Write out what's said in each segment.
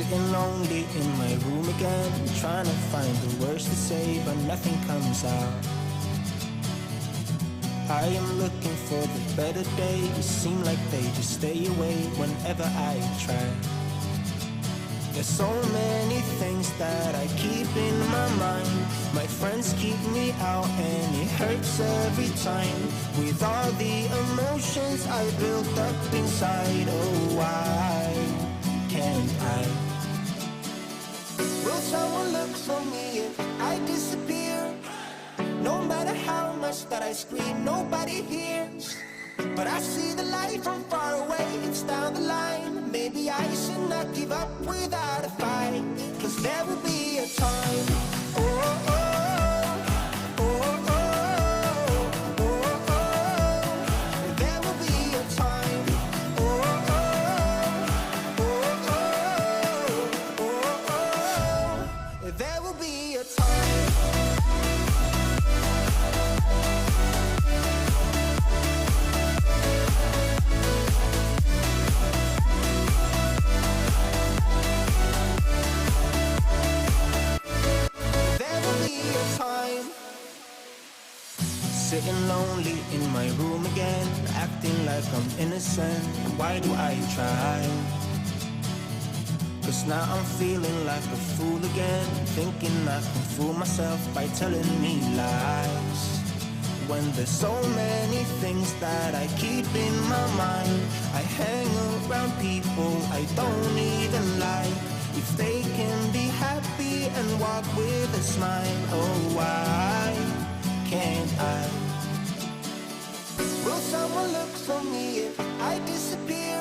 Sitting lonely in my room again, trying to find the words to say, but nothing comes out. I am looking for the better days, seem like they just stay away whenever I try. There's so many things that I keep in my mind. My friends keep me out and it hurts every time. With all the emotions I built up inside, oh why can't I? Will someone look for me if I disappear? No matter how much that I scream, nobody hears. But I see the light from far away, it's down the line. Maybe I should not give up without a fight, 'cause there will be a time. Oh, oh, oh, oh, oh, oh, oh. There will be a time. Oh, oh, oh, oh, oh, oh. There will be a time. Sitting lonely in my room again, acting like I'm innocent. Why do I try? 'Cause now I'm feeling like a fool again, thinking I can fool myself by telling me lies. When there's so many things that I keep in my mind, I hang around people I don't even like. If they can be happy and walk with a smile, oh why can't I? Will someone look for me if I disappear?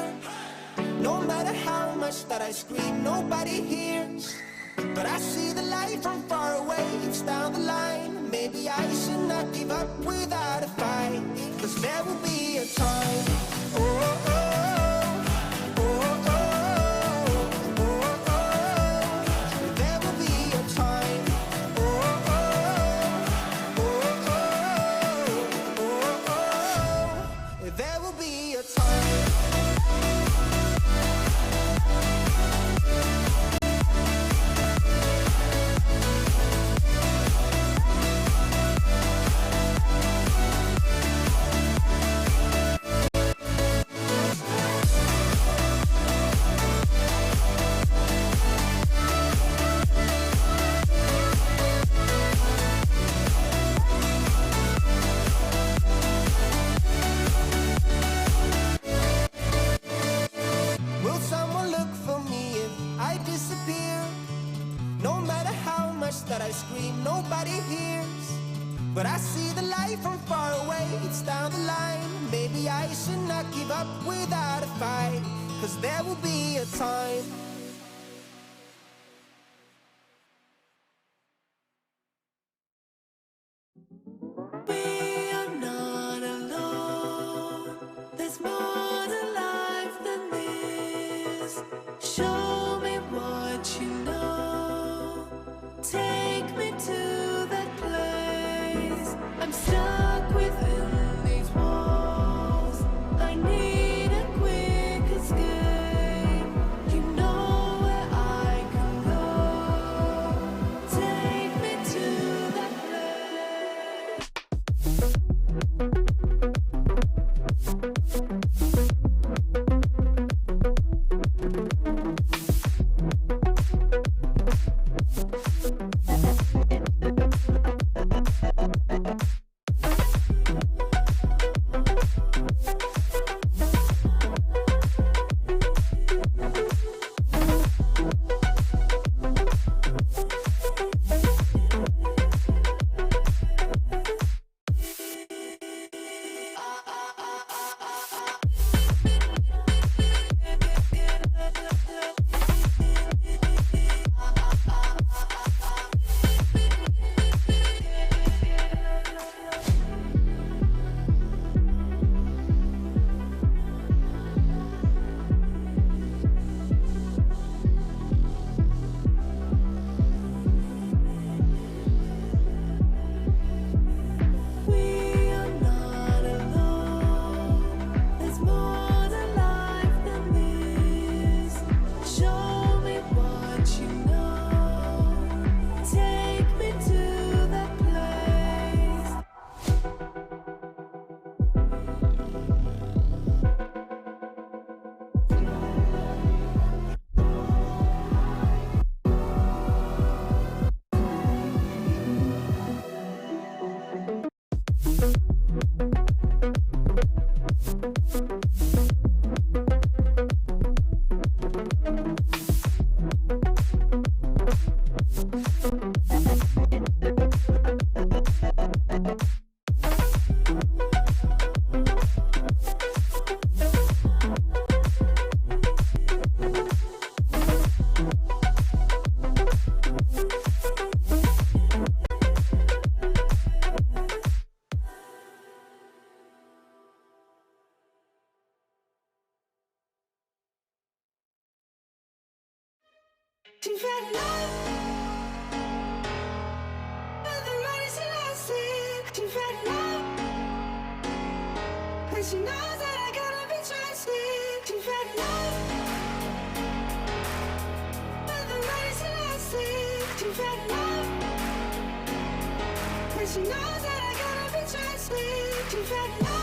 No matter how much that I scream, nobody hears. But I see the light from far away, it's down the line. Maybe I should not give up without a fight, 'cause there will be a time. Oh, oh, oh, oh, oh, oh, oh. There will be a time. Oh, oh, oh, oh, oh, oh. There will be a time. That I scream, nobody hears. But I see the light from far away, it's down the line. Maybe I should not give up without a fight, 'cause there will be a time. We are not alone. There's more to life than this. Show me what you know. Take me to that place. I'm stuck within these walls. I need a quick escape. You know Tu fais de love, but the road is elastic. Tu fais de love, and she knows that I gotta be trusted. Tu fais de love, but the road is elastic. Tu fais de love, and she knows that I gotta be trusted. Tu fais de love.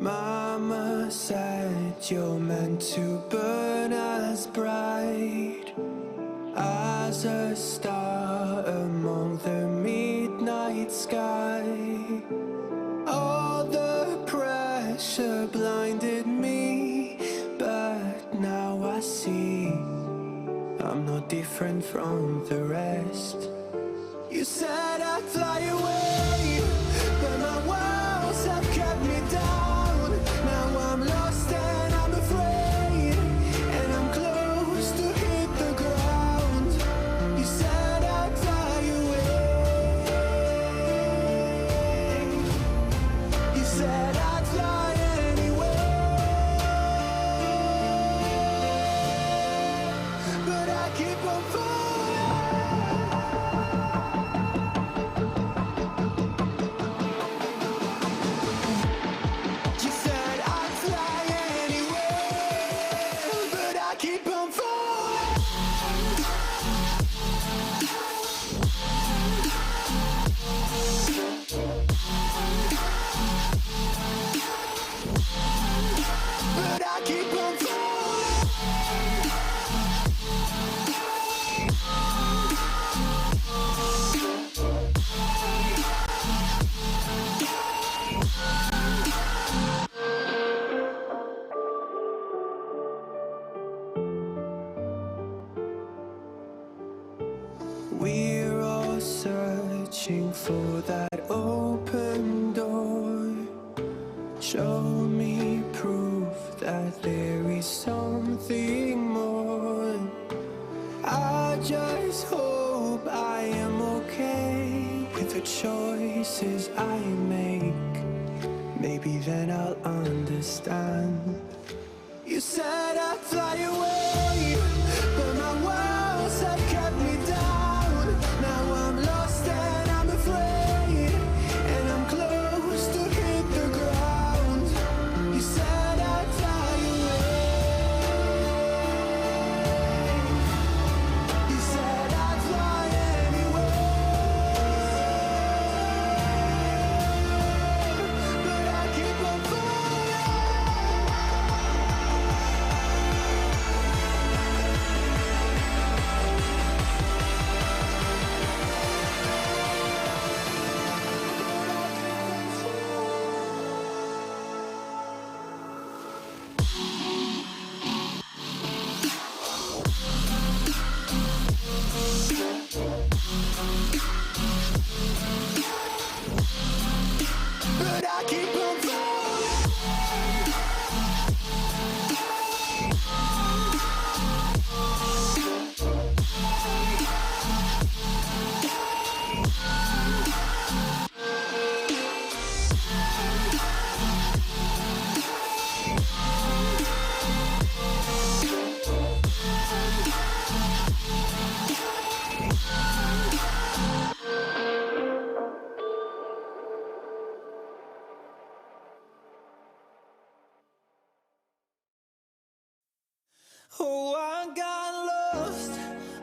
Mama said you're meant to burn as bright as a star among the midnight sky. All the pressure blinded me, but now I see I'm no different from the rest. You said I'd fly away, but my walls have kept me down. Now I'm lost and I'm afraid, and I'm close to hit the ground. You said I'd fly away. You said I'd fly anyway, but I keep on falling. You said I'd fly anywhere, but I keep on falling. But I keep on falling. something more. I just hope I am okay with the choices I make. Maybe then I'll understand. You said I'd fly away, but my words have kept me down. Now I'm lost and I'm afraid, and I'm close to hit the ground. You said I'd fly away. You said I'd fly anyway, but I keep on falling. But I keep on falling. Oh, I got lost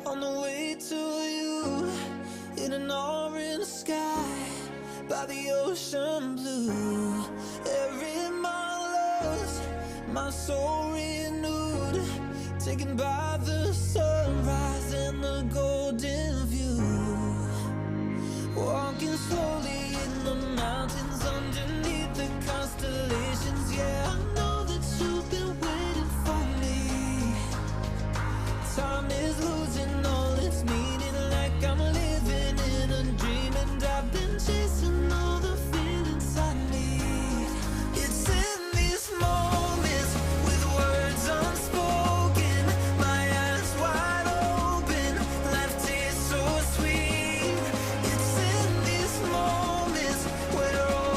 on the way to you, in an orange sky by the ocean blue. Every mile lost, my soul renewed, taken by the sunrise and the golden view. Walking slowly in the mountains underneath the constellations. Yeah, I know that you've been waiting for me. Time is losing all its meaning, like I'm living in a dream, and I've been chasing all the feelings I need. It's in these moments with words unspoken, my eyes wide open, life tastes so sweet. It's in these moments where all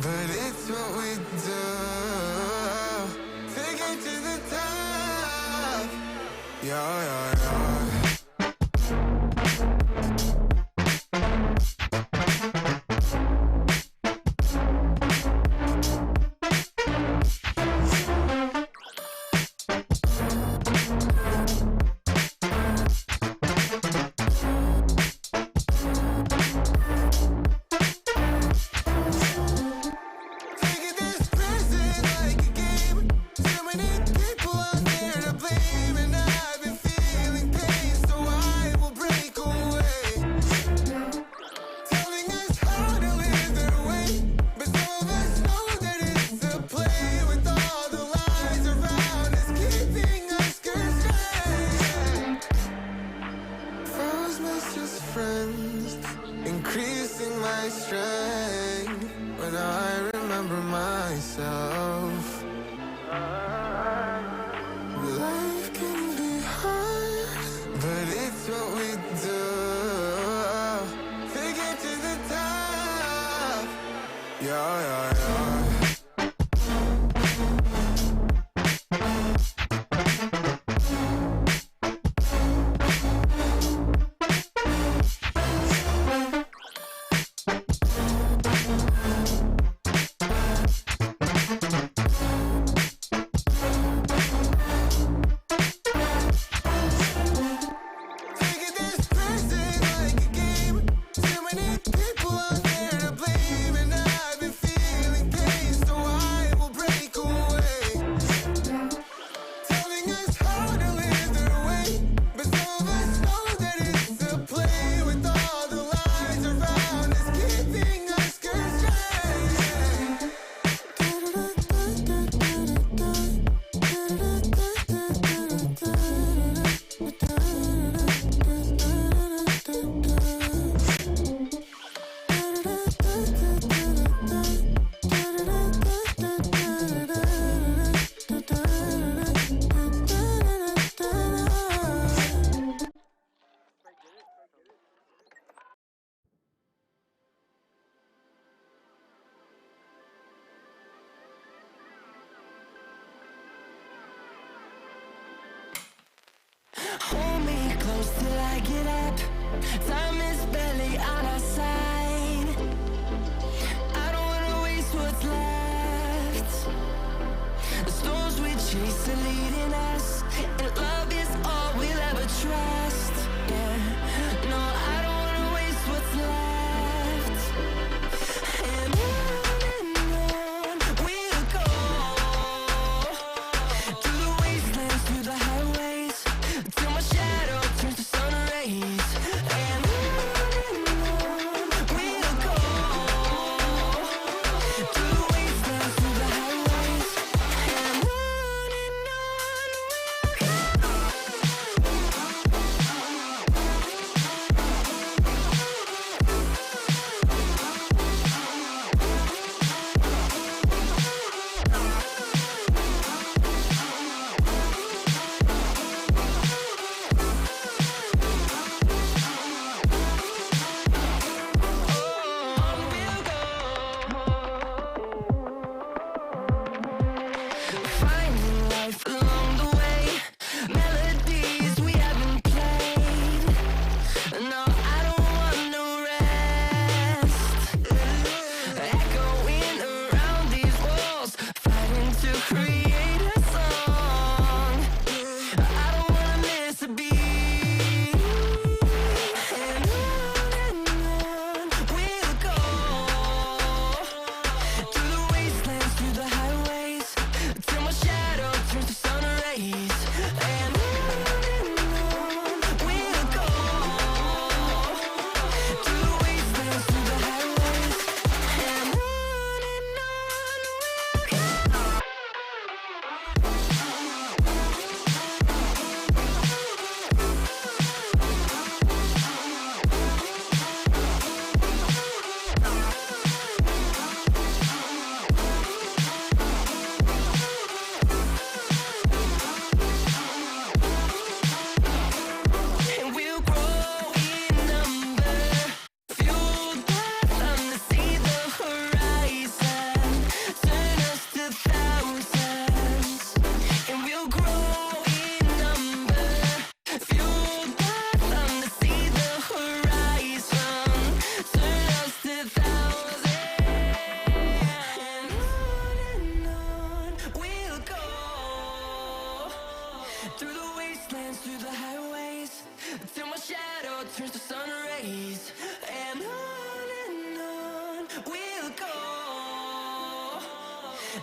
but it's what we do. Take it to the top. Yeah, yeah, yeah. Hold me close till I get up. Time is barely on our side. I don't wanna waste what's left. The storms we chase are leading us, and love is all we'll ever trust. Yeah, no, I don't wanna waste what's left. And on we'll go, through the wastelands, through the highways, till my shadow turns to sun rays. And on we'll go, through the wastelands, through the highways. And on we'll go.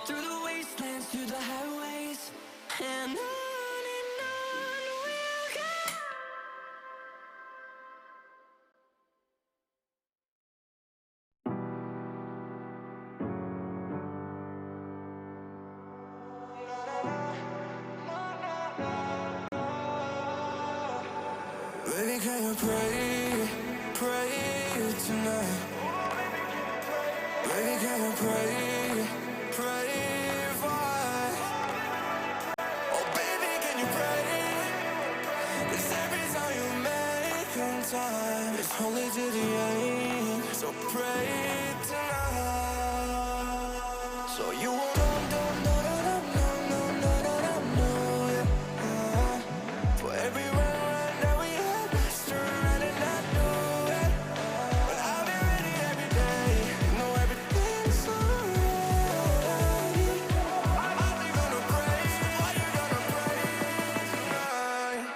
through the wastelands, through the highways, and on we'll go. Baby, can you pray, pray tonight? Baby, can you pray, pray for us? Oh, baby, can you pray? 'Cause every time you make time, it's only to the end. So pray tonight. So you won't for every run that we had, surrounded, I knew it. But I'll be ready every day. You know everything's alright. Are you gonna pray? Are you gonna pray tonight?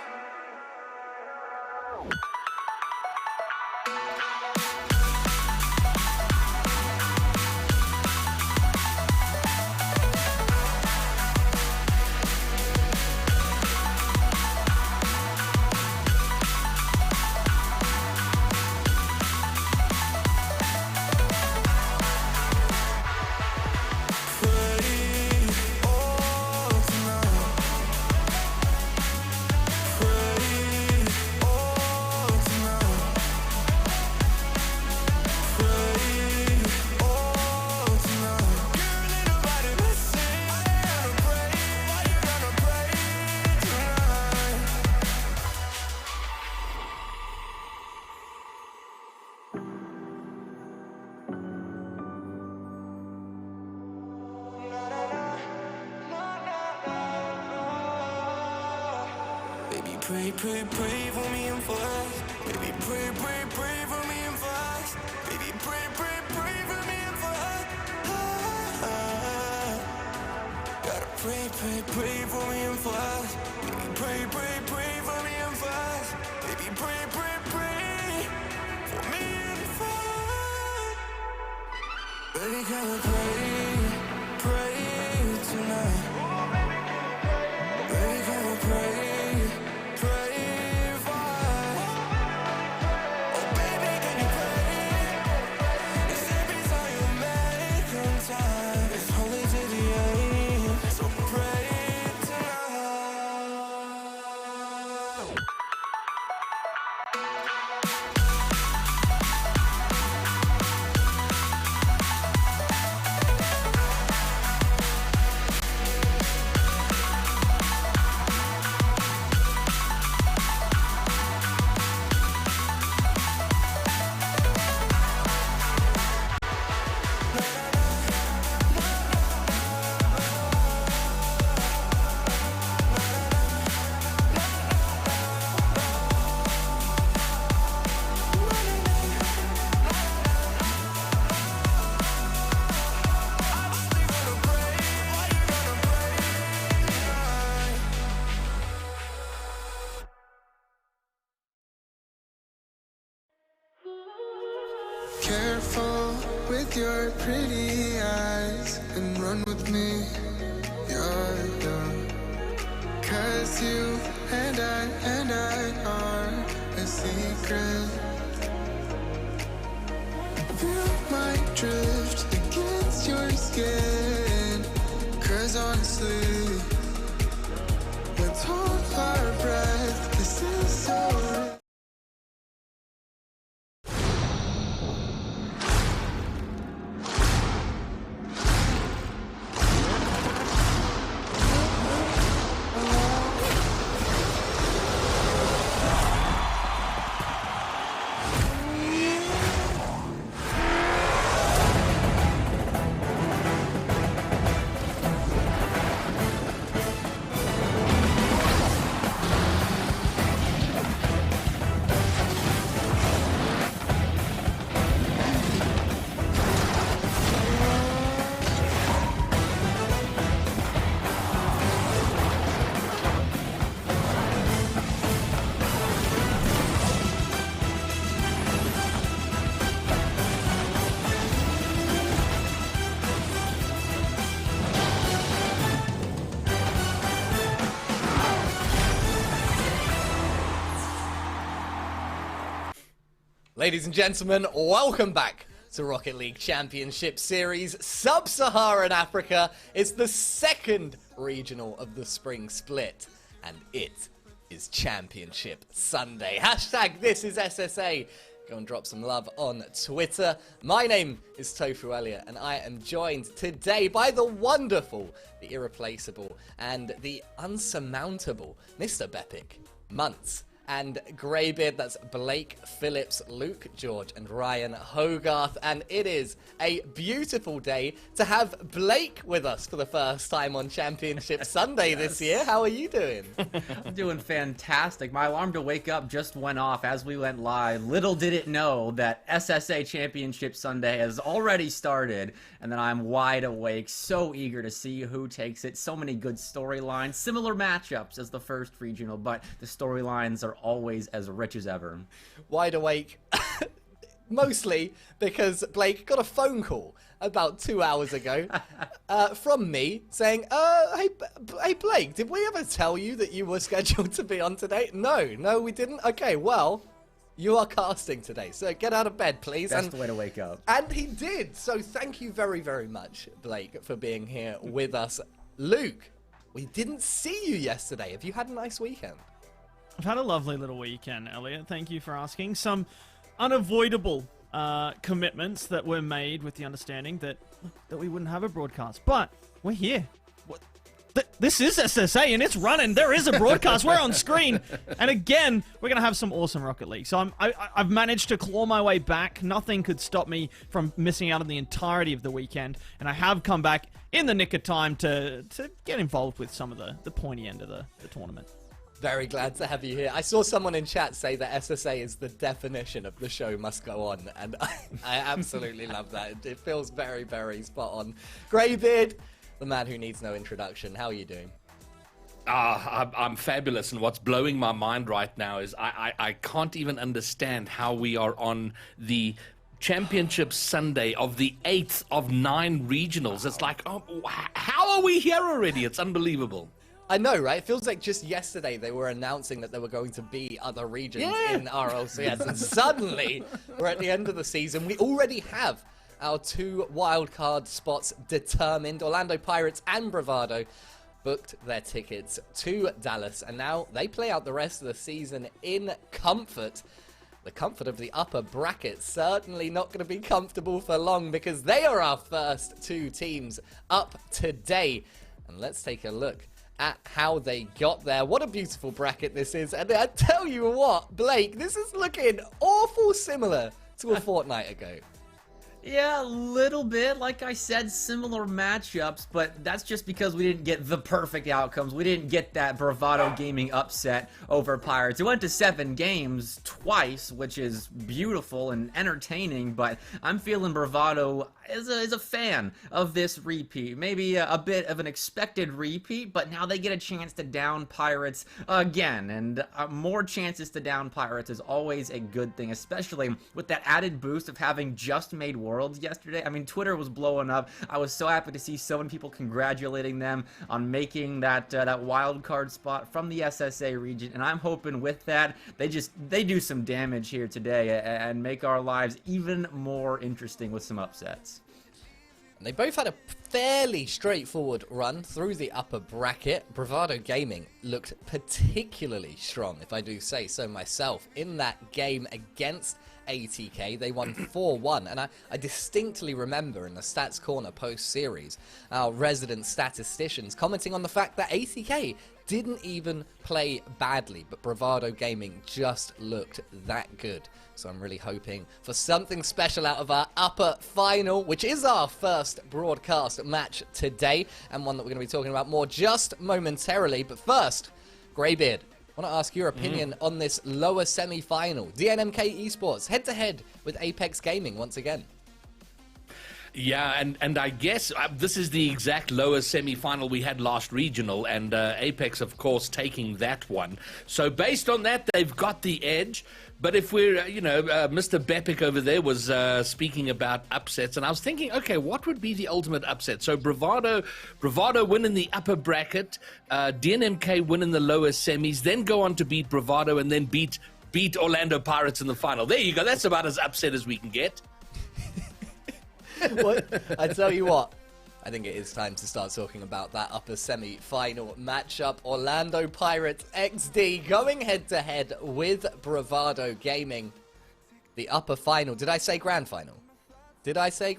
Baby, pray, pray, pray for me and for us. Baby, pray, pray, pray for me and for us. Baby, pray, pray, pray for me and for us. Gotta pray, pray, pray for me and for us. Baby, pray, pray, pray for me and for us. Baby, pray, pray, pray for me and for us. Baby, can you pray, pray tonight? Baby, can you pray? Pray for us. Oh, baby, can you pray? 'Cause every time you make time, it's only to the end. So pray tonight. Careful with your pretty eyes and run with me, yeah, yeah. 'Cause you and I are a secret. You might drift against your skin, 'cause honestly, let's hold our breath. This is so real. Ladies and gentlemen, welcome back to Rocket League Championship Series Sub-Saharan Africa. It's the second regional of the spring split, and it is Championship Sunday. Hashtag this is SSA. Go and drop some love on Twitter. My name is Tofu Elliott, and I am joined today by the wonderful, the irreplaceable, and the unsurmountable Mr. Bepic Muntz. And Greybeard, that's Blake, Phillips, Luke, George, and Ryan Hogarth. And it is a beautiful day to have Blake with us for the first time on Championship Sunday this year. How are you doing? I'm doing fantastic. My alarm to wake up just went off as we went live. Little did it know that SSA Championship Sunday has already started, and then I'm wide awake, so eager to see who takes it. So many good storylines, similar matchups as the first regional, but the storylines are always as rich as ever. Wide awake, mostly because Blake got a phone call about 2 hours ago from me saying, hey Blake, did we ever tell you that you were scheduled to be on today? No, we didn't. Okay, well, you are casting today, so get out of bed, please. Best way to wake up. And he did, so thank you very, very much, Blake, for being here with us. Luke, we didn't see you yesterday. Have you had a nice weekend? I've had a lovely little weekend, Elliot. Thank you for asking. Some unavoidable commitments that were made with the understanding that we wouldn't have a broadcast. But we're here. This is SSA, and it's running. There is a broadcast. We're on screen. And again, we're going to have some awesome Rocket League. So I've managed to claw my way back. Nothing could stop me from missing out on the entirety of the weekend. And I have come back in the nick of time to get involved with some of the pointy end of the tournament. Very glad to have you here. I saw someone in chat say that SSA is the definition of the show must go on, and I absolutely love that. It feels very, very spot on. Greybeard, the man who needs no introduction. How are you doing? I'm fabulous, and what's blowing my mind right now is I can't even understand how we are on the Championship Sunday of the 8th of 9 regionals. It's like, oh, how are we here already? It's unbelievable. I know, right? It feels like just yesterday they were announcing that there were going to be other regions in RLCS, and suddenly we're at the end of the season. We already have our 2 wildcard spots determined. Orlando Pirates and Bravado booked their tickets to Dallas, and now they play out the rest of the season in comfort. The comfort of the upper bracket certainly not going to be comfortable for long, because they are our first 2 teams up today. And let's take a look at how they got there. What a beautiful bracket this is. And I tell you what, Blake, this is looking awful similar to a fortnight ago. Yeah, a little bit. Like I said, similar matchups, but that's just because we didn't get the perfect outcomes. We didn't get that Bravado Gaming upset over Pirates. It went to 7 games twice, which is beautiful and entertaining, but I'm feeling Bravado is a fan of this repeat. Maybe a bit of an expected repeat, but now they get a chance to down Pirates again, and more chances to down Pirates is always a good thing, especially with that added boost of having just made Worlds yesterday. I mean, Twitter was blowing up. I was so happy to see so many people congratulating them on making that wild card spot from the SSA region, and I'm hoping with that they do some damage here today and make our lives even more interesting with some upsets. They both had a fairly straightforward run through the upper bracket. Bravado Gaming looked particularly strong, if I do say so myself, in that game against ATK. They won 4-1, and I distinctly remember in the Stats Corner post-series, our resident statisticians commenting on the fact that ATK didn't even play badly, but Bravado Gaming just looked that good. So I'm really hoping for something special out of our upper final, which is our first broadcast match today, and one that we're going to be talking about more just momentarily. But first, Greybeard, I want to ask your opinion on this lower semi-final. DNMK Esports head-to-head with Apex Gaming once again. Yeah, and I guess this is the exact lowest semi-final we had last regional, and Apex, of course, taking that one. So based on that, they've got the edge. But if we're, Mr. Bepic over there was speaking about upsets, and I was thinking, okay, what would be the ultimate upset? So Bravado win in the upper bracket, DNMK win in the lower semis, then go on to beat Bravado, and then beat beat Orlando Pirates in the final. There you go. That's about as upset as we can get. What? I tell you what, I think it is time to start talking about that upper semi-final matchup. Orlando Pirates XD going head-to-head with Bravado Gaming. The upper final. Did I say grand final? Did I say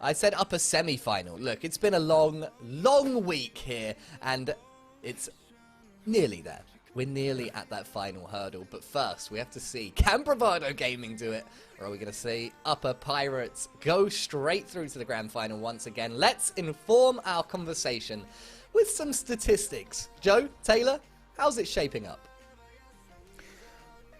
I said upper semi-final. Look, it's been a long, long week here, and it's nearly there. We're nearly at that final hurdle, but first we have to see, can Bravado Gaming do it, or are we going to see Upper Pirates go straight through to the grand final once again? Let's inform our conversation with some statistics. Joe, Taylor, how's it shaping up?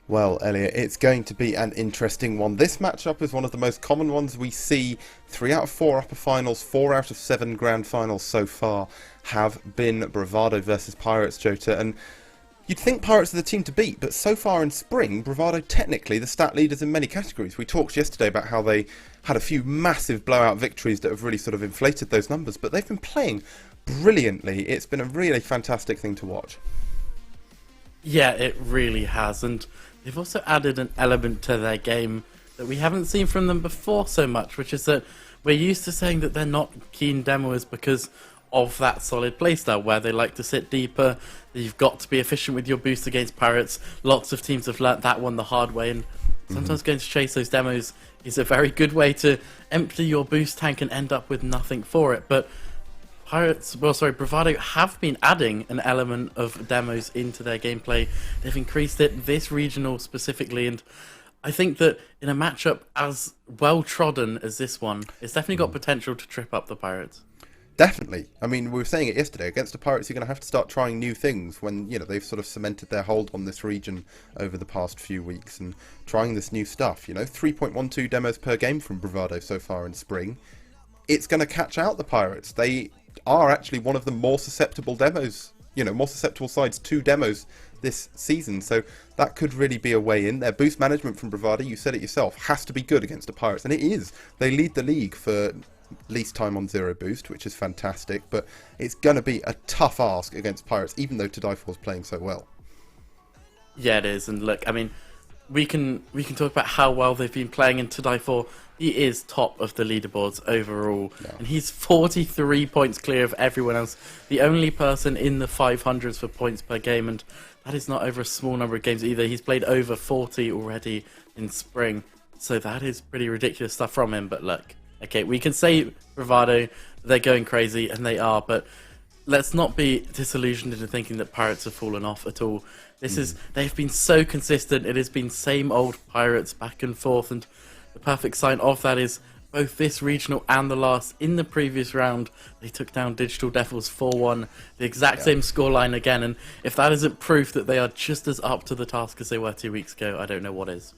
Well, Elliot, it's going to be an interesting one. This matchup is one of the most common ones we see. 3 out of 4 upper finals, 4 out of 7 grand finals so far have been Bravado versus Pirates, Jota, and you'd think Pirates are the team to beat, but so far in spring, Bravado technically the stat leaders in many categories. We talked yesterday about how they had a few massive blowout victories that have really sort of inflated those numbers, but they've been playing brilliantly. It's been a really fantastic thing to watch. Yeah, it really has, and they've also added an element to their game that we haven't seen from them before so much, which is that we're used to saying that they're not keen demoers because of that solid playstyle where they like to sit deeper. You've got to be efficient with your boost against Pirates. Lots of teams have learnt that one the hard way, and sometimes going to chase those demos is a very good way to empty your boost tank and end up with nothing for it. But Bravado have been adding an element of demos into their gameplay. They've increased it this regional specifically, and I think that in a matchup as well trodden as this one, it's definitely got potential to trip up the Pirates. Definitely. I mean, we were saying it yesterday. Against the Pirates, you're going to have to start trying new things when, they've sort of cemented their hold on this region over the past few weeks and trying this new stuff. 3.12 demos per game from Bravado so far in spring. It's going to catch out the Pirates. They are actually one of the more susceptible demos, more susceptible sides to demos this season. So that could really be a way in. Their boost management from Bravado, you said it yourself, has to be good against the Pirates. And it is. They lead the league for least time on zero boost, which is fantastic, but it's going to be a tough ask against Pirates, even though To Die For is playing so well. Yeah, it is, and look, I mean, we can talk about how well they've been playing in To Die For. He is top of the leaderboards overall, and he's 43 points clear of everyone else, the only person in the 500s for points per game, and that is not over a small number of games either. He's played over 40 already in spring, so that is pretty ridiculous stuff from him, but look, okay, we can say Bravado, they're going crazy, and they are, but let's not be disillusioned into thinking that Pirates have fallen off at all. They've been so consistent. It has been same old Pirates back and forth, and the perfect sign of that is both this regional and the last. In the previous round, they took down Digital Devils 4-1, the exact same scoreline again, and if that isn't proof that they are just as up to the task as they were 2 weeks ago, I don't know what is.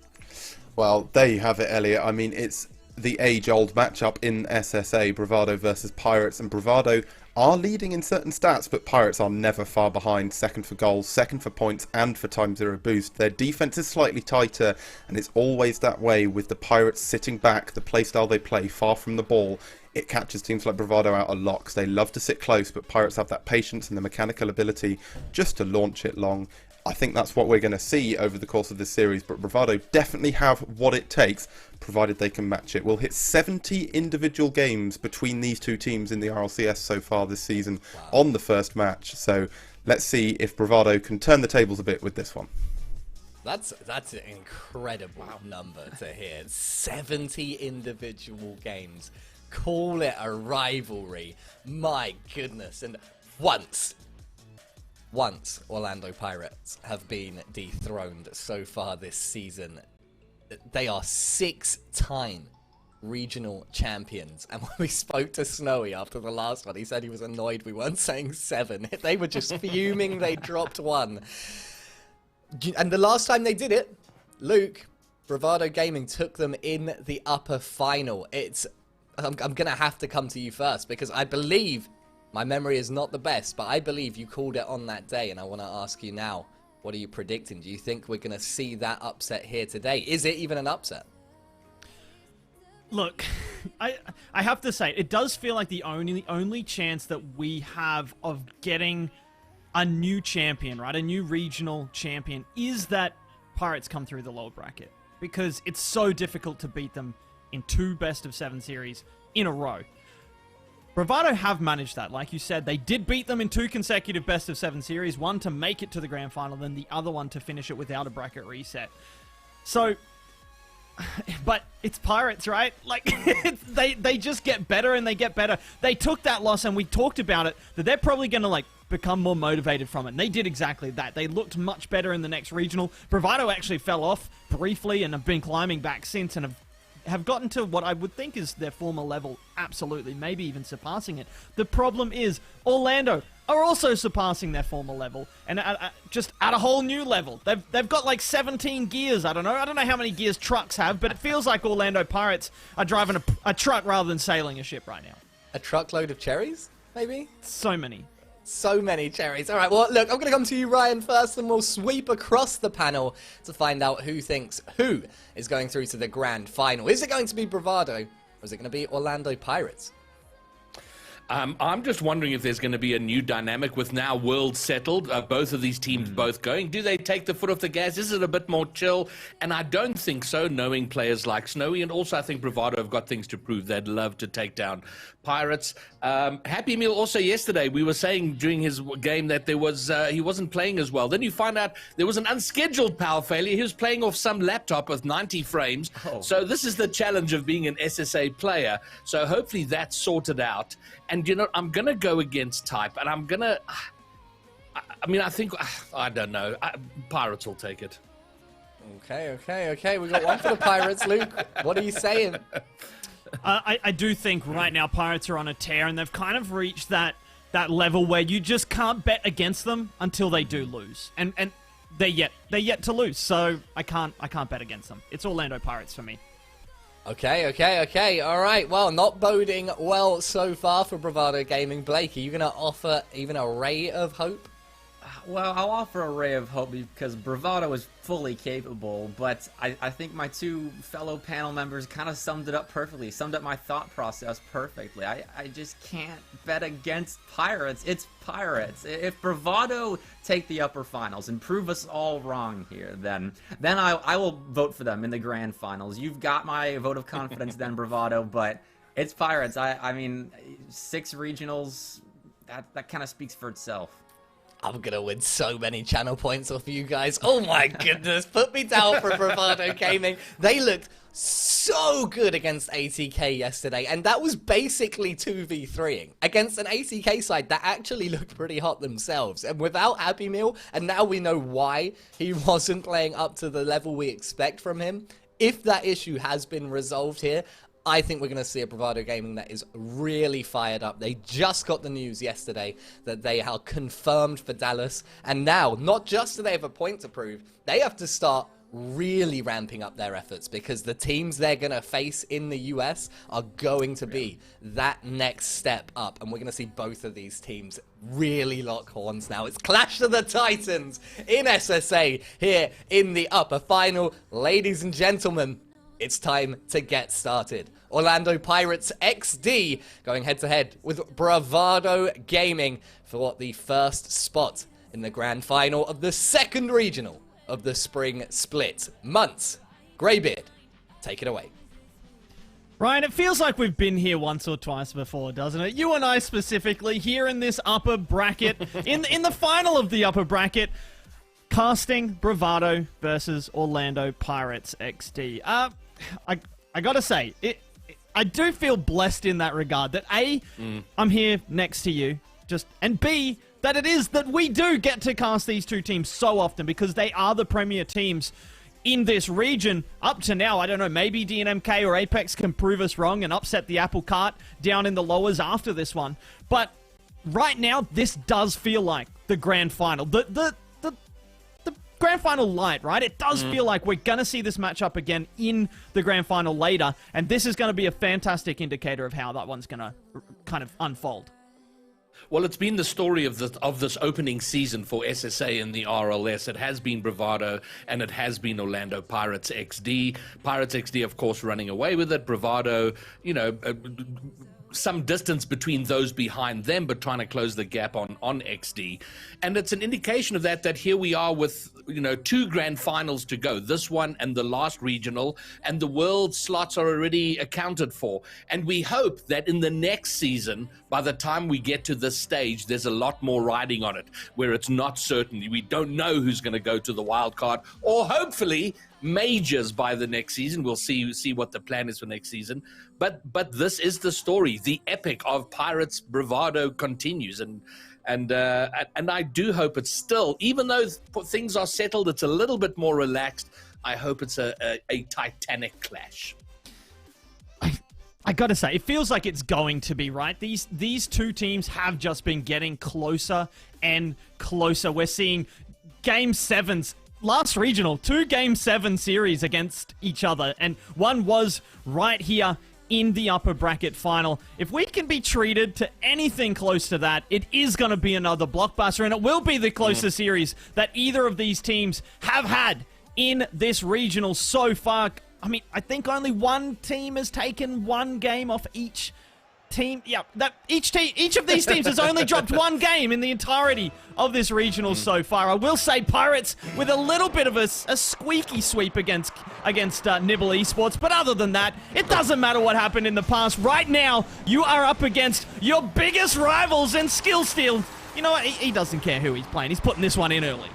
Well, there you have it, Elliot. I mean, it's the age-old matchup in SSA, Bravado versus Pirates, and Bravado are leading in certain stats, but Pirates are never far behind. Second for goals, second for points, and for time zero boost. Their defense is slightly tighter, and it's always that way with the Pirates sitting back, the playstyle they play, far from the ball. It catches teams like Bravado out a lot because they love to sit close, but Pirates have that patience and the mechanical ability just to launch it long. I think that's what we're going to see over the course of this series, but Bravado definitely have what it takes, provided they can match it. We'll hit 70 individual games between these two teams in the RLCS so far this season on the first match, so let's see if Bravado can turn the tables a bit with this one. That's an incredible number to hear. 70 individual games. Call it a rivalry. My goodness. And once Orlando Pirates have been dethroned so far this season, they are 6-time regional champions. And when we spoke to Snowy after the last one, he said he was annoyed we weren't saying 7. They were just fuming they dropped 1. And the last time they did it, Luke, Bravado Gaming took them in the upper final. I'm going to have to come to you first because I believe, my memory is not the best, but I believe you called it on that day, and I want to ask you now, what are you predicting? Do you think we're going to see that upset here today? Is it even an upset? Look, I have to say, it does feel like the only chance that we have of getting a new champion, right? A new regional champion is that Pirates come through the lower bracket because it's so difficult to beat them in 2 best-of-7 series in a row. Bravado have managed that. Like you said, they did beat them in 2 consecutive best-of-7 series, one to make it to the grand final, then the other one to finish it without a bracket reset. So, but it's Pirates, right? Like, they just get better and they get better. They took that loss, and we talked about it, that they're probably going to, like, become more motivated from it. And they did exactly that. They looked much better in the next regional. Bravado actually fell off briefly and have been climbing back since and have gotten to what I would think is their former level, absolutely, maybe even surpassing it. The problem is Orlando are also surpassing their former level, and just at a whole new level. They've got like 17 gears, I don't know how many gears trucks have, but it feels like Orlando Pirates are driving a truck rather than sailing a ship right now. A truckload of cherries, maybe? So many. So many cherries. All right, well, look, I'm going to come to you, Ryan, first, and we'll sweep across the panel to find out who thinks who is going through to the grand final. Is it going to be Bravado, or is it going to be Orlando Pirates? I'm just wondering if there's going to be a new dynamic with now World settled, both of these teams both going. Do they take the foot off the gas? Is it a bit more chill? And I don't think so, knowing players like Snowy. And also I think Bravado have got things to prove. They'd love to take down Pirates. Happy Meal also yesterday, we were saying during his game that there was he wasn't playing as well. Then you find out there was an unscheduled power failure. He was playing off some laptop with 90 frames. So this is the challenge of being an SSA player. So hopefully that's sorted out. And, you know, I'm going to go against type, and I'm going to... I mean, I think... I don't know. Pirates will take it. Okay. We got one for the Pirates. Luke, what are you saying? I do think right now Pirates are on a tear, and they've kind of reached that level where you just can't bet against them until they do lose. And they're yet to lose, so I can't bet against them. It's Orlando Pirates for me. Okay. All right. Well, not boding well so far for Bravado Gaming. Blake, are you going to offer even a ray of hope? Well, I'll offer a ray of hope because Bravado is fully capable, but I think my 2 fellow panel members kind of summed it up perfectly, summed up my thought process perfectly. I just can't bet against Pirates. It's Pirates. If Bravado take the upper finals and prove us all wrong here, then I will vote for them in the grand finals. You've got my vote of confidence then, Bravado, but it's Pirates. I mean, 6 regionals, that kind of speaks for itself. I'm going to win so many channel points off you guys. Oh my goodness. Put me down for Bravado Gaming. They looked so good against ATK yesterday. And that was basically 2v3ing against an ATK side that actually looked pretty hot themselves. And without Happy Meal, and now we know why he wasn't playing up to the level we expect from him. If that issue has been resolved here, I think we're going to see a Bravado Gaming that is really fired up. They just got the news yesterday that they are confirmed for Dallas. And now, not just do they have a point to prove, they have to start really ramping up their efforts because the teams they're going to face in the US are going to be that next step up. And we're going to see both of these teams really lock horns now. It's Clash of the Titans in SSA here in the upper final. Ladies and gentlemen, it's time to get started. Orlando Pirates XD going head-to-head with Bravado Gaming for the first spot in the grand final of the 2nd regional of the spring split. Muntz, Greybeard, take it away. Ryan, it feels like we've been here once or twice before, doesn't it? You and I specifically here in this upper bracket, in the final of the upper bracket, casting Bravado versus Orlando Pirates XD. I gotta say, I do feel blessed in that regard. That A, I'm here next to you, and B, that it is that we do get to cast these 2 teams so often because they are the premier teams in this region. Up to now, I don't know, maybe DNMK or Apex can prove us wrong and upset the apple cart down in the lowers after this one. But right now, this does feel like the grand final. The grand final light, right? It does feel like we're going to see this matchup again in the grand final later, and this is going to be a fantastic indicator of how that one's going to kind of unfold. Well, it's been the story of this opening season for SSA in the RLS. It has been Bravado, and it has been Orlando Pirates XD. Pirates XD, of course, running away with it. Bravado, you know, some distance between those behind them, but trying to close the gap on XD. And it's an indication of that here we are with, 2 grand finals to go, this one and the last regional, and the world slots are already accounted for. And we hope that in the next season, by the time we get to this stage, there's a lot more riding on it, where it's not certain. We don't know who's going to go to the wild card, or hopefully majors by the next season. We'll see what the plan is for next season. But this is the story. The epic of Pirates Bravado continues, and I do hope it's still, even though things are settled, it's a little bit more relaxed. I hope it's a titanic clash. I gotta say, it feels like it's going to be, right? These two teams have just been getting closer and closer. We're seeing Game 7s. Last regional, 2 Game 7 series against each other, and one was right here in the upper bracket final. If we can be treated to anything close to that, it is going to be another blockbuster, and it will be the closest series that either of these teams have had in this regional so far. I mean, I think only one team has taken 1 game off each team. Yeah, each of these teams has only dropped 1 game in the entirety of this regional so far. I will say Pirates with a little bit of a squeaky sweep against Nibble Esports, but other than that, it doesn't matter what happened in the past. Right now, you are up against your biggest rivals in Skill Steal. You know what? He doesn't care who he's playing. He's putting this one in early.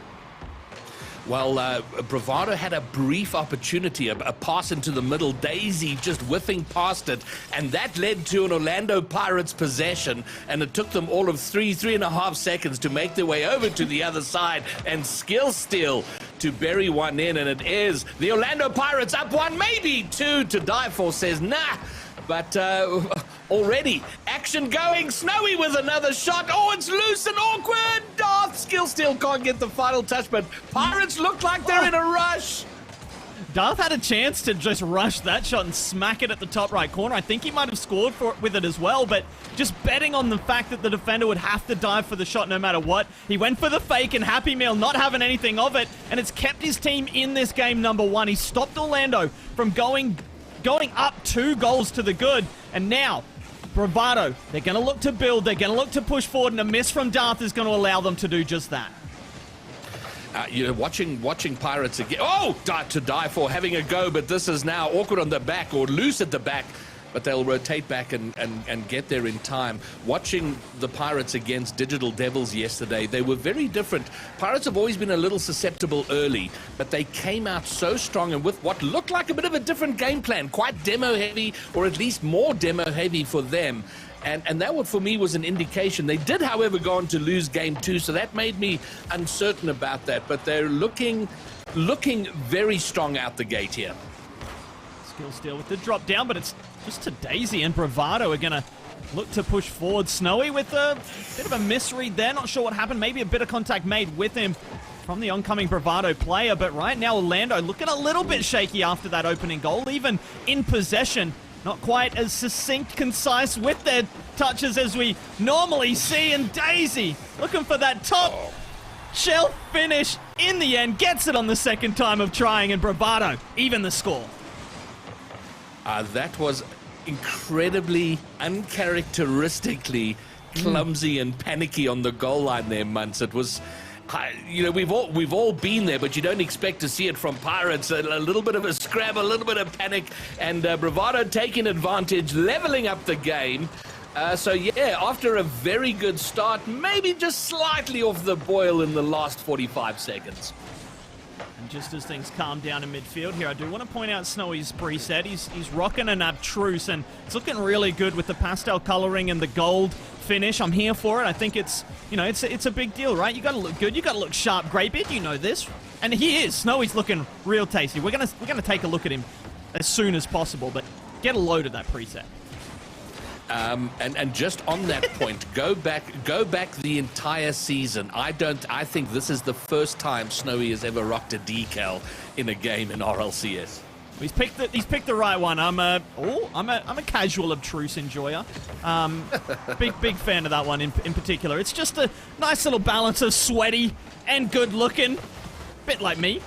Well, Bravado had a brief opportunity, a pass into the middle, Daisy just whiffing past it, and that led to an Orlando Pirates possession, and it took them all of 3.5 seconds to make their way over to the other side, and Skill Steal to bury one in, and it is the Orlando Pirates up 1, maybe 2 to die for, says nah. But already, action going. Snowy with another shot. Oh, it's loose and awkward. Darth Skill Steal can't get the final touch, but Pirates look like they're in a rush. Darth had a chance to just rush that shot and smack it at the top right corner. I think he might have scored with it as well, but just betting on the fact that the defender would have to dive for the shot no matter what. He went for the fake, and Happy Meal not having anything of it, and it's kept his team in this game number 1. He stopped Orlando from going up 2 goals to the good, and now Bravado, they're going to look to build, they're going to look to push forward, and a miss from Darth is going to allow them to do just that. Watching Pirates again. Oh, to die for, having a go, but this is now awkward on the back, or loose at the back, but they'll rotate back and get there in time. Watching the Pirates against Digital Devils yesterday, they were very different. Pirates have always been a little susceptible early, but they came out so strong and with what looked like a bit of a different game plan, quite demo-heavy, or at least more demo-heavy for them. And that one, for me, was an indication. They did, however, go on to lose Game 2, so that made me uncertain about that. But they're looking very strong out the gate here. Skill Steal with the drop down, but it's just to Daisy, and Bravado are going to look to push forward. Snowy with a bit of a misread there. Not sure what happened. Maybe a bit of contact made with him from the oncoming Bravado player. But right now, Orlando looking a little bit shaky after that opening goal. Even in possession, not quite as succinct, concise with their touches as we normally see. And Daisy looking for that top shelf finish. In the end, gets it on the second time of trying, and Bravado even the score. That was incredibly, uncharacteristically clumsy and panicky on the goal line there, Muntz. It was, we've all been there, but you don't expect to see it from Pirates. A little bit of a scrab, a little bit of panic, and Bravado taking advantage, leveling up the game. So yeah, after a very good start, maybe just slightly off the boil in the last 45 seconds. And just as things calm down in midfield here, I do want to point out Snowy's preset. He's rocking an abstruse, and it's looking really good with the pastel coloring and the gold finish. I'm here for it. I think it's a big deal, right? You got to look good. You got to look sharp, Greybeard. You know this, and he is. Snowy's looking real tasty. We're gonna take a look at him as soon as possible, but get a load of that preset. And just on that point, go back the entire season. I think this is the first time Snowy has ever rocked a decal in a game in RLCS. He's picked the right one. I'm a casual abstruse enjoyer. Big fan of that one in particular. It's just a nice little balance of sweaty and good looking, bit like me.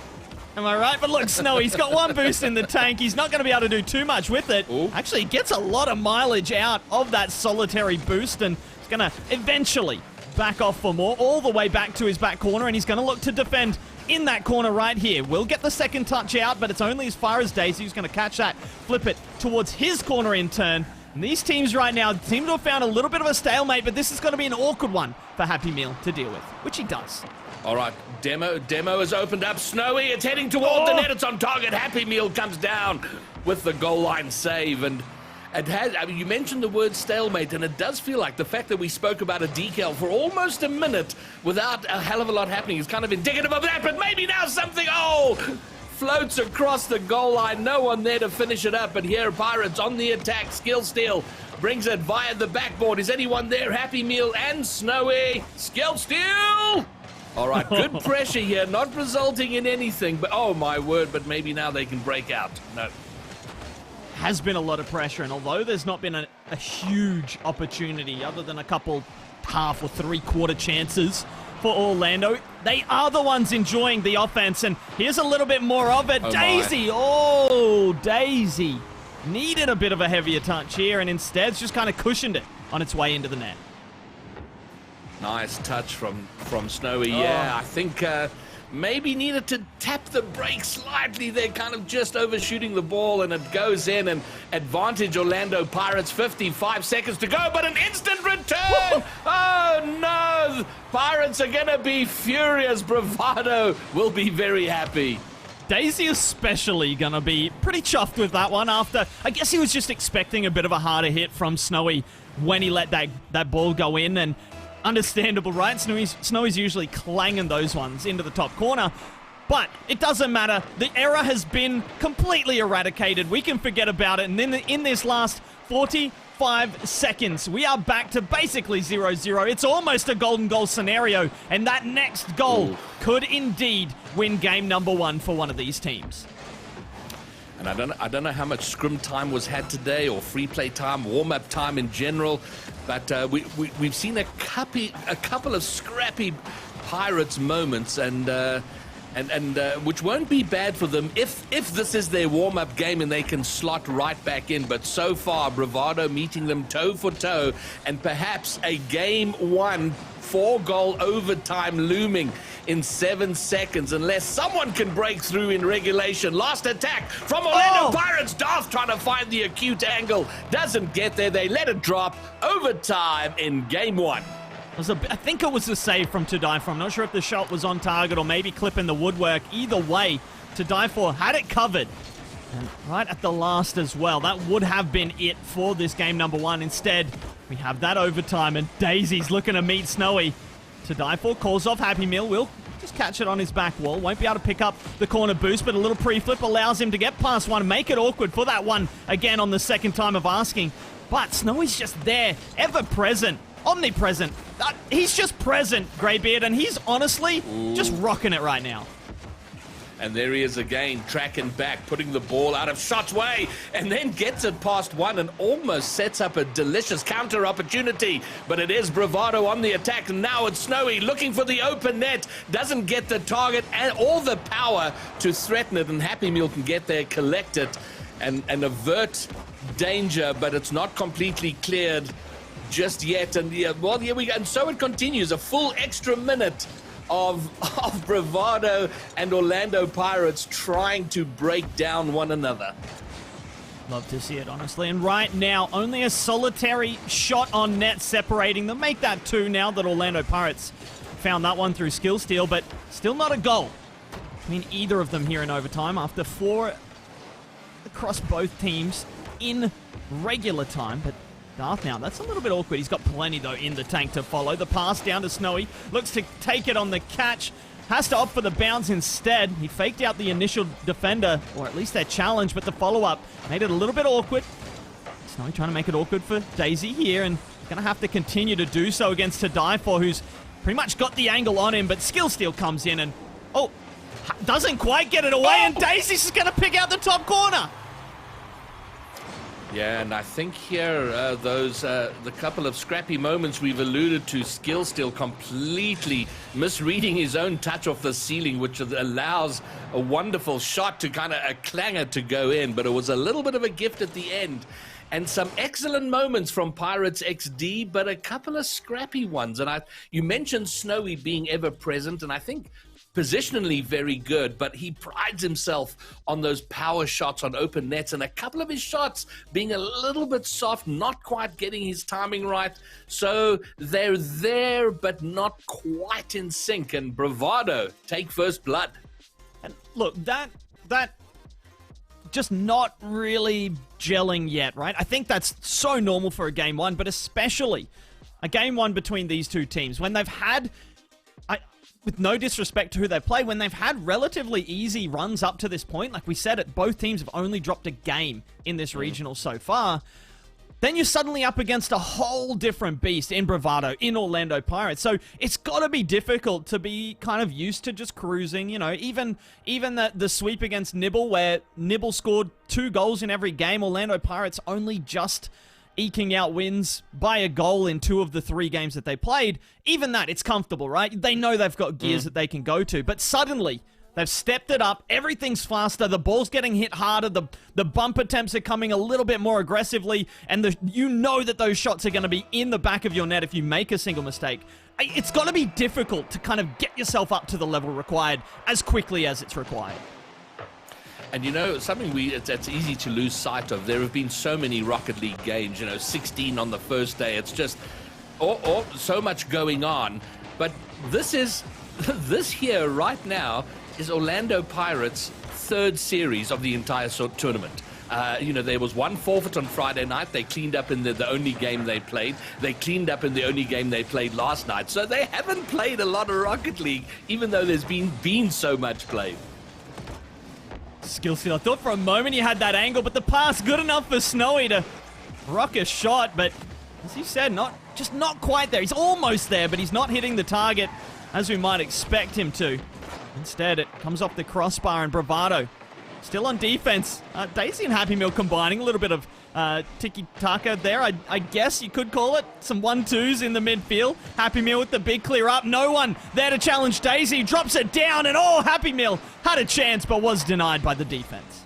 Am I right? But look, Snowy's got one boost in the tank. He's not going to be able to do too much with it. Ooh. Actually, he gets a lot of mileage out of that solitary boost, and he's going to eventually back off for more, all the way back to his back corner, and he's going to look to defend in that corner right here. We'll get the second touch out, but it's only as far as Daisy, who's going to catch that, flip it towards his corner in turn. And these teams right now seem to have found a little bit of a stalemate, but this is going to be an awkward one for Happy Meal to deal with, which he does. All right, Demo has opened up. Snowy, it's heading toward the net. It's on target. Happy Meal comes down with the goal line save. And it has, I mean, you mentioned the word stalemate, and it does feel like the fact that we spoke about a decal for almost a minute without a hell of a lot happening is kind of indicative of that. But maybe now something, floats across the goal line. No one there to finish it up. And here, Pirates on the attack. Skill Steal brings it via the backboard. Is anyone there? Happy Meal and Snowy. Skill Steal! All right, good pressure here, not resulting in anything, but oh my word, but maybe now they can break out. No. Has been a lot of pressure, and although there's not been a huge opportunity other than a couple half or three-quarter chances for Orlando, they are the ones enjoying the offense, and here's a little bit more of it. Oh, Daisy! Daisy needed a bit of a heavier touch here, and instead just kind of cushioned it on its way into the net. Nice touch from Snowy. Yeah, I think maybe needed to tap the brakes slightly. They're kind of just overshooting the ball, and it goes in, and advantage Orlando Pirates. 55 seconds to go, but an instant return. Oh no, Pirates are gonna be furious. Bravado will be very happy. Daisy especially going to be pretty chuffed with that one after, I guess he was just expecting a bit of a harder hit from Snowy when he let that ball go in, and understandable, right? Snowy's usually clanging those ones into the top corner, but it doesn't matter. The error has been completely eradicated. We can forget about it, and then in this last 45 seconds, we are back to basically 0-0. It's almost a golden goal scenario, and that next goal could indeed win game number one for one of these teams. And I don't know how much scrim time was had today, or free play time, warm-up time in general, but we've seen a couple of scrappy Pirates moments, and which won't be bad for them if this is their warm-up game and they can slot right back in. But so far, Bravado meeting them toe for toe, and perhaps a game one 4-goal overtime looming in 7 seconds, unless someone can break through in regulation. Last attack from Orlando Pirates. Darth trying to find the acute angle. Doesn't get there. They let it drop. Overtime in game one. I think it was a save from To Die For. I'm not sure if the shot was on target or maybe clipping the woodwork. Either way, To Die For had it covered. And right at the last as well. That would have been it for this game number one. Instead, we have that overtime, and Daisy's looking to meet Snowy. To Die For calls off Happy Meal. Will just catch it on his back wall. Won't be able to pick up the corner boost, but a little pre-flip allows him to get past one, make it awkward for that one again on the second time of asking. But Snowy's just there, ever present, omnipresent. He's just present, Greybeard, and he's honestly just rocking it right now. And there he is again, tracking back, putting the ball out of shot's way, and then gets it past one and almost sets up a delicious counter opportunity. But it is Bravado on the attack, and now it's Snowy looking for the open net. Doesn't get the target and all the power to threaten it, and Happy Meal can get there, collect it, and avert danger, but it's not completely cleared just yet. And here we go. And so it continues, a full extra minute of Bravado and Orlando Pirates trying to break down one another. Love to see it, honestly. And right now, only a solitary shot on net separating them. Make that 2 now that Orlando Pirates found that one through skill steal, but still not a goal between either of them here in overtime after 4 across both teams in regular time. But Darth now, that's a little bit awkward. He's got plenty, though, in the tank to follow. The pass down to Snowy. Looks to take it on the catch. Has to opt for the bounce instead. He faked out the initial defender, or at least their challenge, but the follow-up made it a little bit awkward. Snowy trying to make it awkward for Daisy here, and going to have to continue to do so against To Die For, who's pretty much got the angle on him, but Skill Steal comes in and, doesn't quite get it away, and Daisy's just going to pick out the top corner. Yeah, and I think here, the couple of scrappy moments we've alluded to, Skill still completely misreading his own touch off the ceiling, which allows a wonderful shot to kind of a clanger to go in, but it was a little bit of a gift at the end. And some excellent moments from Pirates XD, but a couple of scrappy ones. And you mentioned Snowy being ever present, and I think positionally very good, but he prides himself on those power shots on open nets, and a couple of his shots being a little bit soft, not quite getting his timing right. So they're there, but not quite in sync. And Bravado take first blood. And look, that just not really gelling yet, right? I think that's so normal for a game one, but especially a game one between these two teams when they've had, with no disrespect to who they play, when they've had relatively easy runs up to this point, like we said, both teams have only dropped a game in this regional so far, then you're suddenly up against a whole different beast in Bravado, in Orlando Pirates. So it's got to be difficult to be kind of used to just cruising, you know, even the sweep against Nibble, where Nibble scored 2 goals in every game, Orlando Pirates only just eking out wins by a goal in 2 of the 3 games that they played. Even that, it's comfortable, right? They know they've got gears that they can go to, but suddenly they've stepped it up. Everything's faster. The ball's getting hit harder. The bump attempts are coming a little bit more aggressively, and you know that those shots are going to be in the back of your net if you make a single mistake. It's got to be difficult to kind of get yourself up to the level required as quickly as it's required. And you know, something that's easy to lose sight of. There have been so many Rocket League games, you know, 16 on the first day. It's just so much going on. But this here right now is Orlando Pirates' 3rd series of the entire tournament. You know, there was 1 forfeit on Friday night. They cleaned up in the only game they played. They cleaned up in the only game they played last night. So they haven't played a lot of Rocket League, even though there's been so much played. Skill steal. I thought for a moment he had that angle, but the pass good enough for Snowy to rock a shot. But as you said, not quite there. He's almost there, but he's not hitting the target as we might expect him to. Instead, it comes off the crossbar, and Bravado still on defense. Daisy and Happy Meal combining a little bit of tiki-taka there, I guess you could call it. Some 1-2s in the midfield. Happy Meal with the big clear up. No one there to challenge Daisy. Drops it down, and Happy Meal had a chance but was denied by the defense.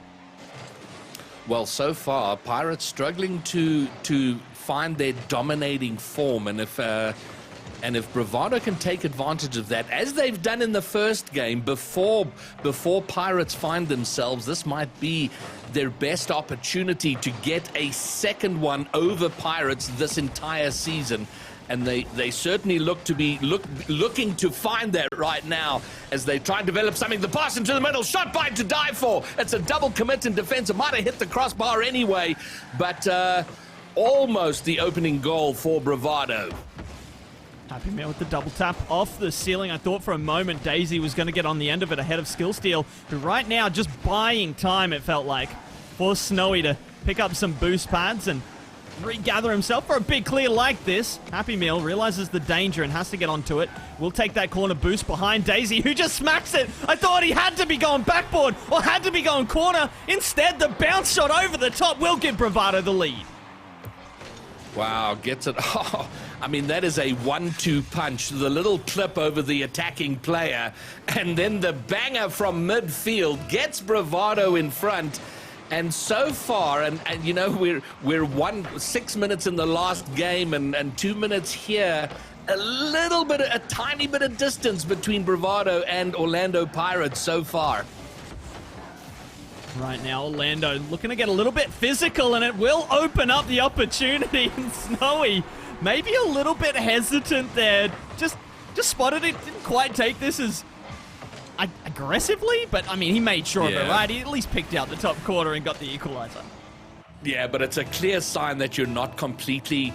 Well, so far, Pirates struggling to find their dominating form, and if Bravado can take advantage of that, as they've done in the first game, before Pirates find themselves, this might be their best opportunity to get a second one over Pirates this entire season. And they certainly look to be looking to find that right now as they try and develop something. The pass into the middle, shot by to die for. It's a double commit in defense. It might have hit the crossbar anyway, but almost the opening goal for Bravado. Happy Meal with the double tap off the ceiling. I thought for a moment Daisy was going to get on the end of it ahead of Skill Steal, who right now just buying time, it felt like, for Snowy to pick up some boost pads and regather himself for a big clear like this. Happy Meal realizes the danger and has to get onto it. We'll take that corner boost behind Daisy, who just smacks it. I thought he had to be going backboard or had to be going corner. Instead, the bounce shot over the top will give Bravado the lead. Wow, gets it. Oh, I mean, that is a 1-2 punch. The little clip over the attacking player, and then the banger from midfield gets Bravado in front. And so far, and you know, we're 6 minutes in the last game, and 2 minutes here. A tiny bit of distance between Bravado and Orlando Pirates so far. Right now, Orlando looking to get a little bit physical, and it will open up the opportunity. And Snowy, maybe a little bit hesitant there. Just spotted it. Didn't quite take this as aggressively, but I mean, he made sure of it, right? He at least picked out the top corner and got the equalizer. Yeah, but it's a clear sign that you're not completely.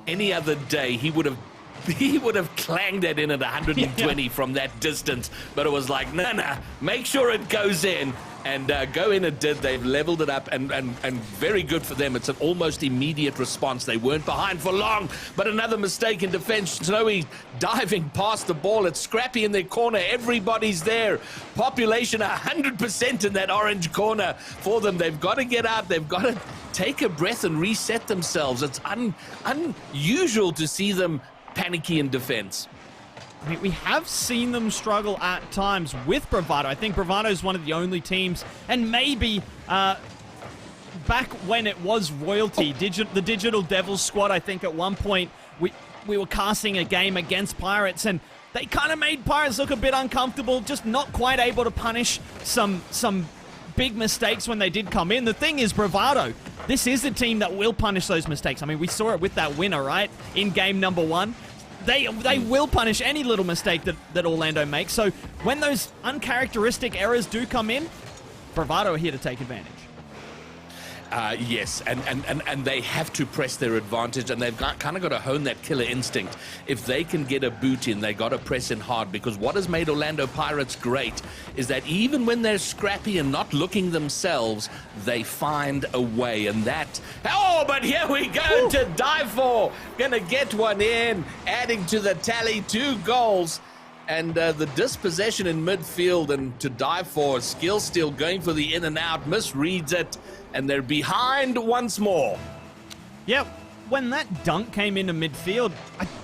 Any other day, he would have clanged that in at 120 from that distance, but it was like, nah, make sure it goes in. And go in it did. They've leveled it up, and very good for them. It's an almost immediate response. They weren't behind for long, but another mistake in defense. Snowy diving past the ball. It's scrappy in their corner. Everybody's there. Population 100% in that orange corner for them. They've got to get out. They've got to take a breath and reset themselves. It's unusual to see them panicky in defense. I mean, we have seen them struggle at times with Bravado. I think Bravado is one of the only teams, and maybe back when it was Royalty, the Digital Devils squad, I think at one point we were casting a game against Pirates, and they kind of made Pirates look a bit uncomfortable, just not quite able to punish some big mistakes when they did come in. The thing is, Bravado, this is a team that will punish those mistakes. I mean, we saw it with that winner, right, in game number 1. They will punish any little mistake that Orlando makes. So when those uncharacteristic errors do come in, Bravado are here to take advantage. Yes, and they have to press their advantage, and they've kind of got to hone that killer instinct. If they can get a boot in, they got to press in hard, because what has made Orlando Pirates great is that even when they're scrappy and not looking themselves, they find a way, and that... Oh, but here we go to die for. Gonna get one in, adding to the tally, 2 goals. And the dispossession in midfield, and to die for, Skill Steal going for the in and out, misreads it, and they're behind once more. Yeah, when that dunk came into midfield,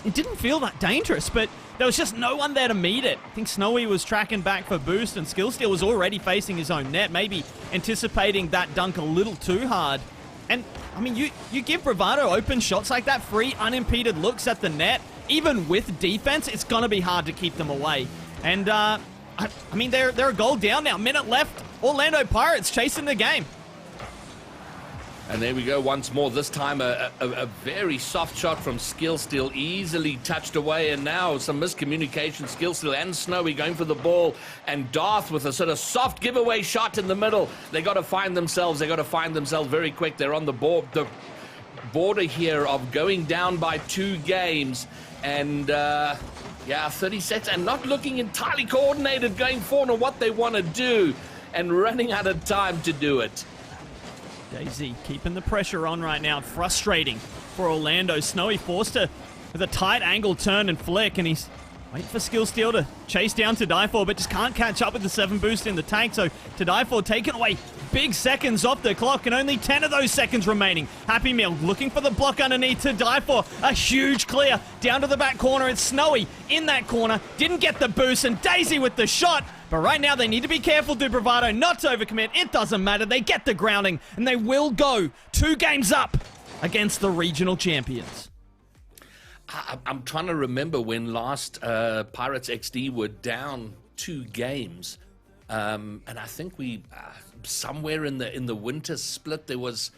it didn't feel that dangerous, but there was just no one there to meet it. I think Snowy was tracking back for boost, and Skill Steal was already facing his own net, maybe anticipating that dunk a little too hard. And, I mean, you give Bravado open shots like that, free, unimpeded looks at the net, even with defense, it's going to be hard to keep them away. And, I mean, they're a goal down now. Minute left. Orlando Pirates chasing the game. And there we go once more. This time a very soft shot from Skill Steal, easily touched away, and now some miscommunication. Skill Steal and Snowy going for the ball, and Darth with a sort of soft giveaway shot in the middle. They got to find themselves. They got to find themselves very quick. They're on the border here of going down by 2 games, and 30 seconds, and not looking entirely coordinated going forward on what they want to do, and running out of time to do it. Daisy keeping the pressure on right now. Frustrating for Orlando. Snowy forced to with a tight angle turn and flick, and he's waiting for Skill Steal to chase down to die for, but just can't catch up with the 7 boost in the tank. So to die for taking away big seconds off the clock, and only 10 of those seconds remaining. Happy Meal looking for the block underneath to die for. A huge clear down to the back corner. It's Snowy in that corner. Didn't get the boost, and Daisy with the shot. But right now, they need to be careful, do Bravado, not to overcommit. It doesn't matter. They get the grounding, and they will go 2 games up against the regional champions. I'm trying to remember when last Pirates XD were down 2 games. And I think we, somewhere in the winter split, there was...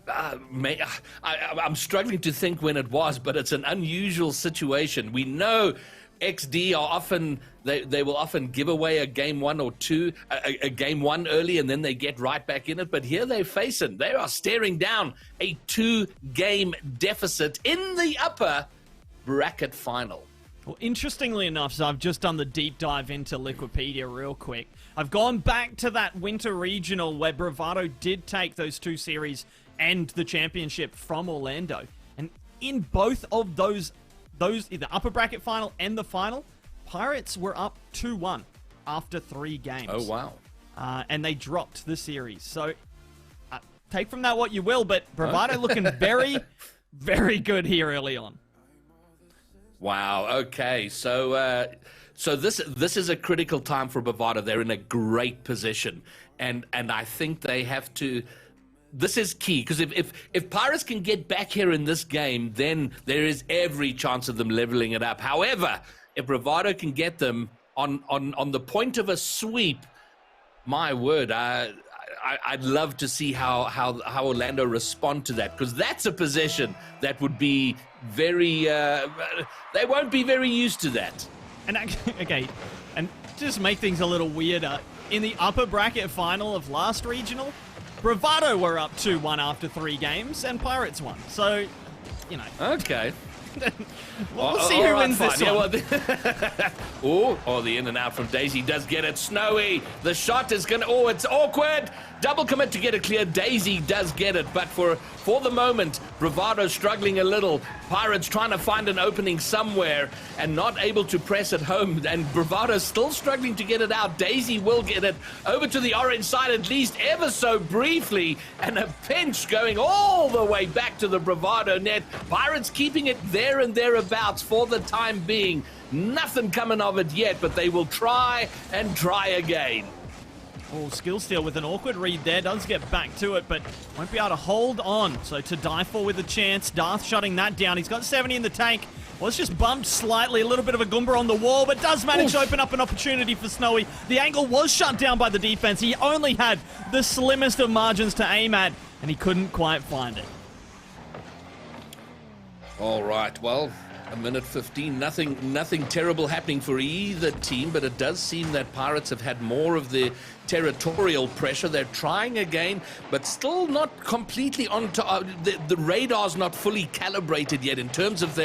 I'm struggling to think when it was, but it's an unusual situation. We know... XD are often, they will often give away a game 1 or 2, a game 1 early, and then they get right back in it. But here they are staring down a 2-game deficit in the upper bracket final. Well, interestingly enough, so I've just done the deep dive into Liquipedia real quick. I've gone back to that winter regional where Bravado did take those 2 series and the championship from Orlando. And in both of those either upper bracket final and the final, Pirates were up 2-1 after 3 games. Oh, wow. And they dropped the series. So take from that what you will, but Bravado looking very, very good here early on. Wow, okay. So this is a critical time for Bravado. They're in a great position. And I think they have to... This is key, because if Pirates can get back here in this game, then there is every chance of them leveling it up. However, if Bravado can get them on the point of a sweep, my word, I'd love to see how Orlando respond to that, because that's a position that would be very... they won't be very used to that. And okay, and just make things a little weirder, in the upper bracket final of last regional, Bravado were up 2-1 after 3 games, and Pirates won. So, you know. Okay. We'll see who wins this one. The in and out from Daisy does get it. Snowy, the shot is going to... Oh, it's awkward. Double commit to get it clear. Daisy does get it, but for the moment, Bravado struggling a little. Pirates trying to find an opening somewhere and not able to press it home, and Bravado still struggling to get it out. Daisy will get it over to the orange side, at least ever so briefly, and a pinch going all the way back to the Bravado net. Pirates keeping it there and thereabouts for the time being. Nothing coming of it yet, but they will try and try again. Oh, Skill Steal with an awkward read there. Does get back to it, but won't be able to hold on. So to die for with a chance. Darth shutting that down. He's got 70 in the tank. Well, it's just bumped slightly. A little bit of a Goomba on the wall, but does manage to open up an opportunity for Snowy. The angle was shut down by the defense. He only had the slimmest of margins to aim at, and he couldn't quite find it. All right, well, a minute 15, nothing terrible happening for either team, but it does seem that Pirates have had more of the territorial pressure. They're trying again, but still not completely on the radar's not fully calibrated yet in terms of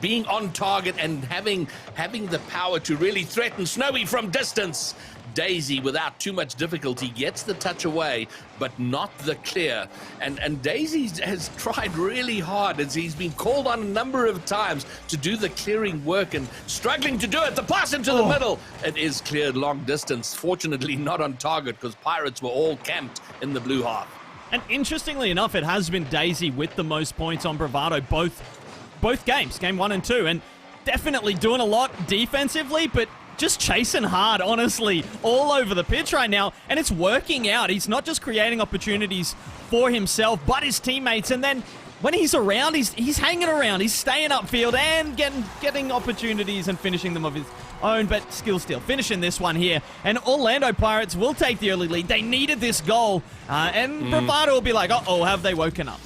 being on target and having the power to really threaten Snowy from distance. Daisy, without too much difficulty, gets the touch away, but not the clear. And Daisy has tried really hard, as he's been called on a number of times to do the clearing work and struggling to do it. The pass into the middle. It is cleared long distance. Fortunately, not on target, because Pirates were all camped in the blue half. And interestingly enough, it has been Daisy with the most points on Bravado both games, game 1 and 2, and definitely doing a lot defensively, but just chasing hard, honestly, all over the pitch right now, and it's working out. He's not just creating opportunities for himself, but his teammates, and then when he's around, he's hanging around, he's staying upfield and getting opportunities and finishing them of his own, but Skill Steal finishing this one here, and Orlando Pirates will take the early lead. They needed this goal, and Bravado will be like, uh-oh, have they woken up?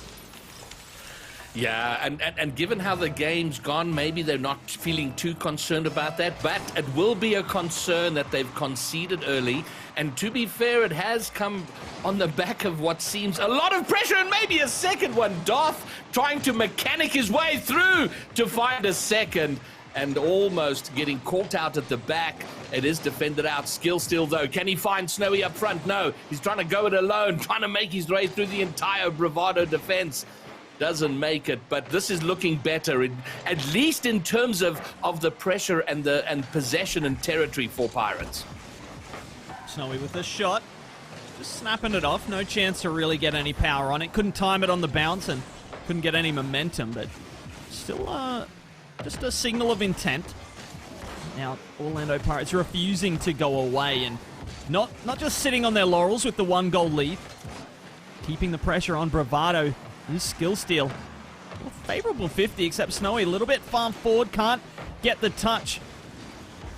Yeah, and given how the game's gone, maybe they're not feeling too concerned about that, but it will be a concern that they've conceded early, and to be fair, it has come on the back of what seems a lot of pressure, and maybe a second one. Darth trying to mechanic his way through to find a second, and almost getting caught out at the back. It is defended out. Skill Steal, though. Can he find Snowy up front? No. He's trying to go it alone, trying to make his way through the entire Bravado defense. Doesn't make it, but this is looking better, at least in terms of the pressure and possession and territory for Pirates. Snowy with a shot, just snapping it off. No chance to really get any power on it. Couldn't time it on the bounce and couldn't get any momentum, but still just a signal of intent. Now, Orlando Pirates refusing to go away and not just sitting on their laurels with the 1-goal lead, keeping the pressure on Bravado. This Skill Steal, well, favorable 50, except Snowy a little bit far forward, can't get the touch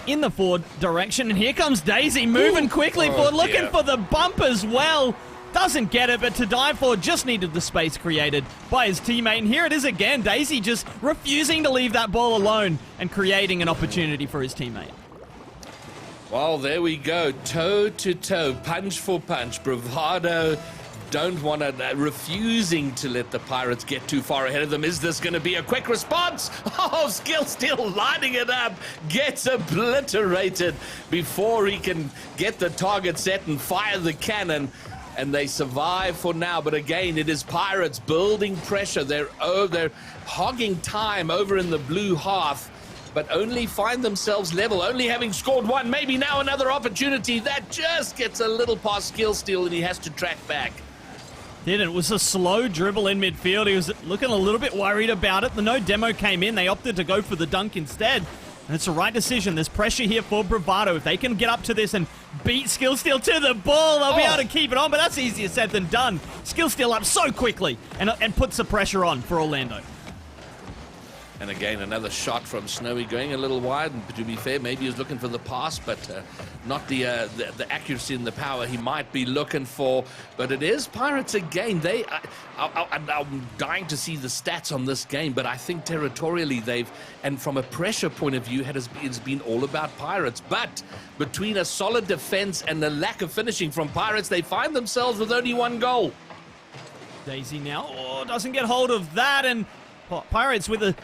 in the forward direction. And here comes Daisy moving quickly forward, looking for the bump as well. Doesn't get it, but to dive for just needed the space created by his teammate. And here it is again, Daisy just refusing to leave that ball alone and creating an opportunity for his teammate. Well, there we go, toe to toe, punch for punch. Bravado don't want to, refusing to let the Pirates get too far ahead of them. Is this going to be a quick response? Oh, Skill Steal lining it up, gets obliterated before he can get the target set and fire the cannon. And they survive for now, but again, it is Pirates building pressure. They're hogging time over in the blue half, but only find themselves level, only having scored one. Maybe now another opportunity that just gets a little past Skill Steal, and he has to track back. It was a slow dribble in midfield. He was looking a little bit worried about it. The no demo came in. They opted to go for the dunk instead. And it's the right decision. There's pressure here for Bravado. If they can get up to this and beat Skill Steal to the ball, they'll be able to keep it on. But that's easier said than done. Skill Steal up so quickly and puts the pressure on for Orlando. And again, another shot from Snowy going a little wide. And to be fair, maybe he was looking for the pass, but not the accuracy and the power he might be looking for. But it is Pirates again. I'm dying to see the stats on this game, but I think territorially and from a pressure point of view, it's been all about Pirates. But between a solid defense and the lack of finishing from Pirates, they find themselves with only 1 goal. Daisy now doesn't get hold of that, and Pirates with a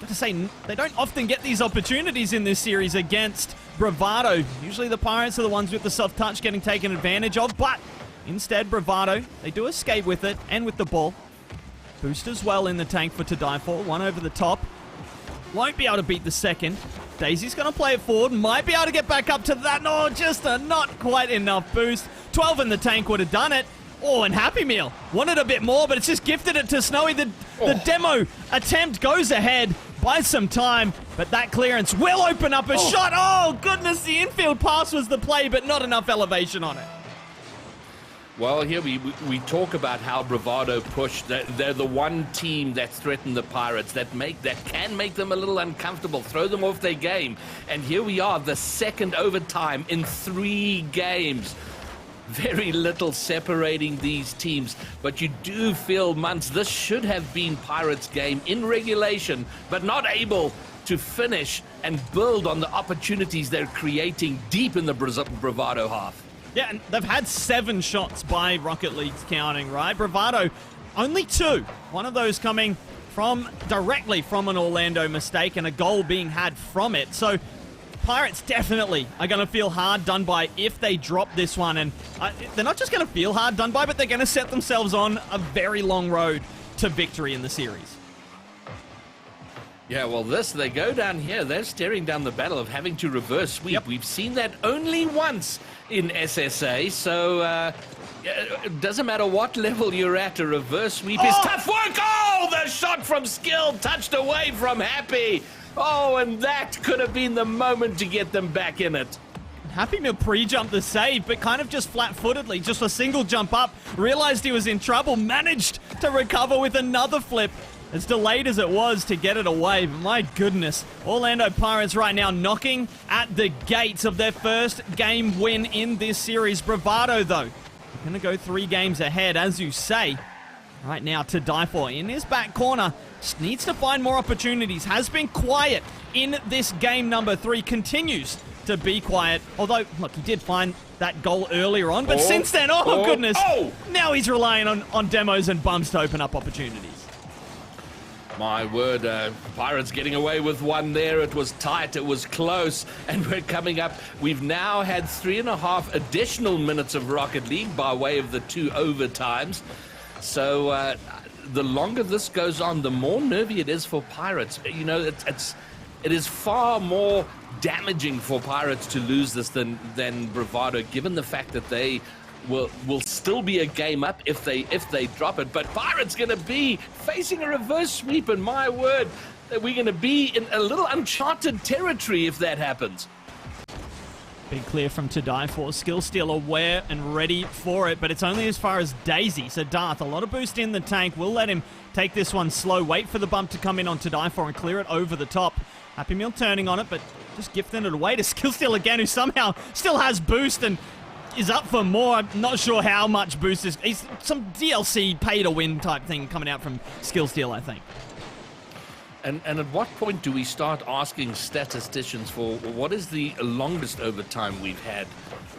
gotta say, they don't often get these opportunities in this series against Bravado. Usually the Pirates are the ones with the soft touch getting taken advantage of, but instead Bravado, they do escape with it and with the ball. Boost as well in the tank for To Die For. One over the top. Won't be able to beat the second. Daisy's going to play it forward. Might be able to get back up to that. No, just a not quite enough boost. 12 in the tank would have done it. Oh, and Happy Meal wanted a bit more, but it's just gifted it to Snowy. The demo attempt goes ahead, buys some time, but that clearance will open up a shot. Oh, goodness, the infield pass was the play, but not enough elevation on it. Well, here we talk about how Bravado pushed. They're the one team that threatened the Pirates, that can make them a little uncomfortable, throw them off their game. And here we are, the second overtime in 3 games. Very little separating these teams, but you do feel, Muntz, this should have been Pirates' game in regulation, but not able to finish and build on the opportunities they're creating deep in the Bravado half. Yeah, and they've had 7 shots by Rocket League's counting, right? Bravado, only 2. One of those coming directly from an Orlando mistake and a goal being had from it. So Pirates definitely are going to feel hard done by if they drop this one. And they're not just going to feel hard done by, but they're going to set themselves on a very long road to victory in the series. Yeah, well, they go down here. They're staring down the battle of having to reverse sweep. Yep. We've seen that only once in SSA, so it doesn't matter what level you're at, a reverse sweep is tough work. Oh, the shot from Skill touched away from Happy. Oh, and that could have been the moment to get them back in it. Happy Meal pre-jumped the save, but kind of just flat-footedly, just a single jump up, realized he was in trouble, managed to recover with another flip. As delayed as it was to get it away, but my goodness, Orlando Pirates right now knocking at the gates of their first game win in this series. Bravado, though, going to go 3 games ahead, as you say. Right now, To Die For in his back corner, just needs to find more opportunities. Has been quiet in this game number 3, continues to be quiet. Although, look, he did find that goal earlier on, but since then, goodness, now he's relying on demos and bumps to open up opportunities. My word, Pirates getting away with one there. It was tight, it was close, and we're coming up. We've now had 3.5 additional minutes of Rocket League by way of the 2 overtimes. So the longer this goes on, the more nervy it is for Pirates. You know, it is far more damaging for Pirates to lose this than Bravado, given the fact that they will still be a game up if they drop it. But Pirates going to be facing a reverse sweep, and my word, we're going to be in a little uncharted territory if that happens. Big clear from To Die For. Skill Steal aware and ready for it, but it's only as far as Daisy. So Darth, a lot of boost in the tank. We'll let him take this one slow. Wait for the bump to come in on To Die For and clear it over the top. Happy Meal turning on it, but just gifting it away to Skill Steal again, who somehow still has boost and is up for more. I'm not sure how much boost is. He's some DLC pay to win type thing coming out from Skill Steal, I think. And at what point do we start asking statisticians for what is the longest overtime we've had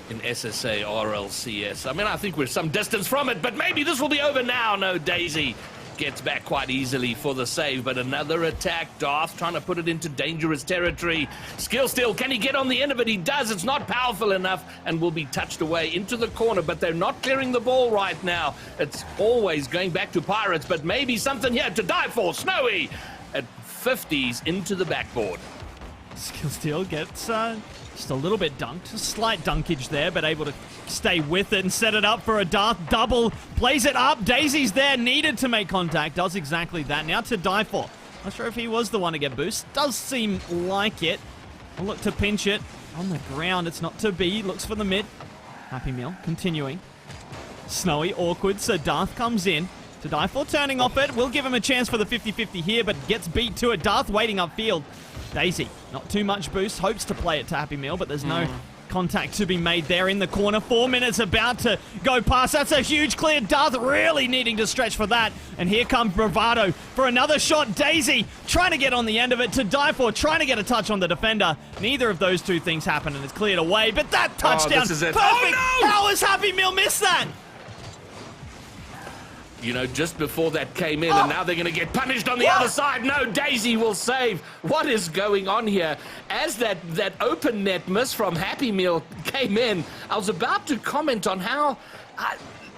in SSA RLCS? I mean, I think we're some distance from it, but maybe this will be over now. No, Daisy gets back quite easily for the save, but another attack. Darth trying to put it into dangerous territory. Skill Steal, can he get on the end of it? He does. It's not powerful enough and will be touched away into the corner, but they're not clearing the ball right now. It's always going back to Pirates, but maybe something here To Die For. Snowy at 50s into the backboard. Skill Steal gets just a little bit dunked. A slight dunkage there, but able to stay with it and set it up for a Darth double. Plays it up. Daisy's there. Needed to make contact. Does exactly that. Now To Die For. Not sure if he was the one to get boost. Does seem like it. We'll look to pinch it. On the ground. It's not to be. Looks for the mid. Happy Meal. Continuing. Snowy. Awkward. So Darth comes in. To Die For turning off it. We'll give him a chance for the 50-50 here, but gets beat to it. Darth waiting upfield. Daisy, not too much boost. Hopes to play it to Happy Meal, but there's no contact to be made there in the corner. 4 minutes about to go past. That's a huge clear. Darth really needing to stretch for that. And here comes Bravado for another shot. Daisy trying to get on the end of it. To Die For trying to get a touch on the defender. Neither of those two things happen, and it's cleared away. But that touchdown, this is it. perfect. Oh, no! How has Happy Meal missed that? You know, just before that came in, and now they're going to get punished on the other side. No, Daisy will save. What is going on here? As that open net miss from Happy Meal came in, I was about to comment on how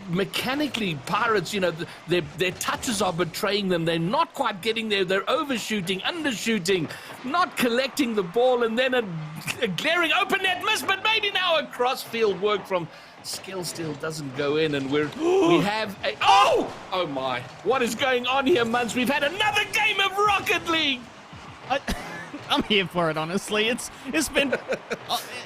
mechanically Pirates, you know, their touches are betraying them. They're not quite getting there. They're overshooting, undershooting, not collecting the ball, and then a glaring open net miss, but maybe now a cross-field work from Skill Steal doesn't go in, and we have a... Oh my. What is going on here, Muns? We've had another game of Rocket League. I'm here for it, honestly. It's been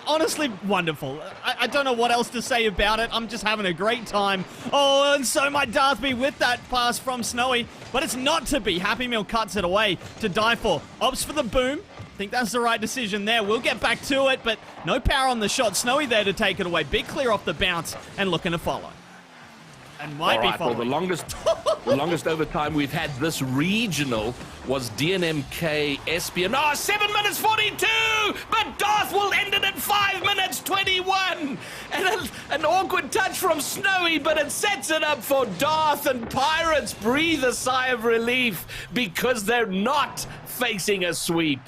honestly wonderful. I don't know what else to say about it. I'm just having a great time. Oh, and so might Darth be with that pass from Snowy, but it's not to be. Happy Meal cuts it away to die for. Opts for the boom. Think that's the right decision there. We'll get back to it, but no power on the shot. Snowy there to take it away. Big clear off the bounce and looking to follow. And might be following. Well, the longest overtime we've had this regional was DNMK Espion. 7 minutes 42, but Darth will end it at 5 minutes 21. And an awkward touch from Snowy, but it sets it up for Darth, and Pirates breathe a sigh of relief because they're not facing a sweep.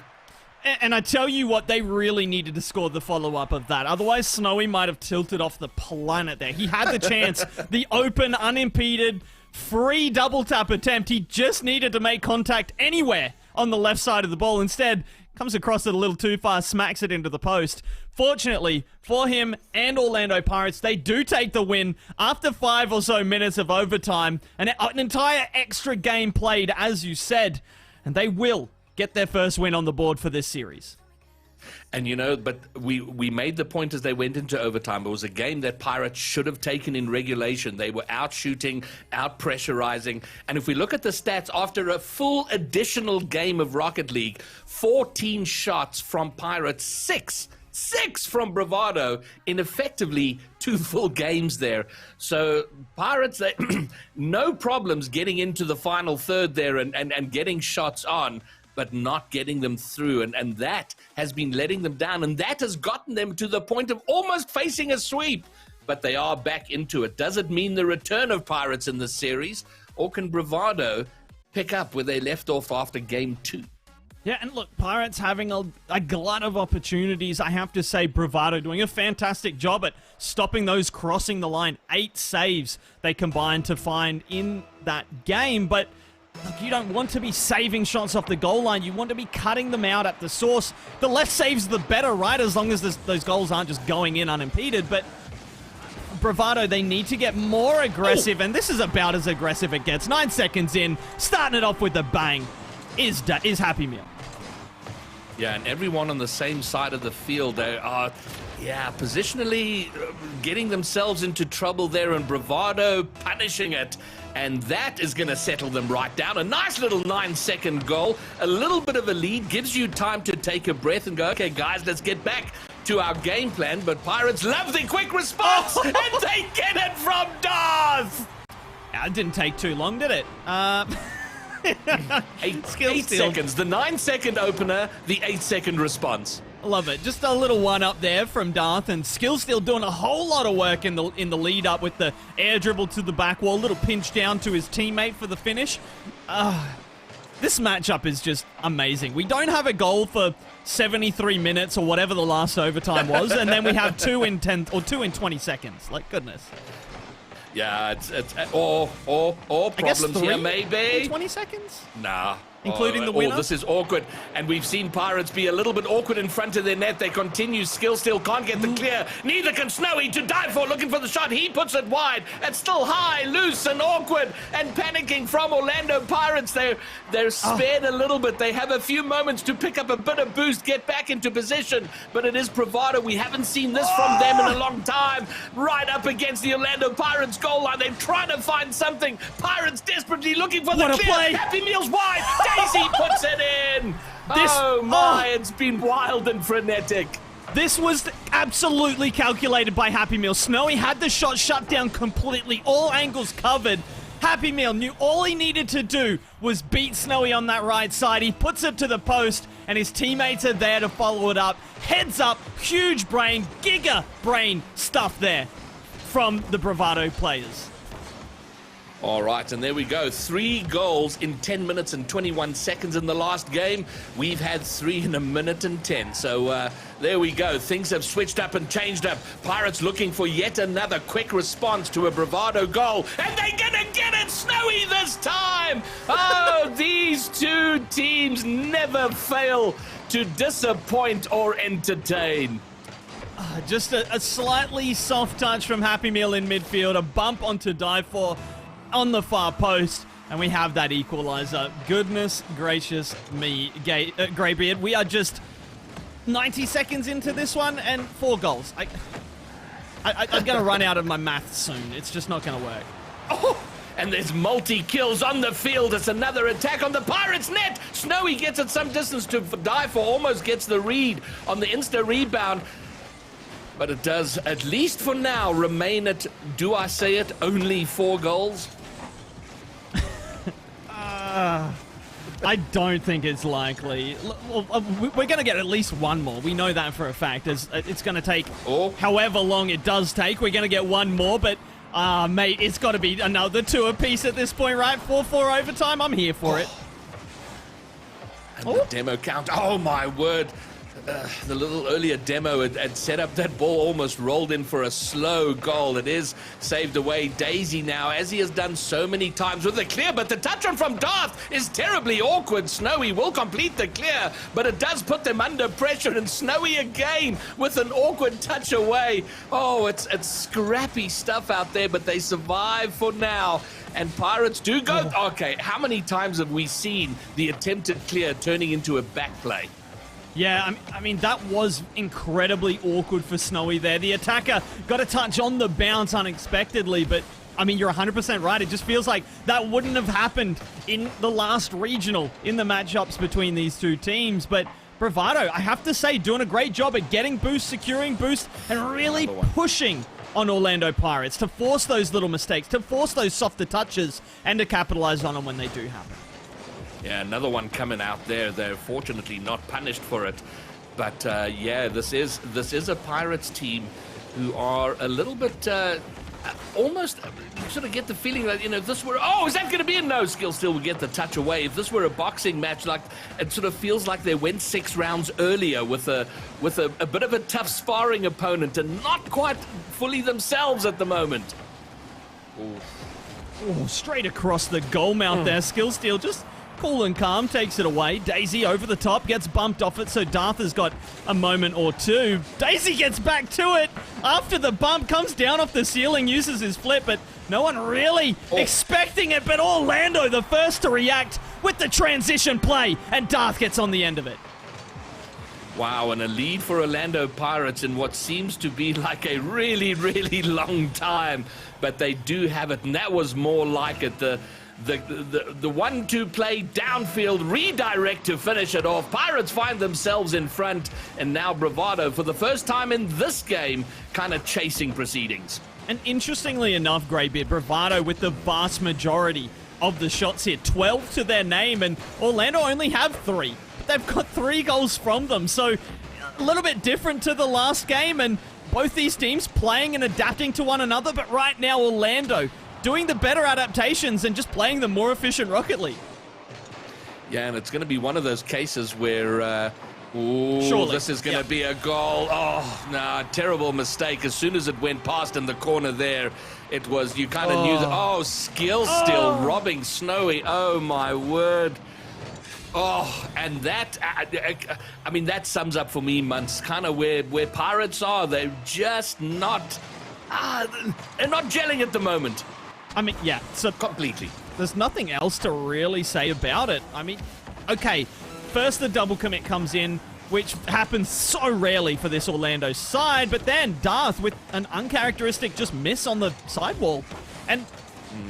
And I tell you what, they really needed to score the follow-up of that. Otherwise, Snowy might have tilted off the planet there. He had the chance. The open, unimpeded, free double-tap attempt. He just needed to make contact anywhere on the left side of the ball. Instead, comes across it a little too far, smacks it into the post. Fortunately for him and Orlando Pirates, they do take the win after 5 or so minutes of overtime. An entire extra game played, as you said. And they will get their first win on the board for this series. And you know, but we made the point as they went into overtime. It was a game that Pirates should have taken in regulation. They were out shooting, out pressurizing. And if we look at the stats, after a full additional game of Rocket League, 14 shots from Pirates, 6 from Bravado in effectively 2 full games there. So Pirates, they, no problems getting into the final third there and getting shots on, but not getting them through. And that has been letting them down. And that has gotten them to the point of almost facing a sweep. But they are back into it. Does it mean the return of Pirates in this series? Or can Bravado pick up where they left off after game 2? Yeah, and look, Pirates having a glut of opportunities. I have to say, Bravado doing a fantastic job at stopping those crossing the line. 8 saves they combined to find in that game. But look, you don't want to be saving shots off the goal line. You want to be cutting them out at the source. The less saves, the better, right? As long as those goals aren't just going in unimpeded. But Bravado, they need to get more aggressive, and this is about as aggressive it gets. 9 seconds in, starting it off with a bang is Happy Meal. Yeah, and everyone on the same side of the field, they are, positionally getting themselves into trouble there, and Bravado punishing it. And that is going to settle them right down. A nice little 9-second goal. A little bit of a lead gives you time to take a breath and go, okay, guys, let's get back to our game plan. But Pirates love the quick response, and they get it from Darth. It didn't take too long, did it? 8 seconds. The 9-second opener, the 8-second response. Love it. Just a little one up there from Darth, and Skill still doing a whole lot of work in the lead up with the air dribble to the back wall, little pinch down to his teammate for the finish. This matchup is just amazing. We don't have a goal for 73 minutes or whatever the last overtime was, and then we have 2 in 10 or 2 in 20 seconds. Like, goodness. Yeah, it's or problems here, maybe. 20 seconds? Nah. Including the winner? This is awkward. And we've seen Pirates be a little bit awkward in front of their net. They continue. Skill still can't get the clear. Neither can Snowy to die for. Looking for the shot. He puts it wide. It's still high, loose, and awkward. And panicking from Orlando Pirates. They're spared a little bit. They have a few moments to pick up a bit of boost, get back into position. But it is Bravado. We haven't seen this from them in a long time. Right up against the Orlando Pirates goal line. They're trying to find something. Pirates desperately looking for the What a clear. play. Happy Meal's wide. Daisy puts it in. It's been wild and frenetic. This was absolutely calculated by Happy Meal. Snowy had the shot shut down completely, all angles covered. Happy Meal knew all he needed to do was beat Snowy on that right side. He puts it to the post, and his teammates are there to follow it up. Heads up, huge brain, giga brain stuff there from the Bravado players. All right, and there we go. 3 goals in 10 minutes and 21 seconds in the last game. We've had 3 in a minute and 10. So there we go. Things have switched up and changed up. Pirates looking for yet another quick response to a Bravado goal. And they're going to get it Snowy this time. Oh, these two teams never fail to disappoint or entertain. Just a slightly soft touch from Happy Meal in midfield. A bump onto Die For on the far post, and we have that equalizer. Goodness gracious me, Greybeard. We are just 90 seconds into this one, and 4 goals. I'm going to run out of my math soon. It's just not going to work. Oh, and there's multi-kills on the field. It's another attack on the Pirates' net. Snowy gets it some distance to Die For, almost gets the read on the insta rebound. But it does, at least for now, remain at, do I say it, only 4 goals? I don't think it's likely. We're going to get at least 1 more. We know that for a fact. It's going to take however long it does take. We're going to get 1 more, but, mate, it's got to be another 2 apiece at this point, right? 4-4 overtime. I'm here for it. And the demo count. Oh, my word. The little earlier demo had set up that ball, almost rolled in for a slow goal. It is saved away. Daisy now, as he has done so many times with the clear, but the touch on from Darth is terribly awkward. Snowy will complete the clear, but it does put them under pressure, and Snowy again with an awkward touch away. Oh, it's scrappy stuff out there, but they survive for now. And Pirates do go. Okay, how many times have we seen the attempted clear turning into a back play? Yeah, I mean, that was incredibly awkward for Snowy there. The attacker got a touch on the bounce unexpectedly, but, I mean, you're 100% right. It just feels like that wouldn't have happened in the last regional in the matchups between these two teams. But Bravado, I have to say, doing a great job at getting boost, securing boost, and really pushing on Orlando Pirates to force those little mistakes, to force those softer touches, and to capitalize on them when they do happen. Yeah, another one coming out there. They're fortunately not punished for it. But, yeah, this is a Pirates team who are a little bit almost, you sort of get the feeling that, you know, if this were, is that going to be a no? Skill still will get the touch away. If this were a boxing match, like, it sort of feels like they went 6 rounds earlier with a bit of a tough sparring opponent and not quite fully themselves at the moment. Oh, straight across the goal mount there. Skill Steal just cool and calm, takes it away. Daisy over the top, gets bumped off it, so Darth has got a moment or 2. Daisy gets back to it after the bump, comes down off the ceiling, uses his flip, but no one really expecting it, but Orlando the first to react with the transition play, and Darth gets on the end of it. Wow, and a lead for Orlando Pirates in what seems to be like a really, really long time, but they do have it, and that was more like it. The 1-2 play downfield redirect to finish it off. Pirates find themselves in front, and now Bravado, for the first time in this game, kind of chasing proceedings. And interestingly enough, Greybeard, Bravado with the vast majority of the shots here, 12 to their name, and Orlando only have 3. But they've got 3 goals from them, so a little bit different to the last game, and both these teams playing and adapting to one another, but right now Orlando doing the better adaptations and just playing the more efficient Rocket League. Yeah, and it's going to be one of those cases where, surely this is going to be a goal. Oh, no, terrible mistake. As soon as it went past in the corner there, it was, you kind of knew that, Skill still robbing Snowy. Oh, my word. Oh, and that, I mean, that sums up for me, Muntz, kind of where Pirates are. They're just not, they're not gelling at the moment. I mean, yeah, so completely. There's nothing else to really say about it. I mean, okay, first the double commit comes in, which happens so rarely for this Orlando side, but then Darth with an uncharacteristic just miss on the sidewall, and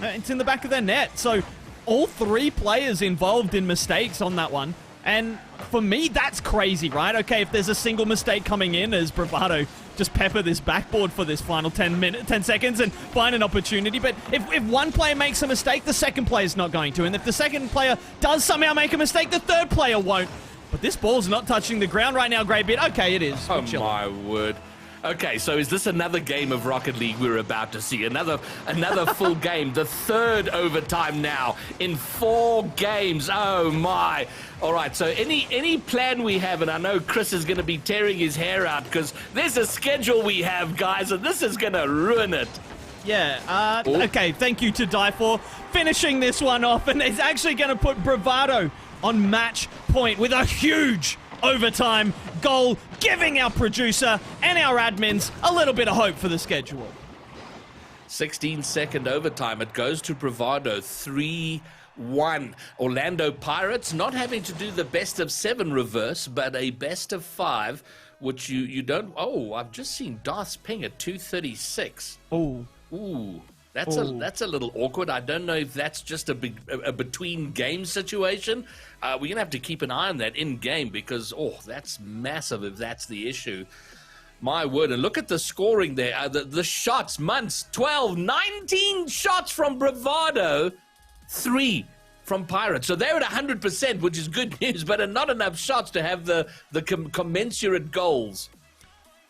it's in the back of their net. So all 3 players involved in mistakes on that one, and for me, that's crazy, right? Okay, if there's a single mistake coming in as Bravado just pepper this backboard for this final 10 seconds and find an opportunity. But if one player makes a mistake, the second player's not going to. And if the second player does somehow make a mistake, the third player won't. But this ball's not touching the ground right now, Greybeard. Okay, it is. Oh, my word. Okay, so is this another game of Rocket League we're about to see? Another full game, the third overtime now in 4 games. Oh my! All right, so any plan we have, and I know Chris is going to be tearing his hair out because there's a schedule we have, guys, and this is going to ruin it. Yeah, okay, thank you to Die For finishing this one off, and it's actually going to put Bravado on match point with a huge overtime goal, giving our producer and our admins a little bit of hope for the schedule. 16-second overtime. It goes to Bravado 3-1. Orlando Pirates not having to do the best of 7 reverse, but a best of 5, which you don't... Oh, I've just seen Darth's ping at 236. Oh. Ooh. That's a little awkward. I don't know if that's just a between game situation. We're going to have to keep an eye on that in game because, that's massive if that's the issue. My word. And look at the scoring there. The shots, Munts, 12, 19 shots from Bravado, 3 from Pirates. So they're at 100%, which is good news, but not enough shots to have the commensurate goals.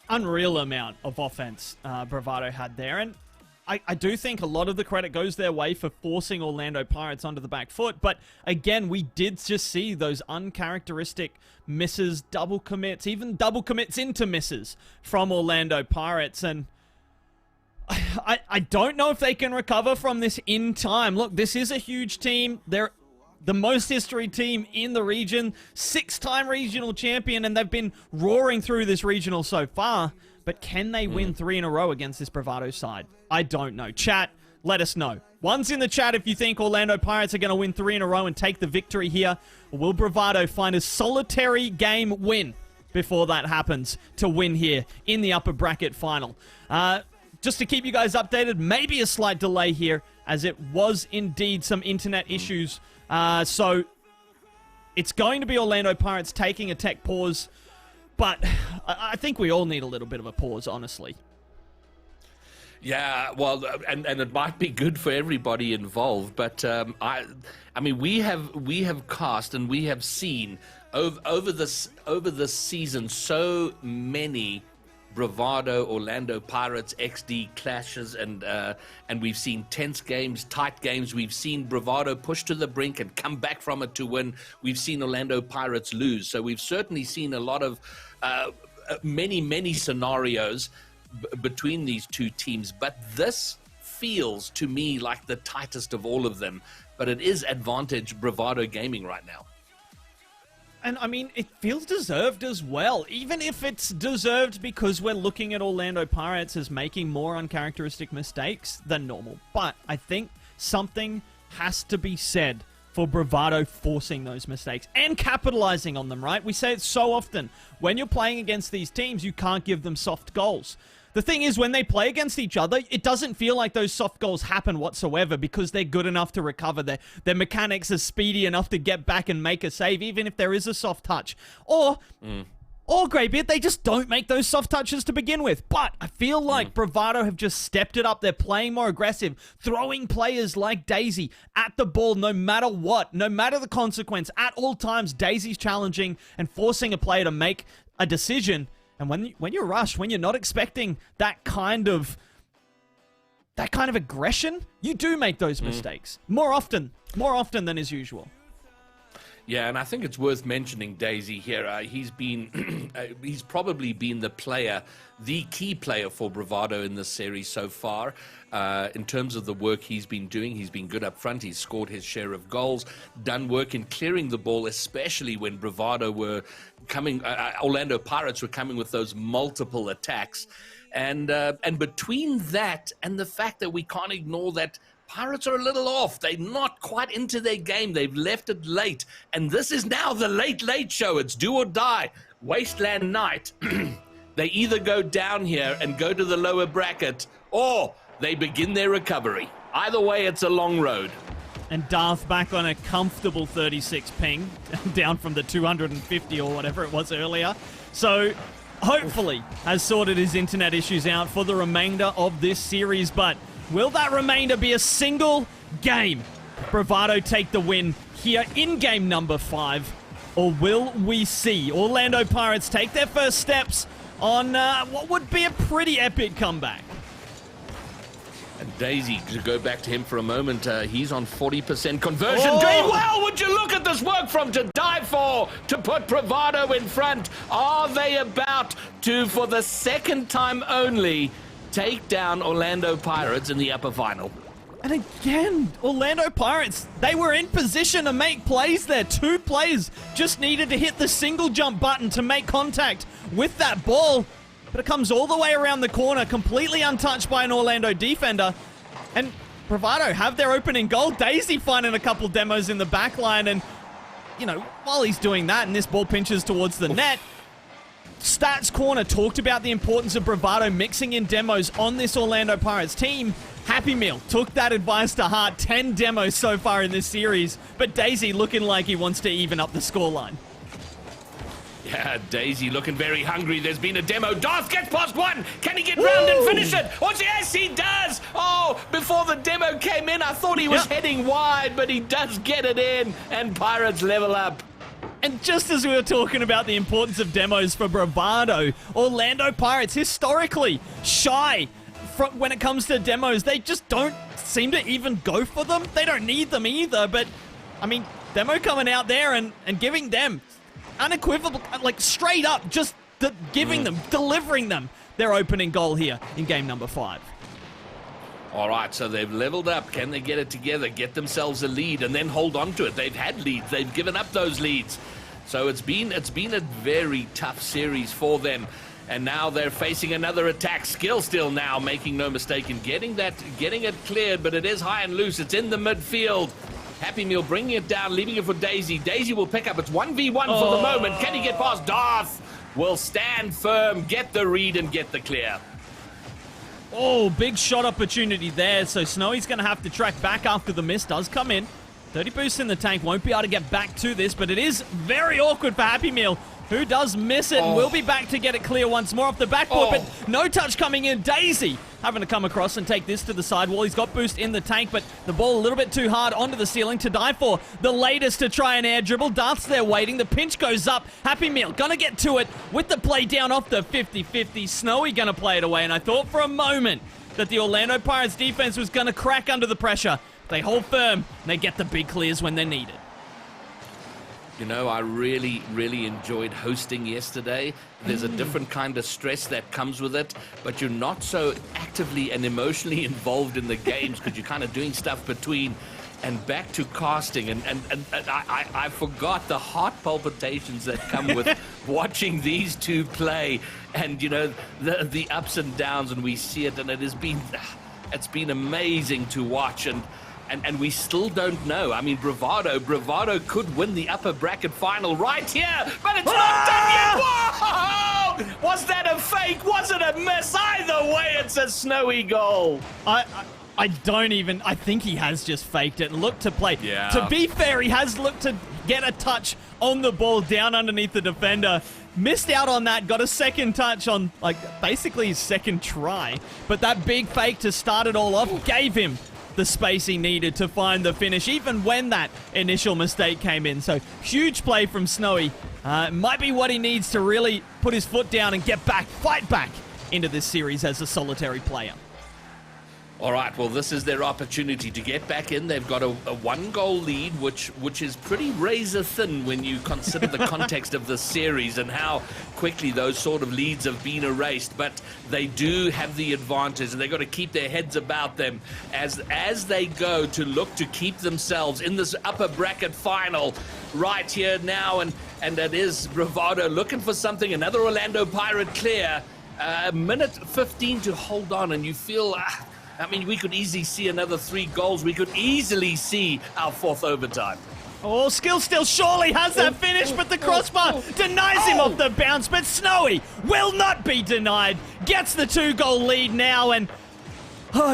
Unreal amount of offense Bravado had there. And I do think a lot of the credit goes their way for forcing Orlando Pirates onto the back foot. But again, we did just see those uncharacteristic misses, double commits, even double commits into misses from Orlando Pirates. And I don't know if they can recover from this in time. Look, this is a huge team. They're the most history team in the region, 6-time regional champion, and they've been roaring through this regional so far. But can they win 3 in a row against this Bravado side? I don't know. Chat, let us know. One's in the chat if you think Orlando Pirates are going to win 3 in a row and take the victory here. Or will Bravado find a solitary game win before that happens to win here in the upper bracket final? Just to keep you guys updated, maybe a slight delay here as it was indeed some internet issues. So it's going to be Orlando Pirates taking a tech pause. But I think we all need a little bit of a pause, honestly. Yeah, well, and it might be good for everybody involved. But I mean, we have cast and we have seen over this season so many Bravado, Orlando Pirates, XD clashes, and we've seen tense games, tight games. We've seen Bravado push to the brink and come back from it to win. We've seen Orlando Pirates lose. So we've certainly seen a lot of many scenarios between these two teams. But this feels to me like the tightest of all of them. But it is advantage Bravado Gaming right now. And, I mean, it feels deserved as well, even if it's deserved because we're looking at Orlando Pirates as making more uncharacteristic mistakes than normal. But I think something has to be said for Bravado forcing those mistakes and capitalizing on them, right? We say it so often. When you're playing against these teams, you can't give them soft goals. The thing is, when they play against each other, it doesn't feel like those soft goals happen whatsoever because they're good enough to recover. Their mechanics are speedy enough to get back and make a save, even if there is a soft touch. Or Greybeard, they just don't make those soft touches to begin with. But I feel like Bravado have just stepped it up. They're playing more aggressive, throwing players like Daisy at the ball no matter what, no matter the consequence. At all times, Daisy's challenging and forcing a player to make a decision. And when you're rushed, when you're not expecting that kind of aggression, you do make those mistakes more often than is usual. Yeah, and I think it's worth mentioning Daisy here. He's probably been the key player for Bravado in this series so far. In terms of the work he's been doing, he's been good up front. He's scored his share of goals, done work in clearing the ball, especially when Bravado were coming. Orlando Pirates were coming with those multiple attacks, and between that and the fact that we can't ignore that. Pirates are a little off. They're not quite into their game. They've left it late. And this is now the late show. It's do or die. Wasteland night. They either go down here and go to the lower bracket, or they begin their recovery. Either way, it's a long road. And Darth back on a comfortable 36 ping, down from the 250 or whatever it was earlier. So hopefully has sorted his internet issues out for the remainder of this series, but will that remainder be a single game? Bravado take the win here in game number 5, or will we see Orlando Pirates take their first steps on what would be a pretty epic comeback. And Daisy, to go back to him for a moment, he's on 40% conversion. Oh! Doing well, would you look at this work from To Die For to put Bravado in front. Are they about to, for the second time only, take down Orlando Pirates in the upper final? And again, Orlando Pirates, they were in position to make plays there. 2 players just needed to hit the single jump button to make contact with that ball. But it comes all the way around the corner, completely untouched by an Orlando defender. And Bravado have their opening goal. Daisy finding a couple demos in the back line. And, you know, while he's doing that and this ball pinches towards the net, Stats Corner talked about the importance of Bravado mixing in demos on this Orlando Pirates team. Happy Meal took that advice to heart. 10 demos so far in this series. But Daisy looking like he wants to even up the scoreline. Yeah, Daisy looking very hungry. There's been a demo. Darth gets past one. Can he get round and finish it? Oh, yes, he does. Oh, before the demo came in, I thought he was heading wide, but he does get it in, and Pirates level up. And just as we were talking about the importance of demos for Bravado, Orlando Pirates historically shy when it comes to demos. They just don't seem to even go for them. They don't need them either, but, I mean, demo coming out there and giving them unequivocal, like straight up, just giving them, delivering them their opening goal here in game number 5. All right, so they've leveled up. Can they get it together, get themselves a lead, and then hold on to it? They've had leads. They've given up those leads. So it's been a very tough series for them. And now they're facing another attack. Skill still now, making no mistake in getting it cleared, but it is high and loose. It's in the midfield. Happy Meal bringing it down, leaving it for Daisy. Daisy will pick up. It's 1v1 for the moment. Can he get past? Darth will stand firm, get the read, and get the clear. Oh, big shot opportunity there. So Snowy's going to have to track back after the miss does come in. 30 boosts in the tank. Won't be able to get back to this, but it is very awkward for Happy Meal, who does miss it and will be back to get it clear once more off the backboard, but no touch coming in. Daisy having to come across and take this to the sidewall. He's got boost in the tank, but the ball a little bit too hard onto the ceiling. To Die For, the latest to try and air dribble. Darth's there waiting. The pinch goes up. Happy Meal gonna get to it with the play down off the 50-50. Snowy gonna play it away, and I thought for a moment that the Orlando Pirates defense was gonna crack under the pressure. They hold firm, and they get the big clears when they're needed. You know, I really, really enjoyed hosting yesterday. There's a different kind of stress that comes with it, but you're not so actively and emotionally involved in the games because you're kind of doing stuff between and back to casting. And I forgot the heart palpitations that come with watching these two play and, you know, the ups and downs, and we see it, and it's been amazing to watch. And we still don't know. I mean, Bravado could win the upper bracket final right here, but it's not done yet. Whoa! Was that a fake? Was it a miss? Either way, it's a Snowy goal. I think he has just faked it and looked to play. Yeah. To be fair, he has looked to get a touch on the ball down underneath the defender. Missed out on that, got a second touch on, like, basically his second try. But that big fake to start it all off gave him the space he needed to find the finish, even when that initial mistake came in. So, huge play from Snowy. Might be what he needs to really put his foot down and get back, fight back into this series as a solitary player. All right, well, this is their opportunity to get back in. They've got a one-goal lead, which is pretty razor-thin when you consider the context of the series and how quickly those sort of leads have been erased. But they do have the advantage, and they've got to keep their heads about them as they go to look to keep themselves in this upper bracket final right here now. And that is Bravado looking for something, another Orlando Pirate clear. A minute 15 to hold on, and you feel... I mean, we could easily see another 3 goals. We could easily see our 4th overtime. Oh, Skill still surely has that finish, but the crossbar denies him off the bounce. But Snowy will not be denied. Gets the 2-goal lead now, and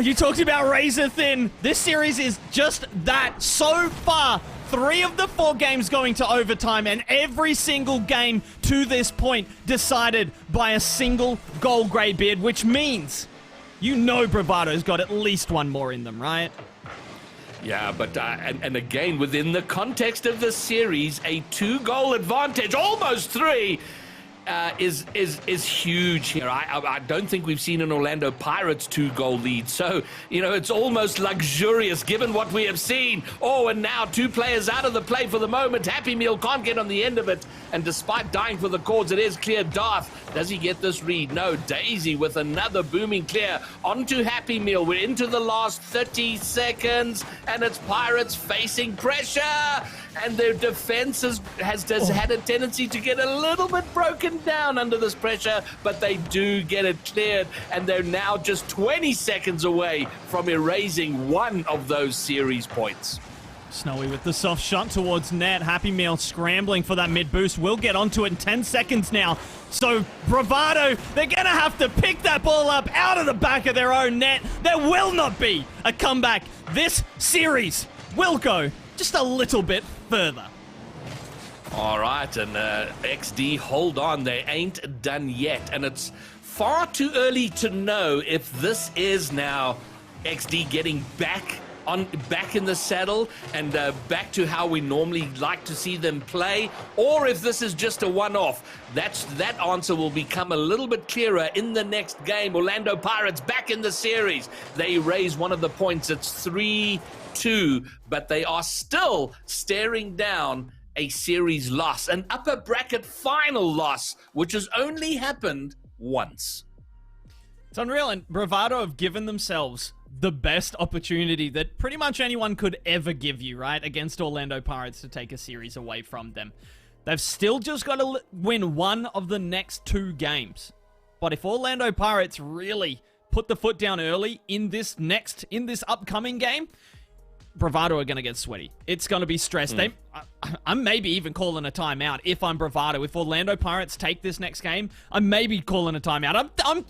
you talked about razor thin. This series is just that. So far, 3 of the 4 games going to overtime, and every single game to this point decided by a single goal greybeard, which means... you know Bravado's got at least one more in them, right? Yeah, but and again, within the context of the series, a 2-goal advantage, almost 3. is huge here. I don't think we've seen an Orlando Pirates 2-goal lead. So, it's almost luxurious given what we have seen. Oh, and now 2 players out of the play for the moment. Happy Meal can't get on the end of it. And despite dying for the cords, it is clear. Darth, does he get this read? No, Daisy with another booming clear. Onto Happy Meal. We're into the last 30 seconds. And it's Pirates facing pressure. And their defense has had a tendency to get a little bit broken down under this pressure, but they do get it cleared, and they're now just 20 seconds away from erasing one of those series points. Snowy with the soft shot towards net. Happy Meal scrambling for that mid boost. We'll get onto it in 10 seconds now. So Bravado, they're going to have to pick that ball up out of the back of their own net. There will not be a comeback. This series will go just a little bit further. All right, and XD, hold on. They ain't done yet. And it's far too early to know if this is now XD getting back in the saddle and back to how we normally like to see them play, or if this is just a one-off. That answer will become a little bit clearer in the next game. Orlando Pirates back in the series. They raise one of the points. It's 3-2, but they are still staring down a series loss, an upper bracket final loss, which has only happened once. It's unreal, and Bravado have given themselves the best opportunity that pretty much anyone could ever give you, right, against Orlando Pirates to take a series away from them. They've still just got to win one of the next 2 games. But if Orlando Pirates really put the foot down early in this upcoming game, Bravado are going to get sweaty. It's going to be stressed. I'm maybe even calling a timeout if I'm Bravado. If Orlando Pirates take this next game, I'm maybe calling a timeout.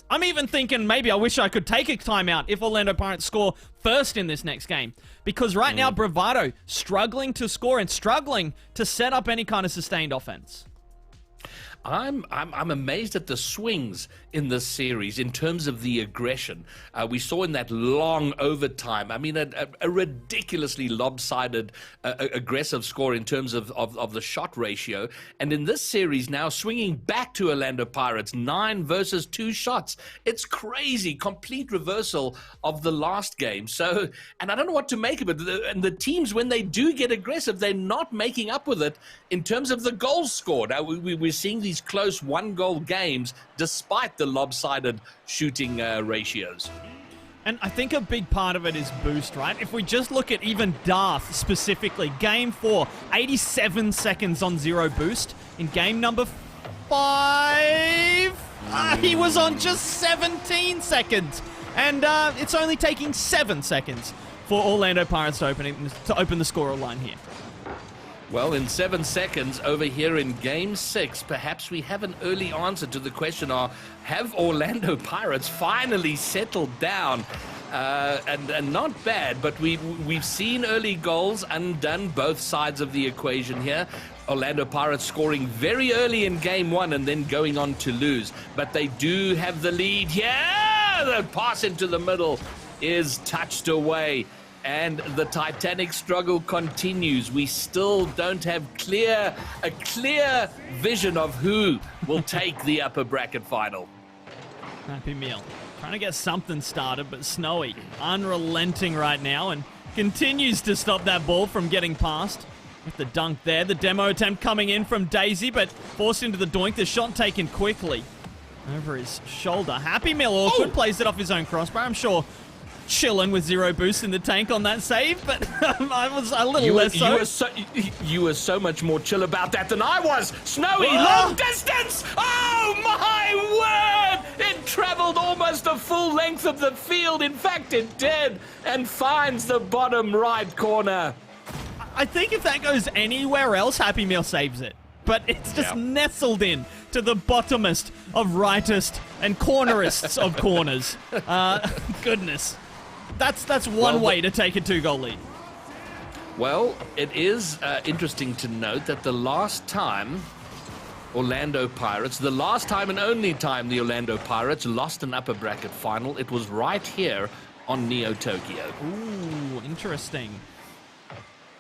I'm even thinking maybe I wish I could take a timeout if Orlando Pirates score first in this next game. Because right now, Bravado struggling to score and struggling to set up any kind of sustained offense. I'm amazed at the swings in this series in terms of the aggression. We saw in that long overtime, I mean, a ridiculously lopsided aggressive score in terms of the shot ratio. And in this series now, swinging back to Orlando Pirates, 9 versus 2 shots. It's crazy, complete reversal of the last game. So, and I don't know what to make of it. And the teams, when they do get aggressive, they're not making up with it in terms of the goals scored. Now, we're seeing these close 1-goal games despite the lopsided shooting ratios. And I think a big part of it is boost, right? If we just look at even Darth specifically, game 4, 87 seconds on 0 boost. In game number 5, he was on just 17 seconds. And it's only taking 7 seconds for Orlando Pirates to open the scorer line here. Well, in 7 seconds over here in Game 6, perhaps we have an early answer to the question have Orlando Pirates finally settled down? And not bad, but we've seen early goals undone both sides of the equation here. Orlando Pirates scoring very early in Game 1 and then going on to lose. But they do have the lead here. The pass into the middle is touched away. And the Titanic struggle continues. We still don't have a clear vision of who will take the upper bracket final. Happy Meal trying to get something started, but Snowy unrelenting right now and continues to stop that ball from getting past. With the dunk there, the demo attempt coming in from Daisy, but forced into the doink. The shot taken quickly over his shoulder. Happy Meal awkward, plays it off his own crossbar. I'm sure chilling with 0 boost in the tank on that save, but I was a little less so. You were so much more chill about that than I was. Snowy, long distance! Oh my word! It traveled almost a full length of the field. In fact, it did, and finds the bottom right corner. I think if that goes anywhere else, Happy Meal saves it. But it's just nestled in to the bottomest of rightest and cornerists of corners. Goodness. That's one way to take a 2-goal lead. Well, it is interesting to note that the last time Orlando Pirates, the last time and only time the Orlando Pirates lost an upper bracket final, it was right here on Neo Tokyo. Ooh, interesting.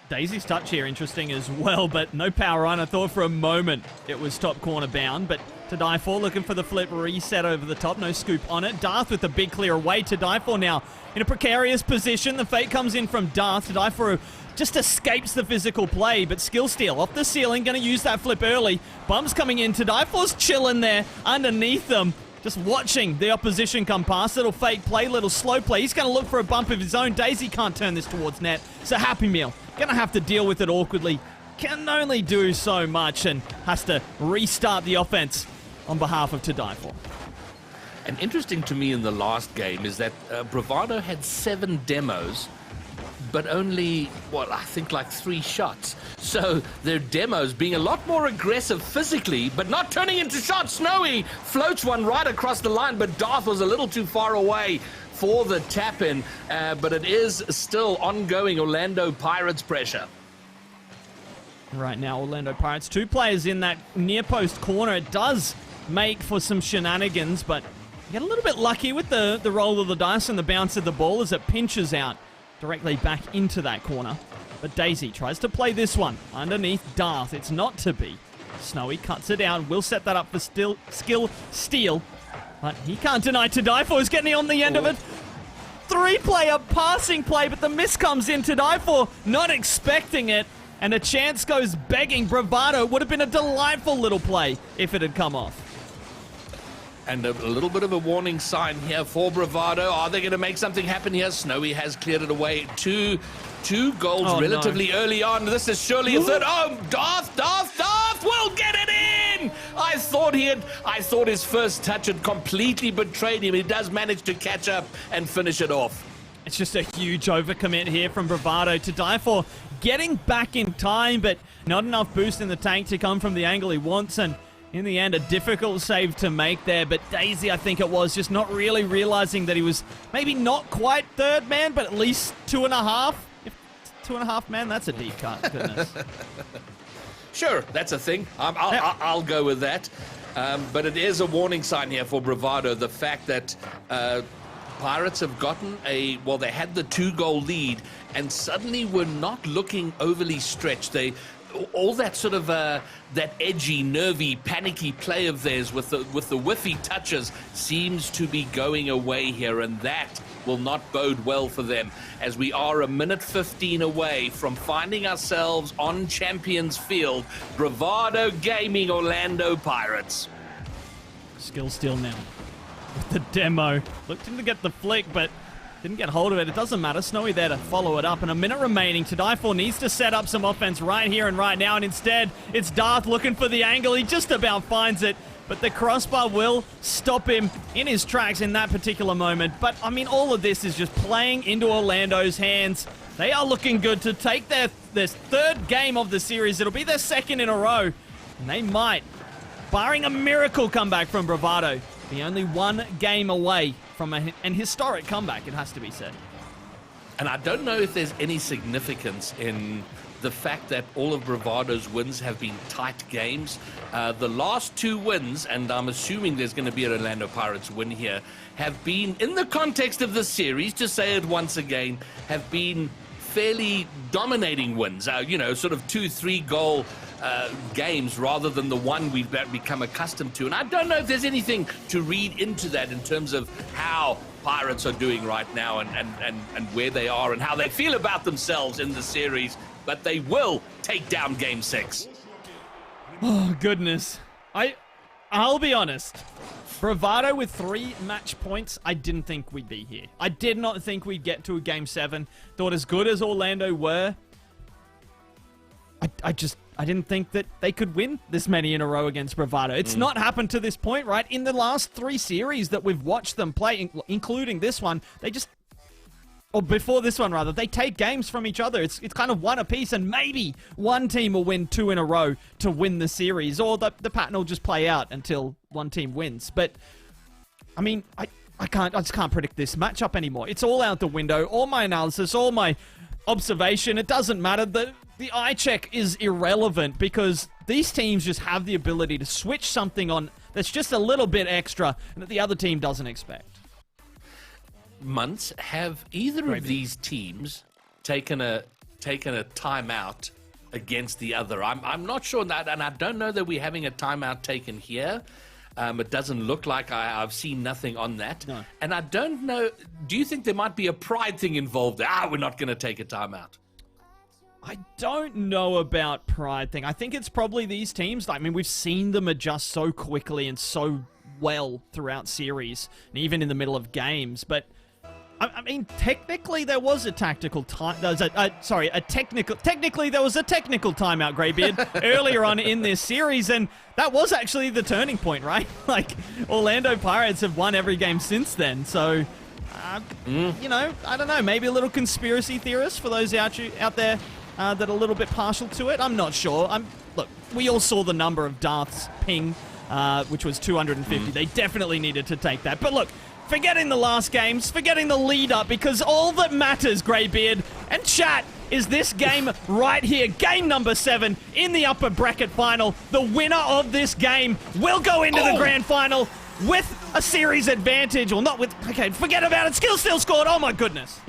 Daisy's touch here interesting as well, but no power on. I thought for a moment it was top corner bound, but To Die For looking for the flip reset over the top. No scoop on it. Darth with the big clear away. To Die For now in a precarious position. The fake comes in from Darth. To Die For just escapes the physical play, but Skill Steal off the ceiling. Going to use that flip early. Bumps coming in. To Die For's chilling there underneath them. Just watching the opposition come past. Little fake play, little slow play. He's going to look for a bump of his own. Daisy can't turn this towards net. So Happy Meal going to have to deal with it awkwardly. Can only do so much and has to restart the offense on behalf of To Die For. And interesting to me in the last game is that Bravado had 7 demos, but only, well, I think like 3 shots. So their demos being a lot more aggressive physically, but not turning into shots. Snowy floats one right across the line, but Darth was a little too far away for the tap-in. But it is still ongoing Orlando Pirates pressure. Right now, Orlando Pirates, 2 players in that near post corner. It does make for some shenanigans, but you get a little bit lucky with the roll of the dice and the bounce of the ball as it pinches out directly back into that corner. But Daisy tries to play this one underneath Darth. It's not to be. Snowy cuts it out. Will set that up for Skill Steal. But he can't deny To Die For is getting on the end of it. 3-player passing play, but the miss comes in. To Die For not expecting it. And a chance goes begging. Bravado would have been a delightful little play if it had come off. And a little bit of a warning sign here for Bravado. Are they going to make something happen here? Snowy has cleared it away. Two goals relatively early on. This is surely a third. Oh, Darth will get it in! I thought his first touch had completely betrayed him. He does manage to catch up and finish it off. It's just a huge overcommit here from Bravado. To Die For getting back in time, but not enough boost in the tank to come from the angle he wants. And in the end, a difficult save to make there. But Daisy, I think it was, just not really realizing that he was maybe not quite third man, but at least 2.5. If 2.5 man, that's a deep cut. Goodness. Sure, that's a thing. I'll go with that. But it is a warning sign here for Bravado. The fact that Pirates have gotten they had the 2-goal lead and suddenly were not looking overly stretched. All that sort of that edgy, nervy, panicky play of theirs with the whiffy touches seems to be going away here, and that will not bode well for them, as we are a minute 15 away from finding ourselves on Champions Field. Bravado Gaming, Orlando Pirates. Skill Steal now with the demo. Looked him to get the flick, but didn't get hold of it. It doesn't matter. Snowy there to follow it up. And a minute remaining. To Die For needs to set up some offense right here and right now. And instead, it's Darth looking for the angle. He just about finds it. But the crossbar will stop him in his tracks in that particular moment. But, I mean, all of this is just playing into Orlando's hands. They are looking good to take their 3rd game of the series. It'll be their 2nd in a row. And they might, barring a miracle comeback from Bravado, be only 1 game away from an historic comeback, it has to be said. And I don't know if there's any significance in the fact that all of Bravado's wins have been tight games. The last 2 wins, and I'm assuming there's going to be an Orlando Pirates win here, have been, in the context of the series, to say it once again, have been fairly dominating wins. Sort of 2-3 goal games rather than the one we've become accustomed to. And I don't know if there's anything to read into that in terms of how Pirates are doing right now and where they are and how they feel about themselves in the series. But they will take down Game 6. Oh, goodness. I'll be honest. Bravado with 3 match points, I didn't think we'd be here. I did not think we'd get to a Game 7. Thought as good as Orlando were, I didn't think that they could win this many in a row against Bravado. It's not happened to this point, right? In the last 3 series that we've watched them play, including this one, or before this one rather, they take games from each other. It's kind of one apiece, and maybe one team will win 2 in a row to win the series, or the pattern will just play out until one team wins. But, I mean, I just can't predict this matchup anymore. It's all out the window. All my analysis, all my observation, it doesn't matter. The eye check is irrelevant because these teams just have the ability to switch something on that's just a little bit extra and that the other team doesn't expect. Months, have either of these teams taken a taken a timeout against the other. I'm not sure that, and I don't know that we're having a timeout taken here. It doesn't look like I've seen nothing on that. No. And I don't know, do you think there might be a pride thing involved? We're not going to take a timeout. I don't know about pride thing. I think it's probably these teams. I mean, we've seen them adjust so quickly and so well throughout series, and even in the middle of games. But I mean, technically there was a tactical time. Technically there was a technical timeout, Greybeard, earlier on in this series, and that was actually the turning point, right? Like, Orlando Pirates have won every game since then, so. You know, I don't know. Maybe a little conspiracy theorist for those out there that are a little bit partial to it. I'm not sure. Look, we all saw the number of Darth's ping, which was 250. They definitely needed to take that. But look, forgetting the last games, forgetting the lead up, because all that matters, Greybeard and chat, is this game right here. Game number 7 in the upper bracket final. The winner of this game will go into the grand final with a series advantage. Or not with... Okay, forget about it. Skill still scored. Oh, my goodness.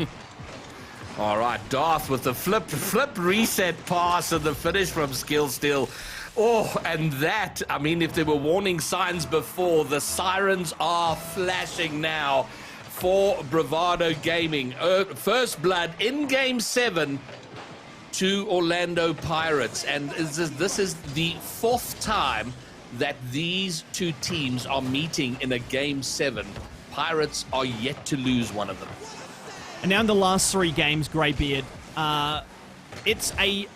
All right, Darth with the flip reset pass and the finish from Skill Steal. Oh, and that, I mean, if there were warning signs before, the sirens are flashing now for Bravado Gaming. First blood in Game 7 to Orlando Pirates. And this is the 4th time that these two teams are meeting in a Game 7. Pirates are yet to lose one of them. And now in the last 3 games, Greybeard, it's a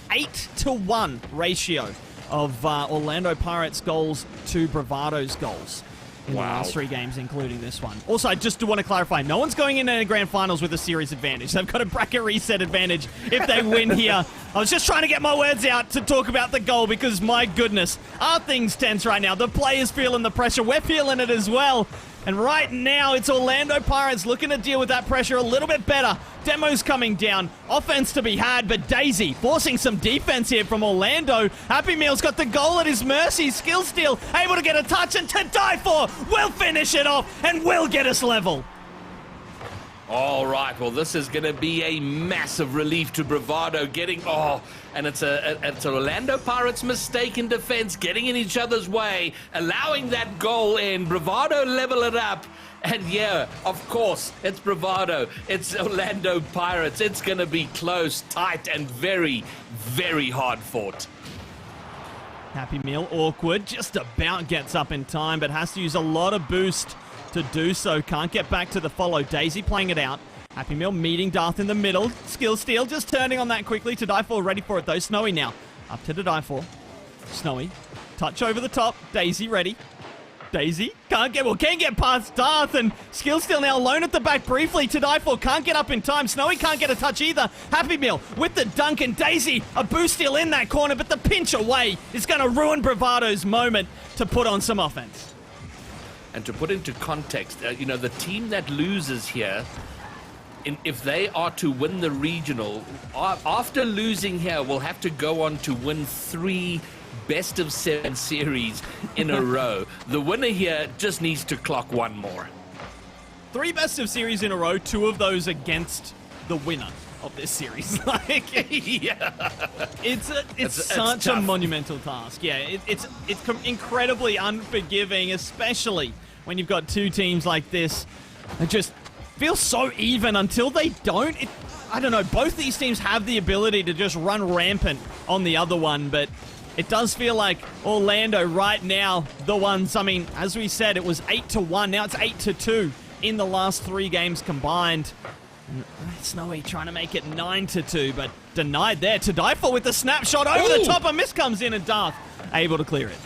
8-to-1 ratio of Orlando Pirates goals to Bravado's goals in the last 3 games, including this one. Also, I just do want to clarify, no one's going into the grand finals with a series advantage. They've got a bracket reset advantage if they win here. I was just trying to get my words out to talk about the goal because, my goodness, are things tense right now? The players feeling the pressure. We're feeling it as well. And right now, it's Orlando Pirates looking to deal with that pressure a little bit better. Demo's coming down. Offense to be had, but Daisy forcing some defense here from Orlando. Happy Meal's got the goal at his mercy. Skill Steal able to get a touch, and to die for will finish it off and will get us level. All right, well, this is going to be a massive relief to Bravado getting... and it's an Orlando Pirates mistake in defense, getting in each other's way, allowing that goal in. Bravado level it up. And yeah, of course, it's Bravado. It's Orlando Pirates. It's going to be close, tight, and very, very hard fought. Happy Meal, awkward, just about gets up in time, but has to use a lot of boost to do so. Can't get back to the follow. Daisy playing it out. Happy Meal meeting Darth in the middle. Skill Steal just turning on that quickly. To die for, ready for it though. Snowy now. Up to die for. Snowy. Touch over the top. Daisy ready. Daisy can't get past Darth, and Skill Steal now alone at the back briefly. To die for can't get up in time. Snowy can't get a touch either. Happy Meal with the dunk, and Daisy a boost steal in that corner, but the pinch away is going to ruin Bravado's moment to put on some offense. And to put into context, the team that loses here, if they are to win the regional, after losing here, will have to go on to win 3 best-of-7 series in a row. The winner here just needs to clock 1 more. 3 best-of-series in a row, 2 of those against the winner of this series. Yeah. It's such a monumental task. Yeah, it's incredibly unforgiving, especially when you've got 2 teams like this. It just feels so even until they don't. I don't know, both these teams have the ability to just run rampant on the other one, but it does feel like Orlando right now, the ones, I mean, as we said, it was 8-1. Now it's 8-2 in the last 3 games combined. Snowy trying to make it 9-2, but denied there. To die for with the snapshot over the top. A miss comes in, and Darth able to clear it.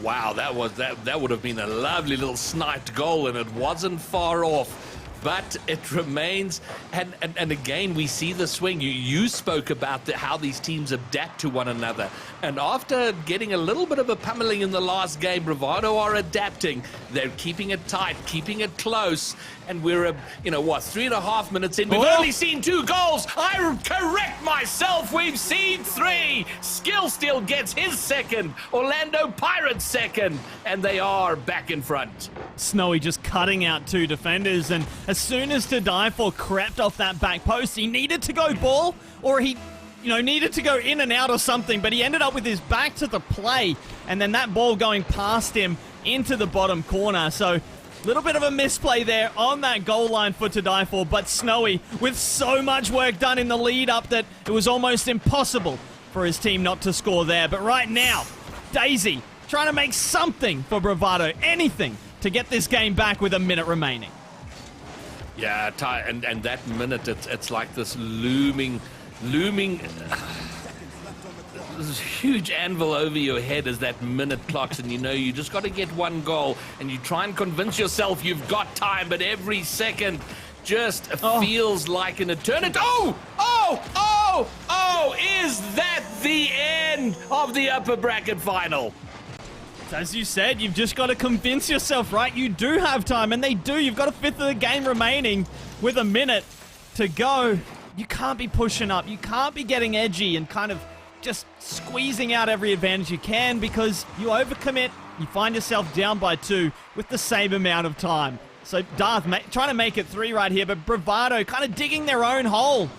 Wow, that would have been a lovely little sniped goal, and it wasn't far off. But it remains, and again, we see the swing. You spoke about how these teams adapt to one another. And after getting a little bit of a pummeling in the last game, Bravado are adapting. They're keeping it tight, keeping it close. And we're, 3.5 minutes in. We've only seen 2 goals. I correct myself. We've seen 3. Skill Steal gets his 2nd. Orlando Pirates 2nd. And they are back in front. Snowy just cutting out 2 defenders, and As soon as To Die For crept off that back post, he needed to go ball, or he needed to go in and out or something, but he ended up with his back to the play, and then that ball going past him into the bottom corner. So a little bit of a misplay there on that goal line for To Die For, but Snowy with so much work done in the lead up that it was almost impossible for his team not to score there. But right now, Daisy trying to make something for Bravado, anything to get this game back with a minute remaining. Yeah, and that minute, it's like this looming this huge anvil over your head as that minute clocks, and you just got to get one goal, and you try and convince yourself you've got time, but every second just feels like an eternity. Is that the end of the upper bracket final? As you said, you've just got to convince yourself, right? You do have time, and they do. You've got a fifth of the game remaining with a minute to go. You can't be pushing up. You can't be getting edgy and kind of just squeezing out every advantage you can, because you overcommit, you find yourself down by 2 with the same amount of time. So Darth trying to make it 3 right here, but Bravado kind of digging their own hole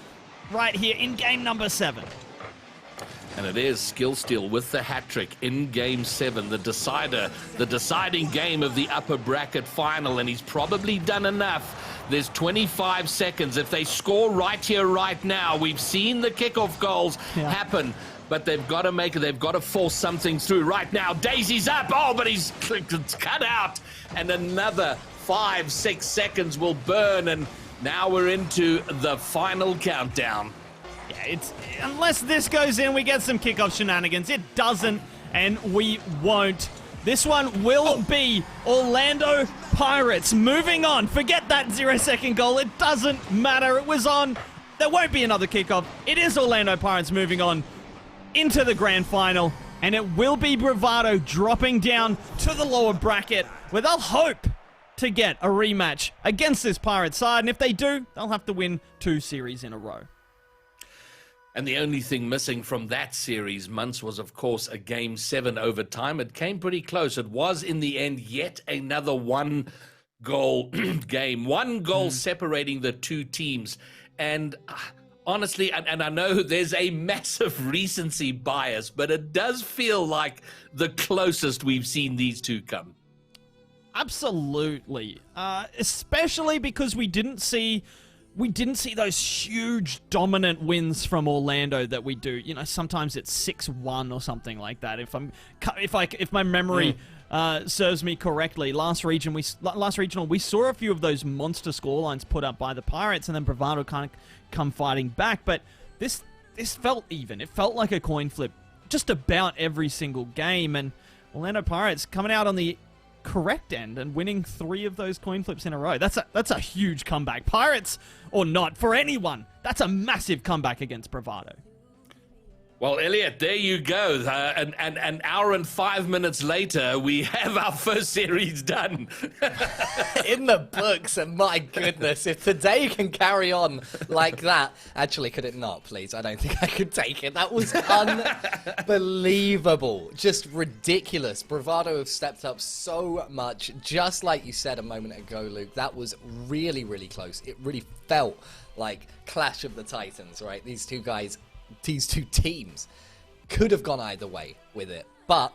right here in game number 7. And it is Skill Steal with the hat-trick in Game 7, the decider, the deciding game of the upper bracket final, and he's probably done enough. There's 25 seconds. If they score right here, right now, we've seen the kickoff goals happen, but they've got to make it. They've got to force something through right now. Daisy's up. Oh, but it's cut out. And another 5-6 seconds will burn, and now we're into the final countdown. Yeah, unless this goes in, we get some kickoff shenanigans. It doesn't, and we won't. This one will be Orlando Pirates moving on. Forget that 0-second goal. It doesn't matter. It was on. There won't be another kickoff. It is Orlando Pirates moving on into the grand final, and it will be Bravado dropping down to the lower bracket where they'll hope to get a rematch against this Pirates side, and if they do, they'll have to win 2 series in a row. And the only thing missing from that series, Months, was, of course, a Game 7 overtime. It came pretty close. It was, in the end, yet another one-goal game. One goal separating the two teams. And honestly, and I know there's a massive recency bias, but it does feel like the closest we've seen these two come. Absolutely. Especially because we didn't see those huge dominant wins from Orlando that we do. Sometimes it's 6-1 or something like that. If my memory serves me correctly, last regional we saw a few of those monster scorelines put up by the Pirates, and then Bravado kind of come fighting back. But this felt even. It felt like a coin flip just about every single game, and Orlando Pirates coming out on the correct end and winning 3 of those coin flips in a row. That's a huge comeback. Pirates or not, for anyone, that's a massive comeback against Bravado. Well, Elliot, there you go. An hour and 5 minutes later, we have our first series done. In the books, and my goodness, if today can carry on like that. Actually, could it not, please? I don't think I could take it. That was unbelievable. Just ridiculous. Bravado have stepped up so much. Just like you said a moment ago, Luke, that was really, really close. It really felt like Clash of the Titans, right? These two teams could have gone either way with it, but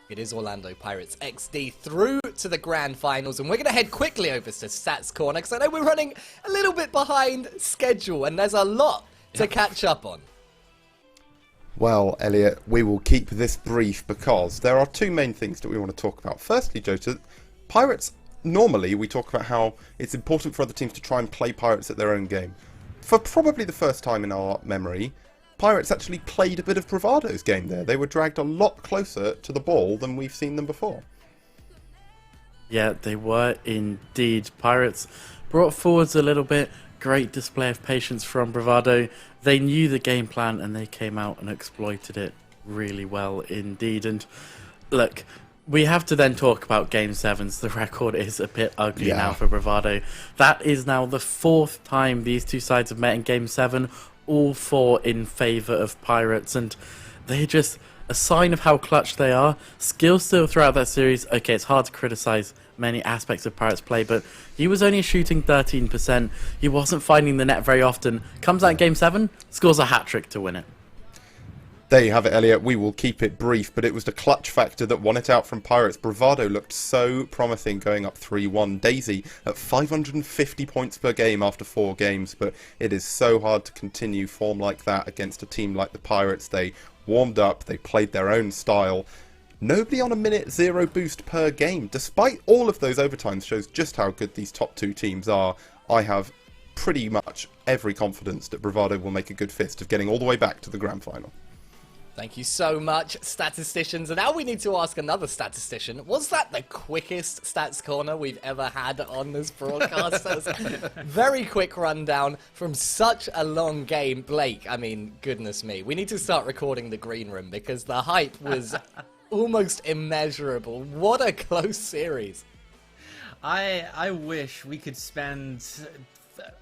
it is Orlando Pirates XD through to the grand finals, and we're going to head quickly over to Stats Corner because I know we're running a little bit behind schedule and there's a lot to catch up on. Well, Elliot, we will keep this brief because there are 2 main things that we want to talk about. Firstly, Joseph, Pirates, normally we talk about how it's important for other teams to try and play Pirates at their own game. For probably the first time in our memory, Pirates actually played a bit of Bravado's game there. They were dragged a lot closer to the ball than we've seen them before. Yeah, they were indeed. Pirates brought forwards a little bit. Great display of patience from Bravado. They knew the game plan and they came out and exploited it really well indeed. And look, we have to then talk about Game 7s. The record is a bit ugly now for Bravado. That is now the 4th time these two sides have met in Game 7. All 4 in favour of Pirates, and they just a sign of how clutch they are. Skill still throughout that series. Okay, it's hard to criticize many aspects of Pirates play, but he was only shooting 13%. He wasn't finding the net very often. Comes out in Game 7, scores a hat-trick to win it. There you have it, Elliot. We will keep it brief, but it was the clutch factor that won it out from Pirates. Bravado looked so promising going up 3-1. Daisy at 550 points per game after 4 games, but it is so hard to continue form like that against a team like the Pirates. They warmed up, they played their own style. Nobody on a minute 0 boost per game, despite all of those overtimes, shows just how good these top 2 teams are. I have pretty much every confidence that Bravado will make a good fist of getting all the way back to the grand final. Thank you so much, statisticians. And now we need to ask another statistician. Was that the quickest stats corner we've ever had on this broadcast? That was a very quick rundown from such a long game. Blake, I mean, goodness me. We need to start recording the green room because the hype was almost immeasurable. What a close series. I wish we could spend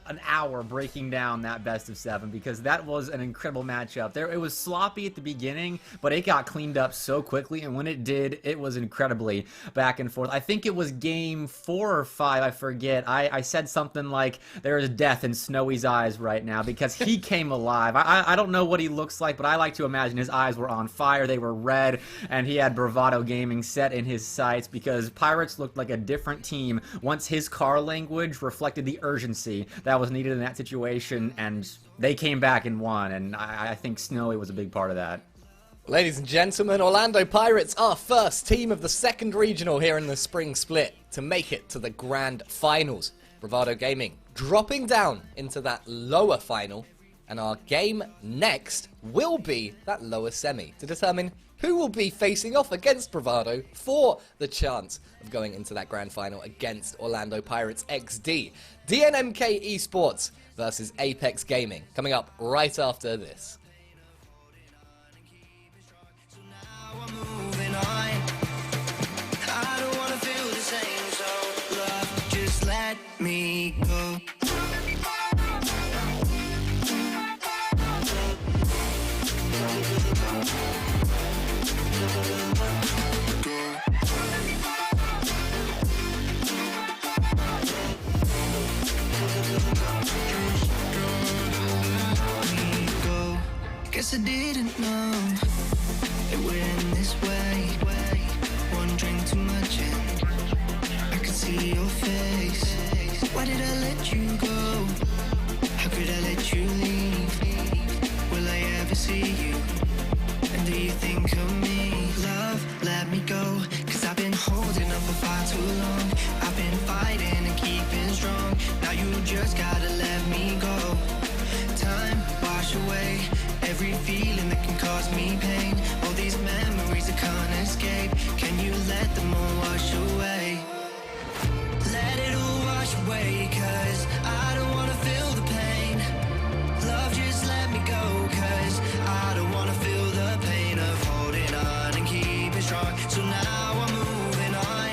an hour breaking down that best of 7 because that was an incredible matchup. It was sloppy at the beginning, but it got cleaned up so quickly, and when it did, it was incredibly back and forth. I think it was game 4 or 5, I forget. I said something like, there is death in Snowy's eyes right now because he came alive. I don't know what he looks like, but I like to imagine his eyes were on fire, they were red, and he had Bravado Gaming set in his sights because Pirates looked like a different team once his car language reflected the urgency that was needed in that situation, and they came back and won, and I think Snowy was a big part of that. Ladies and gentlemen, Orlando Pirates are first team of the second regional here in the spring split to make it to the grand finals. Bravado Gaming dropping down into that lower final, and our game next will be that lower semi to determine who will be facing off against Bravado for the chance of going into that grand final against Orlando Pirates XD. DNMK Esports versus Apex Gaming, coming up right after this. Me go. Guess I didn't know it would end this way. One drink too much and I could see your face. Why did I let you go? How could I let you leave? Will I ever see you? And do you think of me? Love, let me go, 'cause I've been holding up for far too long. I've been fighting and keeping strong. Now you just gotta let me go. Time, wash away every feeling that can cause me pain. All these memories I can't escape. Can you let them all wash away? Let it all wash away, 'cause I don't wanna feel the pain. Love, just let me go, 'cause I don't wanna feel the pain of holding on and keeping strong. So now I'm moving on.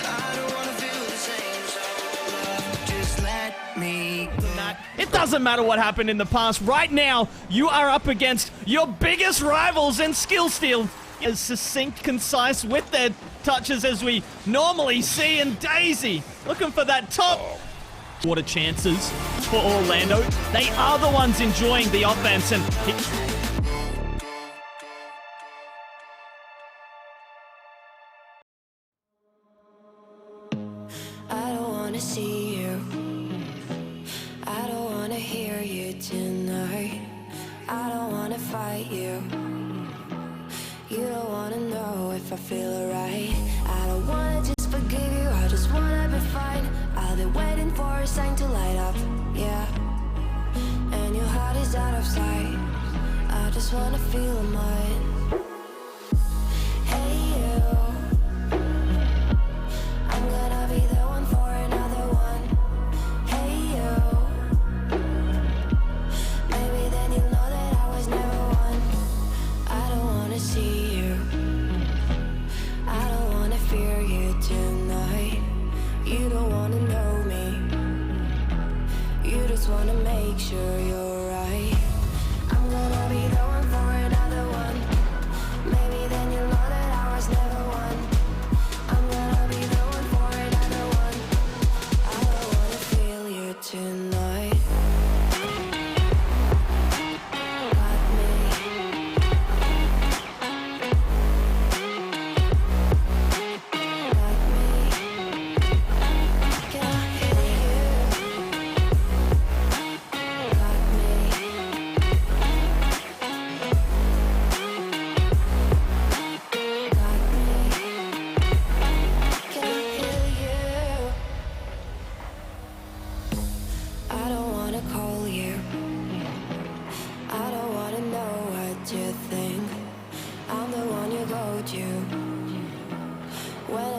I don't wanna feel the same, so love, just let me go. It doesn't matter what happened in the past. Right now, you are up against your biggest rivals, and Skill Steal is succinct, concise with their touches as we normally see. And Daisy looking for that top quarter chances for Orlando. They are the ones enjoying the offense, and I don't wanna see you. I don't wanna hear you tonight. I don't wanna fight you. You don't wanna know if I feel alright. I don't wanna just forgive you, I just wanna be fine. I'll be waiting for a sign to light up, yeah. And your heart is out of sight. I just wanna feel mine. Hey you, I'm gonna be the one for another one. Hey you, maybe then you'll know that I was never one. I don't wanna see you, I don't wanna fear you tonight. You don't wanna know me, you just wanna make sure you're right. I'm gonna be the one for another one.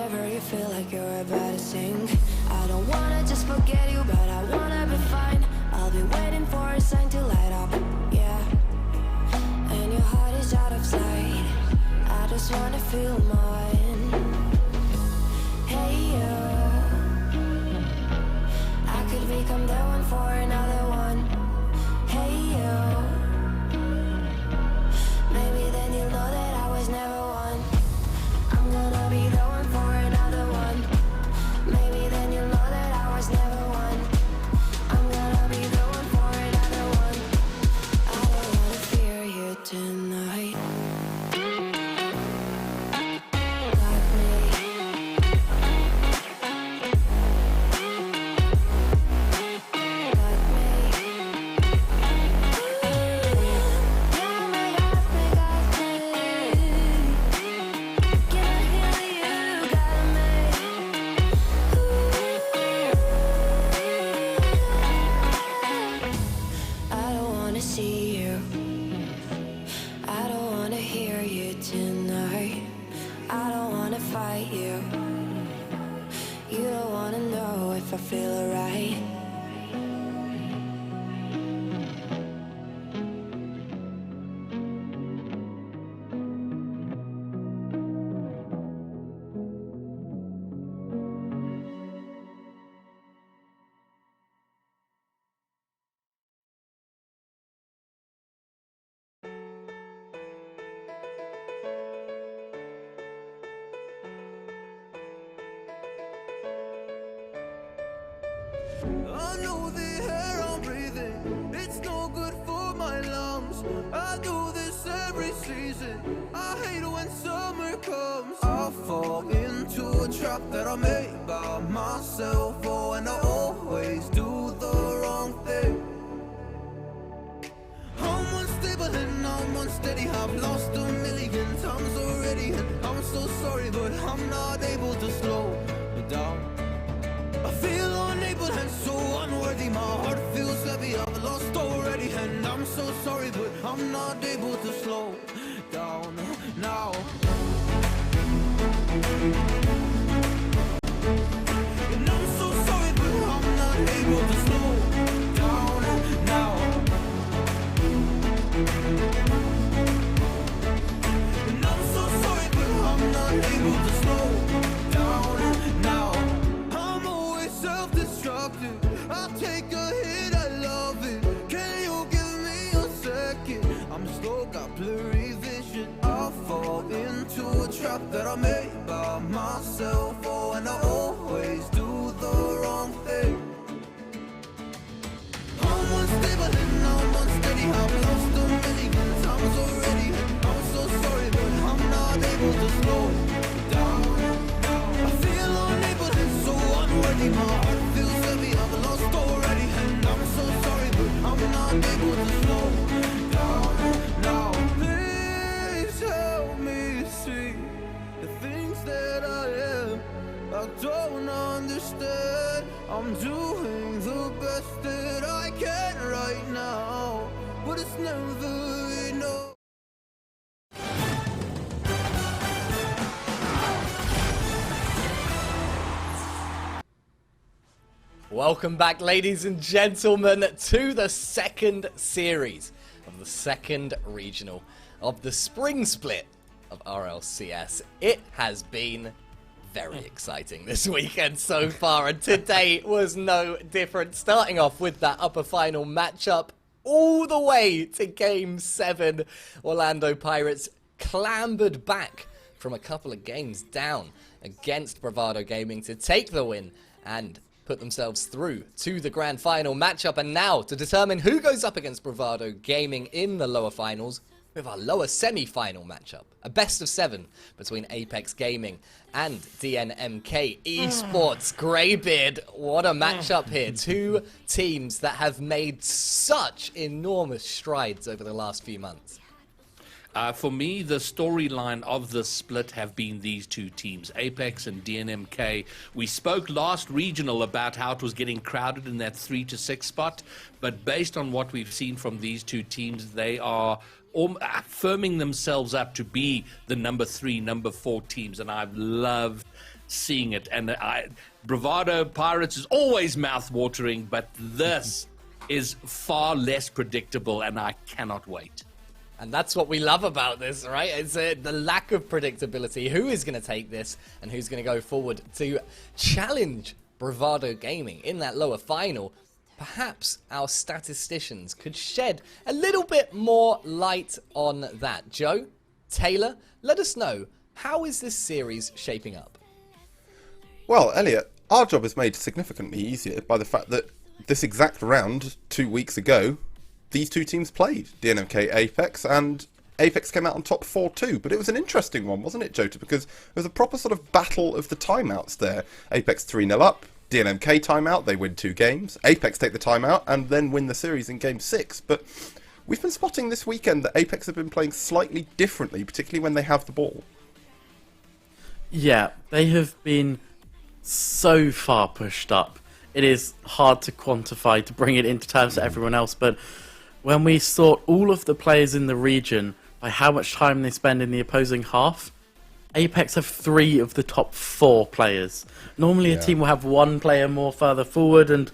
whenever you feel like you're about to sink. I don't wanna just forget you, but I wanna be fine. I'll be waiting for a sign to light up, yeah. And your heart is out of sight. I just wanna feel mine. Hey you, I could become the one for another one. Hey you, maybe then you'll know that I was never one. I'm gonna be the one for another one. Maybe then you'll know that I was never one. I'm gonna be the one for another one. I don't wanna fear you tonight. Got me. Got me. Got me, got me, got me. Can't hear you, got me. I don't wanna see you. I don't wanna hear you tonight. I don't wanna fight you. You don't wanna know if I feel alright. I know the air I'm breathing, it's no good for my lungs. I do this every season, I hate when summer comes. I fall into a trap that I made by myself. Oh, and I always do the wrong thing. I'm unstable and I'm unsteady, I've lost a million times already. And I'm so sorry, but I'm not able to slow down. I feel unable and so unworthy. My heart feels heavy, I've lost already. And I'm so sorry, but I'm not able to slow down now. And I'm so sorry, but I'm not able to slow down now. And I'm so sorry, but I'm not able to slow down now. I'm always self-destructive, I take a hit, I love it. Can you give me a second? I'm slow, got blurry vision. I fall into a trap that I made by myself. Oh, and I always do the wrong thing. I'm unstable and I'm unsteady, I've lost a million times already. I'm so sorry, but I'm not able to slow down. I feel unable and so unworthy. My heart feels heavy, I've lost already. And I'm so sorry, but I'm not able to slow down now. Please help me see the things that I am. I don't understand. I'm doing the best that I can right now, but it's never enough. Welcome back, ladies and gentlemen, to the second series of the second regional of the spring split of RLCS. It has been very exciting this weekend so far, and today was no different. Starting off with that upper final matchup all the way to Game 7. Orlando Pirates clambered back from a couple of games down against Bravado Gaming to take the win and put themselves through to the grand final matchup. And now, to determine who goes up against Bravado Gaming in the lower finals, we have our lower semi-final matchup. A best of 7 between Apex Gaming and DNMK Esports. Greybeard, what a matchup here. Two teams that have made such enormous strides over the last few months. For me, the storyline of the split have been these two teams, Apex and DNMK. We spoke last regional about how it was getting crowded in that 3 to 6 spot, but based on what we've seen from these two teams, they are firming themselves up to be the number 3, number 4 teams, and I've loved seeing it. And Bravado Pirates is always mouth-watering, but this is far less predictable, and I cannot wait. And that's what we love about this, right? It's the lack of predictability. Who is going to take this and who's going to go forward to challenge Bravado Gaming in that lower final? Perhaps our statisticians could shed a little bit more light on that. Joe, Taylor, let us know, how is this series shaping up? Well, Elliot, our job is made significantly easier by the fact that this exact round, 2 weeks ago, these two teams played, DNMK Apex, and Apex came out on top 4-2. But it was an interesting one, wasn't it, Jota? Because it was a proper sort of battle of the timeouts there. Apex 3-0 up, DNMK timeout, they win 2 games. Apex take the timeout and then win the series in game 6. But we've been spotting this weekend that Apex have been playing slightly differently, particularly when they have the ball. Yeah, they have been so far pushed up. It is hard to quantify, to bring it into terms to everyone else, but when we sort all of the players in the region by how much time they spend in the opposing half, Apex have 3 of the top 4 players. Normally a team will have 1 player more further forward, and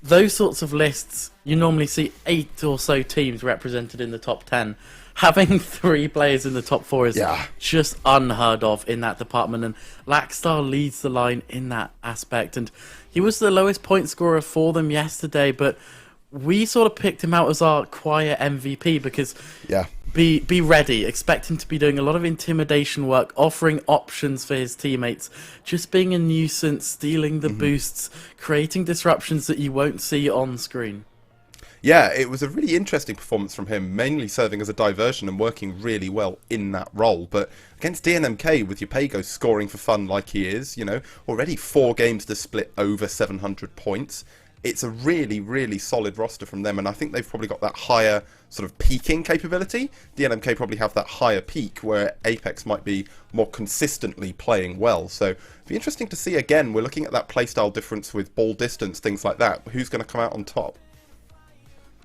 those sorts of lists, you normally see 8 or so teams represented in the top 10. Having 3 players in the top 4 is just unheard of in that department, and Lackstar leads the line in that aspect, and he was the lowest point scorer for them yesterday, but we sort of picked him out as our quiet MVP because be ready, expect him to be doing a lot of intimidation work, offering options for his teammates, just being a nuisance, stealing the boosts, creating disruptions that you won't see on screen. Yeah, it was a really interesting performance from him, mainly serving as a diversion and working really well in that role. But against DNMK, with Upego scoring for fun like he is, you know, already 4 games to split over 700 points. It's a really, really solid roster from them, and I think they've probably got that higher sort of peaking capability. DNMK probably have that higher peak, where Apex might be more consistently playing well. So it'd be interesting to see again. We're looking at that playstyle difference with ball distance, things like that. Who's going to come out on top?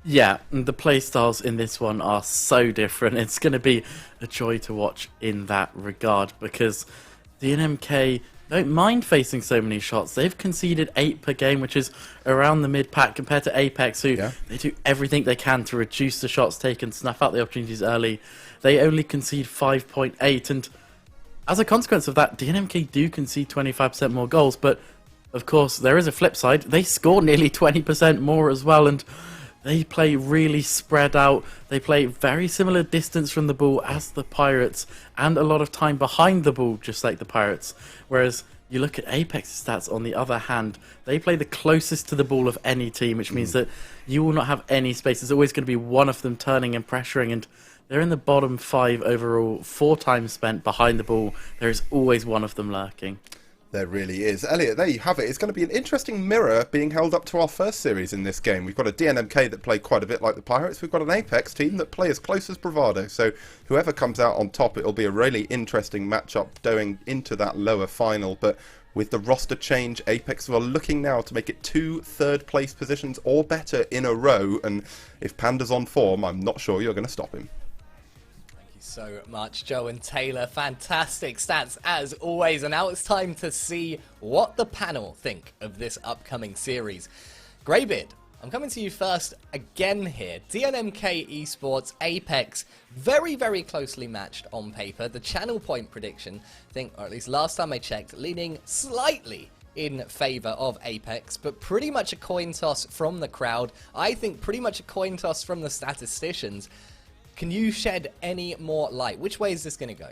Yeah, and the playstyles in this one are so different. It's going to be a joy to watch in that regard, because DNMK don't mind facing so many shots. They've conceded 8 per game, which is around the mid-pack, compared to Apex, who they do everything they can to reduce the shots taken, snuff out the opportunities early. They only concede 5.8, and as a consequence of that, DNMK do concede 25% more goals, but of course there is a flip side. They score nearly 20% more as well, and they play really spread out. They play very similar distance from the ball as the Pirates, and a lot of time behind the ball, just like the Pirates. Whereas you look at Apex's stats, on the other hand, they play the closest to the ball of any team, which means that you will not have any space. There's always going to be one of them turning and pressuring, and they're in the bottom 5 overall, 4 times spent behind the ball. There is always one of them lurking. There really is. Elliot, there you have it. It's going to be an interesting mirror being held up to our first series in this game. We've got a DNMK that play quite a bit like the Pirates. We've got an Apex team that play as close as Bravado. So whoever comes out on top, it'll be a really interesting matchup going into that lower final. But with the roster change, Apex are looking now to make it 2 third-place positions or better in a row. And if Panda's on form, I'm not sure you're going to stop him. So much, Joe and Taylor. Fantastic stats as always. And now it's time to see what the panel think of this upcoming series. Greybeard, I'm coming to you first again here. DNMK Esports, Apex, very, very closely matched on paper. The channel point prediction, I think, or at least last time I checked, leaning slightly in favour of Apex, but pretty much a coin toss from the crowd. I think pretty much a coin toss from the statisticians. Can you shed any more light? Which way is this going to go?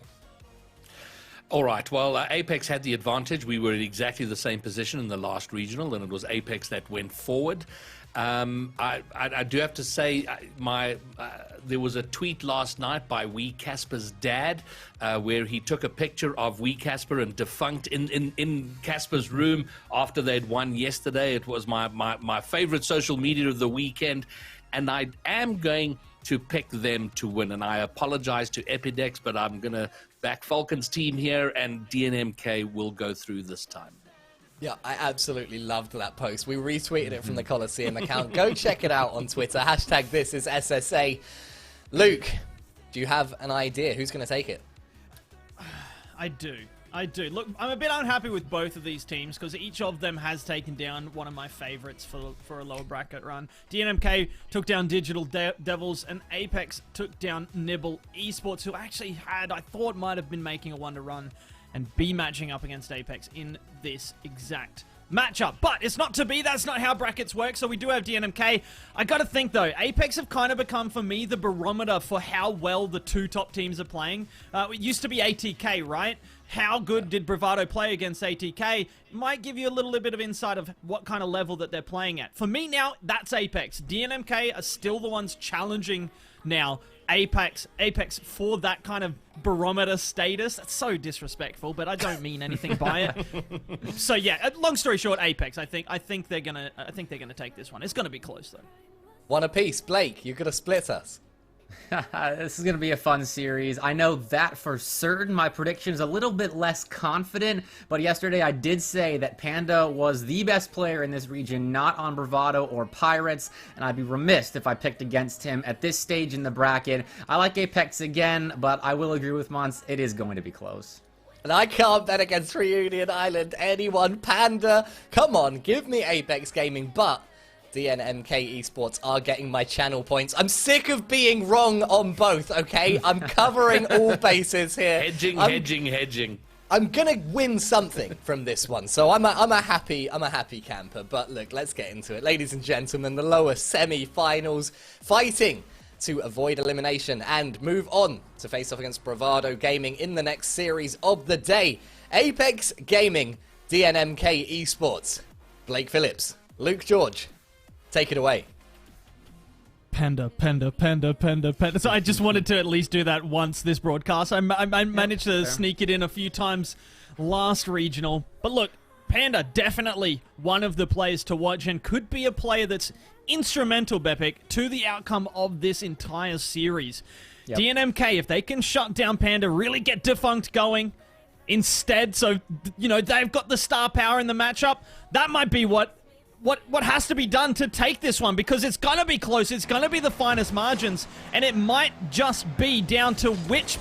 All right, well, Apex had the advantage. We were in exactly the same position in the last regional, and it was Apex that went forward. I do have to say, there was a tweet last night by Wee Casper's dad, where he took a picture of Wee Casper and defunct in Casper's room after they'd won yesterday. It was my favorite social media of the weekend, and I am going to pick them to win, and I apologize to Epidex, but I'm going to back Falcon's team here, and DNMK will go through this time. Yeah, I absolutely loved that post. We retweeted it from the Coliseum account. Go check it out on Twitter. Hashtag this is SSA. Luke, do you have an idea? Who's going to take it? I do. I do. Look, I'm a bit unhappy with both of these teams because each of them has taken down one of my favorites for a lower bracket run. DNMK took down Digital Devils, and Apex took down Nibble Esports, who actually I thought might have been making a wonder run and be matching up against Apex in this exact matchup. But it's not to be. That's not how brackets work. So we do have DNMK. I gotta think though, Apex have kind of become for me the barometer for how well the two top teams are playing. It used to be ATK, right? How good did Bravado play against ATK? Might give you a little bit of insight of what kind of level that they're playing at. For me now, that's Apex. DNMK are still the ones challenging now Apex for that kind of barometer status. That's so disrespectful, but I don't mean anything by it. So yeah, long story short, Apex. I think they're gonna take this one. It's gonna be close though. One apiece, Blake. You're gonna split us. This is going to be a fun series. I know that for certain. My prediction is a little bit less confident, but yesterday I did say that Panda was the best player in this region, not on Bravado or Pirates, and I'd be remiss if I picked against him at this stage in the bracket. I like Apex again, but I will agree with Mons, it is going to be close. And I can't bet against Reunion Island. Anyone, Panda? Come on, give me Apex Gaming, but DNMK Esports are getting my channel points. I'm sick of being wrong on both, okay? I'm covering all bases here. Hedging. I'm gonna win something from this one, so I'm a happy camper. But look, let's get into it. Ladies and gentlemen, the lower semi-finals, fighting to avoid elimination and move on to face off against Bravado Gaming in the next series of the day. Apex Gaming, DNMK Esports. Blake Phillips, Luke George. Take it away. Panda. So I just wanted to at least do that once this broadcast. I managed to sneak it in a few times last regional. But look, Panda, definitely one of the players to watch and could be a player that's instrumental, Bepic, to the outcome of this entire series. Yep. DNMK, if they can shut down Panda, really get Defunct going instead, so, you know, they've got the star power in the matchup, that might be what has to be done to take this one, because it's going to be close, it's going to be the finest margins, and it might just be down to which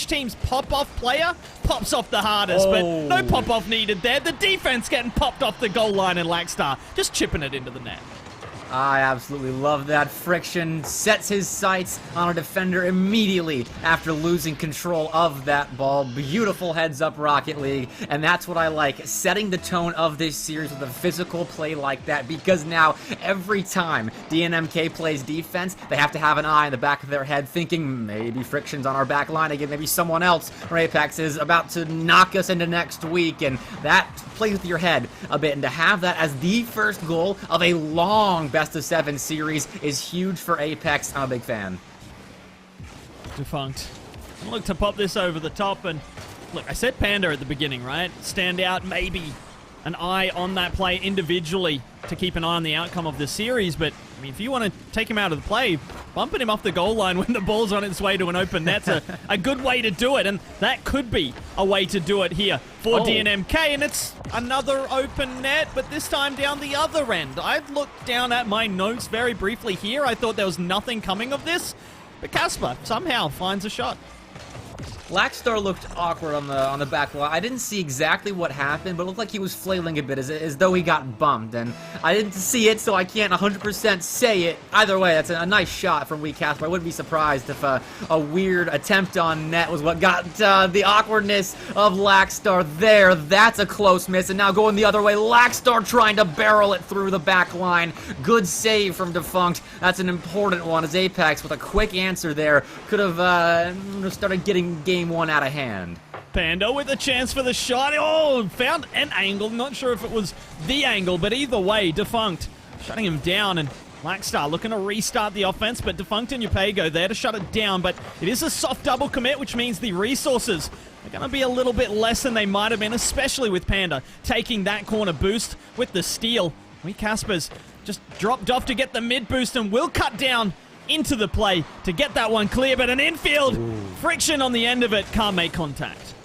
team's pop-off player pops off the hardest, but no pop-off needed there. The defense getting popped off the goal line in Lackstar, just chipping it into the net. I absolutely love that. Friction sets his sights on a defender immediately after losing control of that ball. Beautiful heads-up Rocket League, and that's what I like, setting the tone of this series with a physical play like that, because now every time DNMK plays defense, they have to have an eye in the back of their head thinking maybe Friction's on our back line again, maybe someone else from Apex is about to knock us into next week, and that plays with your head a bit, and to have that as the first goal of a long best-of-7 series is huge for Apex. I'm a big fan. Defunct. Look to pop this over the top, and look, I said Panda at the beginning, right? Stand out, maybe an eye on that play individually to keep an eye on the outcome of the series, but I mean, if you want to take him out of the play, bumping him off the goal line when the ball's on its way to an open net's a good way to do it, and that could be a way to do it here for DNMK, and it's another open net, but this time down the other end. I've looked down at my notes very briefly here. I thought there was nothing coming of this, but Casper somehow finds a shot. Lackstar looked awkward on the back line. I didn't see exactly what happened, but it looked like he was flailing a bit as though he got bumped, and I didn't see it, so I can't 100% say it. Either way, that's a nice shot from Wee Casper. I wouldn't be surprised if a weird attempt on net was what got the awkwardness of Lackstar there. That's a close miss, and now going the other way, Lackstar trying to barrel it through the back line. Good save from Defunct. That's an important one, as Apex, with a quick answer there, could have started getting game one out of hand. Panda with a chance for the shot. Oh, found an angle. Not sure if it was the angle, but either way, Defunct shutting him down, and Lackstar looking to restart the offense, but Defunct and Upego there to shut it down, but it is a soft double commit, which means the resources are going to be a little bit less than they might have been, especially with Panda taking that corner boost with the steal. Wee Casper's just dropped off to get the mid boost and will cut down into the play to get that one clear, but an infield Friction on the end of it, can't make contact.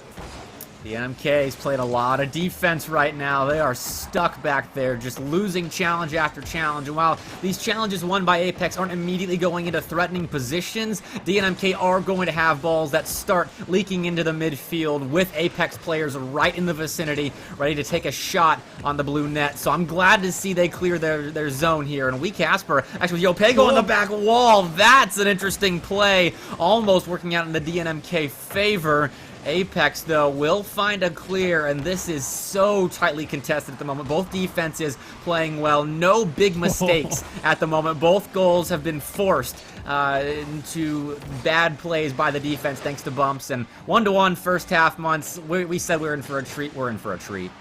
The NMK's played a lot of defense right now. They are stuck back there, just losing challenge after challenge. And while these challenges won by Apex aren't immediately going into threatening positions, DNMK are going to have balls that start leaking into the midfield with Apex players right in the vicinity, ready to take a shot on the blue net. So I'm glad to see they clear their zone here. And Casper, actually, with Yopego on the back wall, that's an interesting play. Almost working out in the DNMK favor. Apex, though, will find a clear, and this is so tightly contested at the moment. Both defenses playing well. No big mistakes at the moment. Both goals have been forced into bad plays by the defense thanks to bumps. And 1-1 first half months. We said we were in for a treat. We're in for a treat.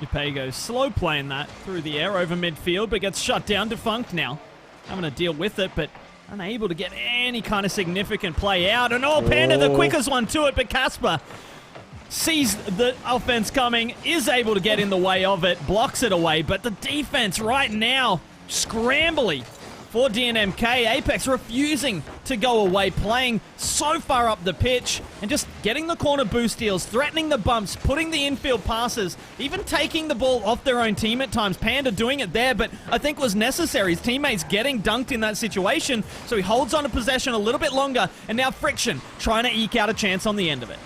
Yopego slow playing that through the air over midfield, but gets shut down. Defunct now. Having to deal with it, but unable to get any kind of significant play out. And Panda, the quickest one to it, but Casper sees the offense coming, is able to get in the way of it, blocks it away, but the defense right now, scrambly for DNMK. Apex refusing to go away, playing so far up the pitch, and just getting the corner boost deals, threatening the bumps, putting the infield passes, even taking the ball off their own team at times. Panda doing it there, but I think was necessary. His teammates getting dunked in that situation, so he holds on to possession a little bit longer, and now Friction trying to eke out a chance on the end of it.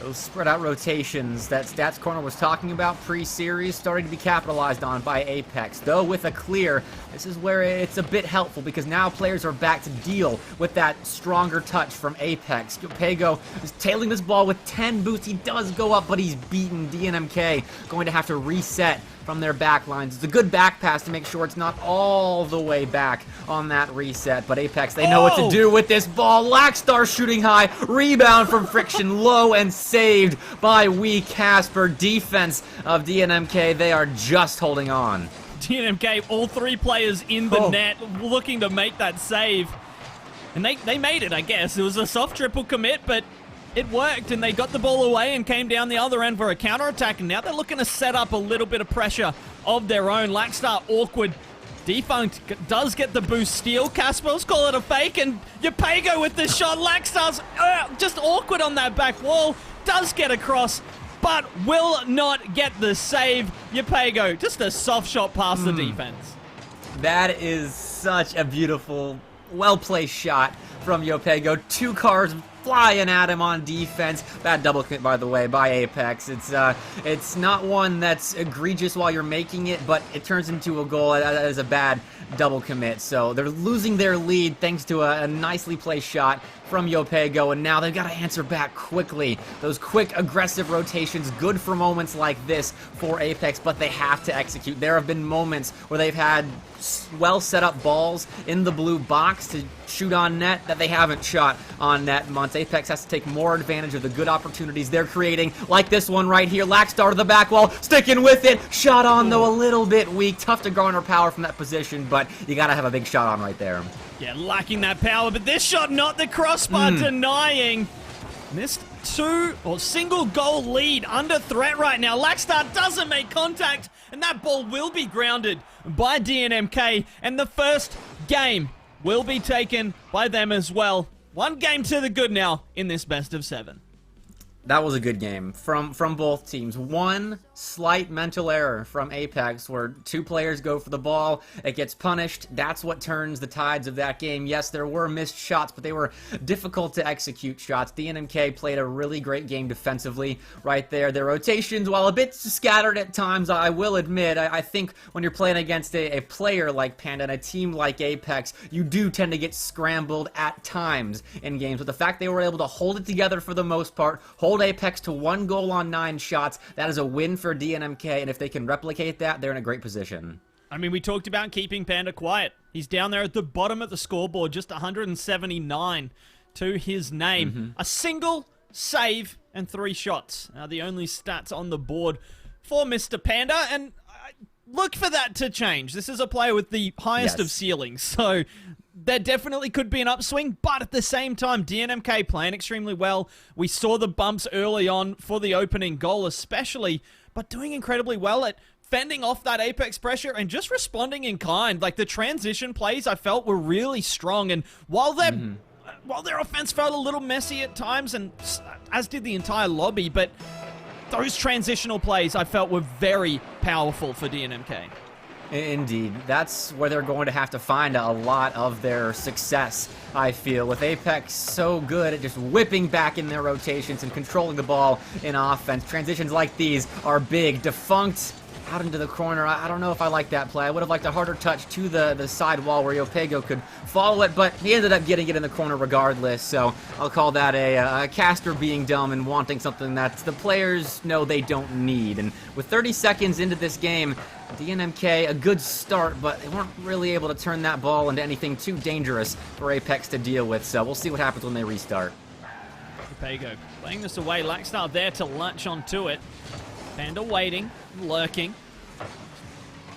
Those spread out rotations that Stats Corner was talking about pre-series starting to be capitalized on by Apex. Though with a clear, this is where it's a bit helpful because now players are back to deal with that stronger touch from Apex. Yopego is tailing this ball with 10 boosts. He does go up, but he's beaten. DNMK going to have to reset from their back lines. It's a good back pass to make sure it's not all the way back on that reset. But Apex, they know what to do with this ball. Lackstar shooting high. Rebound from Friction. Low and saved by Casper. Defense of DNMK, they are just holding on. DNMK, all three players in the net looking to make that save. And they made it, I guess. It was a soft triple commit, but it worked, and they got the ball away and came down the other end for a counterattack, and now they're looking to set up a little bit of pressure of their own. Lackstar awkward. Defunct does get the boost steal. Casper's call it a fake, and Yopego with the shot. Lackstar's just awkward on that back wall. Does get across, but will not get the save. Yopego, just a soft shot past the defense. That is such a beautiful, well-placed shot from Yopego. Two cars flying at him on defense. Bad double commit, by the way, by Apex. It's not one that's egregious while you're making it, but it turns into a goal. That is a bad double commit. So they're losing their lead thanks to a nicely placed shot from Yopego, and now they've got to answer back quickly. Those quick, aggressive rotations, good for moments like this for Apex, but they have to execute. There have been moments where they've had well set up balls in the blue box to shoot on net that they haven't shot on net months. Apex has to take more advantage of the good opportunities they're creating, like this one right here. Lackstar to the back wall, sticking with it. Shot on, though, a little bit weak. Tough to garner power from that position, but you got to have a big shot on right there. Yeah, lacking that power, but this shot, not the crossbar, denying. Missed single goal lead under threat right now. Lackstar doesn't make contact, and that ball will be grounded by DNMK, and the first game will be taken by them as well. One game to the good now in this best of 7. That was a good game from both teams. One slight mental error from Apex where two players go for the ball. It gets punished. That's what turns the tides of that game. Yes, there were missed shots, but they were difficult to execute shots. DNMK played a really great game defensively right there. Their rotations, while a bit scattered at times, I will admit, I think when you're playing against a player like Panda and a team like Apex, you do tend to get scrambled at times in games. But the fact they were able to hold it together for the most part, hold Apex to 1 goal on 9 shots, that is a win for DNMK, and if they can replicate that, they're in a great position. I mean, we talked about keeping Panda quiet. He's down there at the bottom of the scoreboard, just 179 to his name. A single save and 3 shots. The only stats on the board for Mr. Panda, and look for that to change. This is a player with the highest of ceilings, so there definitely could be an upswing, but at the same time, DNMK playing extremely well. We saw the bumps early on for the opening goal especially, but doing incredibly well at fending off that Apex pressure and just responding in kind. Like, the transition plays I felt were really strong, and while their offense felt a little messy at times, and as did the entire lobby, but those transitional plays I felt were very powerful for DNMK. Indeed. That's where they're going to have to find a lot of their success, I feel, with Apex so good at just whipping back in their rotations and controlling the ball in offense. Transitions like these are big. Defunct out into the corner. I don't know if I like that play. I would have liked a harder touch to the side wall where Yopego could follow it, but he ended up getting it in the corner regardless, so I'll call that a caster being dumb and wanting something that the players know they don't need. And with 30 seconds into this game, DNMK, a good start, but they weren't really able to turn that ball into anything too dangerous for Apex to deal with, so we'll see what happens when they restart. Yopego playing this away. Lackstar there to latch onto it. Panda waiting, lurking.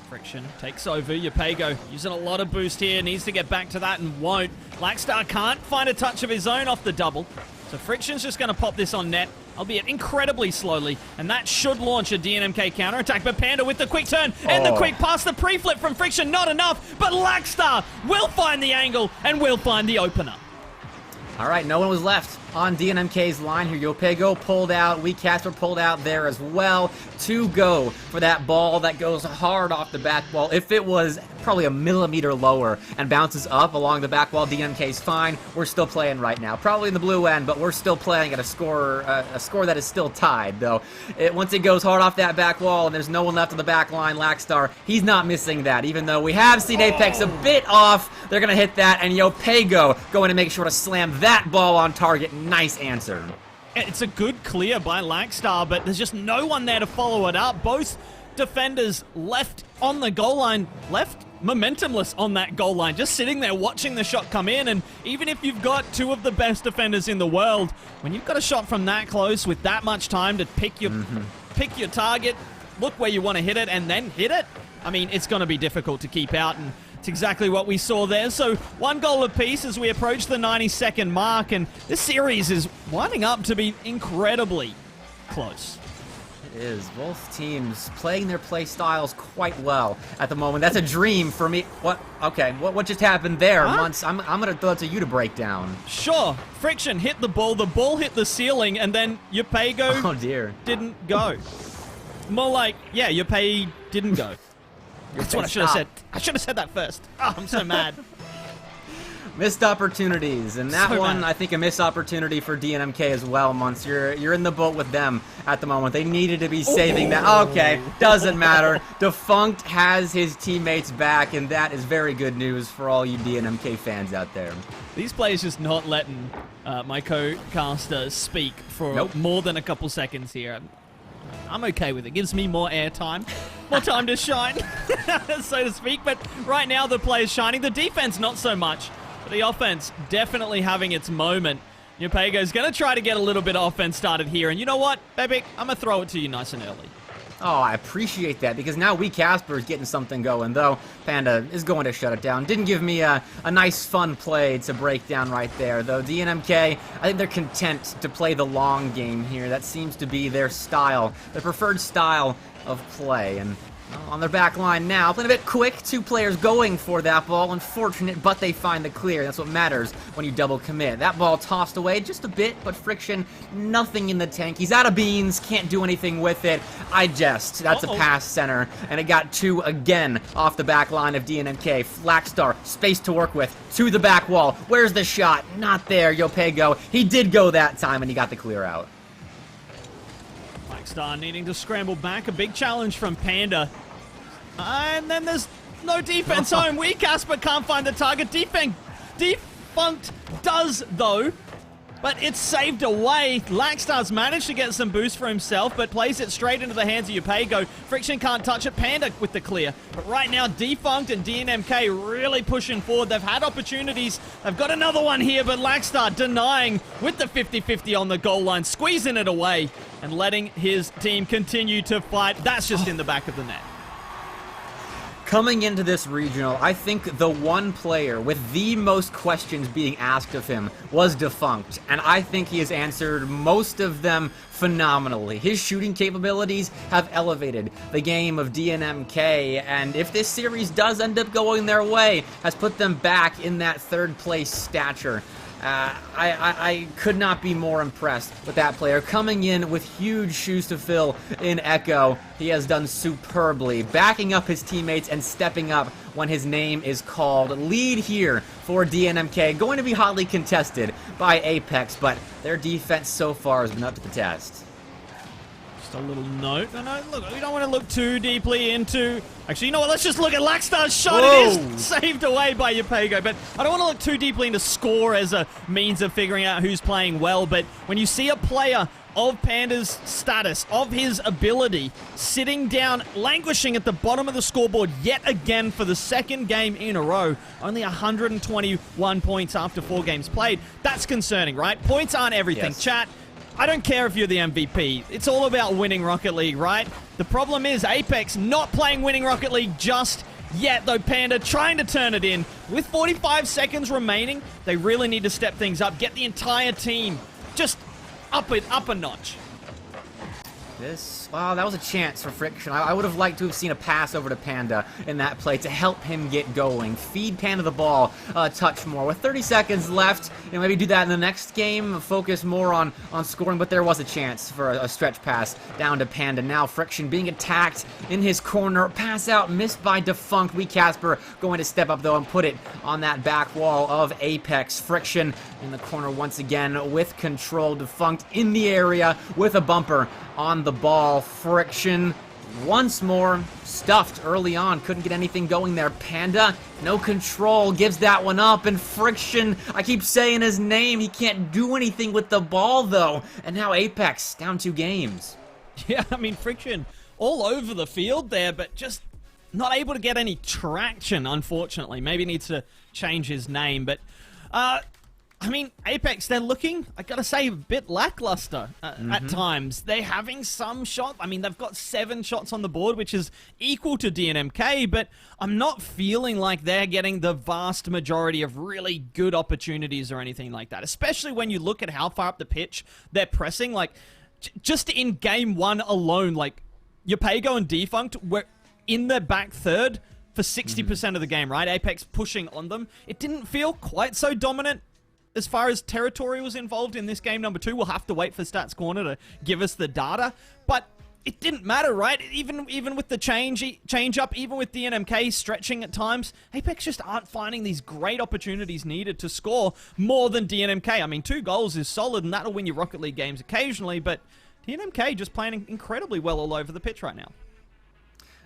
Friction takes over. Yopego using a lot of boost here. Needs to get back to that and won't. Lackstar can't find a touch of his own off the double. So Friction's just going to pop this on net, albeit incredibly slowly. And that should launch a DNMK counterattack. But Panda with the quick turn and the quick pass. The pre-flip from Friction, not enough. But Lackstar will find the angle and will find the opener. All right, no one was left on DNMK's line here. Yopego pulled out. WeCasper pulled out there as well. To go for that ball that goes hard off the back wall. If it was probably a millimeter lower and bounces up along the back wall, DNMK's fine. We're still playing right now. Probably in the blue end, but we're still playing at a score that is still tied, though. Once it goes hard off that back wall and there's no one left on the back line, Lackstar, he's not missing that. Even though we have seen Apex a bit off, they're going to hit that, and Yopego going to make sure to slam that ball on target. Nice answer. It's a good clear by Lackstar, but there's just no one there to follow it up. Both defenders left on the goal line, left momentumless on that goal line, just sitting there watching the shot come in. And even if you've got two of the best defenders in the world, when you've got a shot from that close with that much time to pick your target, look where you want to hit it, and then hit it, I mean, it's going to be difficult to keep out, and it's exactly what we saw there. So 1 goal apiece as we approach the 90-second mark, and this series is winding up to be incredibly close. It is. Both teams playing their play styles quite well at the moment. That's a dream for me. What? Okay, what just happened there, Munts? I'm going to throw it to you to break down. Sure. Friction hit the ball hit the ceiling, and then Yopego didn't go. More like, yeah, Yopay didn't go. That's what I should have said. I should have said that first. Oh, I'm so mad. Missed opportunities, and that So one, mad. I think, a missed opportunity for DNMK as well, Munts. You're in the boat with them at the moment. They needed to be saving that. Okay, doesn't matter. Defunct has his teammates back, and that is very good news for all you DNMK fans out there. These players just not letting my co-caster speak for more than a couple seconds here. I'm okay with it. Gives me more airtime, more time to shine, so to speak. But right now, the player's shining. The defense, not so much. But the offense, definitely having its moment. Yopego's going to try to get a little bit of offense started here. And you know what, Bebek? I'm going to throw it to you nice and early. Oh, I appreciate that, because now WeCasper is getting something going, though Panda is going to shut it down. Didn't give me a nice, fun play to break down right there, though. DNMK, I think they're content to play the long game here. That seems to be their style, their preferred style of play. And on their back line now, playing a bit quick. 2 players going for that ball. Unfortunate, but they find the clear. That's what matters when you double commit. That ball tossed away just a bit, but Friction, nothing in the tank. He's out of beans, can't do anything with it. That's a pass center, and it got 2 again off the back line of DNMK. Lackstar, space to work with, to the back wall. Where's the shot? Not there, Yopego. He did go that time, and he got the clear out. Lackstar needing to scramble back. A big challenge from Panda. And then there's no defense home. WeCasper can't find the target. Defunct does, though. But it's saved away. Lackstar's managed to get some boost for himself, but plays it straight into the hands of Yopego. Friction can't touch it. Panda with the clear. But right now, Defunct and DNMK really pushing forward. They've had opportunities. They've got another one here, but Lackstar denying with the 50-50 on the goal line, squeezing it away and letting his team continue to fight. That's just in the back of the net. Coming into this regional, I think the one player with the most questions being asked of him was Defunct, and I think he has answered most of them phenomenally. His shooting capabilities have elevated the game of DNMK, and if this series does end up going their way, has put them back in that 3rd place stature I could not be more impressed with that player. Coming in with huge shoes to fill in Echo, he has done superbly, backing up his teammates and stepping up when his name is called. Lead here for DNMK, going to be hotly contested by Apex, but their defense so far has been up to the test. A little note. No, look, we don't want to look too deeply into... Actually, you know what? Let's just look at Lackstar's shot. Whoa. It is saved away by Yapego, but I don't want to look too deeply into score as a means of figuring out who's playing well, but when you see a player of Panda's status, of his ability, sitting down, languishing at the bottom of the scoreboard yet again for the second game in a row, only 121 points after 4 games played, that's concerning, right? Points aren't everything. Yes. Chat, I don't care if you're the MVP. It's all about winning Rocket League, right? The problem is Apex not playing winning Rocket League just yet, though Panda trying to turn it in. With 45 seconds remaining, they really need to step things up, get the entire team just up a notch. Wow, that was a chance for Friction. I would have liked to have seen a pass over to Panda in that play to help him get going. Feed Panda the ball a touch more. With 30 seconds left, maybe do that in the next game, focus more on scoring, but there was a chance for a stretch pass down to Panda. Now Friction being attacked in his corner. Pass out, missed by Defunct. Casper going to step up, though, and put it on that back wall of Apex. Friction in the corner once again with control. Defunct in the area with a bumper on the ball. Friction once more stuffed early on, couldn't get anything going there. Panda, no control, gives that one up, and Friction, I keep saying his name, he can't do anything with the ball though, and now Apex down 2 games. Yeah, I mean, Friction all over the field there, but just not able to get any traction, unfortunately. Maybe needs to change his name, but I mean, Apex, they're looking, I gotta say, a bit lackluster at times. They're having some shots. I mean, they've got 7 shots on the board, which is equal to DNMK, but I'm not feeling like they're getting the vast majority of really good opportunities or anything like that, especially when you look at how far up the pitch they're pressing. Like, just in game 1 alone, like, Yapego and Defunct were in the back third for 60% of the game, right? Apex pushing on them. It didn't feel quite so dominant as far as territory was involved in this game number 2. We'll have to wait for Stats Corner to give us the data, but it didn't matter, right? Even with the change up, even with DNMK stretching at times, Apex just aren't finding these great opportunities needed to score more than DNMK. I mean, 2 goals is solid, and that'll win you Rocket League games occasionally, but DNMK just playing incredibly well all over the pitch right now.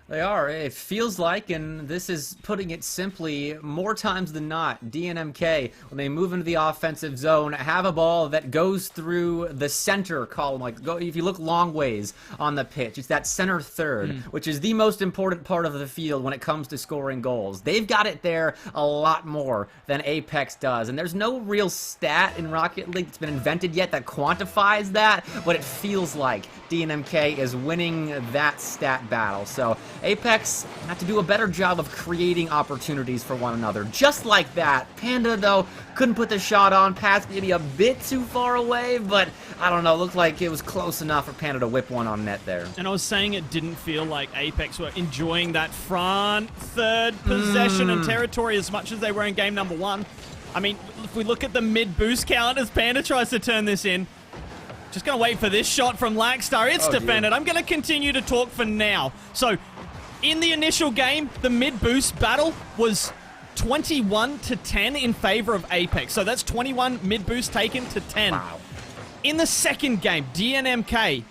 They are. It feels like, and this is putting it simply, more times than not, DNMK, when they move into the offensive zone, have a ball that goes through the center column. Like, if you look long ways on the pitch, it's that center third, which is the most important part of the field when it comes to scoring goals. They've got it there a lot more than Apex does, and there's no real stat in Rocket League that's been invented yet that quantifies that, but it feels like DNMK is winning that stat battle. So Apex have to do a better job of creating opportunities for one another. Just like that. Panda, though, couldn't put the shot on. Pass maybe a bit too far away, but I don't know. Looked like it was close enough for Panda to whip one on net there. And I was saying it didn't feel like Apex were enjoying that front third possession and territory as much as they were in game number 1. I mean, if we look at the mid-boost count as Panda tries to turn this in, just going to wait for this shot from Lackstar. It's defended. I'm going to continue to talk for now. So, in the initial game, the mid-boost battle was 21-10 in favor of Apex. So that's 21 mid-boost taken to 10. Wow. In the second game, DNMK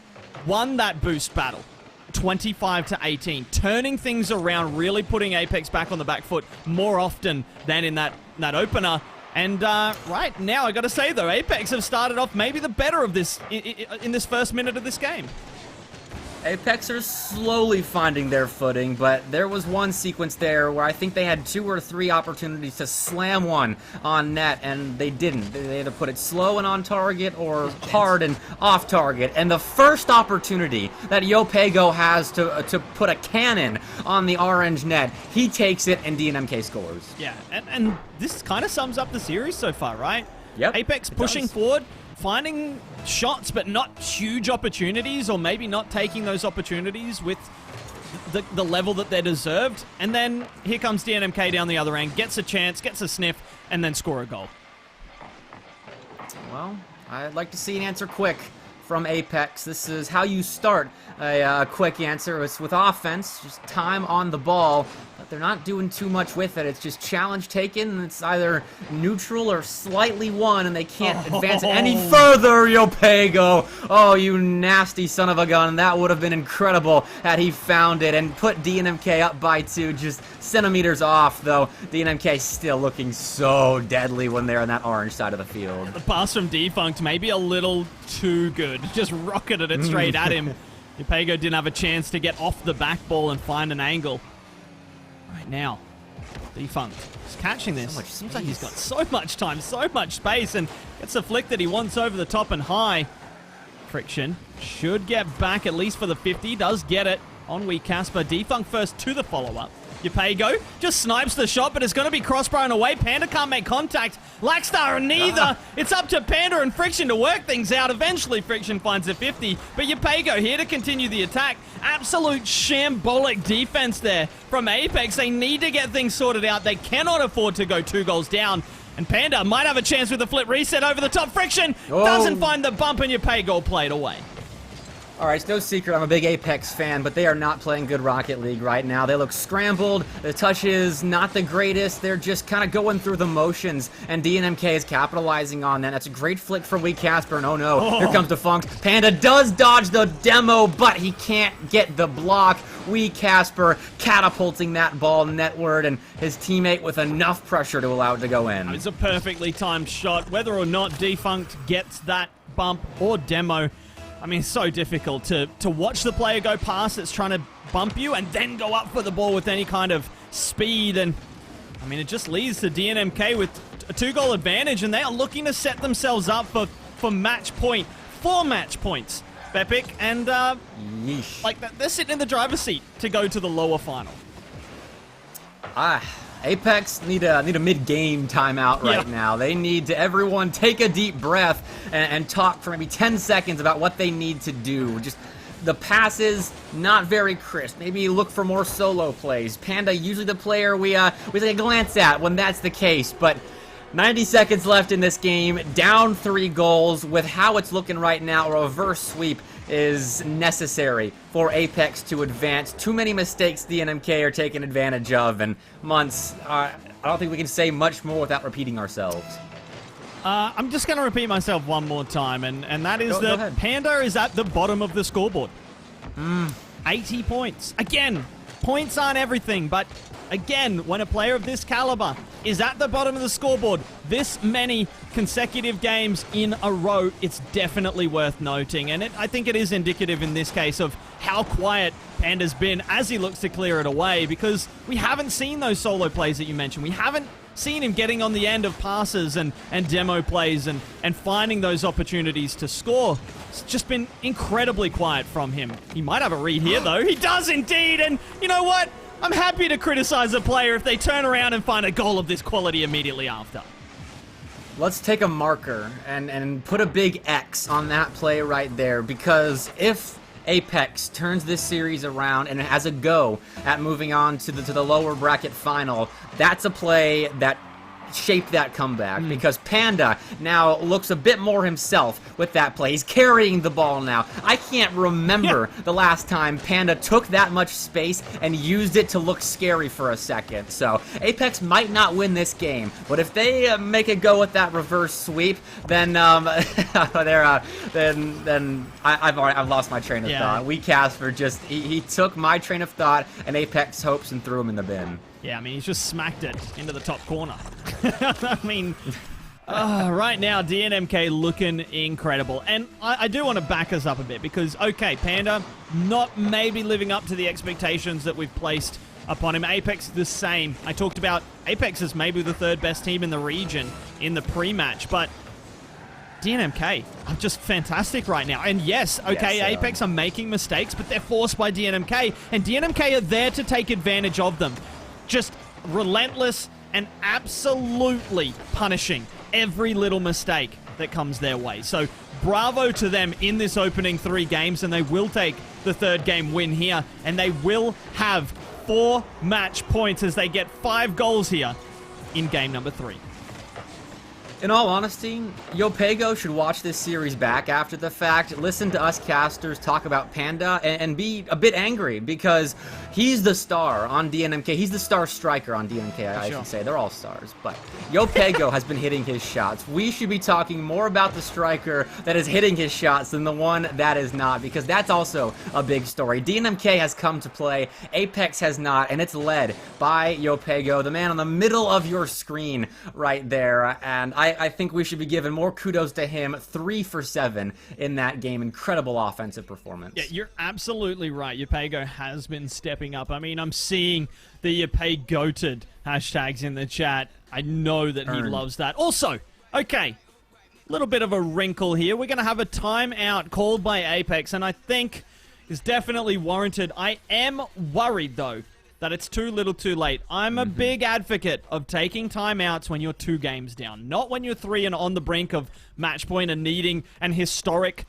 won that boost battle 25-18, turning things around, really putting Apex back on the back foot more often than in that opener. And right now, I got to say, though, Apex have started off maybe the better of this in this first minute of this game. Apex are slowly finding their footing, but there was one sequence there where I think they had 2 or 3 opportunities to slam one on net, and they didn't. They either put it slow and on target or hard and off target. And the first opportunity that Yapego has to put a cannon on the orange net, he takes it and DNMK scores. Yeah, and this kind of sums up the series so far, right? Yep. Apex pushing forward, finding shots but not huge opportunities, or maybe not taking those opportunities with the level that they're deserved. And then here comes DNMK down the other end, gets a chance, gets a sniff, and then score a goal. Well, I'd like to see an answer quick from Apex. This is how you start a quick answer. It's with offense, just time on the ball, but they're not doing too much with it. It's just challenge taken, and it's either neutral or slightly won, and they can't advance it any further. Yopego, oh, you nasty son of a gun. That would have been incredible had he found it and put DNMK up by 2, just centimeters off, though. DNMK still looking so deadly when they're on that orange side of the field. The pass from Defunct maybe a little too good. Just rocketed it straight at him. Yopego didn't have a chance to get off the back ball and find an angle. Right now, Defunct is catching this. Seems like he's got so much time, so much space, and gets the flick that he wants over the top and high. Friction should get back at least for the 50. Does get it on Wee Casper. Defunct first to the follow-up. Yopego just snipes the shot, but it's going to be crossbar away. Panda can't make contact. Lackstar neither. It's up to Panda and Friction to work things out. Eventually, Friction finds a 50, but Yopego here to continue the attack. Absolute shambolic defense there from Apex. They need to get things sorted out. They cannot afford to go 2 goals down. And Panda might have a chance with the flip reset over the top. Friction doesn't find the bump, and Yopego played away. All right, it's no secret I'm a big Apex fan, but they are not playing good Rocket League right now. They look scrambled. The touch is not the greatest. They're just kind of going through the motions, and DNMK is capitalizing on that. That's a great flick for Wee Casper, and oh no, here comes Defunct. Panda does dodge the demo, but he can't get the block. Wee Casper catapulting that ball netward, and his teammate with enough pressure to allow it to go in. It's a perfectly timed shot. Whether or not Defunct gets that bump or demo, I mean, it's so difficult to watch the player go past that's trying to bump you and then go up for the ball with any kind of speed. And, I mean, it just leads to DNMK with a 2-goal advantage, and they are looking to set themselves up for match point. 4 match points, Bepic, and, like, they're sitting in the driver's seat to go to the lower final. Apex need a mid-game timeout right now. They need to everyone take a deep breath and talk for maybe 10 seconds about what they need to do. Just the passes not very crisp. Maybe look for more solo plays. Panda usually the player we take a glance at when that's the case, but 90 seconds left in this game, down 3 goals. With how it's looking right now, a reverse sweep is necessary for Apex to advance. Too many mistakes DNMK are taking advantage of, and Months, I don't think we can say much more without repeating ourselves. I'm just going to repeat myself one more time, and that is Go that ahead. Panda is at the bottom of the scoreboard. 80 points. Again, points aren't everything, but again, when a player of this caliber is at the bottom of the scoreboard this many consecutive games in a row, it's definitely worth noting. And I think it is indicative in this case of how quiet Panda's been as he looks to clear it away, because we haven't seen those solo plays that you mentioned. We haven't seen him getting on the end of passes and demo plays and finding those opportunities to score. It's just been incredibly quiet from him. He might have a read here, though. He does indeed, and you know what? I'm happy to criticize a player if they turn around and find a goal of this quality immediately after. Let's take a marker and put a big X on that play right there, because if Apex turns this series around and has a go at moving on to the lower bracket final, that's a play that shaped that comeback, because Panda now looks a bit more himself with that play. He's carrying the ball now. I can't remember the last time Panda took that much space and used it to look scary for a second. So Apex might not win this game, but if they make a go with that reverse sweep, then I've lost my train of thought. Wee Casper just he took my train of thought and Apex hopes and threw him in the bin. Yeah, I mean, he's just smacked it into the top corner. I mean, right now, DNMK looking incredible. And I do want to back us up a bit because, okay, Panda not maybe living up to the expectations that we've placed upon him. Apex the same. I talked about Apex is maybe the 3rd best team in the region in the pre-match, but DNMK are just fantastic right now. And yes, okay, yes, Apex are making mistakes, but they're forced by DNMK, and DNMK are there to take advantage of them. Just relentless and absolutely punishing every little mistake that comes their way. So bravo to them in this opening 3 games, and they will take the 3rd game win here, and they will have 4 match points as they get 5 goals here in game number 3. In all honesty, Yopego should watch this series back after the fact, listen to us casters talk about Panda, and be a bit angry because he's the star on DNMK. He's the star striker on DNMK, I should say. They're all stars. But Yopego has been hitting his shots. We should be talking more about the striker that is hitting his shots than the one that is not, because that's also a big story. DNMK has come to play, Apex has not, and it's led by Yopego, the man on the middle of your screen right there. And I think we should be giving more kudos to him. 3 for 7 in that game. Incredible offensive performance. Yeah, you're absolutely right. Yopego has been stepping up. I mean, I'm seeing the Yopegoated hashtags in the chat. I know that he loves that. Also, okay, little bit of a wrinkle here. We're going to have a timeout called by Apex, and I think is definitely warranted. I am worried, though, that it's too little too late. I'm a big advocate of taking timeouts when you're 2 games down, not when you're 3 and on the brink of match point and needing an historic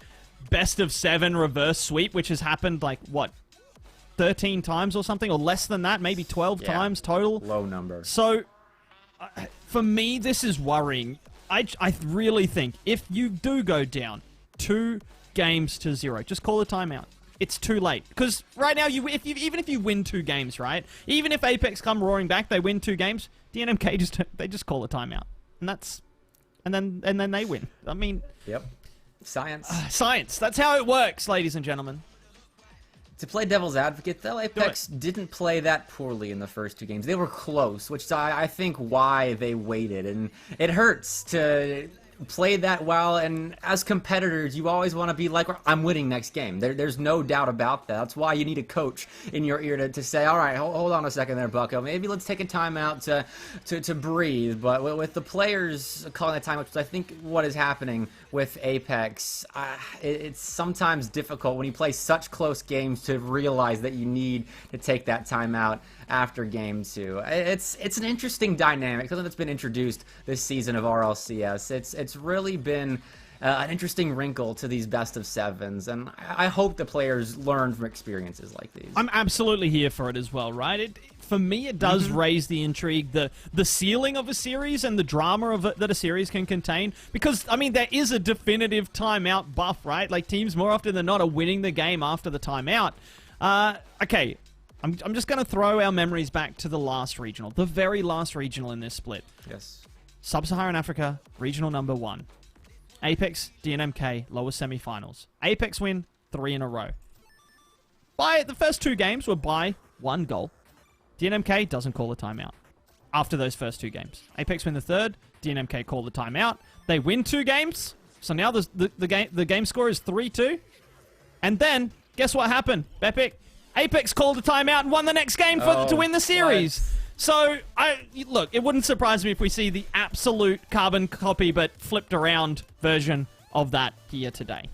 best of 7 reverse sweep, which has happened, like, what, 13 times or something, or less than that, maybe 12 times total. Low number. So, for me, this is worrying. I really think if you do go down 2 games to 0, just call a timeout. It's too late. Because right now, even if you win 2 games, right? Even if Apex come roaring back, they win 2 games, DNMK they just call a timeout. And then they win. I mean... Yep. Science. Science. That's how it works, ladies and gentlemen. To play devil's advocate, though, Apex didn't play that poorly in the first 2 games. They were close, which is, I think, why they waited. And it hurts to play that well, and as competitors, you always want to be like, I'm winning next game. There's no doubt about that. That's why you need a coach in your ear to say, all right, hold on a second there, Bucko. Maybe let's take a timeout to breathe. But with the players calling a timeout, which is, I think, what is happening with Apex, it's sometimes difficult when you play such close games to realize that you need to take that timeout after game 2. It's an interesting dynamic, something that's been introduced this season of RLCS. It's really been an interesting wrinkle to these best of 7s, and I hope the players learn from experiences like these. I'm absolutely here for it as well, right? For me, it does raise the intrigue, the ceiling of a series and the drama of it that a series can contain. Because, I mean, there is a definitive timeout buff, right? Like, teams more often than not are winning the game after the timeout. Okay, I'm just going to throw our memories back to the last regional, the very last regional in this split. Yes. Sub-Saharan Africa, regional number 1. Apex, DNMK, lower semifinals. Apex win 3 in a row. The first 2 games were by 1 goal. DNMK doesn't call a timeout after those first 2 games. Apex win the 3rd, DNMK call the timeout. They win 2 games, so now the game score is 3-2. And then, guess what happened, Bepic? Apex called a timeout and won the next game to win the series. What? So, look, it wouldn't surprise me if we see the absolute carbon copy but flipped around version of that here today.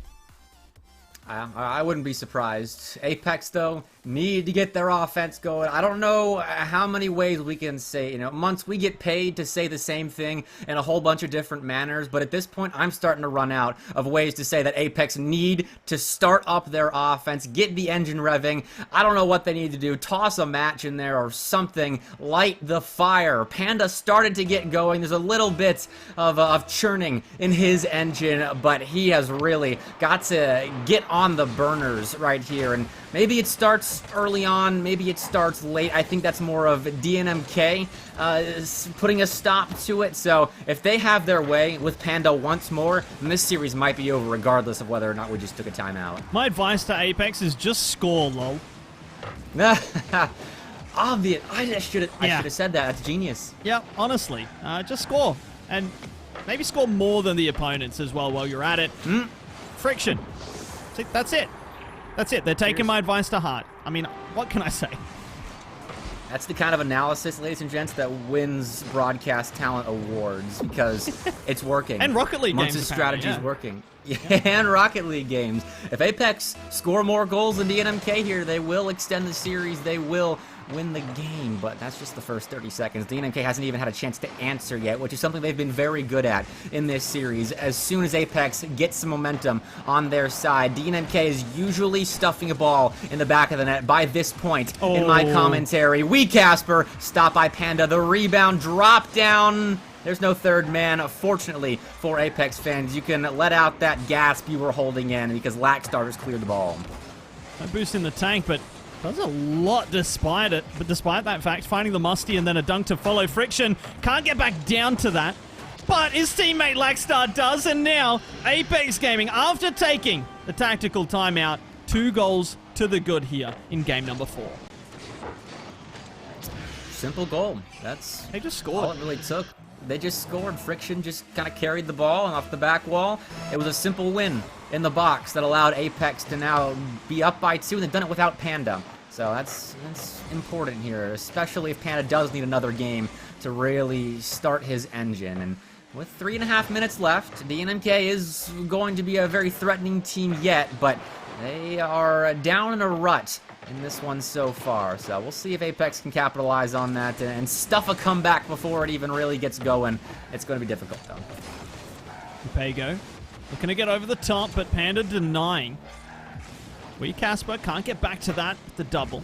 I wouldn't be surprised. Apex, though, need to get their offense going. I don't know how many ways we can say, months we get paid to say the same thing in a whole bunch of different manners, but at this point, I'm starting to run out of ways to say that Apex need to start up their offense, get the engine revving. I don't know what they need to do. Toss a match in there or something. Light the fire. Panda started to get going. There's a little bit of churning in his engine, but he has really got to get on the burners right here, and maybe it starts early on, maybe it starts late. I think that's more of DNMK putting a stop to it. So if they have their way with Panda once more, then this series might be over regardless of whether or not we just took a timeout. My advice to Apex is just score, lol. Obvious. I should have said that. That's genius. Yeah, honestly. Just score. And maybe score more than the opponents as well while you're at it. Friction. See, that's it. That's it. They're taking my advice to heart. I mean, what can I say? That's the kind of analysis, ladies and gents, that wins broadcast talent awards because it's working. And Rocket League games. Month's strategy's working. Yeah, and Rocket League games. If Apex score more goals than DNMK here, they will extend the series. They will win the game, but that's just the first 30 seconds. DNMK hasn't even had a chance to answer yet, which is something they've been very good at in this series. As soon as Apex gets some momentum on their side, DNMK is usually stuffing a ball in the back of the net by this point in my commentary. Casper, stopped by Panda. The rebound, drop down. there's no third man. Fortunately for Apex fans, you can let out that gasp you were holding in because Lackstar's cleared the ball. A boost in the tank, but does a lot despite it. But despite that fact, finding the musty and then a dunk to follow. Friction can't get back down to that. But his teammate Lackstar does, and now Apex Gaming, after taking the tactical timeout, 2 goals to the good here in game number 4. Simple goal. That's They just all scored. it really took. They just scored. Friction just kind of carried the ball and off the back wall. It was a simple win in the box that allowed Apex to now be up by 2, and they've done it without Panda. So that's important here, especially if Panda does need another game to really start his engine. And with 3.5 minutes left, DNMK is going to be a very threatening team yet, but they are down in a rut in this one so far. So we'll see if Apex can capitalize on that and stuff a comeback before it even really gets going. It's going to be difficult, though. Pago looking to get over the top, but Panda denying. Wee Casper can't get back to that with the double.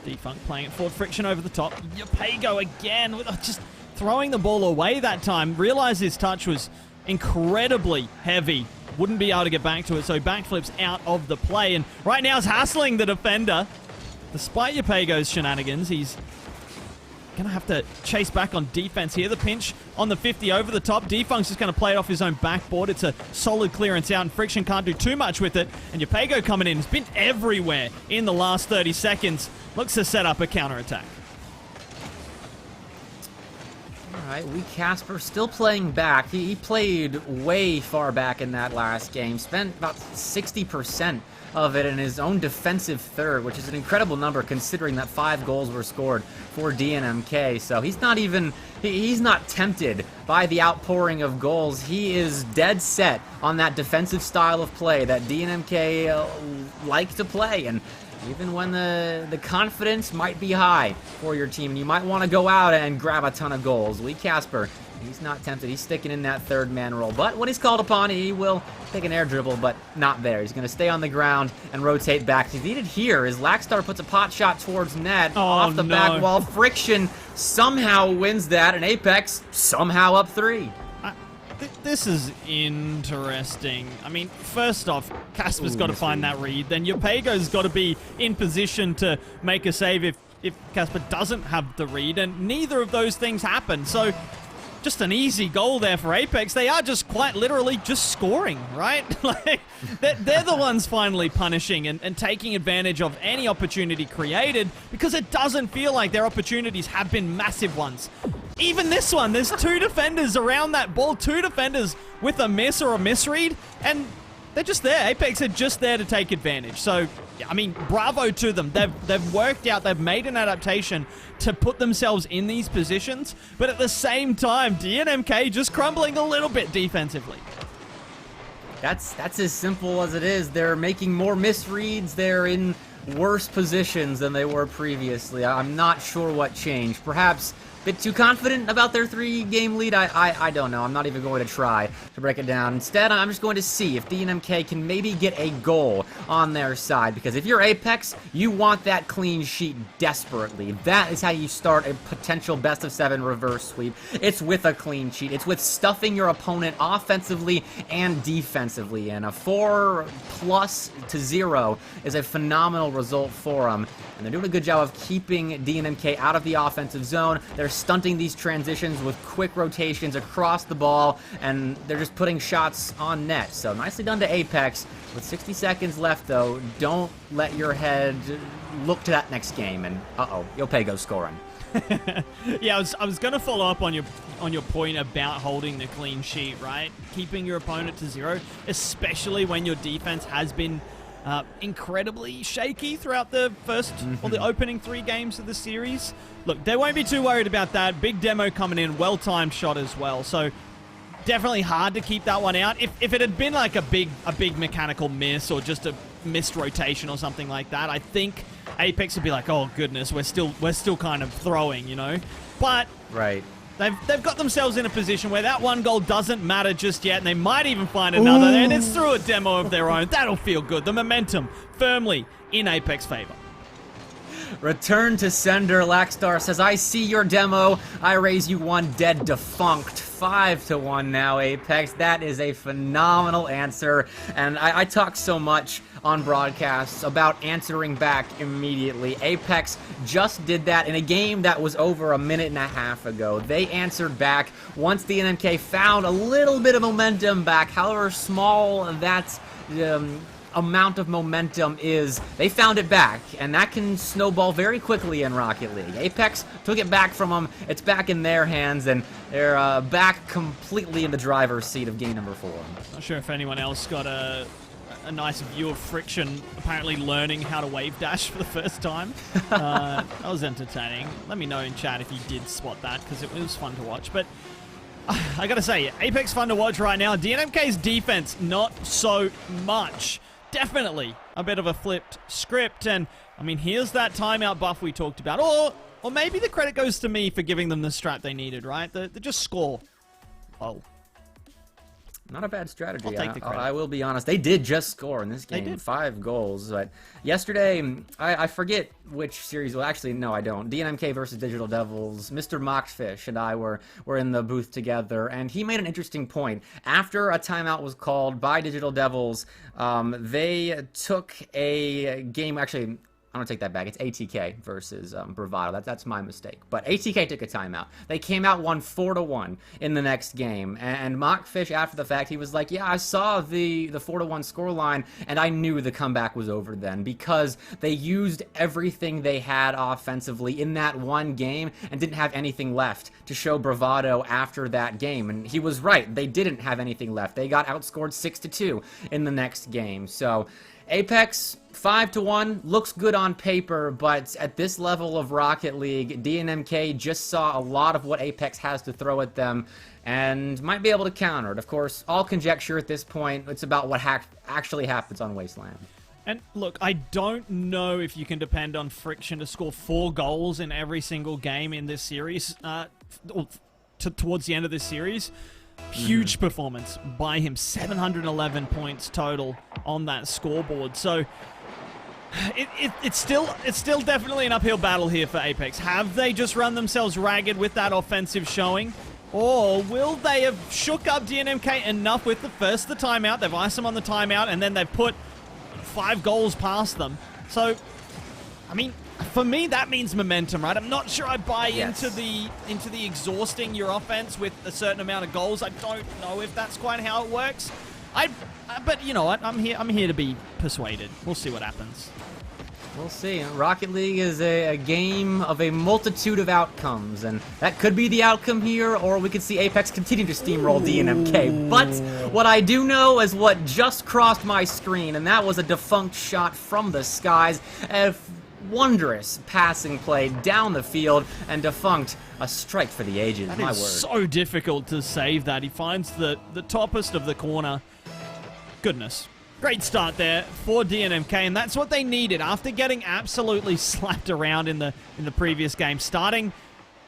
Defunct playing it forward. Friction over the top. Pago again with just throwing the ball away that time. Realized his touch was incredibly heavy. Wouldn't be able to get back to it, so backflips out of the play. And right now is hassling the defender. Despite Pago's shenanigans, he's going to have to chase back on defense here. The pinch on the 50 over the top. Defunct's just going to play it off his own backboard. It's a solid clearance out, and Friction can't do too much with it. And Pago coming in has been everywhere in the last 30 seconds. Looks to set up a counterattack. Alright, Wee Casper still playing back. He played way far back in that last game. Spent about 60% of it in his own defensive third, which is an incredible number considering that 5 goals were scored for DNMK. So he's not tempted by the outpouring of goals. He is dead set on that defensive style of play that DNMK like to play. And even when the confidence might be high for your team, you might want to go out and grab a ton of goals. Wee Casper, he's not tempted. He's sticking in that third man role. But when he's called upon, he will take an air dribble, but not there. He's going to stay on the ground and rotate back. He's needed here as Lackstar puts a pot shot towards net off the back wall. Friction somehow wins that, and Apex somehow up 3. This is interesting. I mean, first off, Casper's got to find that read. Then Pago's got to be in position to make a save if Casper doesn't have the read. And neither of those things happen. So just an easy goal there for Apex. They are just quite literally just scoring, right? Like they're the ones finally punishing and taking advantage of any opportunity created, because it doesn't feel like their opportunities have been massive ones. Even this one, there's 2 defenders around that ball, 2 defenders with a miss or a misread, and they're just there. Apex are just there to take advantage. So, I mean, bravo to them. They've worked out, they've made an adaptation to put themselves in these positions, but at the same time, DNMK just crumbling a little bit defensively. That's as simple as it is. They're making more misreads. They're in worse positions than they were previously. I'm not sure what changed. Perhaps a bit too confident about their 3-game lead? I don't know. I'm not even going to try to break it down. Instead, I'm just going to see if DNMK can maybe get a goal on their side, because if you're Apex, you want that clean sheet desperately. That is how you start a potential best-of-7 reverse sweep. It's with a clean sheet. It's with stuffing your opponent offensively and defensively, and a 4+0 is a phenomenal result for them. And they're doing a good job of keeping DNMK out of the offensive zone. They're stunting these transitions with quick rotations across the ball, and they're just putting shots on net. So nicely done to Apex. With 60 seconds left, though, don't let your head look to that next game. And Pago's scoring. Yeah, I was going to follow up on your point about holding the clean sheet, right? Keeping your opponent to 0, especially when your defense has been incredibly shaky throughout the first or the opening 3 games of the series. Look, they won't be too worried about that. Big demo coming in, well-timed shot as well. So definitely hard to keep that one out. If it had been like a big mechanical miss or just a missed rotation or something like that, I think Apex would be like, oh goodness, we're still kind of throwing, you know. But right. They've got themselves in a position where that 1 goal doesn't matter just yet, and they might even find another, and it's through a demo of their own. That'll feel good. The momentum firmly in Apex favor. Return to sender. Lackstar says, I see your demo. I raise you one dead defunct. 5-1 now, Apex. That is a phenomenal answer. And I talk so much on broadcasts about answering back immediately. Apex just did that in a game that was over a minute and a half ago. They answered back once the NMK found a little bit of momentum back, however small that amount of momentum is. They found it back, and that can snowball very quickly in Rocket League. Apex took it back from them. It's back in their hands, and they're back completely in the driver's seat of game number 4. Not sure if anyone else got a nice view of Friction apparently learning how to wave dash for the first time. That was entertaining. Let me know in chat if you did spot that, because it was fun to watch. But I gotta say, Apex fun to watch right now. DNMK's defense, not so much. Definitely a bit of a flipped script. And, I mean, here's that timeout buff we talked about. Or maybe the credit goes to me for giving them the strat they needed, right? They just score. Oh. Not a bad strategy. I'll take the credit. I will be honest. They did just score in this game. They did. 5 goals. But yesterday, I forget which series. Well, actually, no, I don't. DNMK versus Digital Devils. Mr. Mockfish and I were in the booth together, and he made an interesting point. After a timeout was called by Digital Devils, they took a game. Actually, I'm going to take that back. It's ATK versus Bravado. That's my mistake. But ATK took a timeout. They came out, won 4-1 in the next game. And Mockfish, after the fact, he was like, yeah, I saw the 4-1 scoreline, and I knew the comeback was over then, because they used everything they had offensively in that one game and didn't have anything left to show Bravado after that game. And he was right. They didn't have anything left. They got outscored 6-2 in the next game. So Apex 5-1 looks good on paper, but at this level of Rocket League, DNMK just saw a lot of what Apex has to throw at them and might be able to counter it. Of course, all conjecture at this point. It's about what actually happens on Wasteland. And look, I don't know if you can depend on Friction to score 4 goals in every single game in this series, towards the end of this series. Huge performance by him, 711 points total on that scoreboard. So it's still definitely an uphill battle here for Apex. Have they just run themselves ragged with that offensive showing? Or will they have shook up DNMK enough with the timeout? They've iced them on the timeout, and then they've put 5 goals past them. So, I mean, for me, that means momentum, right? I'm not sure I buy into the exhausting your offense with a certain amount of goals. I don't know if that's quite how it works. But you know what? I'm here to be persuaded. We'll see what happens. We'll see. Rocket League is a game of a multitude of outcomes, and that could be the outcome here, or we could see Apex continue to steamroll DNMK. But what I do know is what just crossed my screen, and that was a defunct shot from the skies. A wondrous passing play down the field, and defunct, a strike for the ages. That my is word. So difficult to save that. He finds the toppest of the corner. Goodness. Great start there for DNMK, and that's what they needed after getting absolutely slapped around in the previous game. Starting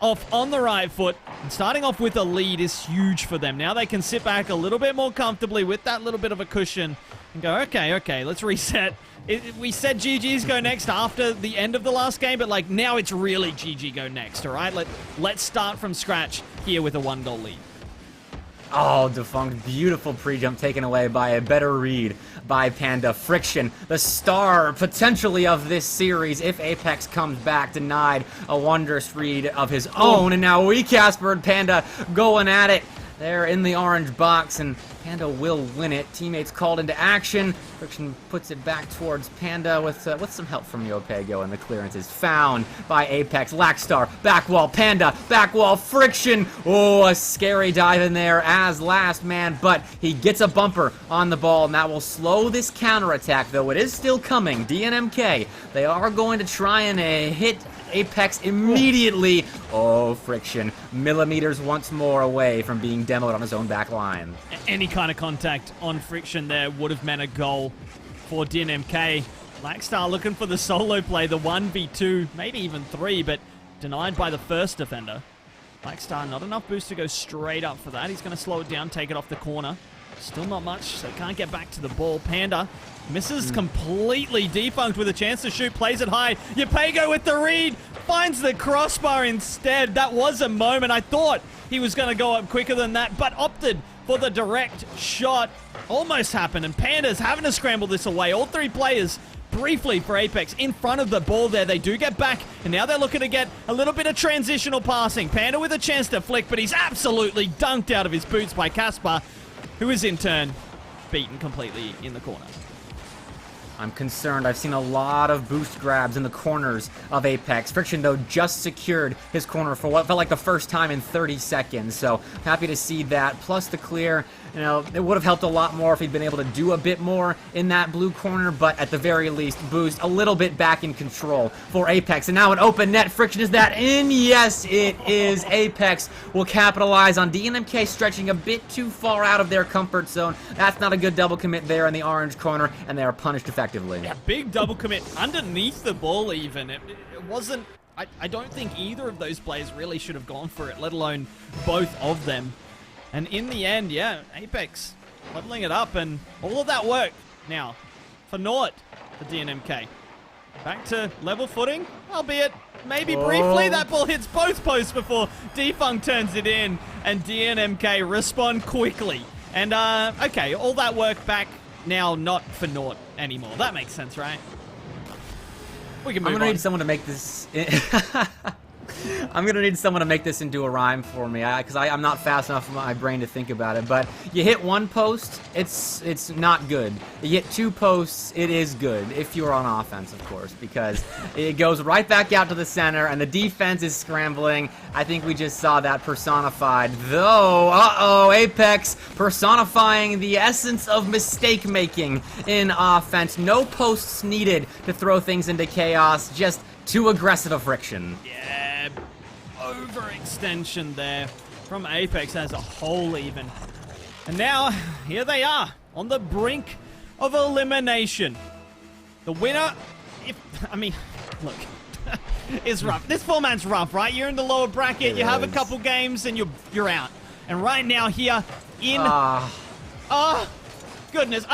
off on the right foot and starting off with a lead is huge for them. Now they can sit back a little bit more comfortably with that little bit of a cushion and go, okay, let's reset. We said GG's go next after the end of the last game, but like now it's really GG go next, all right? Let's start from scratch here with a 1-goal lead. Oh, defunct, beautiful pre-jump taken away by a better read by Panda. Friction, the star potentially of this series if Apex comes back, denied a wondrous read of his own. And now Casper and Panda going at it. They're in the orange box, and Panda will win it. Teammates called into action. Friction puts it back towards Panda with some help from Yopego, and the clearance is found by Apex. Lackstar, back wall, Panda, back wall, Friction. Oh, a scary dive in there as last man, but he gets a bumper on the ball, and that will slow this counterattack, though it is still coming. DNMK, they are going to try and hit Apex immediately. Oh, Friction, millimeters once more away from being demoed on his own back line. Any kind of contact on Friction there would have meant a goal for DNMK. Blackstar looking for the solo play, the 1v2, maybe even 3, but denied by the first defender. Blackstar, not enough boost to go straight up for that. He's going to slow it down, take it off the corner. Still not much, so can't get back to the ball. Panda misses completely. Defunct with a chance to shoot, plays it high. Yopego with the read, finds the crossbar instead. That was a moment. I thought he was going to go up quicker than that, but opted for the direct shot. Almost happened, and Panda's having to scramble this away. All three players briefly for Apex in front of the ball there. They do get back, and now they're looking to get a little bit of transitional passing. Panda with a chance to flick, but he's absolutely dunked out of his boots by Caspar, who is in turn beaten completely in the corner. I'm concerned. I've seen a lot of boost grabs in the corners of Apex. Friction, though, just secured his corner for what felt like the first time in 30 seconds. So happy to see that. Plus the clear. You know, it would have helped a lot more if he'd been able to do a bit more in that blue corner, but at the very least, Boost a little bit back in control for Apex. And now an open net. Friction, is that in? Yes, it is. Apex will capitalize on DNMK stretching a bit too far out of their comfort zone. That's not a good double commit there in the orange corner, and they are punished effectively. Yeah, big double commit underneath the ball even. It wasn't... I don't think either of those players really should have gone for it, let alone both of them. And in the end, yeah, Apex leveling it up, and all of that work now for naught for DNMK. Back to level footing, albeit maybe briefly. That ball hits both posts before Defunct turns it in, and DNMK respond quickly. And, okay, all that work back now not for naught anymore. That makes sense, right? We can move on. I'm gonna need someone to make this... I'm gonna need someone to make this into a rhyme for me, because I'm not fast enough for my brain to think about it. But you hit one post, it's not good. You hit two posts, it is good, if you're on offense, of course, because it goes right back out to the center, and the defense is scrambling. I think we just saw that personified, though. Apex personifying the essence of mistake making in offense. No posts needed to throw things into chaos, just too aggressive of Friction. Yeah, overextension there from Apex as a whole even. And now, here they are, on the brink of elimination. The winner, look, is rough. This format's rough, right? You're in the lower bracket, you have a couple games, and you're out. And right now here in... goodness,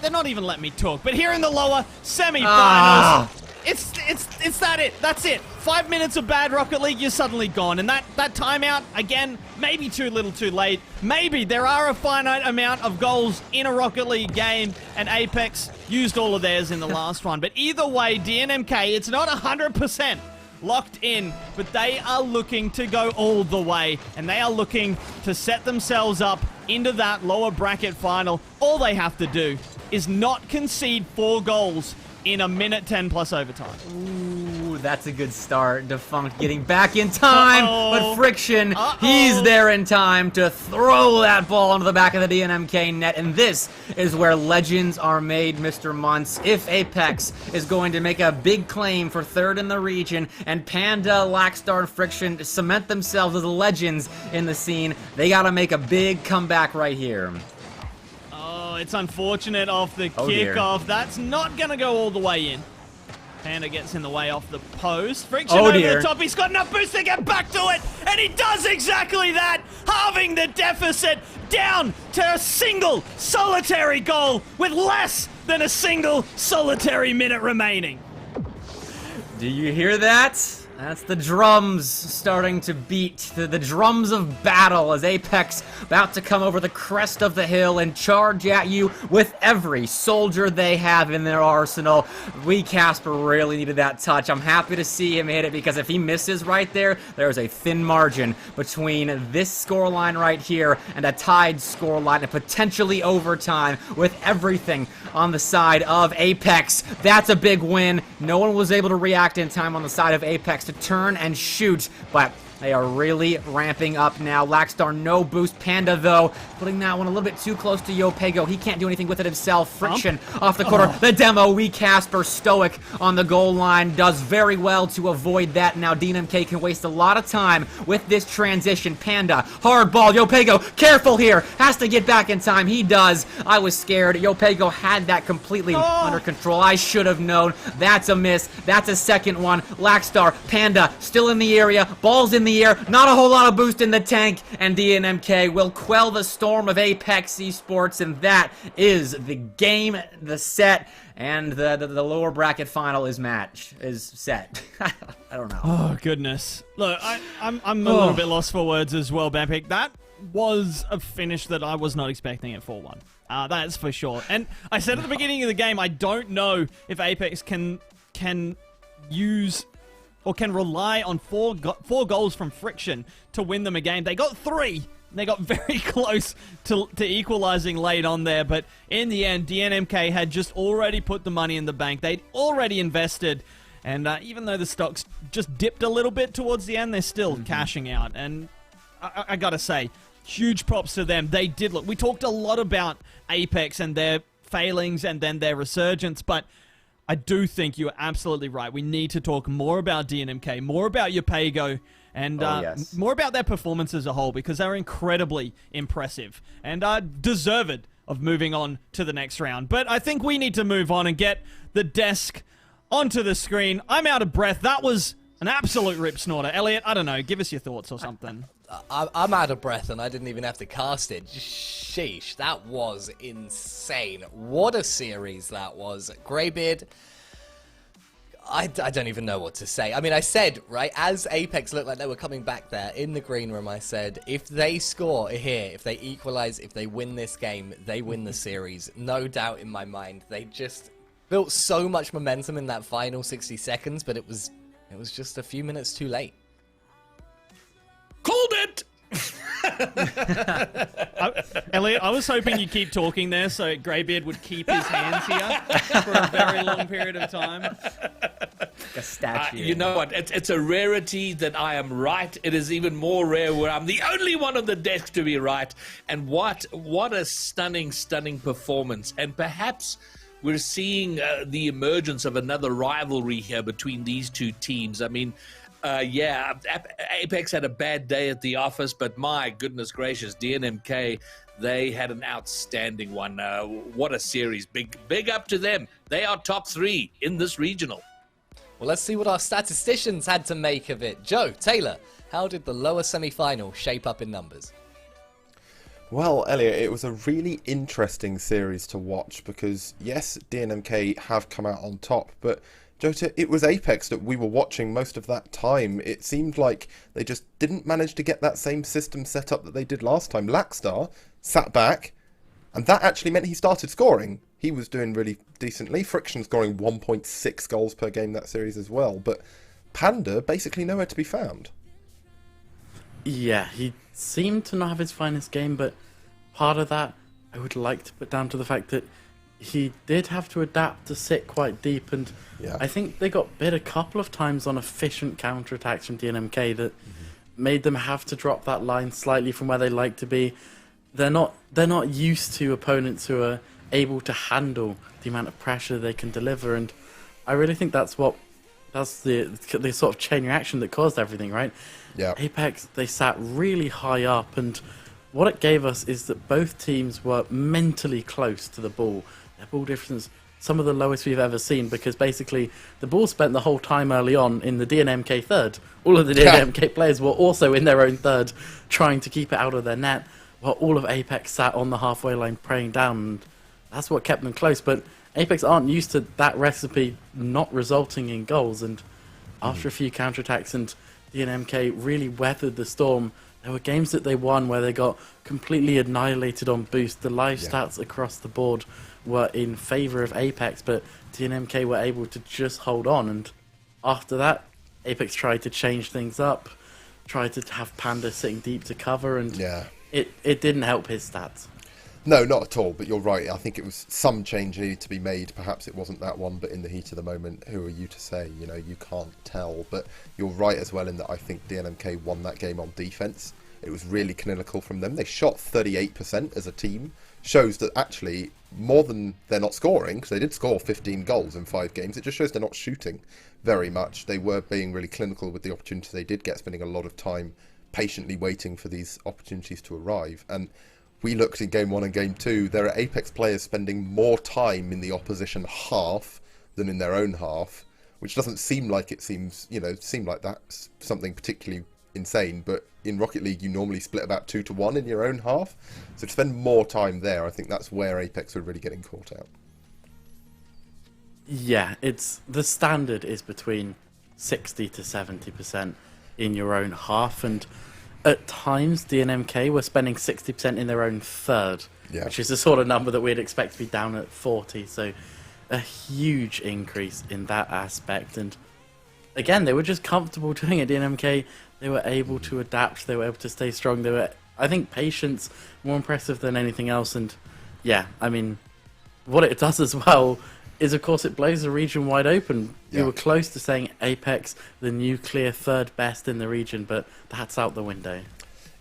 they're not even letting me talk. But here in the lower semi-finals... That's it. 5 minutes of bad Rocket League, you're suddenly gone. And that timeout, again, maybe too little too late. Maybe there are a finite amount of goals in a Rocket League game, and Apex used all of theirs in the last one. But either way, DNMK, it's not 100% locked in, but they are looking to go all the way, and they are looking to set themselves up into that lower bracket final. All they have to do is not concede 4 goals in a minute 10 plus overtime. Ooh, that's a good start. Defunct getting back in time, but Friction, he's there in time to throw that ball into the back of the DNMK net, and this is where legends are made, Mr. Muntz. If Apex is going to make a big claim for third in the region, and Panda, Lackstar, and Friction cement themselves as legends in the scene, they gotta make a big comeback right here. It's unfortunate off the kickoff. That's not going to go all the way in. Panda gets in the way off the post. Friction over the top. He's got enough boost to get back to it. And he does exactly that. Halving the deficit down to a single solitary goal with less than a single solitary minute remaining. Do you hear that? That's the drums starting to beat, the drums of battle as Apex about to come over the crest of the hill and charge at you with every soldier they have in their arsenal. Casper really needed that touch. I'm happy to see him hit it, because if he misses right there, there's a thin margin between this scoreline right here and a tied scoreline and potentially overtime with everything on the side of Apex. That's a big win. No one was able to react in time on the side of Apex to turn and shoot, but they are really ramping up now. Lackstar, no boost. Panda, though, putting that one a little bit too close to Yopego. He can't do anything with it himself. Friction off the corner. The demo, Casper, stoic on the goal line, does very well to avoid that. Now DNMK can waste a lot of time with this transition. Panda, hard ball. Yopego, careful here. Has to get back in time. He does. I was scared. Yopego had that completely under control. I should have known. That's a miss. That's a second one. Lackstar, Panda, still in the area. Ball's in the air, not a whole lot of boost in the tank, and DNMK will quell the storm of Apex Esports, and that is the game, the set, and the lower bracket final is set. I don't know. Oh, goodness. Look, I'm a little bit lost for words as well, Bampic. That was a finish that I was not expecting at 4-1. That's for sure. And I said at the beginning of the game, I don't know if Apex can use or can rely on four goals from friction to win them a game. They got 3. They got very close to equalizing late on there, but in the end, DNMK had just already put the money in the bank. They'd already invested, and even though the stocks just dipped a little bit towards the end, they're still cashing out. And I gotta say, huge props to them. They did look. We talked a lot about Apex and their failings and then their resurgence, but I do think you're absolutely right. We need to talk more about DNMK, more about Yapego, and more about their performance as a whole, because they're incredibly impressive and deserved of moving on to the next round. But I think we need to move on and get the desk onto the screen. I'm out of breath. That was an absolute rip snorter. Elliot, I don't know. Give us your thoughts or something. I'm out of breath and I didn't even have to cast it. Sheesh, that was insane. What a series that was. Greybeard, I don't even know what to say. I mean, I said, right, as Apex looked like they were coming back there in the green room, I said, if they score here, if they equalize, if they win this game, they win the series. No doubt in my mind. They just built so much momentum in that final 60 seconds, but it was just a few minutes too late. Called it! Elliot, I was hoping you'd keep talking there so Greybeard would keep his hands here for a very long period of time. A statue. You know what? It's a rarity that I am right. It is even more rare where I'm the only one on the desk to be right. And what a stunning performance. And perhaps we're seeing the emergence of another rivalry here between these two teams. I mean, Apex had a bad day at the office, but my goodness gracious, DNMK, they had an outstanding one. What a series. Big up to them. They are top 3 in this regional. Well, let's see what our statisticians had to make of it. Joe, Taylor, how did the lower semi-final shape up in numbers? Well, Elliot, it was a really interesting series to watch because, yes, DNMK have come out on top, but Jota, it was Apex that we were watching most of that time. It seemed like they just didn't manage to get that same system set up that they did last time. Lackstar sat back, and that actually meant he started scoring. He was doing really decently. Friction scoring 1.6 goals per game that series as well. But Panda basically nowhere to be found. Yeah, he seemed to not have his finest game, but part of that I would like to put down to the fact that he did have to adapt to sit quite deep, and I think they got bit a couple of times on efficient counterattacks from DNMK that made them have to drop that line slightly from where they like to be. They're not used to opponents who are able to handle the amount of pressure they can deliver, and I really think that's the sort of chain reaction that caused everything, right? Yeah. Apex, they sat really high up, and what it gave us is that both teams were mentally close to the ball. Their ball difference, some of the lowest we've ever seen, because basically the ball spent the whole time early on in the DNMK third. All of the DNMK players were also in their own third, trying to keep it out of their net, while all of Apex sat on the halfway line praying down, and that's what kept them close. But Apex aren't used to that recipe not resulting in goals, and after a few counterattacks and DNMK really weathered the storm, there were games that they won where they got completely annihilated on boost. The live stats across the board were in favour of Apex, but DNMK were able to just hold on, and after that Apex tried to change things up, tried to have Panda sitting deep to cover, and it didn't help his stats. No, not at all, but you're right. I think it was some change needed to be made. Perhaps it wasn't that one, but in the heat of the moment, who are you to say? You know, you can't tell. But you're right as well in that I think DNMK won that game on defence. It was really clinical from them. They shot 38% as a team. Shows that actually, more than they're not scoring, because they did score 15 goals in 5 games, it just shows they're not shooting very much. They were being really clinical with the opportunities they did get, spending a lot of time patiently waiting for these opportunities to arrive. And we looked in Game 1 and Game 2, there are Apex players spending more time in the opposition half than in their own half, which doesn't seem like seem like that's something particularly insane, but in Rocket League you normally split about 2-1 in your own half. So to spend more time there, I think that's where Apex are really getting caught out. Yeah, it's the standard is between 60 to 70% in your own half, and at times DNMK were spending 60% in their own third, which is the sort of number that we'd expect to be down at 40. So a huge increase in that aspect, and again, they were just comfortable doing it. DNMK, they were able to adapt, they were able to stay strong, they were, I think, patience more impressive than anything else. And yeah, I mean, what it does as well is, of course, it blows the region wide open. We were close to saying Apex, the nuclear third best in the region, but that's out the window.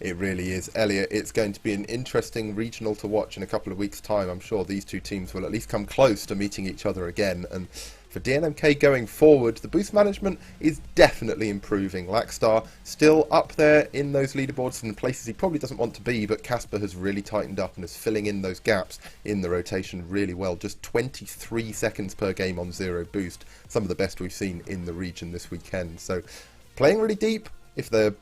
It really is. Elliot, it's going to be an interesting regional to watch in a couple of weeks' time. I'm sure these two teams will at least come close to meeting each other again. And for DNMK going forward, the boost management is definitely improving. Lackstar still up there in those leaderboards in places he probably doesn't want to be, but Casper has really tightened up and is filling in those gaps in the rotation really well. Just 23 seconds per game on 0 boost. Some of the best we've seen in the region this weekend. So playing really deep. If the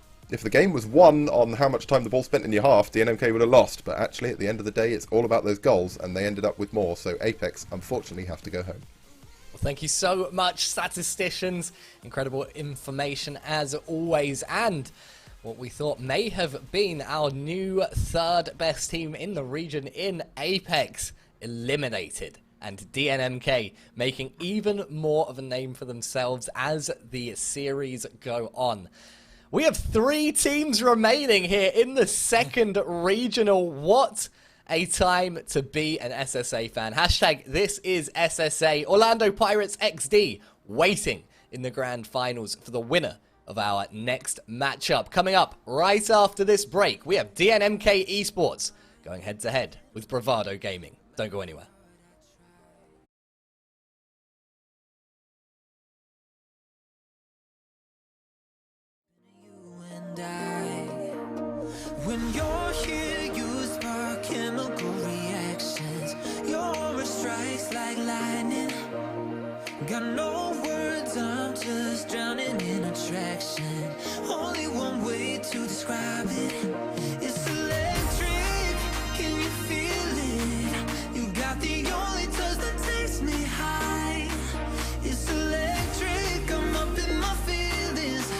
game was won on how much time the ball spent in your half, DNMK would have lost. But actually, at the end of the day, it's all about those goals, and they ended up with more. So Apex, unfortunately, have to go home. Well, thank you so much, statisticians. Incredible information as always. And what we thought may have been our new third best team in the region in Apex eliminated. And DNMK making even more of a name for themselves as the series go on. We have 3 teams remaining here in the second regional. What a time to be an SSA fan. Hashtag this is SSA. Orlando Pirates XD waiting in the grand finals for the winner of our next matchup. Coming up right after this break, we have DNMK Esports going head to head with Bravado Gaming. Don't go anywhere. When you're here, you spark chemical reactions. Your aura strikes like lightning. Got no words, I'm just drowning in attraction. Only one way to describe it. It's electric, can you feel it? You got the only touch that takes me high. It's electric, I'm up in my feelings.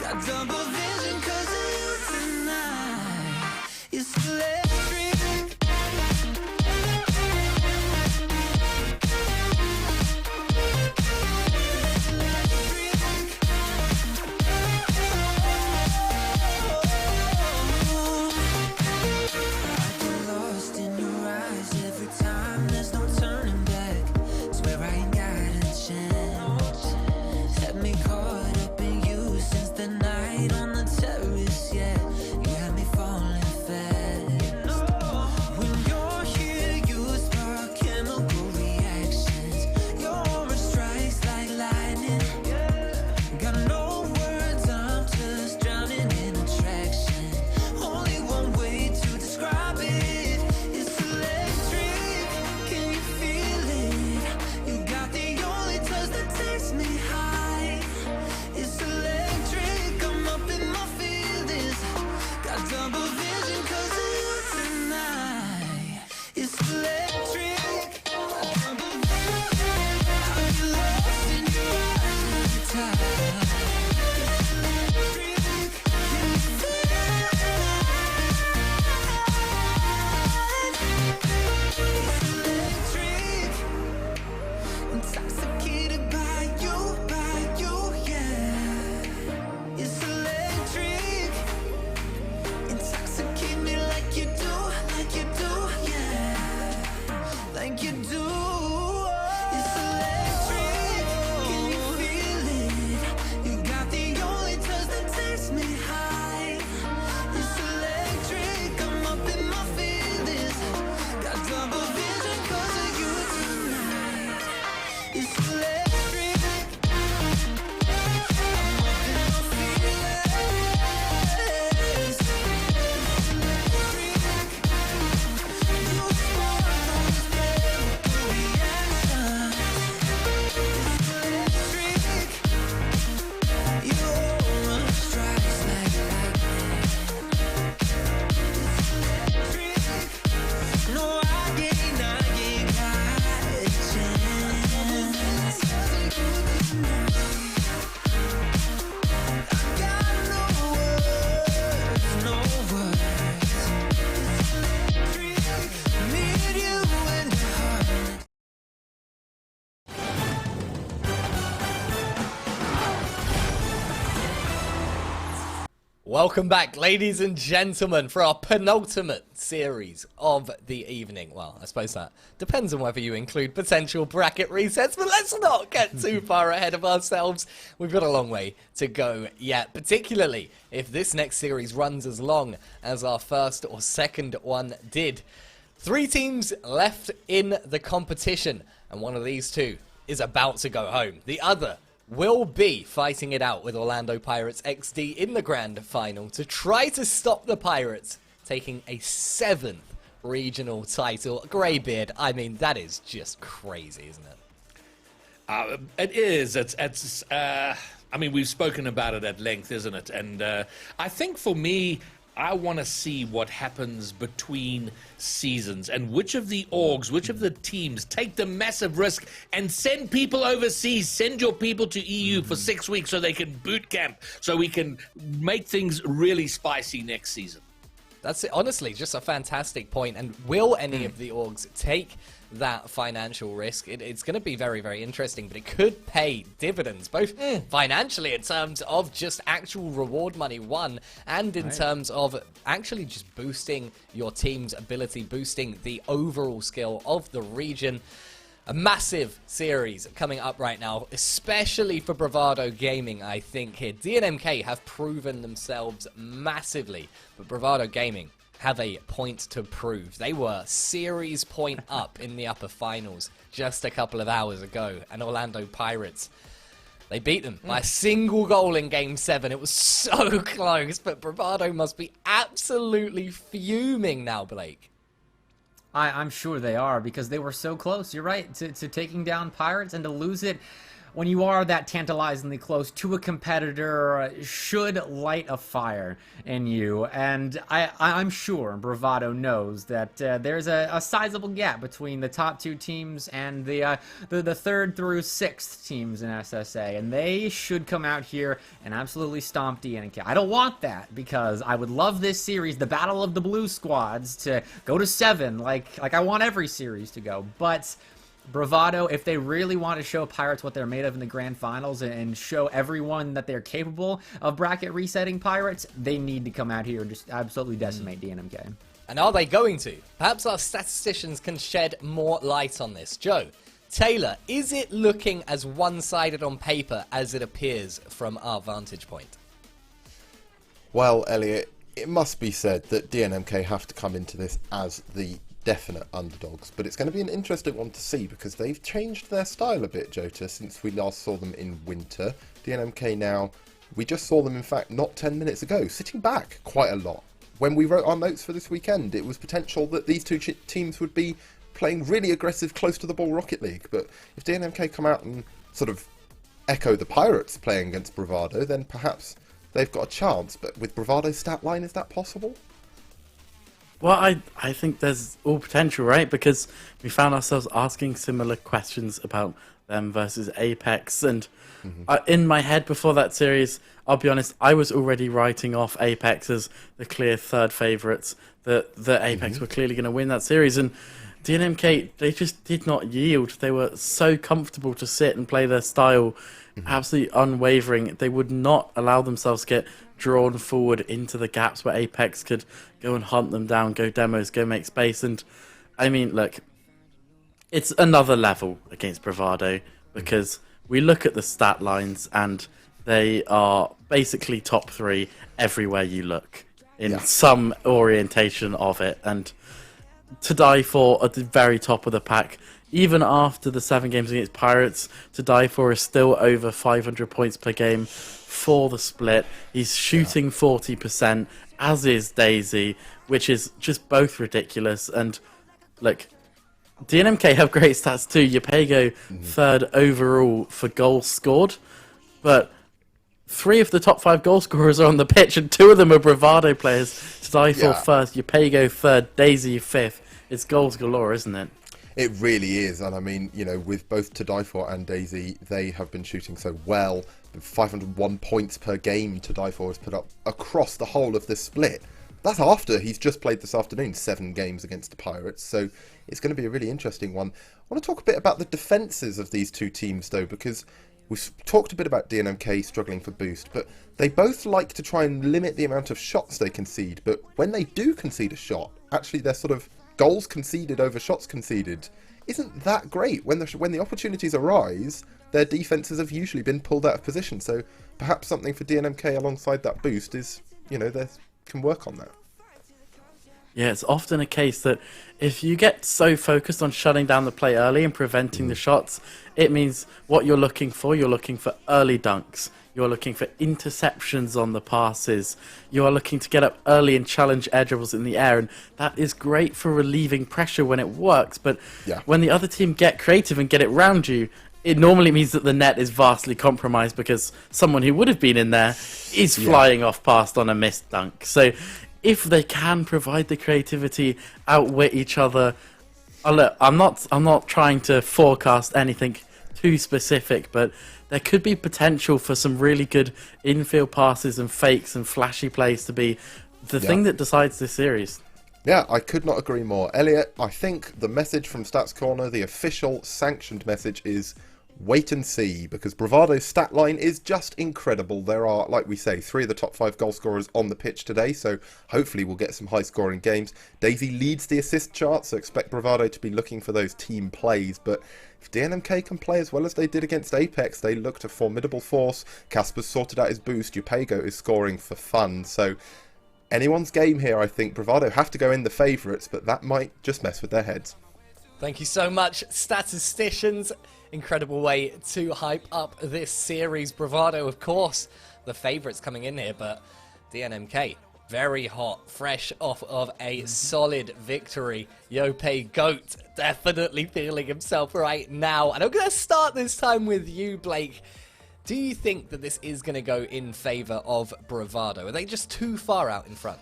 Got double vision 'cause of you tonight. It's electric. On the Welcome back, ladies and gentlemen, for our penultimate series of the evening. Well, I suppose that depends on whether you include potential bracket resets, but let's not get too far ahead of ourselves. We've got a long way to go yet, particularly if this next series runs as long as our first or second one did. 3 teams left in the competition, and one of these two is about to go home. The other will be fighting it out with Orlando Pirates XD in the grand final to try to stop the Pirates taking a 7th regional title. Greybeard, I mean, that is just crazy, isn't it? It is. I mean, we've spoken about it at length, isn't it? And I think for me, I want to see what happens between seasons and which of the orgs, which of the teams take the massive risk and send people overseas. Send your people to EU for 6 weeks so they can boot camp, so we can make things really spicy next season. That's honestly just a fantastic point. And will any of the orgs take that financial risk? It's going to be very, very interesting, but it could pay dividends, both financially in terms of just actual reward money won, and in terms of actually just boosting your team's ability, boosting the overall skill of the region. A massive series coming up right now, especially for Bravado Gaming, I think here. DNMK have proven themselves massively, but Bravado Gaming have a point to prove. They were series point up in the upper finals just a couple of hours ago, and Orlando Pirates, they beat them by a single goal in Game 7. It was so close, but Bravado must be absolutely fuming now, Blake. I'm sure they are, because they were so close, you're right, to taking down Pirates, and to lose it when you are that tantalizingly close to a competitor should light a fire in you. And I'm sure Bravado knows that there's a sizable gap between the top 2 teams and the 3rd through 6th teams in SSA, and they should come out here and absolutely stomp DNK. I don't want that, because I would love this series, the Battle of the Blue Squads, to go to 7, like I want every series to go. But Bravado, if they really want to show Pirates what they're made of in the grand finals and show everyone that they're capable of bracket resetting Pirates, they need to come out here and just absolutely decimate DNMK. And are they going to? Perhaps our statisticians can shed more light on this. Joe, Taylor, is it looking as one-sided on paper as it appears from our vantage point? Well, Elliot, it must be said that DNMK have to come into this as the definite underdogs, but it's going to be an interesting one to see, because they've changed their style a bit, Jota, since we last saw them in winter. DNMK now, we just saw them, in fact, not 10 minutes ago, sitting back quite a lot. When we wrote our notes for this weekend, it was potential that these two teams would be playing really aggressive, close to the ball Rocket League, but if DNMK come out and sort of echo the Pirates playing against Bravado, then perhaps they've got a chance. But with Bravado's stat line, is that possible? Well, I think there's all potential, right? Because we found ourselves asking similar questions about them versus Apex. And in my head before that series, I'll be honest, I was already writing off Apex as the clear 3rd favourites, that Apex were clearly going to win that series. And DNMK, they just did not yield. They were so comfortable to sit and play their style, absolutely unwavering. They would not allow themselves to get drawn forward into the gaps where Apex could go and hunt them down, go demos, go make space. And I mean, look, it's another level against Bravado, because we look at the stat lines and they are basically top 3 everywhere you look in some orientation of it. And To Die For at the very top of the pack, even after the 7 games against Pirates, To Die For is still over 500 points per game for the split. He's shooting 40%, as is Daisy, which is just both ridiculous. And look, DNMK have great stats too. Yapego 3rd overall for goals scored, but 3 of the top 5 goal scorers are on the pitch, and 2 of them are Bravado players. To Die For 1st, Yapego 3rd, Daisy 5th. It's goals galore, isn't it? It really is, and I mean, you know, with both To Die For and Daisy, they have been shooting so well. 501 points per game To Die For has put up across the whole of this split. That's after he's just played this afternoon 7 games against the Pirates, so it's going to be a really interesting one. I want to talk a bit about the defences of these two teams, though, because We've talked a bit about DNMK struggling for boost, but they both like to try and limit the amount of shots they concede. But when they do concede a shot, actually their sort of goals conceded over shots conceded isn't that great. When the opportunities arise, their defenses have usually been pulled out of position. So perhaps something for DNMK alongside that boost is, they can work on that. Yeah, it's often a case that if you get so focused on shutting down the play early and preventing the shots, it means what you're looking for early dunks. You're looking for interceptions on the passes. You are looking to get up early and challenge air dribbles in the air. And that is great for relieving pressure when it works. But when the other team get creative and get it round you, it normally means that the net is vastly compromised because someone who would have been in there is flying off past on a missed dunk. So if they can provide the creativity, outwit each other, look, I'm not trying to forecast anything too specific, but there could be potential for some really good infield passes and fakes and flashy plays to be the thing that decides this series. Yeah, I could not agree more. Elliot, I think the message from Stats Corner, the official sanctioned message, is wait and see, because Bravado's stat line is just incredible. There are, like we say, 3 of the top 5 goal scorers on the pitch today, so hopefully we'll get some high-scoring games. Daisy leads the assist chart, so expect Bravado to be looking for those team plays, but if DNMK can play as well as they did against Apex, they looked a formidable force. Casper's sorted out his boost, Upego is scoring for fun, so anyone's game here. I think Bravado have to go in the favourites, but that might just mess with their heads. Thank you so much, statisticians. Incredible way to hype up this series. Bravado, of course, the favourites coming in here, but DNMK, very hot, fresh off of a solid victory. Yope Goat definitely feeling himself right now. And I'm going to start this time with you, Blake. Do you think that this is going to go in favour of Bravado? Are they just too far out in front?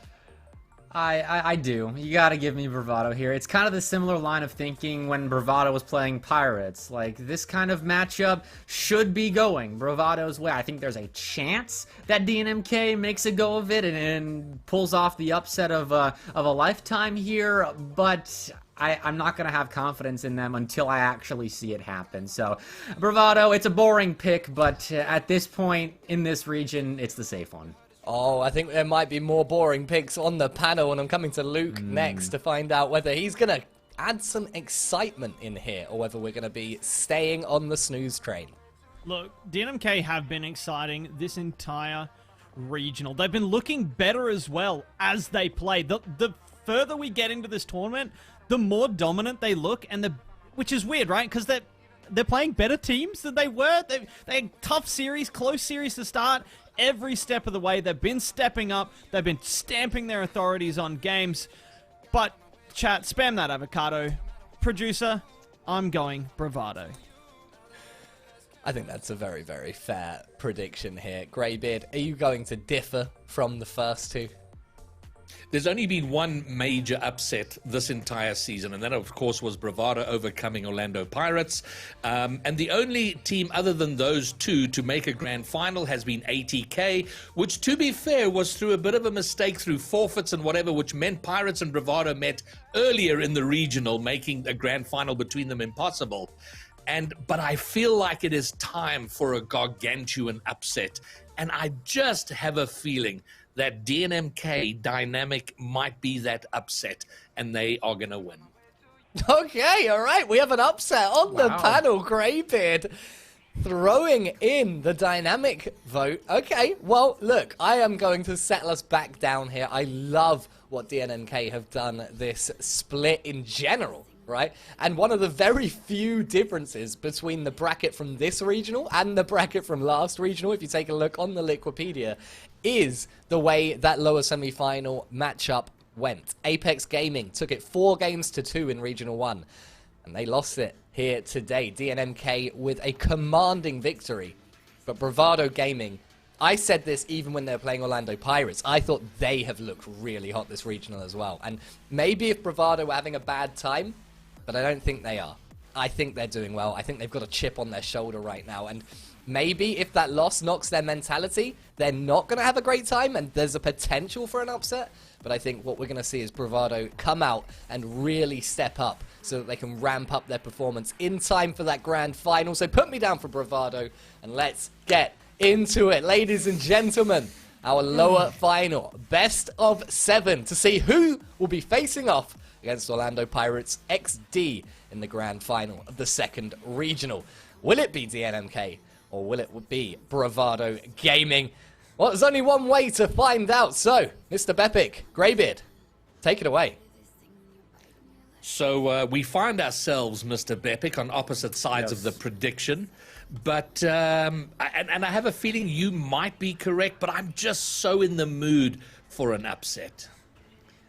I do. You gotta give me Bravado here. It's kind of the similar line of thinking when Bravado was playing Pirates. Like, this kind of matchup should be going Bravado's way. I think there's a chance that DNMK makes a go of it and pulls off the upset of a lifetime here, but I'm not going to have confidence in them until I actually see it happen. So, Bravado, it's a boring pick, but at this point in this region, it's the safe one. Oh, I think there might be more boring picks on the panel, and I'm coming to Luke next to find out whether he's going to add some excitement in here or whether we're going to be staying on the snooze train. Look, DNMK have been exciting this entire regional. They've been looking better as well as they play. The further we get into this tournament, the more dominant they look, and which is weird, right? Because they're playing better teams than they were. They had tough series, close series to start. Every step of the way, they've been stepping up. They've been stamping their authorities on games. But, chat, spam that avocado. Producer, I'm going Bravado. I think that's a very, very fair prediction here. Greybeard, are you going to differ from the first two? There's only been one major upset this entire season, and that, of course, was Bravado overcoming Orlando Pirates. And the only team other than those two to make a grand final has been ATK, which, to be fair, was through a bit of a mistake through forfeits and whatever, which meant Pirates and Bravado met earlier in the regional, making a grand final between them impossible. But I feel like it is time for a gargantuan upset, and I just have a feeling that DNMK Dynamic might be that upset, and they are going to win. Okay, all right. We have an upset on the panel. Greybeard throwing in the Dynamic vote. Okay, well, look, I am going to settle us back down here. I love what DNMK have done this split in general, right? And one of the very few differences between the bracket from this regional and the bracket from last regional, if you take a look on the Liquipedia, is the way that lower semi-final matchup went. Apex Gaming took it 4-2 in Regional 1, and they lost it here today. DNMK with a commanding victory, but Bravado Gaming, I said this even when they were playing Orlando Pirates, I thought they have looked really hot this regional as well. And maybe if Bravado were having a bad time, but I don't think they are. I think they're doing well. I think they've got a chip on their shoulder right now, and maybe if that loss knocks their mentality, they're not going to have a great time, and there's a potential for an upset. But I think what we're going to see is Bravado come out and really step up so that they can ramp up their performance in time for that grand final. So put me down for Bravado, and let's get into it. Ladies and gentlemen, our lower final, best of 7, to see who will be facing off against Orlando Pirates XD in the grand final of the second regional. Will it be DNMK, or will it be Bravado Gaming? Well, there's only one way to find out. So, Mr. Bepic, Greybeard, take it away. So we find ourselves, Mr. Bepic, on opposite sides of the prediction. But, and I have a feeling you might be correct, but I'm just so in the mood for an upset.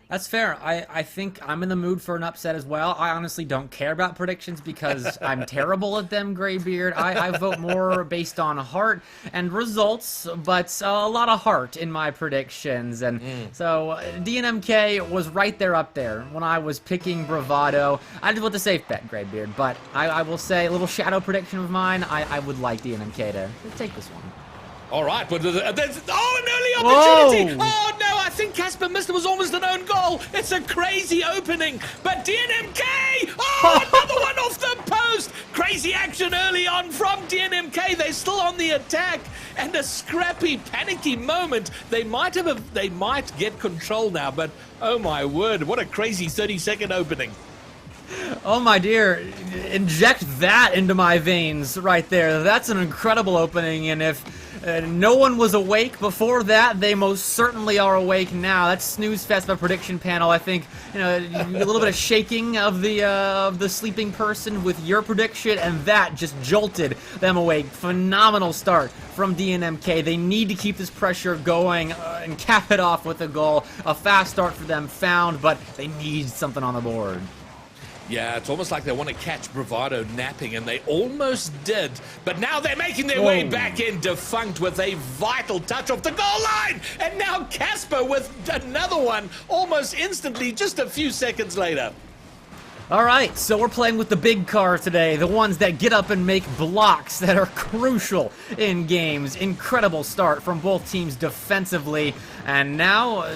That's fair. I think I'm in the mood for an upset as well. I honestly don't care about predictions because I'm terrible at them, Greybeard. I vote more based on heart and results, but a lot of heart in my predictions. And so DNMK was right there up there when I was picking Bravado. I just went the safe bet, Greybeard, but I will say a little shadow prediction of mine. I would like DNMK to take this one. All right, but there's an early opportunity. Whoa. Oh, no, I think Casper missed. It was almost an own goal. It's a crazy opening, but DNMK, another one off the post. Crazy action early on from DNMK. They're still on the attack, and a scrappy, panicky moment. They might get control now, but oh my word, what a crazy 30-second opening. Oh my dear, inject that into my veins right there. That's an incredible opening, and if no one was awake before that, they most certainly are awake now. That's snooze fest of a prediction panel. I think, you know, a little bit of shaking of the sleeping person with your prediction, and that just jolted them awake. Phenomenal start from DNMK. They need to keep this pressure going and cap it off with a goal. A fast start for them found, but they need something on the board. Yeah, it's almost like they want to catch Bravado napping, and they almost did. But now they're making their way back in, defunct with a vital touch off the goal line. And now Casper with another one almost instantly, just a few seconds later. All right, so we're playing with the big car today, the ones that get up and make blocks that are crucial in games. Incredible start from both teams defensively, and now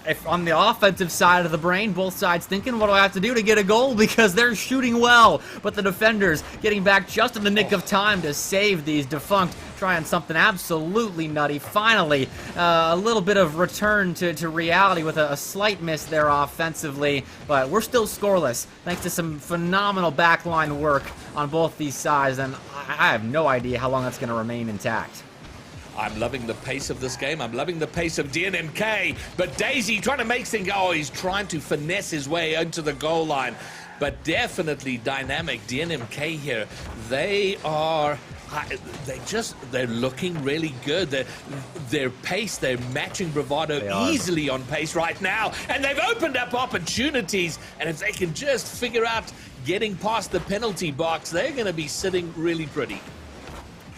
if on the offensive side of the brain, both sides thinking, what do I have to do to get a goal? Because they're shooting well, but the defenders getting back just in the nick of time to save these defunct, trying something absolutely nutty. Finally, a little bit of return to reality with a slight miss there offensively, but we're still scoreless thanks to some phenomenal backline work on both these sides, and I have no idea how long that's going to remain intact. I'm loving the pace of this game. I'm loving the pace of DNMK. But Daisy trying to make things go. He's trying to finesse his way into the goal line. But definitely dynamic DNMK here. They're looking really good. Their pace, they're matching Bravado easily on pace right now. And they've opened up opportunities. And if they can just figure out getting past the penalty box, they're going to be sitting really pretty.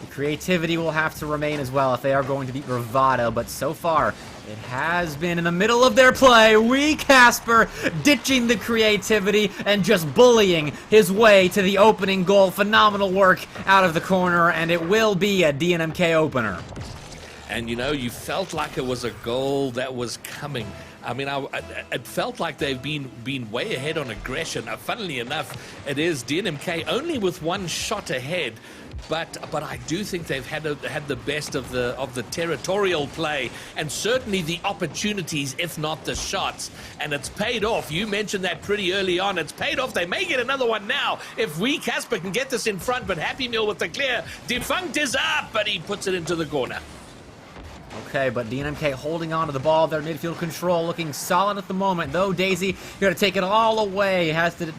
The creativity will have to remain as well if they are going to beat Bravado, but so far it has been in the middle of their play. Wee Casper ditching the creativity and just bullying his way to the opening goal. Phenomenal work out of the corner, and it will be a DNMK opener. And you know, you felt like it was a goal that was coming. I mean, it felt like they've been way ahead on aggression. Funnily enough, it is DNMK only with one shot ahead. But I do think they've had the best of the territorial play, and certainly the opportunities, if not the shots. And it's paid off. You mentioned that pretty early on. It's paid off. They may get another one now if Casper can get this in front. But Happy Meal with the clear. Defunct is up, but he puts it into the corner. Okay, but DNMK holding on to the ball. Their midfield control looking solid at the moment, though. Daisy going to take it all away. Has to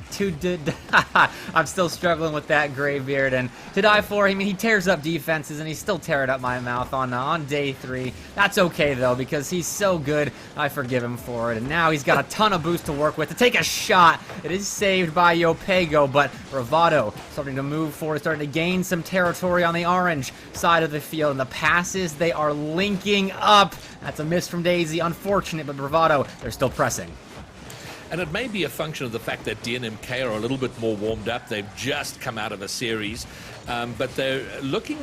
I'm still struggling with that, Greybeard. And to die for him, he tears up defenses, and he's still tearing up my mouth on day 3. That's okay, though, because he's so good. I forgive him for it. And now he's got a ton of boost to work with to take a shot. It is saved by Yopego, but Bravado starting to move forward, starting to gain some territory on the orange side of the field. And the passes, they are linking up. That's a miss from Daisy. Unfortunate, but Bravado, they're still pressing. And it may be a function of the fact that DNMK are a little bit more warmed up. They've just come out of a series, but they're looking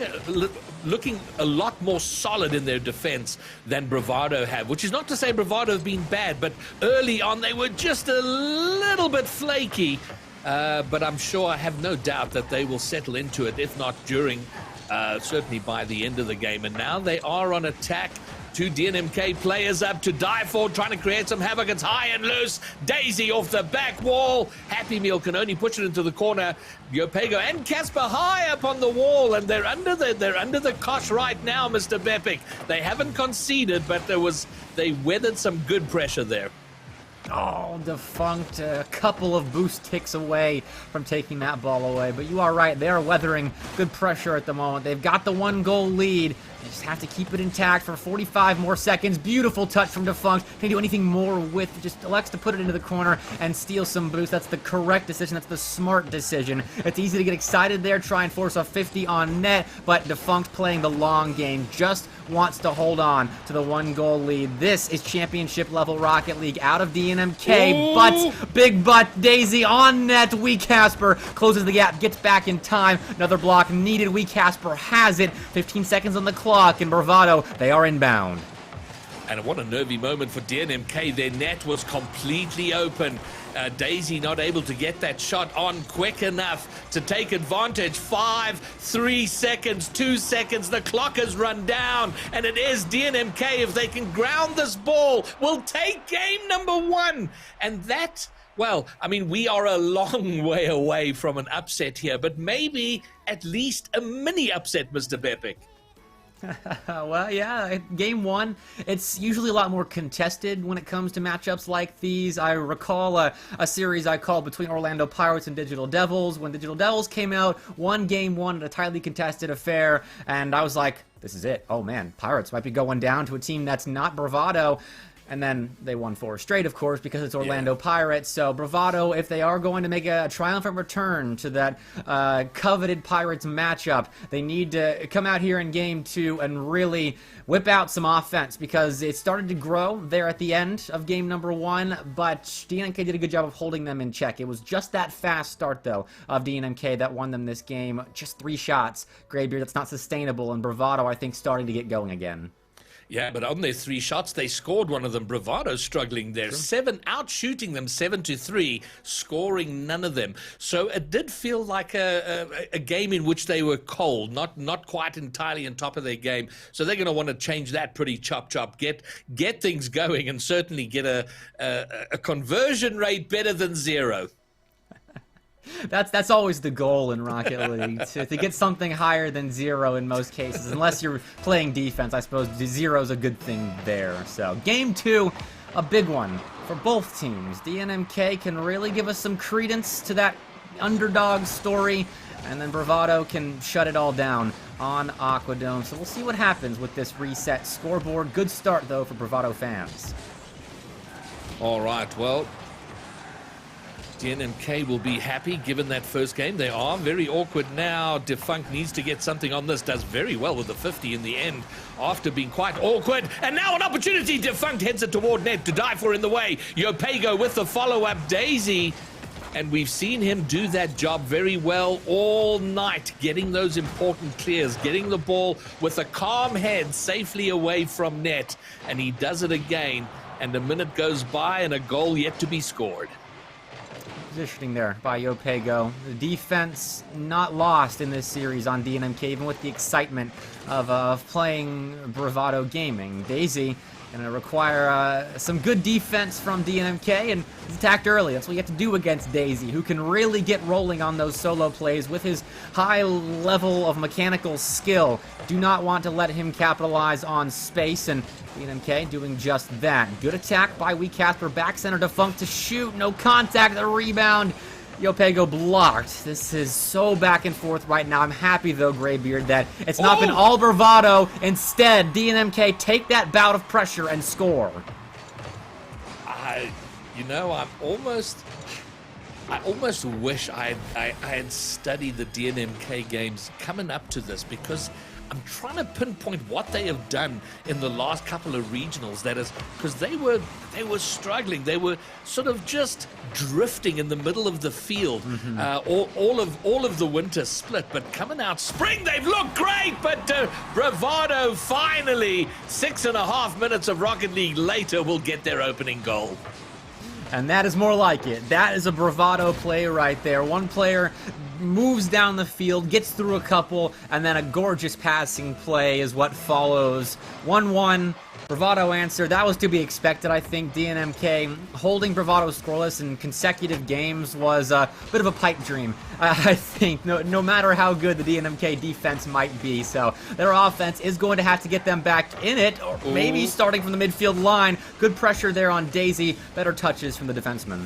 a lot more solid in their defense than Bravado have, which is not to say Bravado have been bad, but early on they were just a little bit flaky. But I'm sure, I have no doubt that they will settle into it, if not during, certainly by the end of the game. And now they are on attack. 2 DNMK players up to die for, trying to create some havoc. It's high and loose. Daisy off the back wall. Happy Meal can only push it into the corner. Yopego and Casper high up on the wall, and they're under the cosh right now, Mr. Bepic. They haven't conceded, but they weathered some good pressure there. Oh, Defunct, a couple of boost ticks away from taking that ball away. But you are right, they are weathering good pressure at the moment. They've got the 1-goal lead. They just have to keep it intact for 45 more seconds. Beautiful touch from Defunct. Can't do anything more with, just elects to put it into the corner and steal some boost. That's the correct decision. That's the smart decision. It's easy to get excited there, try and force a 50 on net, but Defunct playing the long game, just wants to hold on to the 1-goal lead. This is championship level Rocket League out of DNMK, but big butt Daisy on net. Wee Casper closes the gap, gets back in time. Another block needed. Wee Casper has it. 15 seconds on the clock, and Bravado, they are inbound. And what a nervy moment for DNMK. Their net was completely open. Daisy not able to get that shot on quick enough to take advantage. 5, 3 seconds, 2 seconds. The clock has run down, and it is DNMK. If they can ground this ball, will take game number 1. And that, well, I mean, we are a long way away from an upset here, but maybe at least a mini upset, Mr. Bepic. Well, yeah, game 1, it's usually a lot more contested when it comes to matchups like these. I recall a series I called between Orlando Pirates and Digital Devils. When Digital Devils came out, won game 1 at a tightly contested affair, and I was like, this is it. Oh man, Pirates might be going down to a team that's not Bravado. And then they won 4 straight, of course, because it's Orlando Pirates. So Bravado, if they are going to make a triumphant return to that coveted Pirates matchup, they need to come out here in game 2 and really whip out some offense, because it started to grow there at the end of game number 1, but DNMK did a good job of holding them in check. It was just that fast start, though, of DNMK that won them this game. Just 3 shots. Greybeard, that's not sustainable, and Bravado, I think, starting to get going again. Yeah, but on their 3 shots, they scored one of them. Bravado struggling there. 7 out shooting them 7-3, scoring none of them. So it did feel like a game in which they were cold, not quite entirely on top of their game. So they're going to want to change that pretty chop, get things going, and certainly get a conversion rate better than 0. That's always the goal in Rocket League, to get something higher than 0 in most cases. Unless you're playing defense, I suppose 0 is a good thing there. So, game 2, a big one for both teams. DNMK can really give us some credence to that underdog story, and then Bravado can shut it all down on Aquadome. So we'll see what happens with this reset scoreboard. Good start, though, for Bravado fans. All right, well, DNMK will be happy given that first game. They are very awkward now. Defunct needs to get something on this. Does very well with the 50 in the end after being quite awkward. And now an opportunity. Defunct heads it toward net to die for in the way. Yopego with the follow-up. Daisy. And we've seen him do that job very well all night, getting those important clears, getting the ball with a calm head safely away from net. And he does it again. And a minute goes by and a goal yet to be scored. Positioning there by Yopego. The defense not lost in this series on DNMK, even with the excitement of playing Bravado Gaming. Daisy going to require some good defense from DNMK, and he's attacked early. That's what you have to do against Daisy, who can really get rolling on those solo plays with his high level of mechanical skill. Do not want to let him capitalize on space, and DNMK doing just that. Good attack by Wee Casper, back center Defunct to shoot, no contact, the rebound. Yopego blocked. This is so back and forth right now. I'm happy, though, Greybeard, that it's not been all Bravado. Instead, DNMK take that bout of pressure and score. I almost wish I had studied the DNMK games coming up to this, because I'm trying to pinpoint what they have done in the last couple of regionals. That is, because they were struggling. They were sort of just drifting in the middle of the field all of the winter split. But coming out spring, they've looked great. But Bravado finally, 6.5 minutes of Rocket League later, will get their opening goal. And that is more like it. That is a Bravado play right there. One player moves down the field, gets through a couple, and then a gorgeous passing play is what follows. 1-1. Bravado answered. That was to be expected, I think. DNMK holding Bravado scoreless in consecutive games was a bit of a pipe dream, I think, no matter how good the DNMK defense might be. So their offense is going to have to get them back in it, or maybe starting from the midfield line. Good pressure there on Daisy. Better touches from the defenseman.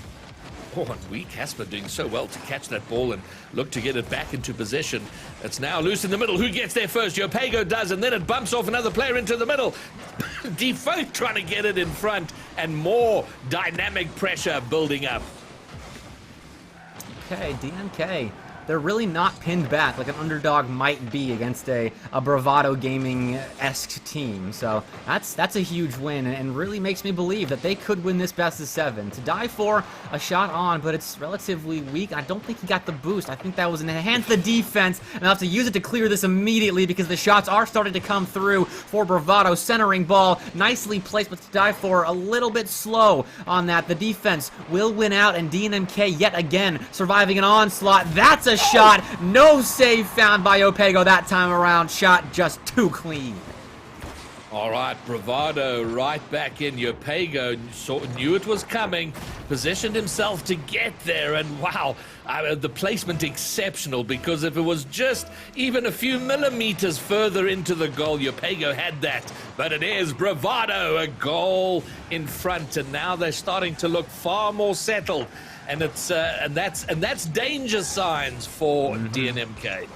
Oh, and Wee Casper doing so well to catch that ball and look to get it back into position. It's now loose in the middle. Who gets there first? Yopego does, and then it bumps off another player into the middle. Defoe trying to get it in front, and more dynamic pressure building up. Okay, DNK. They're really not pinned back like an underdog might be against a Bravado Gaming-esque team. So that's a huge win, and really makes me believe that they could win this best of 7. To die for a shot on, but it's relatively weak. I don't think he got the boost. I think that was an enhance the defense, and I'll have to use it to clear this immediately because the shots are starting to come through for Bravado. Centering ball, nicely placed, but to die for a little bit slow on that. The defense will win out, and DNMK yet again surviving an onslaught. That's a shot. No save found by Yopego that time around. Shot just too clean. All right, Bravado right back in. Yopego knew it was coming, positioned himself to get there, and wow, the placement exceptional, because if it was just even a few millimeters further into the goal, Yopego had that. But it is Bravado, a goal in front, and now they're starting to look far more settled. And it's and that's danger signs for DNMK.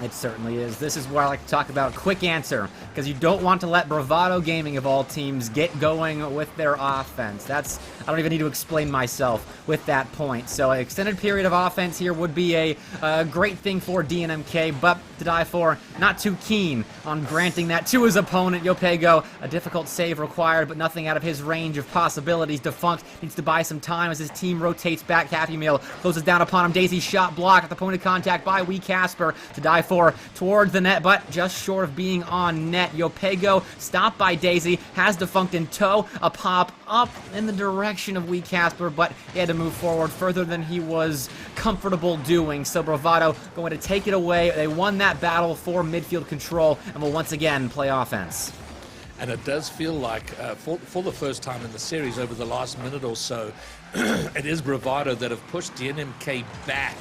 It certainly is. This is where I like to talk about quick answer, because you don't want to let Bravado Gaming, of all teams, get going with their offense. I don't even need to explain myself with that point. So an extended period of offense here would be a great thing for DNMK, but to die for, not too keen on granting that to his opponent. Yopego, a difficult save required, but nothing out of his range of possibilities. Defunct needs to buy some time as his team rotates back. Happy Meal closes down upon him. Daisy shot blocked at the point of contact by Wee Casper. To die for towards the net, but just short of being on net. Yopego stopped by Daisy, has Defunct in tow. A pop up in the direction of Wee Casper, but he had to move forward further than he was comfortable doing. So Bravado going to take it away. They won that battle for midfield control and will once again play offense. And it does feel like, for the first time in the series over the last minute or so, it is Bravado that have pushed DNMK back.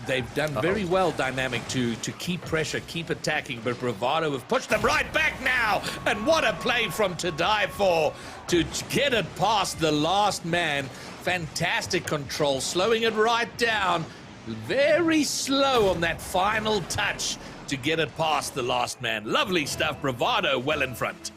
They've done very well, Dynamic, to keep pressure, keep attacking, but Bravado have pushed them right back now. And what a play from To Die For to get it past the last man. Fantastic control, slowing it right down. Very slow on that final touch to get it past the last man. Lovely stuff. Bravado well in front.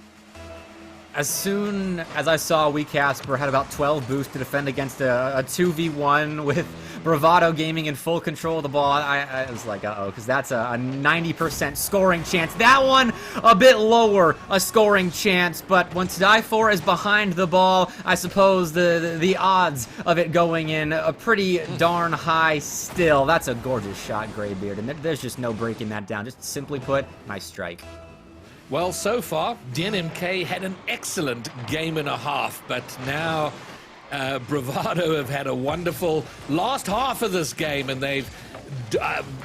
As soon as I saw Wee Casper had about 12 boosts to defend against a 2v1 with Bravado Gaming in full control of the ball, I was like, uh-oh, because that's a 90% scoring chance. That one, a bit lower, a scoring chance, but when To Die For is behind the ball, I suppose the odds of it going in are pretty darn high still. That's a gorgeous shot, Greybeard, and there's just no breaking that down. Just simply put, nice strike. Well, so far, DNMK had an excellent game and a half, but now Bravado have had a wonderful last half of this game, and they've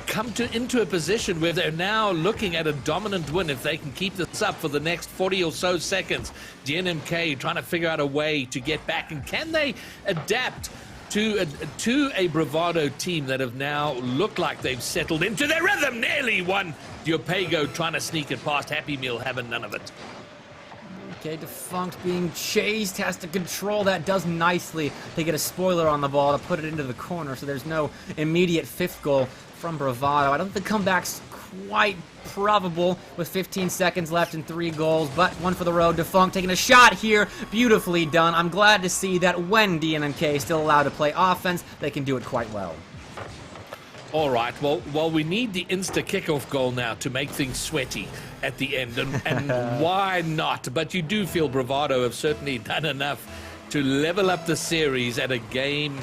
come into a position where they're now looking at a dominant win if they can keep this up for the next 40 or so seconds. DNMK trying to figure out a way to get back, and can they adapt to a Bravado team that have now looked like they've settled into their rhythm? Nearly won. Yopego trying to sneak it past. Happy Meal having none of it. Okay, Defunct being chased, has to control that, does nicely to get a spoiler on the ball to put it into the corner, so there's no immediate fifth goal from Bravado. I don't think the comeback's quite probable with 15 seconds left and 3 goals, but one for the road. Defunct taking a shot here, beautifully done. I'm glad to see that when DNMK is still allowed to play offense, they can do it quite well. All right, well, we need the insta kickoff goal now to make things sweaty at the end, and why not? But you do feel Bravado have certainly done enough to level up the series at a game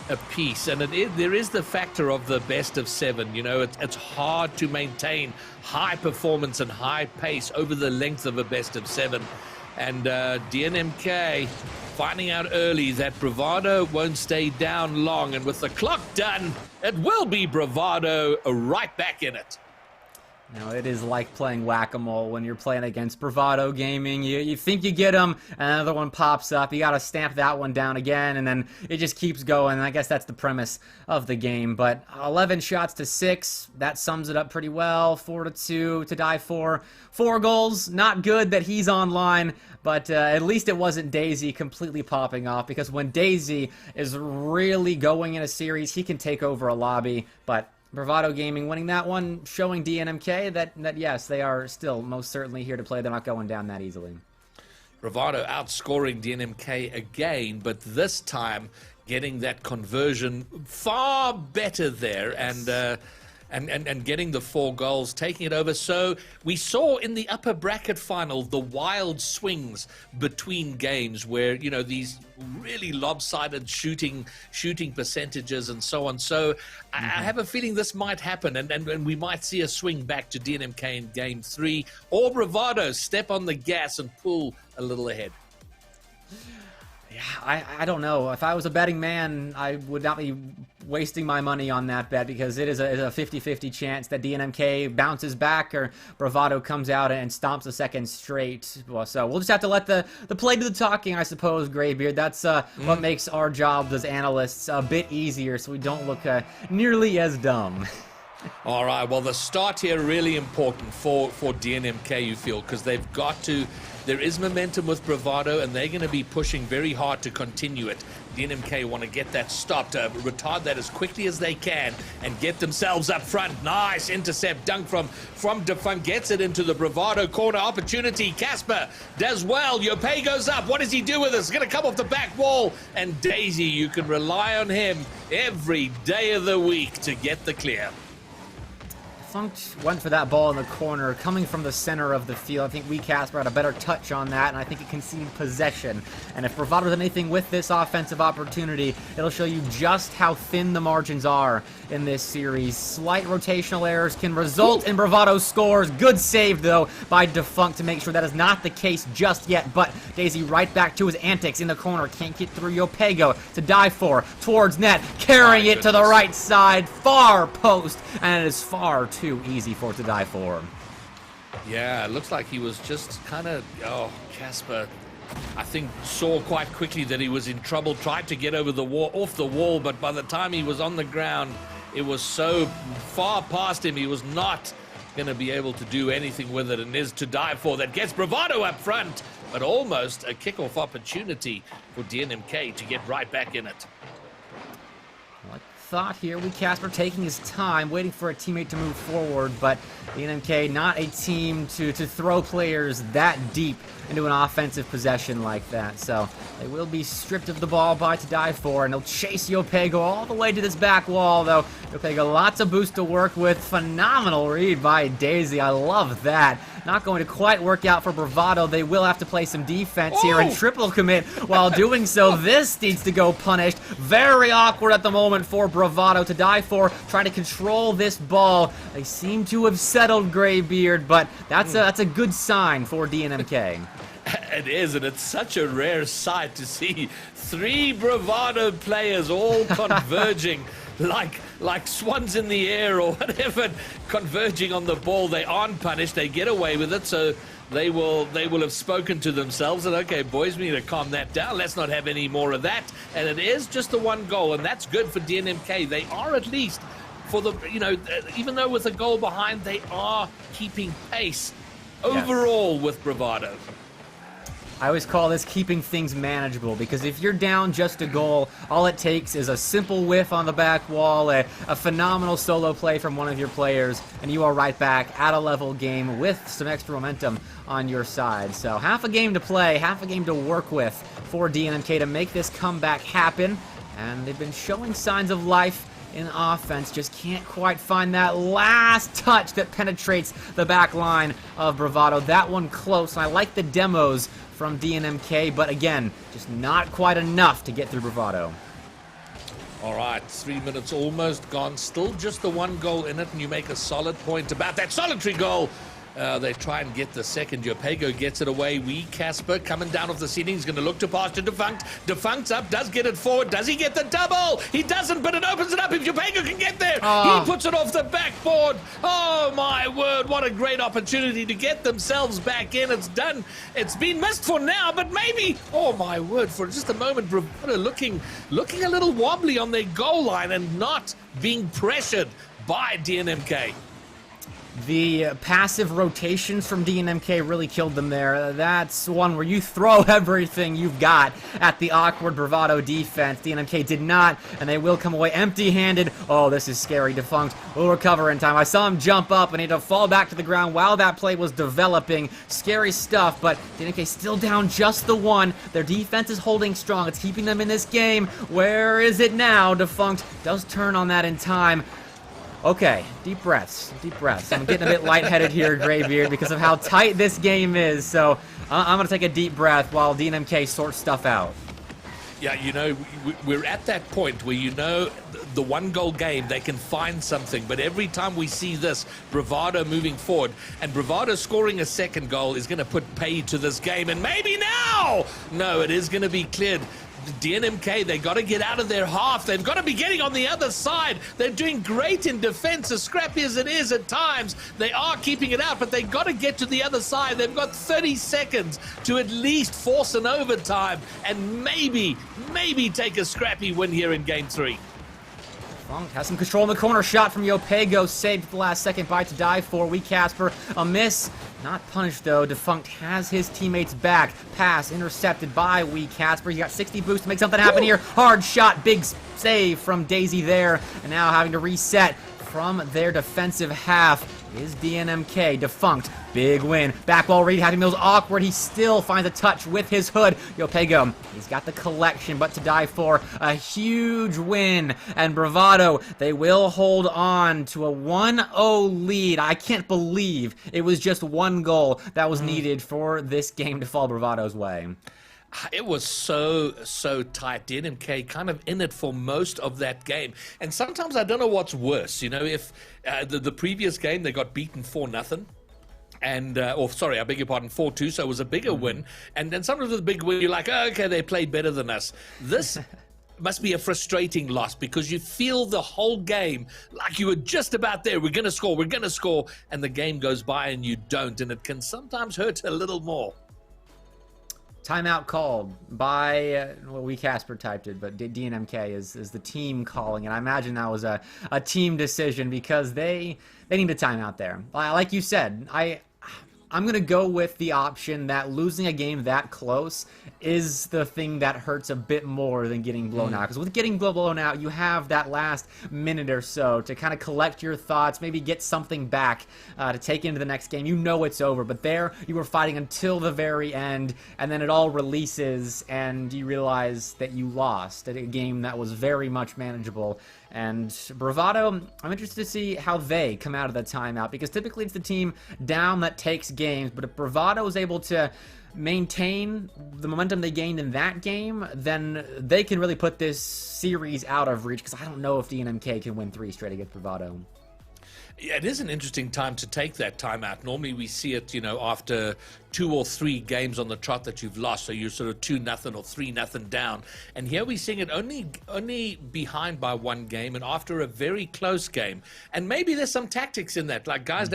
apiece, and there is the factor of the best of 7. You know, it's hard to maintain high performance and high pace over the length of a best of 7, and DNMK finding out early that Bravado won't stay down long, and with the clock done, it will be Bravado right back in it. Now, it is like playing whack-a-mole when you're playing against Bravado Gaming. You think you get them, and another one pops up. You got to stamp that one down again, and then it just keeps going. And I guess that's the premise of the game. But 11 shots to 6, that sums it up pretty well. 4-2 to die for. 4 goals, not good that he's online, but at least it wasn't Daisy completely popping off, because when Daisy is really going in a series, he can take over a lobby, but Bravado Gaming winning that one, showing DNMK that yes, they are still most certainly here to play. They're not going down that easily. Bravado outscoring DNMK again, but this time getting that conversion far better there, and getting the 4 goals, taking it over. So we saw in the upper bracket final the wild swings between games where, you know, these really lopsided shooting percentages and so on. So I have a feeling this might happen, and we might see a swing back to DNMK in game 3, or Bravado step on the gas and pull a little ahead. Yeah, I don't know. If I was a betting man, I would not be wasting my money on that bet, because it is a 50-50 chance that DNMK bounces back or Bravado comes out and stomps a second straight. Well, so we'll just have to let the play do the talking, I suppose, Graybeard. That's what makes our jobs as analysts a bit easier, so we don't look nearly as dumb. All right, well, the start here really important for DNMK, you feel, because they've got to. There is momentum with Bravado, and they're going to be pushing very hard to continue it. DNMK want to get that stopped, retard that as quickly as they can, and get themselves up front. Nice intercept, dunk from Defunct, gets it into the Bravado corner. Opportunity, Casper does well. Yopay goes up. What does he do with this? He's going to come off the back wall, and Daisy, you can rely on him every day of the week to get the clear. Defunct went for that ball in the corner, coming from the center of the field. I think Casper had a better touch on that, and I think it conceded possession. And if Bravado does anything with this offensive opportunity, it'll show you just how thin the margins are in this series. Slight rotational errors can result in Bravado scores. Good save, though, by Defunct to make sure that is not the case just yet. But Daisy right back to his antics in the corner. Can't get through Yopego to die for. Towards net, carrying it to the right side. Far post, and it is far too easy for it to die for him. Yeah, it looks like he was just kind of, Casper, I think, saw quite quickly that he was in trouble, tried to get over the wall, off the wall, but by the time he was on the ground, it was so far past him, he was not going to be able to do anything with it, and is to die for. That gets Bravado up front, but almost a kickoff opportunity for DNMK to get right back in it. Thought here, Casper taking his time, waiting for a teammate to move forward, but DNMK not a team to throw players that deep into an offensive possession like that. So they will be stripped of the ball by to die for, and they'll chase Yopego all the way to this back wall, though. Yopego, lots of boost to work with. Phenomenal read by Daisy. I love that. Not going to quite work out for Bravado. They will have to play some defense here and triple commit while doing so. This needs to go punished. Very awkward at the moment for Bravado to die for, trying to control this ball. They seem to have settled, Graybeard, but that's a good sign for DNMK. It is, and it's such a rare sight to see 3 Bravado players all converging like swans in the air or whatever, converging on the ball. They aren't punished. They get away with it, so they will have spoken to themselves and, okay, boys, we need to calm that down. Let's not have any more of that. And it is just the 1 goal, and that's good for DNMK. They are at least, for the, even though with a goal behind, they are keeping pace overall with Bravado. I always call this keeping things manageable, because if you're down just a goal, all it takes is a simple whiff on the back wall, a phenomenal solo play from one of your players, and you are right back at a level game with some extra momentum on your side. So half a game to play, half a game to work with for DNMK to make this comeback happen, and they've been showing signs of life in offense. Just can't quite find that last touch that penetrates the back line of Bravado. That one close, and I like the demos from DNMK, but again, just not quite enough to get through Bravado. All right, 3 minutes almost gone. Still just the one goal in it, and you make a solid point about that solitary goal. They try and get the second. Yopego gets it away. Casper coming down off the ceiling. He's going to look to pass to Defunct. Defunct's up, does get it forward. Does he get the double? He doesn't, but it opens it up. If Yopego can get there, he puts it off the backboard. Oh, my word. What a great opportunity to get themselves back in. It's done. It's been missed for now, but maybe, oh, my word, for just a moment, Bravado looking a little wobbly on their goal line and not being pressured by DNMK. The passive rotations from DNMK really killed them there. That's one where you throw everything you've got at the awkward Bravado defense. DNMK did not, and they will come away empty-handed. Oh, this is scary. Defunct will recover in time. I saw him jump up and he had to fall back to the ground while that play was developing. Scary stuff, but DNMK still down just the one. Their defense is holding strong. It's keeping them in this game. Where is it now? Defunct does turn on that in time. Okay, deep breaths, deep breaths. I'm getting a bit lightheaded here, Graybeard, because of how tight this game is. So I'm going to take a deep breath while DNMK sorts stuff out. Yeah, you know, we're at that point where, you know, the one-goal game, they can find something. But every time we see this, Bravado moving forward, and Bravado scoring a second goal is going to put pay to this game. And maybe now! No, it is going to be cleared. DNMK, they got to get out of their half. They've got to be getting on the other side. They're doing great in defense, as scrappy as it is at times. They are keeping it out, but they got to get to the other side. They've got 30 seconds to at least force an overtime and maybe take a scrappy win here in Game 3. Funk has some control in the corner. Shot from Yopego, saved at the last second by to die for. Casper, a miss. Not punished, though. Defunct has his teammates back. Pass intercepted by Casper. He got 60 boost to make something happen here. Hard shot, big save from Daisy there. And now having to reset from their defensive half is DNMK. Defunct, big win. Backwall read, Happy Mills awkward. He still finds a touch with his hood. Yopego, he's got the collection, but to die for a huge win. And Bravado, they will hold on to a 1-0 lead. I can't believe it was just one goal that was needed for this game to fall Bravado's way. It was so tight. DNMK kind of in it for most of that game. And sometimes I don't know what's worse. You know, if the previous game they got beaten 4-0. And, I beg your pardon, 4-2, so it was a bigger win. And then sometimes with a big win, you're like, oh, okay, they played better than us. This must be a frustrating loss because you feel the whole game like you were just about there. We're going to score, and the game goes by and you don't. And it can sometimes hurt a little more. Timeout called by, Casper typed it, but DNMK is the team calling, and I imagine that was a team decision because they need a timeout there. Like you said, I'm going to go with the option that losing a game that close is the thing that hurts a bit more than getting blown out. Because with getting blown out, you have that last minute or so to kind of collect your thoughts, maybe get something back to take into the next game. You know it's over, but there you were fighting until the very end, and then it all releases, and you realize that you lost at a game that was very much manageable. And Bravado, I'm interested to see how they come out of the timeout, because typically it's the team down that takes games, but if Bravado is able to maintain the momentum they gained in that game, then they can really put this series out of reach, because I don't know if DNMK can win 3 straight against Bravado. Yeah, it is an interesting time to take that timeout. Normally we see it, you know, after 2 or 3 games on the trot that you've lost, so you're sort of 2-0 or 3-0 down. And here we're seeing it only behind by 1 game and after a very close game. And maybe there's some tactics in that. Like, guys,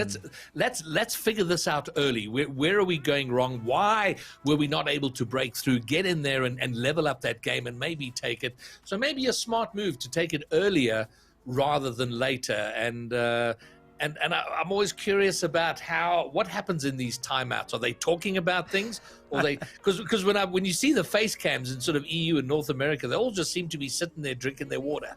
let's figure this out early. Where are we going wrong? Why were we not able to break through? Get in there and level up that game and maybe take it. So maybe a smart move to take it earlier rather than later. And I'm always curious about what happens in these timeouts. Are they talking about things, or they because when you see the face cams in sort of EU and North America, they all just seem to be sitting there drinking their water.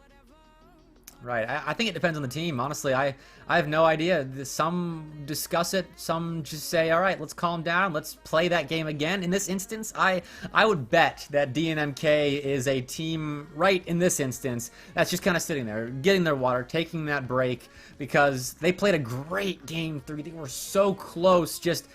Right. I think it depends on the team. Honestly, I have no idea. Some discuss it. Some just say, all right, let's calm down. Let's play that game again. In this instance, I would bet that DNMK is a team right in this instance that's just kind of sitting there, getting their water, taking that break, because they played a great game 3. They were so close, just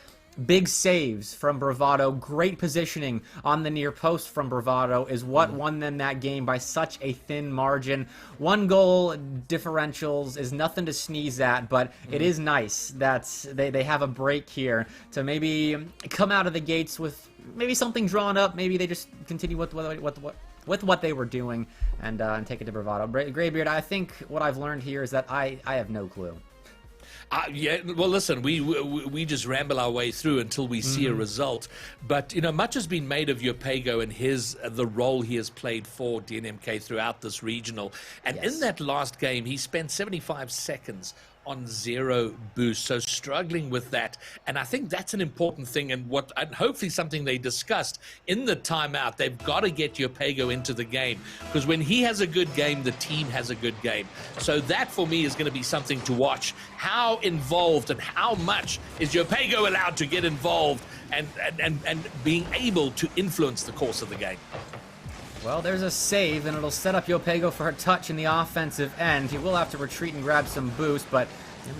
big saves from Bravado, great positioning on the near post from Bravado is what won them that game by such a thin margin. 1 goal differentials is nothing to sneeze at, but it is nice that they have a break here to maybe come out of the gates with maybe something drawn up. Maybe they just continue with what they were doing and take it to Bravado. Greybeard, I think what I've learned here is that I have no clue. Yeah, well, listen, we just ramble our way through until we see a result. But, you know, much has been made of Yopego and the role he has played for DNMK throughout this regional. And in that last game, he spent 75 seconds on 0 boost, so struggling with that. And I think that's an important thing, and hopefully something they discussed in the timeout. They've got to get Yopego into the game, because when he has a good game, the team has a good game. So that for me is going to be something to watch. How involved and how much is Yopego allowed to get involved and being able to influence the course of the game? Well, there's a save, and it'll set up Yopego for a touch in the offensive end. He will have to retreat and grab some boost, but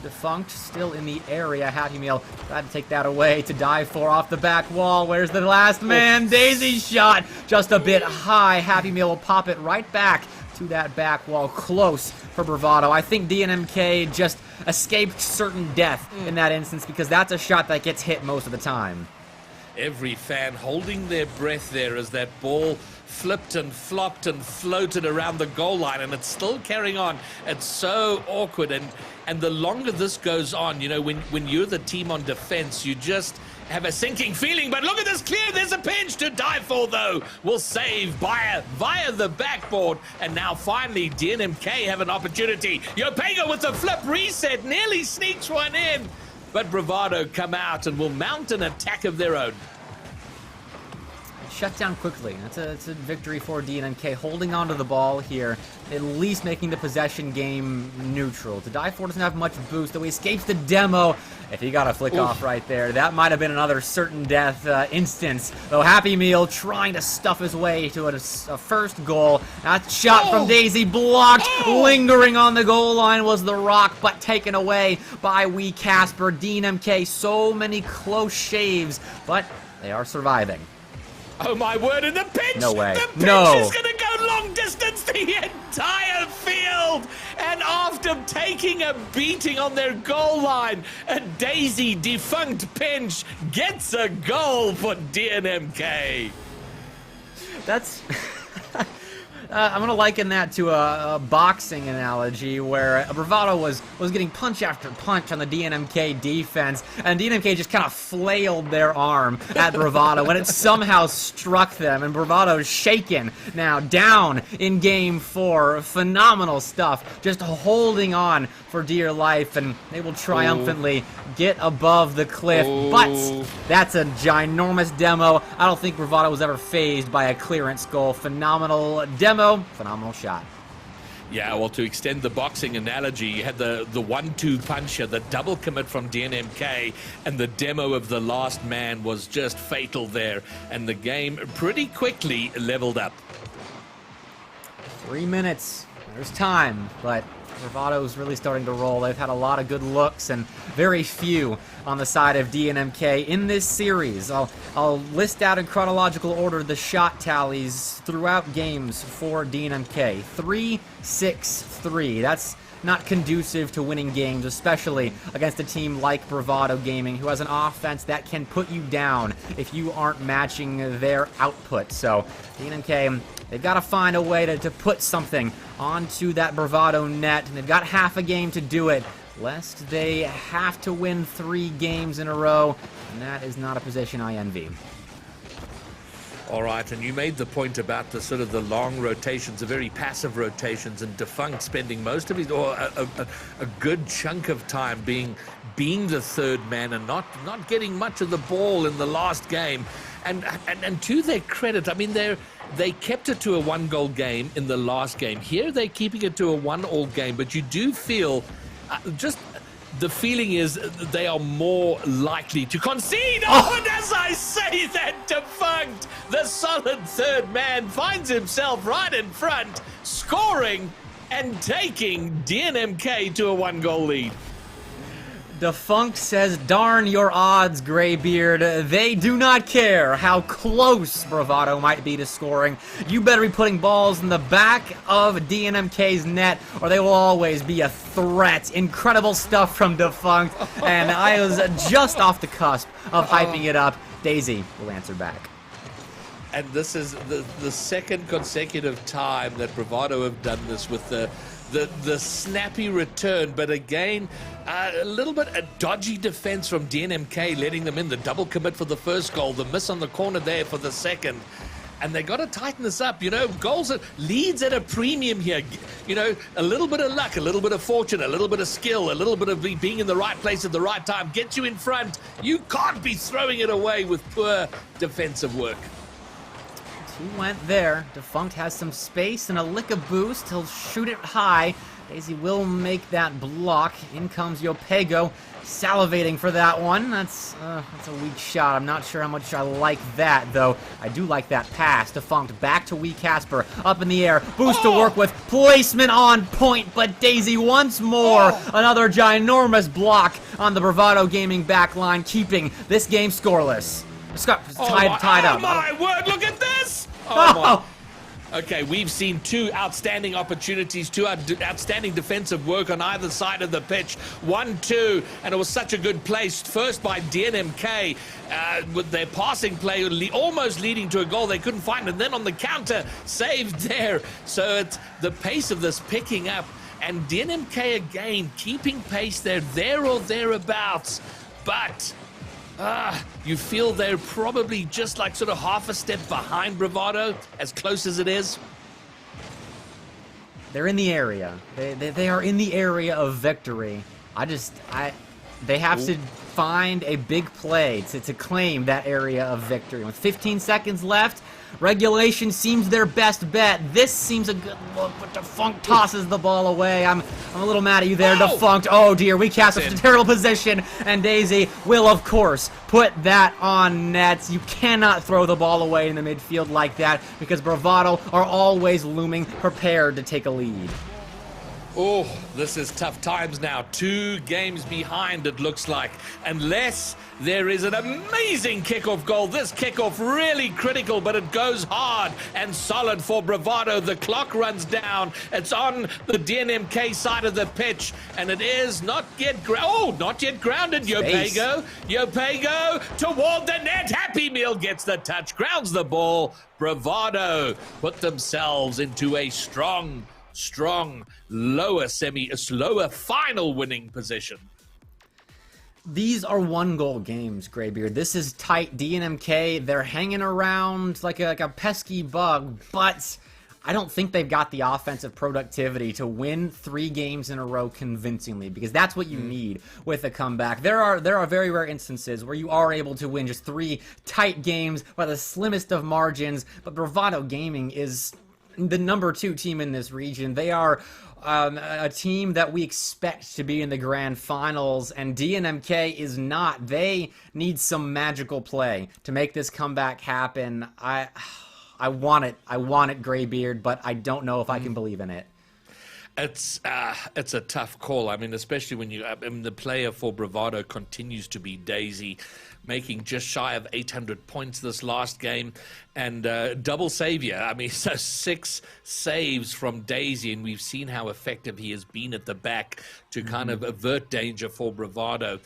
Defunct still in the area. Happy Meal tried to take that away to dive for off the back wall. Where's the last man? Daisy's shot just a bit high. Happy Meal will pop it right back to that back wall. Close for Bravado. I think DNMK just escaped certain death in that instance, because that's a shot that gets hit most of the time. Every fan holding their breath there as that ball flipped and flopped and floated around the goal line, and it's still carrying on. It's so awkward, and the longer this goes on, you know, when you're the team on defense, you just have a sinking feeling. But look at this clear. There's a pinch to die for, though. Will save via the backboard, and now finally DNMK have an opportunity. Yopego with the flip reset nearly sneaks one in, but Bravado come out and will mount an attack of their own. Shut down quickly. That's a victory for DNMK, holding on to the ball here, at least making the possession game neutral. To die for doesn't have much boost, though he escapes the demo. If he got a flick off right there, that might have been another certain death instance. Though Happy Meal trying to stuff his way to a first goal. That shot from Daisy blocked. Lingering on the goal line was the rock, but taken away by wee Casper. DNMK, so many close shaves, but they are surviving. Oh my word, and the pitch! No way. The pitch is going to go long distance the entire field! And after taking a beating on their goal line, a Daisy Defunct pinch gets a goal for DNMK. That's... I'm going to liken that to a boxing analogy where Bravado was getting punch after punch on the DNMK defense, and DNMK just kind of flailed their arm at Bravado, and it somehow struck them, and Bravado's shaken now, down in Game 4. Phenomenal stuff, just holding on for dear life, and they will triumphantly get above the cliff, but that's a ginormous demo. I don't think Bravado was ever fazed by a clearance goal. Phenomenal demo. Phenomenal shot. Yeah, well, to extend the boxing analogy, you had the 1-2 puncher, the double commit from DNMK, and the demo of the last man was just fatal there, and the game pretty quickly leveled up. 3 minutes. There's time, but Bravado's really starting to roll. They've had a lot of good looks and very few on the side of DNMK in this series. I'll list out in chronological order the shot tallies throughout games for DNMK. 3-6-3. That's not conducive to winning games, especially against a team like Bravado Gaming, who has an offense that can put you down if you aren't matching their output. So DNMK, they've got to find a way to put something onto that Bravado net, and they've got half a game to do it, lest they have to win 3 games in a row, and that is not a position I envy. All right, and you made the point about the sort of the long rotations, the very passive rotations, and Defunct spending most of his, or a good chunk of time being the third man and not getting much of the ball in the last game. And to their credit, I mean, they kept it to a 1-goal game in the last game. Here they're keeping it to a 1-all game, but you do feel just the feeling is they are more likely to concede. Oh, and as I say that, Defunct, the solid third man, finds himself right in front, scoring and taking DNMK to a 1-goal lead. Defunct says, darn your odds, Greybeard. They do not care how close Bravado might be to scoring. You better be putting balls in the back of DNMK's net, or they will always be a threat. Incredible stuff from Defunct, and I was just off the cusp of hyping it up. Daisy will answer back. And this is the second consecutive time that Bravado have done this with the snappy return, but again, a little bit a dodgy defense from DNMK, letting them in. The double commit for the first goal, the miss on the corner there for the second. And they got to tighten this up, leads at a premium here. A little bit of luck, a little bit of fortune, a little bit of skill, a little bit of being in the right place at the right time gets you in front. You can't be throwing it away with poor defensive work. He went there. Defunct has some space and a lick of boost. He'll shoot it high. Daisy will make that block. In comes Yopego, salivating for that one. That's a weak shot. I'm not sure how much I like that, though. I do like that pass. Defunct back to Wee Casper. Up in the air. Boost to work with. Placement on point, but Daisy once more. Another ginormous block on the Bravado Gaming backline, keeping this game scoreless. Tied up. Oh my word, look at this! Oh my. Okay, we've seen two outstanding opportunities, two outstanding defensive work on either side of the pitch. 1-2, and it was such a good place. First by DNMK, with their passing play almost leading to a goal. They couldn't find it. And then on the counter, saved there. So it's the pace of this picking up. And DNMK again, keeping pace. They're there or thereabouts. But you feel they're probably just like sort of half a step behind Bravado, as close as it is. They're in the area. They are in the area of victory. They have to find a big play to claim that area of victory. With 15 seconds left, regulation seems their best bet. This seems a good look, but Defunct tosses the ball away. I'm a little mad at you there, Defunct. Oh dear, we cast us in a terrible position, and Daisy will, of course, put that on net. You cannot throw the ball away in the midfield like that, because Bravado are always looming, prepared to take a lead. Oh, this is tough times now. 2 games behind, it looks like. Unless there is an amazing kickoff goal. This kickoff really critical, but it goes hard and solid for Bravado. The clock runs down. It's on the DNMK side of the pitch, and it is not yet grounded. Yopego toward the net. Happy Meal gets the touch, grounds the ball. Bravado put themselves into a strong lower final winning position. These are 1-goal games, Greybeard. This is tight. DNMK, they're hanging around like a pesky bug, but I don't think they've got the offensive productivity to win 3 games in a row convincingly, because that's what you need with a comeback. There are very rare instances where you are able to win just 3 tight games by the slimmest of margins, but Bravado Gaming is the number 2 team in this region. They are a team that we expect to be in the grand finals, and DNMK is not. They need some magical play to make this comeback happen. I want it, Greybeard, but I don't know if I can believe in it. It's a tough call. I mean, especially when the player for Bravado continues to be Daisy, making just shy of 800 points this last game, and double savior. I mean, so 6 saves from Daisy, and we've seen how effective he has been at the back to kind of avert danger for Bravado.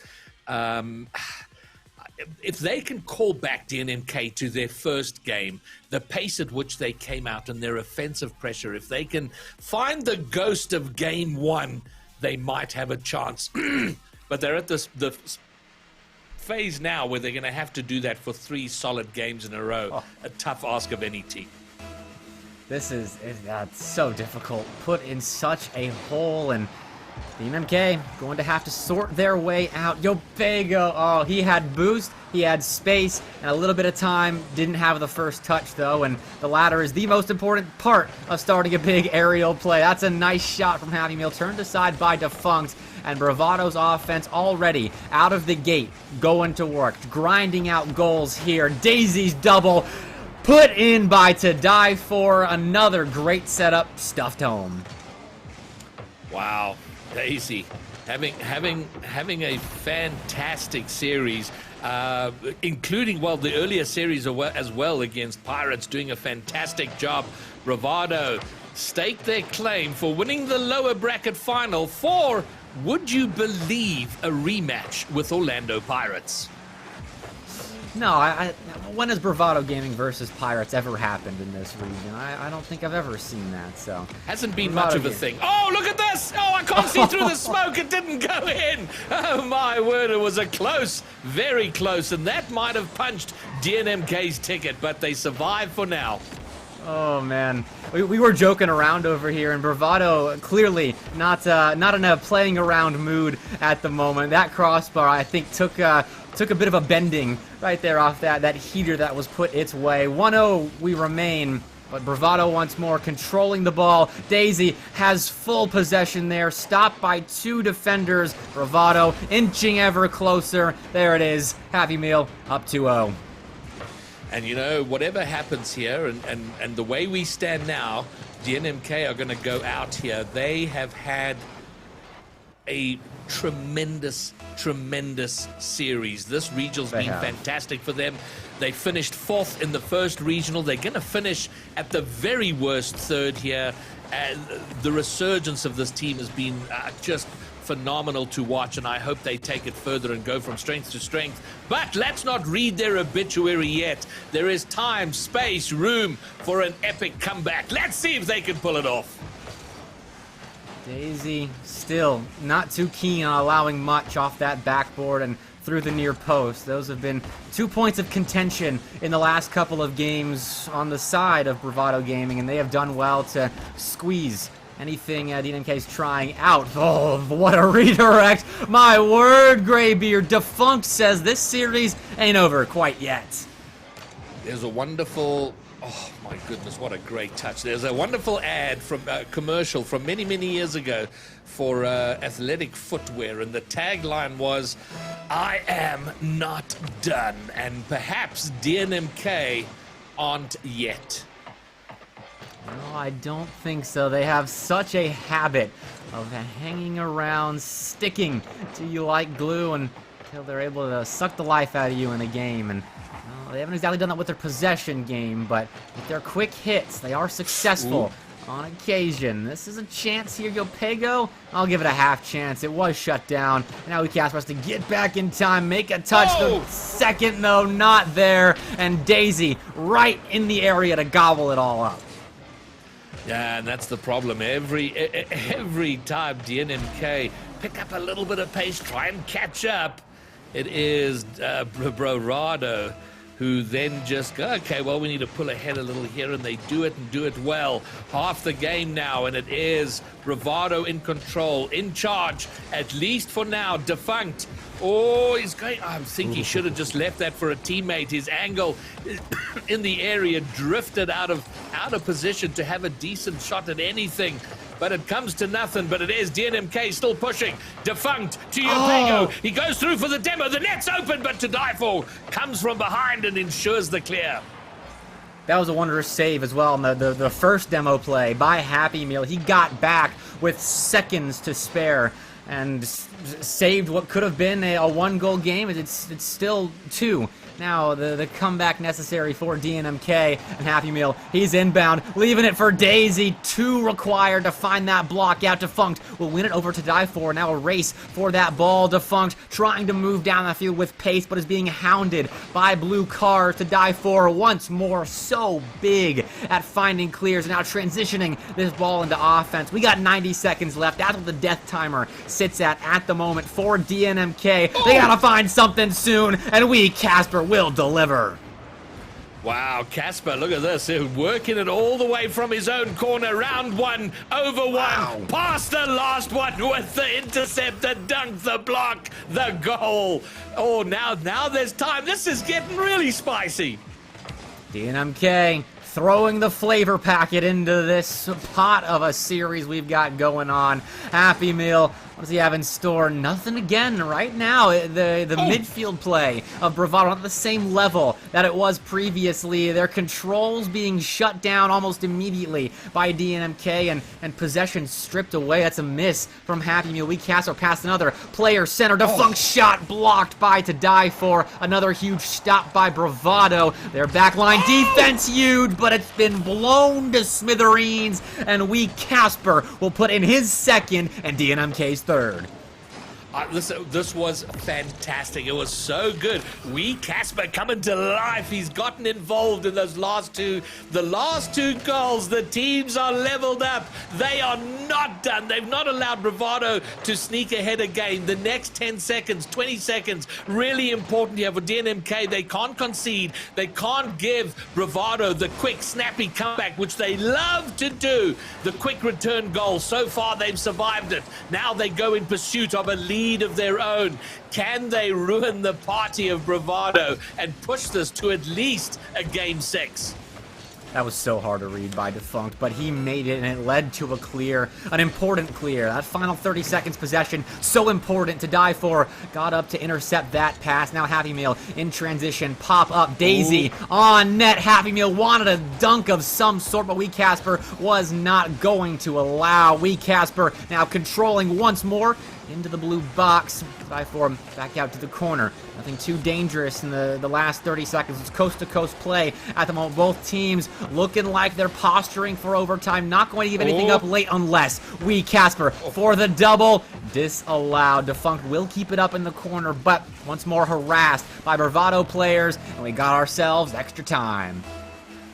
If they can call back DNMK to their first game, the pace at which they came out and their offensive pressure, if they can find the ghost of game 1, they might have a chance. But they're at the phase now where they're going to have to do that for 3 solid games in a row. A tough ask of any team. This is so difficult. Put in such a hole, and Team MK going to have to sort their way out. Yopego, oh, he had boost, he had space, and a little bit of time. Didn't have the first touch, though, and the latter is the most important part of starting a big aerial play. That's a nice shot from Happy Meal, turned aside by Defunct, and Bravado's offense already out of the gate, going to work, grinding out goals here. Daisy's double, put in by To Die For. Another great setup, stuffed home. Wow. Daisy having a fantastic series, including, well, the earlier series as well against Pirates, doing a fantastic job. Bravado staked their claim for winning the lower bracket final for, would you believe, a rematch with Orlando Pirates. No, when has Bravado Gaming versus Pirates ever happened in this region? I don't think I've ever seen that, so... Hasn't been Bravado much of a thing. Oh, look at this! Oh, I can't see through the smoke. It didn't go in. Oh, my word. It was a close, very close, and that might have punched DNMK's ticket, but they survived for now. Oh, man. We were joking around over here, and Bravado clearly not in a playing around mood at the moment. That crossbar, I think, took a bit of a bending right there off that heater that was put its way. 1-0 we remain, but Bravado once more controlling the ball. Daisy has full possession there, stopped by 2 defenders. Bravado inching ever closer. There it is. Happy Meal up 2-0. And, you know, whatever happens here, and the way we stand now, DNMK are going to go out here. They have had a tremendous series. This regional's been fantastic for them. They finished 4th in the first regional. They're going to finish at the very worst 3rd here. And the resurgence of this team has been just phenomenal to watch, and I hope they take it further and go from strength to strength. But let's not read their obituary yet. There is time, space, room for an epic comeback. Let's see if they can pull it off. Daisy still not too keen on allowing much off that backboard and through the near post. Those have been 2 points of contention in the last couple of games on the side of Bravado Gaming, and they have done well to squeeze anything DNMK's trying out. Oh, what a redirect. My word, Graybeard. Defunct says this series ain't over quite yet. There's a wonderful... Oh, my goodness, what a great touch. There's a wonderful ad from commercial from many years ago for athletic footwear, and the tagline was, "I am not done," and perhaps DNMK aren't yet. No, I don't think so. They have such a habit of hanging around, sticking to you like glue until they're able to suck the life out of you in a game. And well, they haven't exactly done that with their possession game, but with their quick hits, they are successful on occasion. This is a chance here, Yopego. I'll give it a half chance. It was shut down. Now we cast for us to get back in time, make a touch. The second, though, not there. And Daisy right in the area to gobble it all up. Yeah, and that's the problem. Every time DNMK pick up a little bit of pace, try and catch up, it is Bravado who then just go, okay, well, we need to pull ahead a little here, and they do it and do it well. Half the game now, and it is Bravado in control, in charge, at least for now. Defunct. Oh, he's going... I think he should have just left that for a teammate. His angle in the area drifted out of position to have a decent shot at anything. But it comes to nothing. But it is DNMK still pushing. Defunct to Yopego. He goes through for the demo. The net's open, but To Die For comes from behind and ensures the clear. That was a wondrous save as well. The first demo play by Happy Meal. He got back with seconds to spare and saved what could have been a 1-goal game. It's still 2. Now, the comeback necessary for DNMK and Happy Meal. He's inbound, leaving it for Daisy. 2 required to find that block out. Defunct will win it over To Die For. Now a race for that ball. Defunct trying to move down the field with pace, but is being hounded by blue car. To Die For once more, so big at finding clears. Now transitioning this ball into offense. We got 90 seconds left. That's what the death timer sits at the moment for DNMK. They gotta find something soon, and we, Casper, will deliver. Wow, Casper, look at this. Working it all the way from his own corner. Round one, over one. Wow. Past the last one with the intercept, the dunk, the block, the goal. Oh, now there's time. This is getting really spicy. DNMK throwing the flavor packet into this pot of a series we've got going on. Happy Meal, what does he have in store? Nothing again right now. The midfield play of Bravado on the same level that it was previously. Their controls being shut down almost immediately by DNMK and possession stripped away. That's a miss from Happy Meal. We cast or past another player center. Defunct shot blocked by To Die For. Another huge stop by Bravado. Their backline defense huge, but it's been blown to smithereens. And we Casper will put in his second and DNMK's third. This was fantastic. It was so good. Wee Casper coming to life. He's gotten involved in those last two. The last two goals, the teams are leveled up. They are not done. They've not allowed Bravado to sneak ahead again. The next 10 seconds, 20 seconds, really important here for DNMK. They can't concede. They can't give Bravado the quick, snappy comeback, which they love to do. The quick return goal. So far, they've survived it. Now they go in pursuit of a lead of their own. Can they ruin the party of Bravado and push this to at least a game 6? That was so hard to read by Defunct, but he made it, and it led to a clear, an important clear. That final 30 seconds possession, so important To Die For. Got up to intercept that pass. Now Happy Meal in transition, pop up. Daisy on net. Happy Meal wanted a dunk of some sort, but Wee Casper was not going to allow. Wee Casper now controlling once more into the blue box. Die For back out to the corner. Nothing too dangerous in the last 30 seconds. It's coast-to-coast play at the moment. Both teams looking like they're posturing for overtime. Not going to give anything up late unless Wee Casper for the double. Disallowed. Defunct will keep it up in the corner, but once more harassed by Bravado players, and we got ourselves extra time.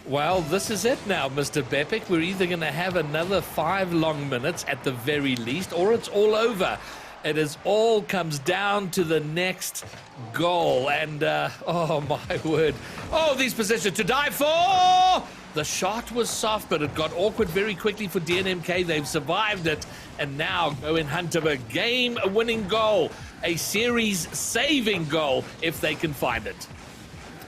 Well, this is it now, Mr. Bepic. We're either going to have another 5 long minutes at the very least, or it's all over. It is all comes down to the next goal. And, oh, my word. Oh, these positions To Die For! The shot was soft, but it got awkward very quickly for DNMK. They've survived it, and now go in hunt of a game-winning goal. A series-saving goal, if they can find it.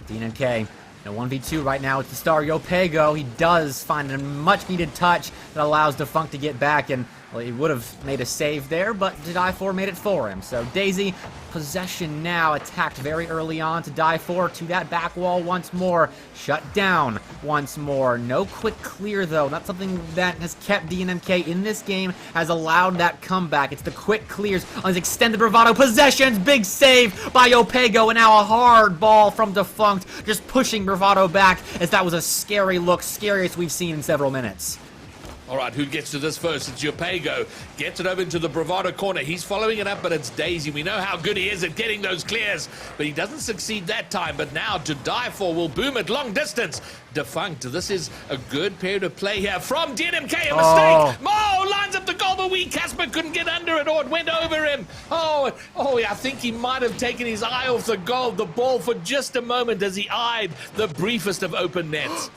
DNMK. In a 1v2 right now, it's the star Yopego. He does find a much-needed touch that allows Defunct to get back, and well, he would have made a save there, but To Die For made it for him. So Daisy, possession now, attacked very early on. To Die For to that back wall once more, shut down once more. No quick clear, though. Not something that has kept DNMK in this game, has allowed that comeback. It's the quick clears on his extended Bravado possessions. Big save by Yopego, and now a hard ball from Defunct, just pushing Bravado back, as that was a scary look, scariest we've seen in several minutes. All right, who gets to this first? It's Yopego. Gets it over into the Bravado corner. He's following it up, but it's Daisy. We know how good he is at getting those clears, but he doesn't succeed that time. But now To Die For will boom it long distance. Defunct. This is a good period of play here from DNMK. A mistake. Mo lines up the goal, but Wee Casper couldn't get under it, or it went over him. Oh, I think he might have taken his eye off the ball for just a moment as he eyed the briefest of open nets.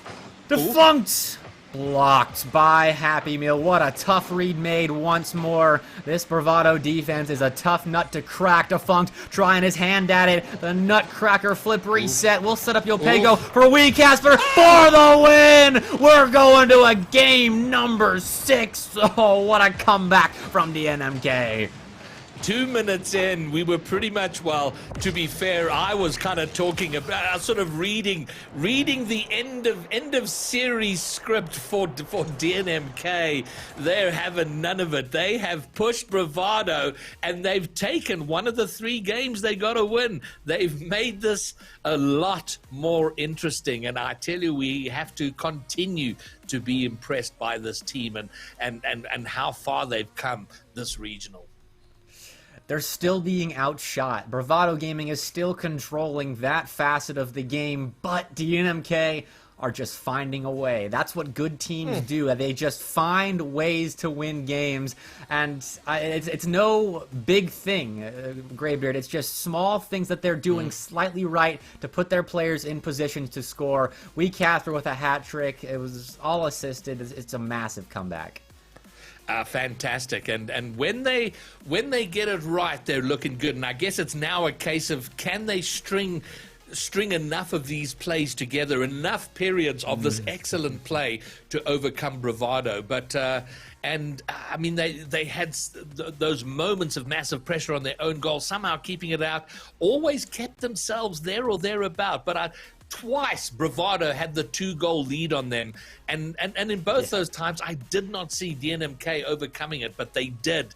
Defunct! Blocked by Happy Meal. What a tough read made once more. This Bravado defense is a tough nut to crack. Defunct trying his hand at it. The Nutcracker flip reset. We'll set up Yopego for Wee Casper for the win. We're going to a game number 6. Oh, what a comeback from DNMK. 2 minutes in, we were pretty much, well, to be fair, I was kind of talking about, sort of reading the end of series script for DNMK. They're having none of it. They have pushed Bravado, and they've taken one of the 3 games they got to win. They've made this a lot more interesting, and I tell you, we have to continue to be impressed by this team and how far they've come this regional. They're still being outshot. Bravado Gaming is still controlling that facet of the game, but DNMK are just finding a way. That's what good teams do. They just find ways to win games. And it's no big thing, Greybeard. It's just small things that they're doing slightly right to put their players in position to score. Cather with a hat trick. It was all assisted. It's a massive comeback. Fantastic, and when they get it right, they're looking good. And I guess it's now a case of, can they string enough of these plays together, enough periods of this excellent play to overcome Bravado. But and I mean, they had those moments of massive pressure on their own goal, somehow keeping it out, always kept themselves there or thereabout. But twice Bravado had the 2-goal lead on them, and in both those times I did not see DNMK overcoming it, but they did.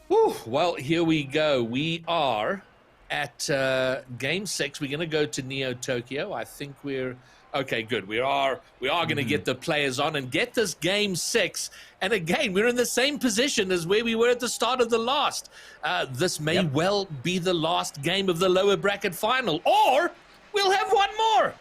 Whew, well, here we go. We are at game 6. We're going to go to Neo Tokyo. I think we're okay. Good. We are going to get the players on and get this game 6. And again, we're in the same position as where we were at the start of the last. This may well be the last game of the lower bracket final, or we'll have one more.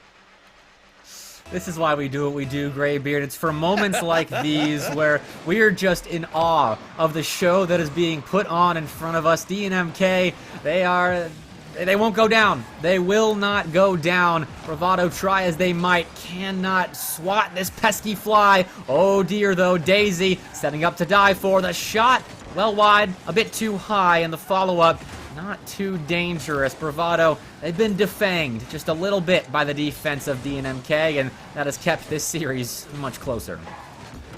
This is why we do what we do, Greybeard. It's for moments like these where we're just in awe of the show that is being put on in front of us. DNMK, they won't go down. They will not go down. Bravado, try as they might, cannot swat this pesky fly. Oh dear though, Daisy setting up to die for the shot. Well wide, a bit too high, and the follow-up not too dangerous. Bravado, they've been defanged just a little bit by the defense of DNMK, and that has kept this series much closer.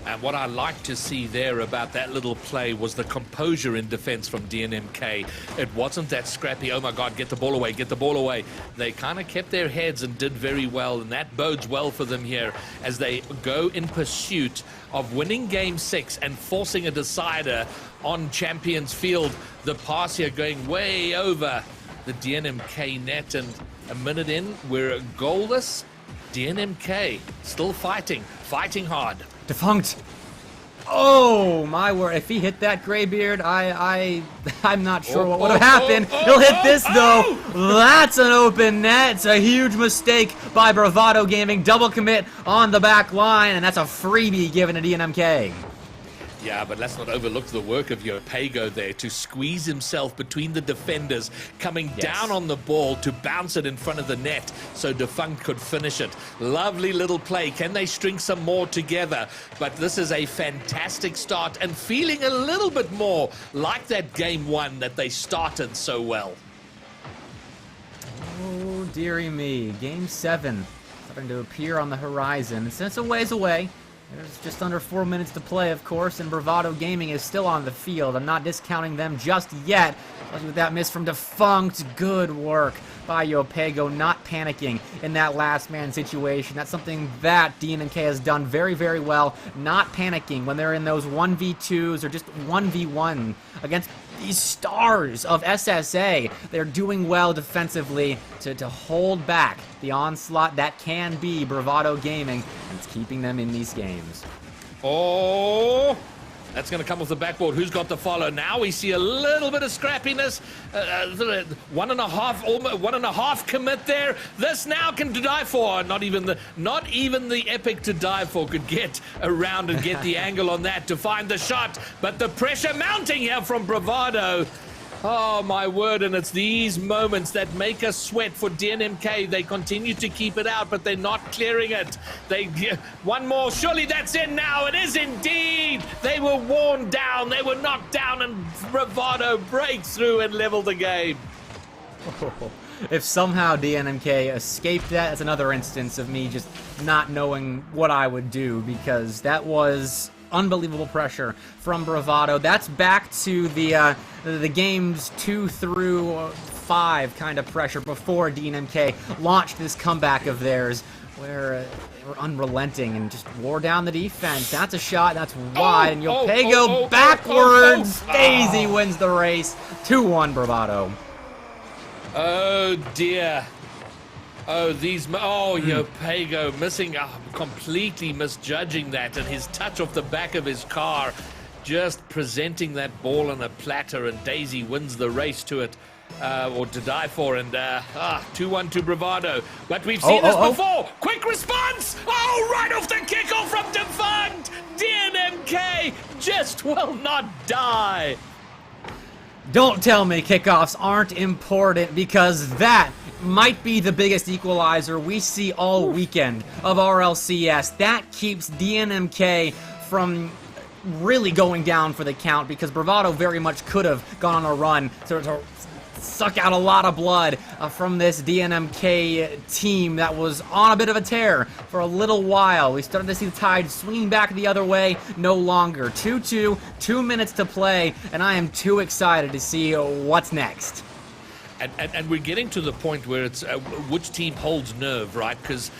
And what I like to see there about that little play was the composure in defense from DNMK. It wasn't that scrappy, oh my God, get the ball away, get the ball away. They kind of kept their heads and did very well, and that bodes well for them here as they go in pursuit of winning game 6 and forcing a decider on Champions Field. The pass here going way over the DNMK net, and a minute in, we're goalless. DNMK still fighting hard. Defunct. Oh my word! If he hit that, Greybeard, I'm not sure what would have happened. He'll hit this though. That's an open net. It's a huge mistake by Bravado Gaming. Double commit on the back line, and that's a freebie given to DNMK. Yeah, but let's not overlook the work of Yopego there to squeeze himself between the defenders, coming down on the ball to bounce it in front of the net so Defunct could finish it. Lovely little play. Can they string some more together? But this is a fantastic start and feeling a little bit more like that game 1 that they started so well. Oh, dearie me. Game 7 starting to appear on the horizon. And since a ways away, there's just under 4 minutes to play, of course, and Bravado Gaming is still on the field. I'm not discounting them just yet. Especially with that miss from Defunct. Good work by Yopego, not panicking in that last man situation. That's something that DNMK has done very, very well. Not panicking when they're in those 1v2s or just 1v1 against these stars of SSA. They're doing well defensively to hold back the onslaught that can be Bravado Gaming, and it's keeping them in these games. Oh, that's going to come off the backboard. Who's got the follow? Now we see a little bit of scrappiness. 1.5 commit there. This now can die for. Not even the epic to die for could get around and get the angle on that to find the shot. But the pressure mounting here from Bravado. Oh my word, and it's these moments that make us sweat for DNMK. They continue to keep it out, but they're not clearing it. One more, surely that's in now. It is indeed. They were worn down, they were knocked down, and Bravado breaks through and level the game. If somehow DNMK escaped that, that's another instance of me just not knowing what I would do, because that was unbelievable pressure from Bravado. That's back to the games 2 through 5 kind of pressure before DNMK launched this comeback of theirs, where they were unrelenting and just wore down the defense. That's a shot, that's wide, and Yopego backwards. Daisy wins the race. 2-1 Bravado. Oh dear. Yopego missing, completely misjudging that, and his touch off the back of his car, just presenting that ball on a platter, and Daisy wins the race to it. or to die for, and 2-1 to Bravado. But we've seen this before. Quick response! Oh, right off the kickoff from Defunct! DNMK just will not die. Don't tell me kickoffs aren't important, because that might be the biggest equalizer we see all weekend of RLCS. That keeps DNMK from really going down for the count, because Bravado very much could have gone on a run to suck out a lot of blood from this DNMK team that was on a bit of a tear for a little while. We started to see the tide swinging back the other way. No longer. 2-2, 2 minutes to play, and I am too excited to see what's next. And we're getting to the point where it's which team holds nerve, right? Because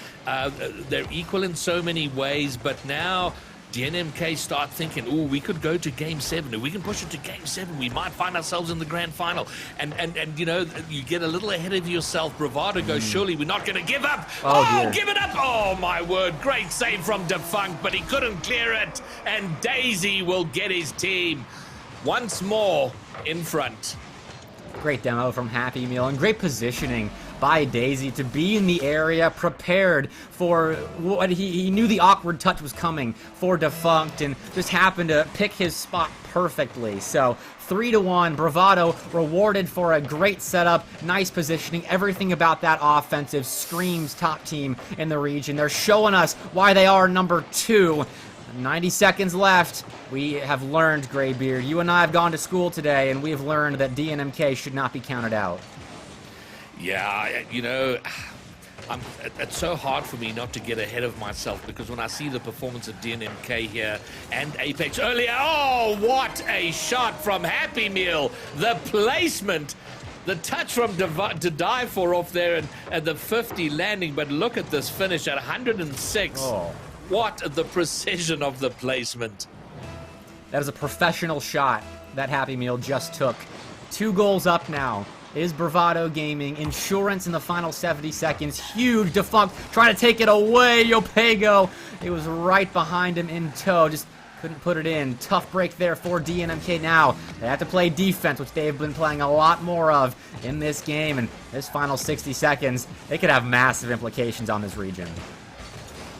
they're equal in so many ways, but now DNMK start thinking, oh, we could go to Game 7. If we can push it to Game 7, we might find ourselves in the grand final. And you know, you get a little ahead of yourself. Bravado goes, surely we're not going to give up. Oh, give it up. Oh, my word. Great save from Defunct, but he couldn't clear it. And Daisy will get his team once more in front. Great demo from Happy Meal, and great positioning by Daisy to be in the area, prepared for what he knew the awkward touch was coming for Defunct, and just happened to pick his spot perfectly. So 3-1, Bravado rewarded for a great setup, nice positioning. Everything about that offensive screams top team in the region. They're showing us why they are number 2. 90 seconds left. We have learned, Graybeard. You and I have gone to school today, and we have learned that DNMK should not be counted out. Yeah, you know, it's so hard for me not to get ahead of myself, because when I see the performance of DNMK here and Apex earlier, oh, what a shot from Happy Meal. The placement, the touch from to die for off there, and the 50 landing, but look at this finish at 106. Oh. What the precision of the placement. That is a professional shot that Happy Meal just took. 2 goals up now is Bravado Gaming. Insurance in the final 70 seconds. Huge. Defunct trying to take it away. Yopego, it was right behind him in tow. Just couldn't put it in. Tough break there for DNMK now. They have to play defense, which they've been playing a lot more of in this game. And this final 60 seconds, they could have massive implications on this region.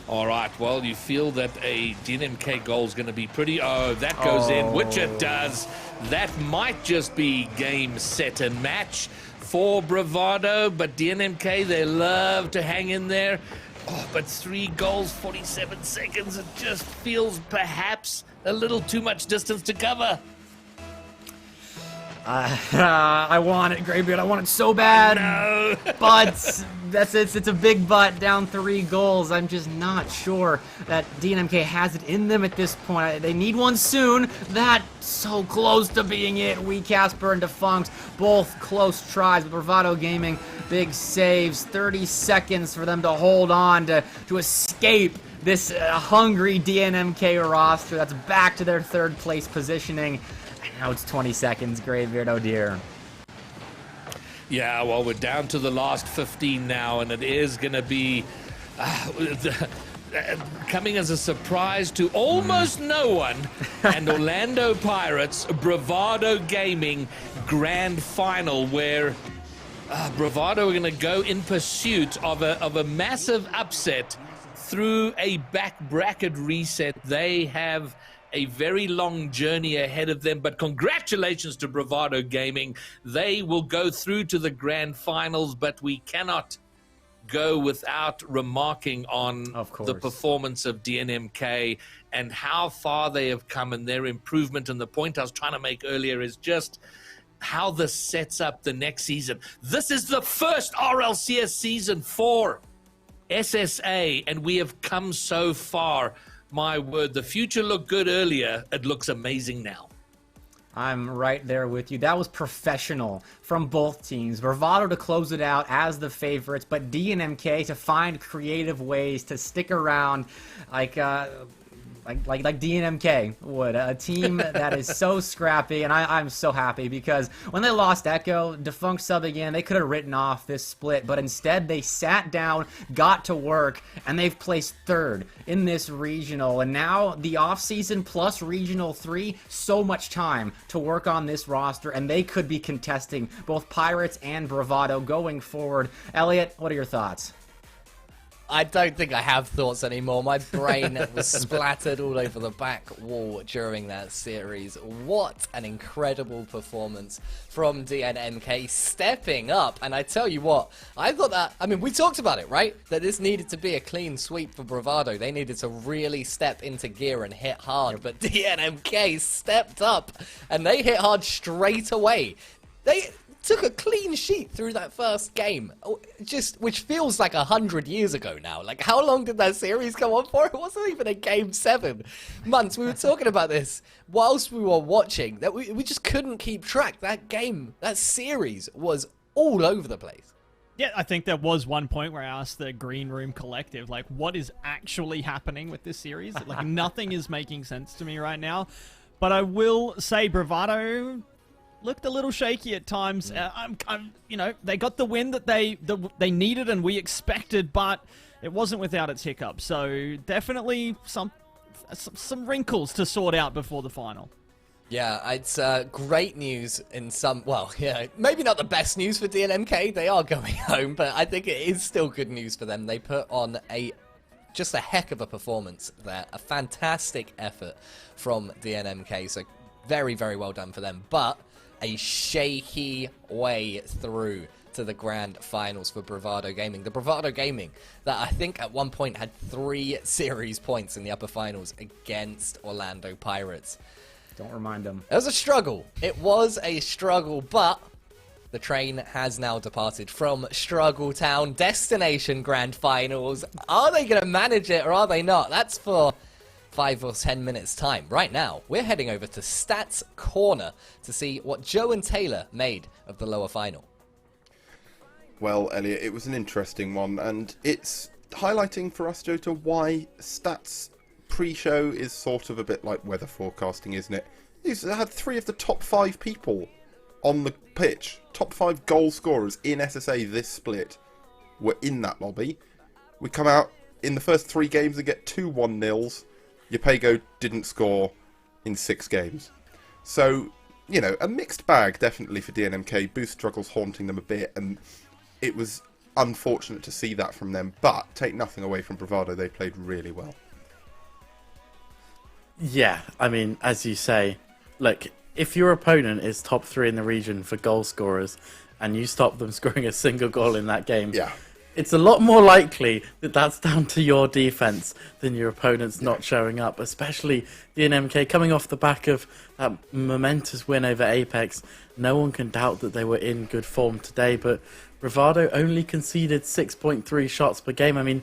All right, well, you feel that a DNMK goal is going to be pretty... Oh, that goes in, which it does. That might just be game, set, and match for Bravado, but DNMK, they love to hang in there. Oh, but 3 goals, 47 seconds, it just feels perhaps a little too much distance to cover. I want it, Graybeard. I want it so bad. No. But it's a big but, down 3 goals. I'm just not sure that DNMK has it in them at this point. They need one soon. That so close to being it. Casper and Defunct, both close tries. But Bravado Gaming, big saves. 30 seconds for them to hold on to escape this hungry DNMK roster that's back to their 3rd place positioning. Now it's 20 seconds, Graybeard, oh dear. Yeah, well, we're down to the last 15 now, and it is going to be coming as a surprise to almost no one. And Orlando Pirates, Bravado Gaming Grand Final, where Bravado are going to go in pursuit of a massive upset through a back bracket reset. They have a very long journey ahead of them, but congratulations to Bravado Gaming. They will go through to the grand finals, but we cannot go without remarking on the performance of DNMK and how far they have come and their improvement. And the point I was trying to make earlier is just how this sets up the next season. This is the first RLCS season for SSA, and we have come so far. My word, the future looked good earlier. It looks amazing now. I'm right there with you. That was professional from both teams. Bravado to close it out as the favorites, but DNMK to find creative ways to stick around. Like, like DNMK would. A team that is so scrappy, and I'm so happy because when they lost Echo, Defunct subbing in, they could have written off this split, but instead they sat down, got to work, and they've placed third in this regional. And now the offseason plus Regional 3, so much time to work on this roster, and they could be contesting both Pirates and Bravado going forward. Elliot, what are your thoughts? I don't think I have thoughts anymore. My brain was splattered all over the back wall during that series. What an incredible performance from DNMK, stepping up. And I tell you what, I thought that, I mean, we talked about it, right? That this needed to be a clean sweep for Bravado. They needed to really step into gear and hit hard. But DNMK stepped up and they hit hard straight away. They took a clean sheet through that first game, which feels like 100 years ago now. Like, how long did that series go on for? It wasn't even a game 7 months. We were talking about this whilst we were watching, that we just couldn't keep track. That game, that series was all over the place. Yeah, I think there was one point where I asked the Green Room Collective, like, what is actually happening with this series? Like, nothing is making sense to me right now. But I will say Bravado looked a little shaky at times. You know, they got the win that they needed and we expected, but it wasn't without its hiccups. So definitely some wrinkles to sort out before the final. Yeah, it's great news in some... Well, yeah, maybe not the best news for DNMK. They are going home, but I think it is still good news for them. They put on just a heck of a performance there. A fantastic effort from DNMK. So very, very well done for them. But a shaky way through to the grand finals for Bravado Gaming. The Bravado Gaming that I think at one point had 3 series points in the upper finals against Orlando Pirates. Don't remind them. It was a struggle. It was a struggle, but the train has now departed from Struggle Town. Destination grand finals. Are they going to manage it or are they not? That's for 5 or 10 minutes time. Right now, we're heading over to Stats Corner to see what Joe and Taylor made of the lower final. Well, Elliot, it was an interesting one, and it's highlighting for us, Jota, why Stats pre-show is sort of a bit like weather forecasting, isn't it? He's had 3 of the top 5 people on the pitch. Top 5 goal scorers in SSA this split were in that lobby. We come out in the first 3 games and get 2 1-0s. Yapego didn't score in 6 games. So, you know, a mixed bag definitely for DNMK. Boost struggles haunting them a bit, and it was unfortunate to see that from them. But take nothing away from Bravado, they played really well. Yeah, I mean, as you say, look, if your opponent is top 3 in the region for goal scorers and you stop them scoring a single goal in that game, yeah, it's a lot more likely that that's down to your defense than your opponent's not showing up, especially the NMK coming off the back of that momentous win over Apex. No one can doubt that they were in good form today, but Bravado only conceded 6.3 shots per game. I mean,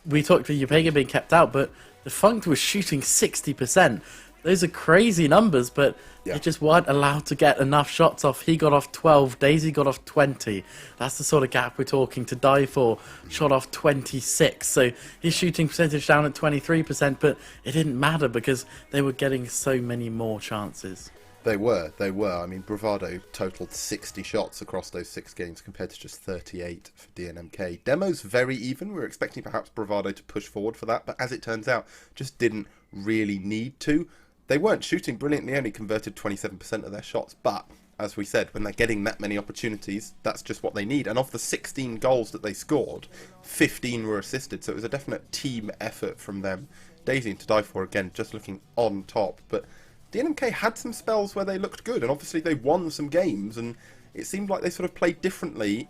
we talked about Upega being kept out, but Defunct was shooting 60%. Those are crazy numbers, but they just weren't allowed to get enough shots off. He got off 12, Daisy got off 20. That's the sort of gap we're talking. To Die For shot off 26. So his shooting percentage down at 23%, but it didn't matter because they were getting so many more chances. They were. I mean, Bravado totaled 60 shots across those 6 games compared to just 38 for DNMK. Demo's very even. We were expecting perhaps Bravado to push forward for that, but as it turns out, just didn't really need to. They weren't shooting brilliantly, only converted 27% of their shots, but as we said, when they're getting that many opportunities, that's just what they need. And of the 16 goals that they scored, 15 were assisted, so it was a definite team effort from them. Daisy and To Die For, again, just looking on top, but the NMK had some spells where they looked good, and obviously they won some games, and it seemed like they sort of played differently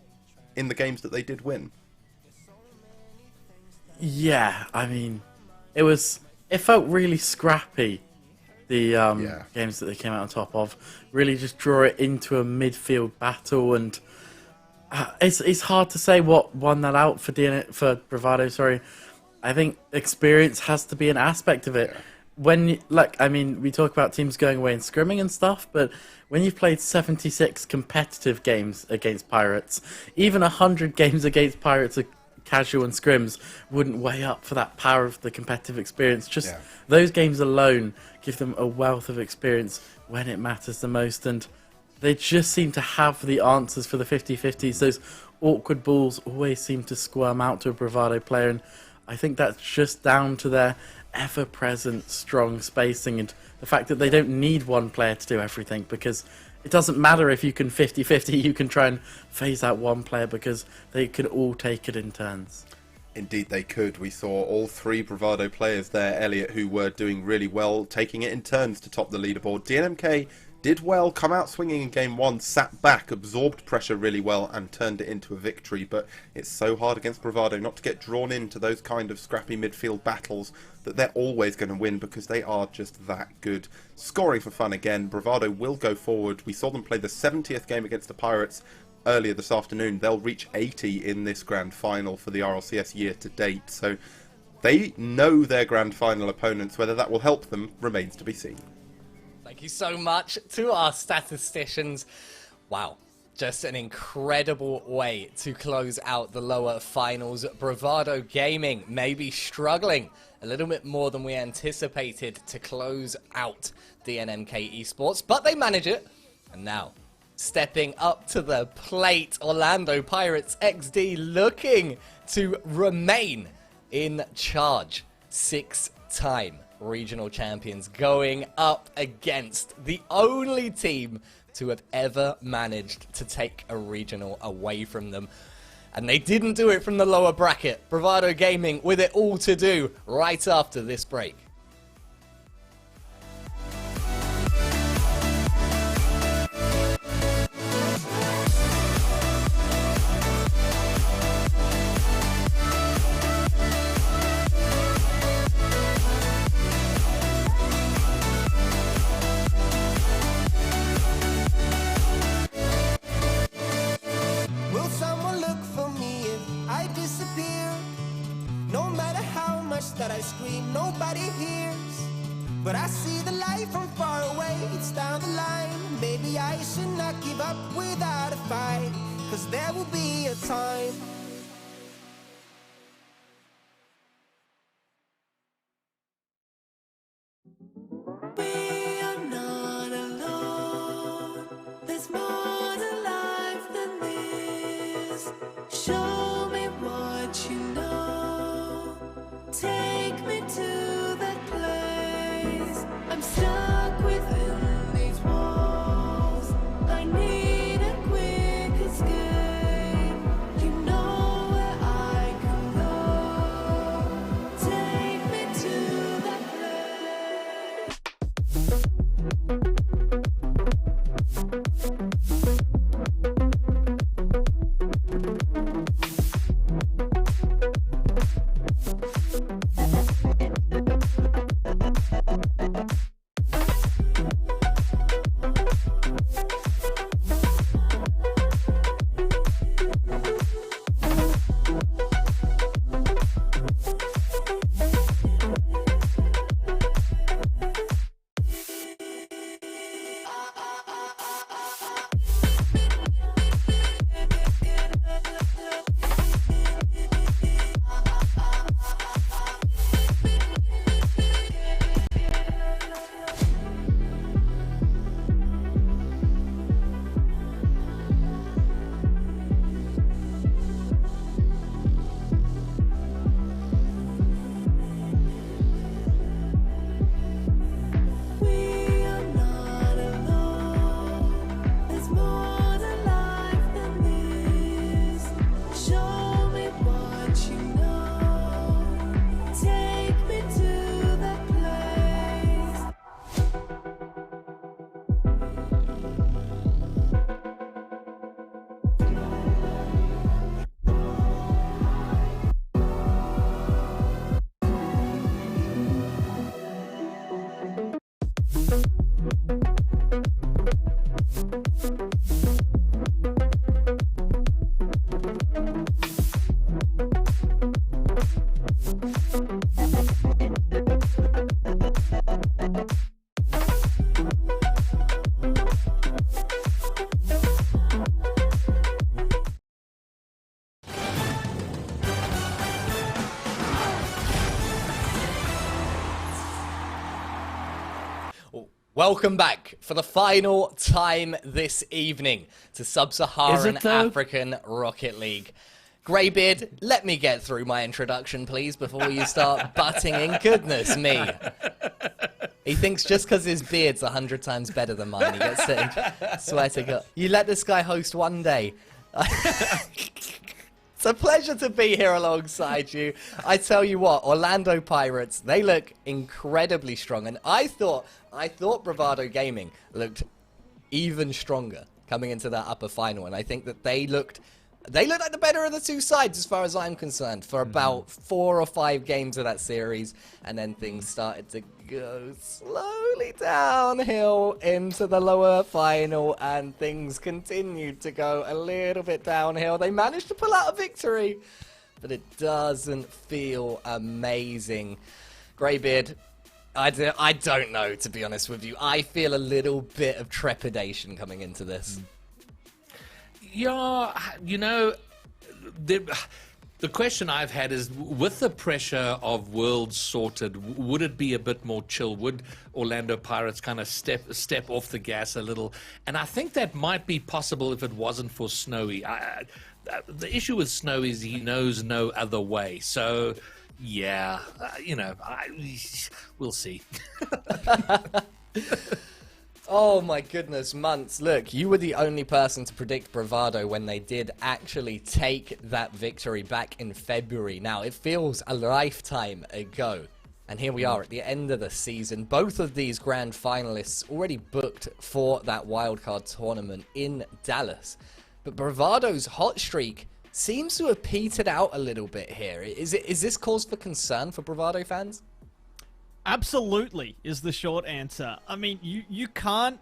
in the games that they did win. Yeah, I mean, it felt really scrappy, the games that they came out on top of. Really just draw it into a midfield battle, and it's hard to say what won that out for Bravado. Sorry, I think experience has to be an aspect of it. Yeah. When, I mean, we talk about teams going away and scrimming and stuff, but when you've played 76 competitive games against Pirates, even 100 games against Pirates casual and scrims wouldn't weigh up for that power of the competitive experience. Just Yeah. those games alone give them a wealth of experience when it matters the most, and they just seem to have the answers for the 50-50s. Those awkward balls always seem to squirm out to a Bravado player, and I think that's just down to their ever-present strong spacing and the fact that they don't need one player to do everything, because it doesn't matter if you can 50-50, you can try and phase out one player because they can all take it in turns. Indeed they could. We saw all three Bravado players there, Elliot, who were doing really well, taking it in turns to top the leaderboard. DNMK did well, come out swinging in game one, sat back, absorbed pressure really well and turned it into a victory, but it's so hard against Bravado not to get drawn into those kind of scrappy midfield battles that they're always going to win because they are just that good. Scoring for fun again, Bravado will go forward. We saw them play the 70th game against the Pirates earlier this afternoon. They'll reach 80 in this grand final for the RLCS year to date, so they know their grand final opponents. Whether that will help them remains to be seen. Thank you so much to our statisticians. Wow, just an incredible way to close out the lower finals. Bravado Gaming may be struggling a little bit more than we anticipated to close out the NMK Esports, but they manage it. And now, stepping up to the plate, Orlando Pirates XD looking to remain in charge. 6-time regional champions going up against the only team to have ever managed to take a regional away from them. And they didn't do it from the lower bracket. Bravado Gaming with it all to do right after this break. Will someone look for me if I disappear? No matter how much that I scream, nobody hears. But I see the light from far away, it's down the line. Maybe I should not give up without a fight, 'cause there will be a time. We are not alone. There's more to life than this. Show me what you know. Take me to that place. I'm stuck within these walls. I need a quick escape. You know where I can go. Take me to that place. Welcome back for the final time this evening to Sub-Saharan African Rocket League. Greybeard, let me get through my introduction, please, before you start butting in. Goodness me. He thinks just because his beard's 100 times better than mine, he gets to swear to God. You let this guy host one day. It's a pleasure to be here alongside you. I tell you what, Orlando Pirates, they look incredibly strong. And I thought Bravado Gaming looked even stronger coming into that upper final. And I think that they looked like the better of the two sides as far as I'm concerned for about 4 or 5 games of that series. And then things started to go slowly downhill into the lower final, and things continued to go a little bit downhill. They managed to pull out a victory, but it doesn't feel amazing. Greybeard, I don't know, to be honest with you. I feel a little bit of trepidation coming into this. Yeah, you know, the question I've had is, with the pressure of Worlds sorted, would it be a bit more chill? Would Orlando Pirates kind of step off the gas a little? And I think that might be possible if it wasn't for Snowy. The issue with Snowy is he knows no other way. So, yeah, we'll see. Oh my goodness, Months. Look, you were the only person to predict Bravado when they did actually take that victory back in February. Now, it feels a lifetime ago. And here we are at the end of the season. Both of these grand finalists already booked for that wildcard tournament in Dallas. But Bravado's hot streak seems to have petered out a little bit here. Is this cause for concern for Bravado fans? Absolutely is the short answer. I mean, you can't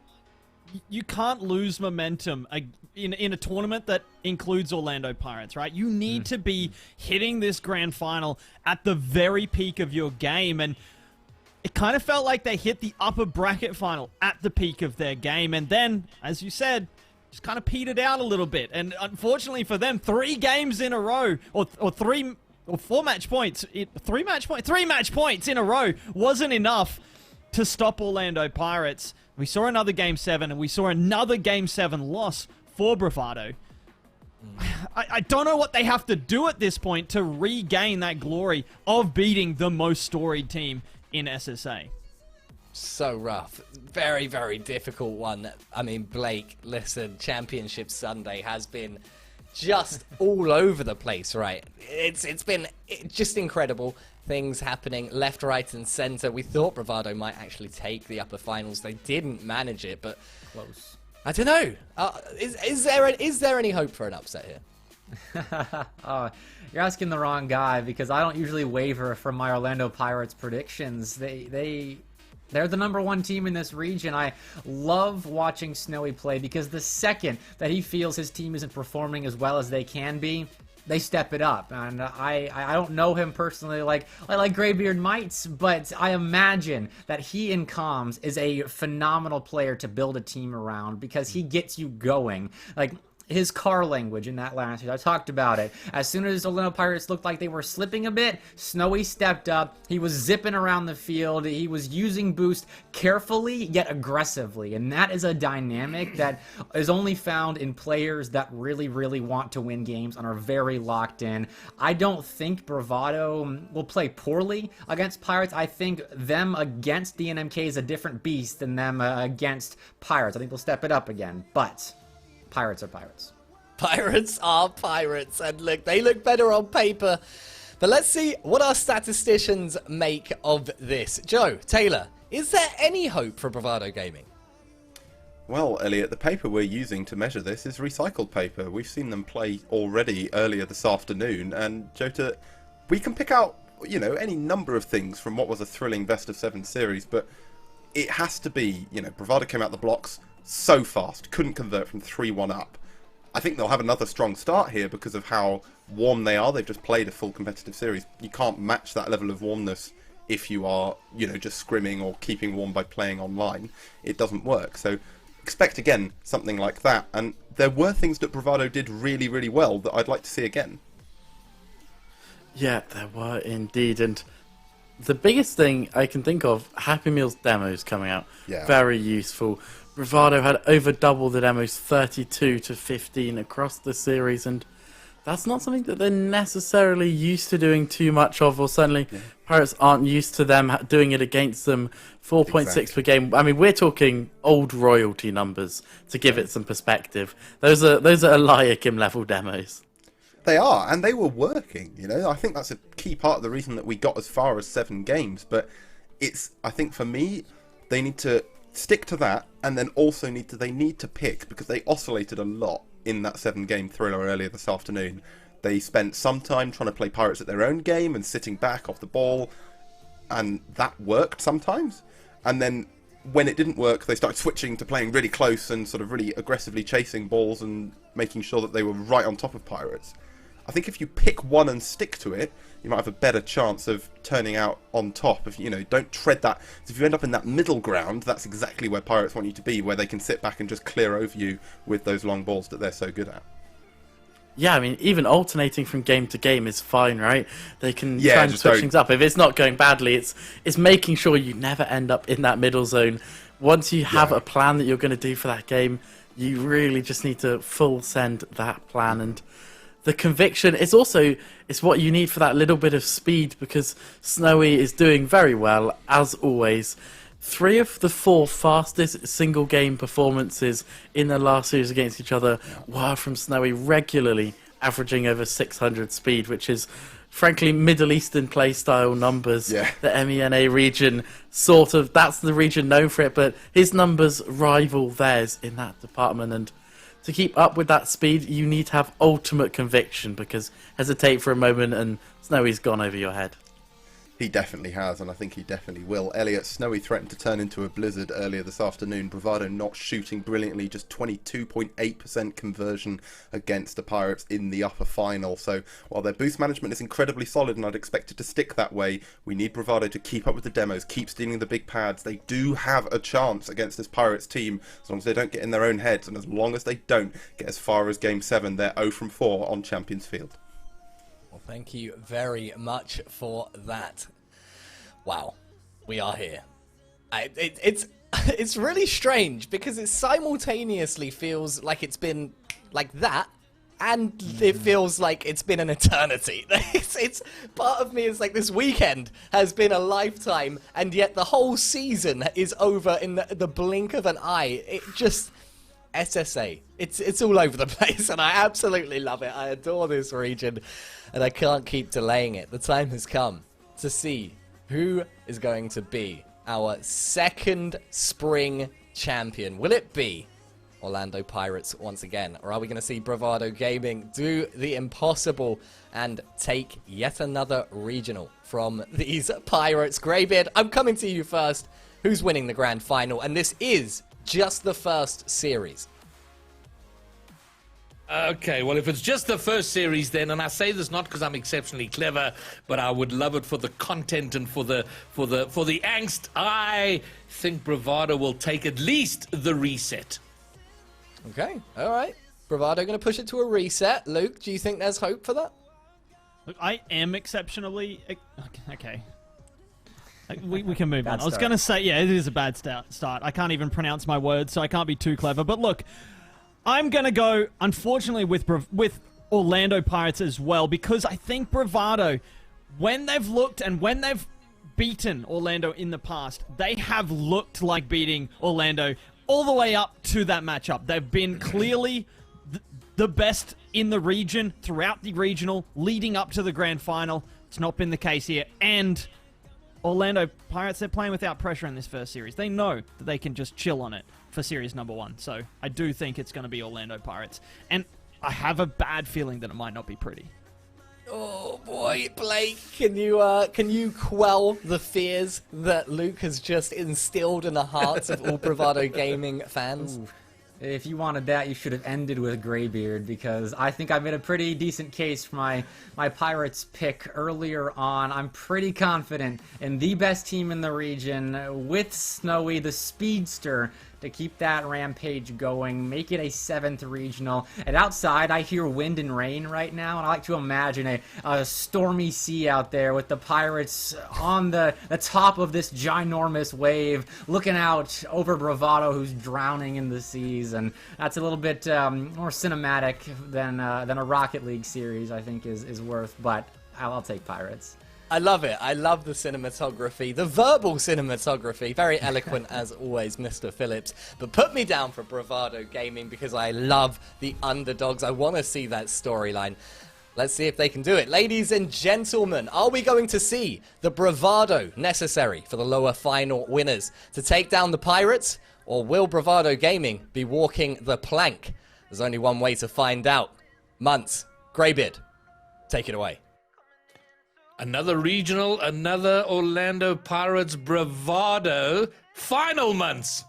lose momentum in a tournament that includes Orlando Pirates, right? You need to be hitting this grand final at the very peak of your game, and it kind of felt like they hit the upper bracket final at the peak of their game, and then, as you said, just kind of petered out a little bit. And unfortunately for them, 3 games in a row, or 4 match points, 3 match points in a row wasn't enough to stop Orlando Pirates. We saw another Game 7, and we saw another Game 7 loss for Bravado. I don't know what they have to do at this point to regain that glory of beating the most storied team in SSA. So rough. Very, very difficult one. I mean, Blake, listen, Championship Sunday has been just all over the place, right? It's been just incredible. Things happening left, right, and center. We thought Bravado might actually take the upper finals. They didn't manage it, but Close. I don't know. Is there any hope for an upset here? You're asking the wrong guy, because I don't usually waver from my Orlando Pirates predictions. They're the #1 team in this region. I love watching Snowy play, because the second that he feels his team isn't performing as well as they can be, they step it up. And I don't know him personally like Greybeard might, but I imagine that he in comms is a phenomenal player to build a team around, because he gets you going. Like, his car language in that last year, I talked about it. As soon as Orlando Pirates looked like they were slipping a bit, Snowy stepped up. He was zipping around the field. He was using boost carefully yet aggressively. And that is a dynamic that is only found in players that really, really want to win games and are very locked in. I don't think Bravado will play poorly against Pirates. I think them against the NMK is a different beast than them against Pirates. I think they'll step it up again. But Pirates are Pirates. Pirates are Pirates. And look, they look better on paper. But let's see what our statisticians make of this. Joe, Taylor, is there any hope for Bravado Gaming? Well, Elliot, the paper we're using to measure this is recycled paper. We've seen them play already earlier this afternoon. And, Jota, we can pick out, any number of things from what was a thrilling best-of-7 series. But it has to be, Bravado came out the blocks so fast, couldn't convert from 3-1 up. I think they'll have another strong start here because of how warm they are. They've just played a full competitive series. You can't match that level of warmness if you are, just scrimming or keeping warm by playing online. It doesn't work. So expect, again, something like that. And there were things that Bravado did really, really well that I'd like to see again. Yeah, there were indeed. And the biggest thing I can think of, Happy Meal's demos coming out. Yeah. Very useful. Bravado had over double the demos, 32 to 15 across the series, and that's not something that they're necessarily used to doing too much of, or certainly Pirates aren't used to them doing it against them. 4.6 per game. I mean, we're talking old royalty numbers to give it some perspective. Those are Eliakim level demos. They are, and they were working, you know. I think that's a key part of the reason that we got as far as 7 games. But I think for me, they need to stick to that, and then also they need to pick, because they oscillated a lot in that 7-game thriller earlier this afternoon. They spent some time trying to play Pirates at their own game and sitting back off the ball, and that worked sometimes. And then when it didn't work, they started switching to playing really close and sort of really aggressively chasing balls and making sure that they were right on top of Pirates. I think if you pick one and stick to it, you might have a better chance of turning out on top. If don't tread that. If you end up in that middle ground, that's exactly where Pirates want you to be, where they can sit back and just clear over you with those long balls that they're so good at. Yeah, I mean, even alternating from game to game is fine, right? They can try and switch things up. If it's not going badly, it's making sure you never end up in that middle zone. Once you have a plan that you're going to do for that game, you really just need to full send that plan. And the conviction is also what you need for that little bit of speed, because Snowy is doing very well, as always. 3 of the 4 fastest single game performances in the last series against each other were from Snowy, regularly averaging over 600 speed, which is frankly Middle Eastern play style numbers. The MENA region, that's the region known for it, but his numbers rival theirs in that department. And to keep up with that speed, you need to have ultimate conviction, because hesitate for a moment and Snowy's gone over your head. He definitely has, and I think he definitely will. Elliot, Snowy threatened to turn into a blizzard earlier this afternoon. Bravado not shooting brilliantly, just 22.8% conversion against the Pirates in the upper final. So while their boost management is incredibly solid, and I'd expect it to stick that way, we need Bravado to keep up with the demos, keep stealing the big pads. They do have a chance against this Pirates team, as long as they don't get in their own heads, and as long as they don't get as far as Game 7, they're 0 from 4 on Champions Field. Well, thank you very much for that. Wow, we are here. It's really strange, because it simultaneously feels like it's been like that, and it feels like it's been an eternity. It's part of me is like, this weekend has been a lifetime, and yet the whole season is over in the blink of an eye. It just... SSA. It's all over the place, and I absolutely love it. I adore this region, and I can't keep delaying it. The time has come to see who is going to be our second spring champion. Will it be Orlando Pirates once again, or are we going to see Bravado Gaming do the impossible and take yet another regional from these Pirates? Greybeard, I'm coming to you first. Who's winning the grand final? And this is just the first series. Okay, well, if it's just the first series then, and I say this not because I'm exceptionally clever, but I would love it for the content and for the angst, I think Bravado will take at least the reset. Okay, all right. Bravado going to push it to a reset. Luke, do you think there's hope for that? Look, I am exceptionally... Okay. We can move on. I was going to say, yeah, it is a bad start. I can't even pronounce my words, so I can't be too clever. But look, I'm going to go, unfortunately, with Orlando Pirates as well, because I think Bravado, when they've looked and when they've beaten Orlando in the past, they have looked like beating Orlando all the way up to that matchup. They've been clearly the best in the region throughout the regional, leading up to the grand final. It's not been the case here. And Orlando Pirates, they're playing without pressure in this first series. They know that they can just chill on it for series number 1. So I do think it's going to be Orlando Pirates. And I have a bad feeling that it might not be pretty. Oh boy, Blake, can you quell the fears that Luke has just instilled in the hearts of all Bravado Gaming fans? Ooh. If you wanted that, you should have ended with Greybeard, because I think I made a pretty decent case for my Pirates pick earlier on. I'm pretty confident in the best team in the region, with Snowy, the speedster, to keep that rampage going, make it a 7th regional. And outside, I hear wind and rain right now, and I like to imagine a stormy sea out there with the Pirates on the top of this ginormous wave, looking out over Bravado, who's drowning in the seas. And that's a little bit more cinematic than a Rocket League series, I think, is worth. But I'll take Pirates. I love it. I love the cinematography, the verbal cinematography. Very eloquent as always, Mr. Phillips. But put me down for Bravado Gaming because I love the underdogs. I want to see that storyline. Let's see if they can do it. Ladies and gentlemen, are we going to see the bravado necessary for the lower final winners to take down the Pirates? Or will Bravado Gaming be walking the plank? There's only one way to find out. Muntz, Greybeard, take it away. Another regional, another Orlando Pirates bravado. Final months.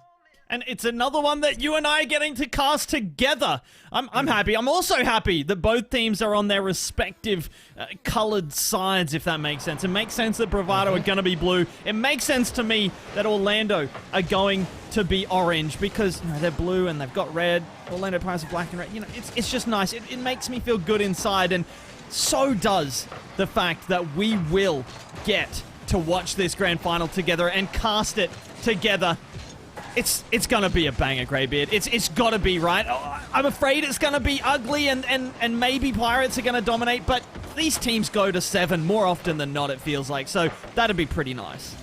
And it's another one that you and I are getting to cast together. I'm happy. I'm also happy that both teams are on their respective colored sides, if that makes sense. It makes sense that Bravado are going to be blue. It makes sense to me that Orlando are going to be orange because they're blue and they've got red. Orlando Pirates are black and red. It's just nice. It makes me feel good inside, and so does the fact that we will get to watch this grand final together and cast it together. It's gonna be a banger, Greybeard. It's gotta be, right? I'm afraid it's gonna be ugly and maybe Pirates are gonna dominate, but these teams go to 7 more often than not, it feels like, so that'd be pretty nice.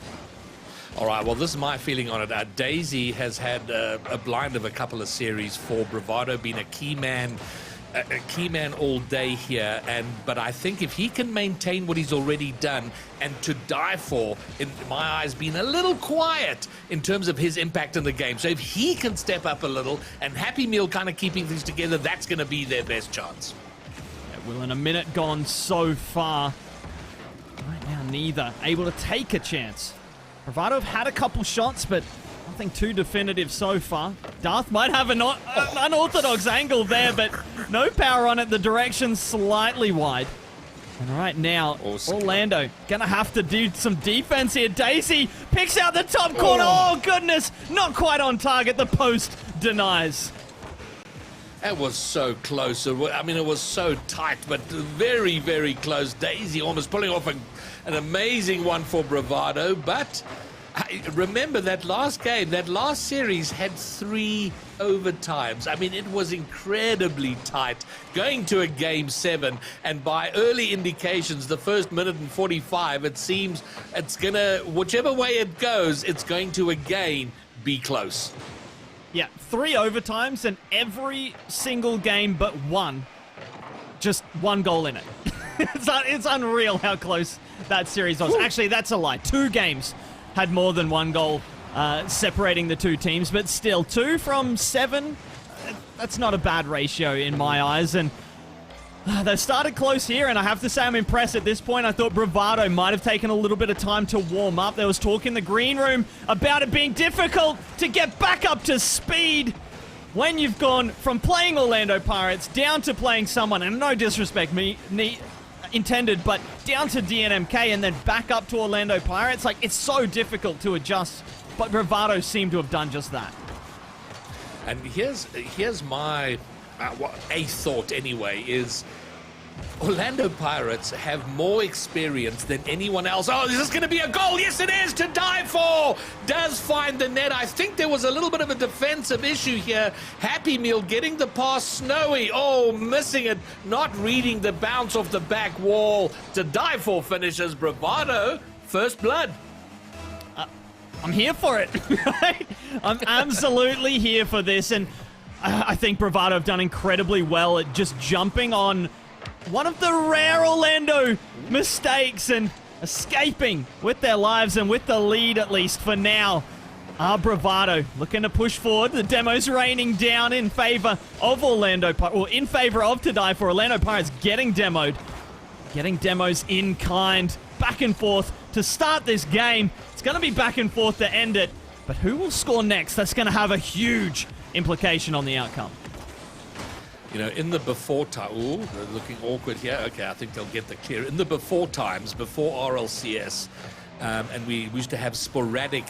All right, well, this is my feeling on it. Daisy has had a blind of a couple of series for Bravado, been a key man all day here, but I think if he can maintain what he's already done, and to die for, in my eyes, been a little quiet in terms of his impact in the game. So if he can step up a little, and Happy Meal kind of keeping things together, that's going to be their best chance. Well, in a minute gone so far. Right now, neither able to take a chance. Bravado have had a couple shots, but nothing too definitive so far. Darth might have an unorthodox angle there, but no power on it. The direction's slightly wide. And right now, Orlando gonna have to do some defense here. Daisy picks out the top corner. Oh, goodness. Not quite on target. The post denies. That was so close. I mean, it was so tight, but very, very close. Daisy almost pulling off an amazing one for Bravado, but remember that last game, that last series had 3 overtimes. I mean, it was incredibly tight, going to a game 7, and by early indications, the first minute and 45, it seems it's gonna, whichever way it goes, it's going to again be close. Yeah, 3 overtimes, and every single game but one, just 1 goal in it. It's unreal how close that series was. Actually, that's a lie. 2 games had more than 1 goal separating the 2 teams, but still, 2 from 7, that's not a bad ratio in my eyes, and they've started close here, and I have to say I'm impressed at this point. I thought Bravado might have taken a little bit of time to warm up. There was talk in the green room about it being difficult to get back up to speed when you've gone from playing Orlando Pirates down to playing someone, and no disrespect intended, but down to DNMK and then back up to Orlando Pirates. Like, it's so difficult to adjust, but Bravado seemed to have done just that. And here's my a thought anyway, is Orlando Pirates have more experience than anyone else. Oh, is this going to be a goal? Yes, it is, to die for. Does find the net. I think there was a little bit of a defensive issue here. Happy Meal getting the pass. Snowy, missing it. Not reading the bounce off the back wall. To die for finishes Bravado. First blood. I'm here for it. Right? I'm absolutely here for this, and I think Bravado have done incredibly well at just jumping on one of the rare Orlando mistakes and escaping with their lives and with the lead, at least for now. Bravado looking to push forward. The demo's raining down in favor of Orlando Pirates, or in favor of To Die For. Orlando Pirates getting demoed. Getting demos in kind. Back and forth to start this game. It's going to be back and forth to end it. But who will score next? That's going to have a huge implication on the outcome. You know, in the before time, they're looking awkward here. Okay, I think they'll get the clear. In the before times, before RLCS, and we used to have sporadic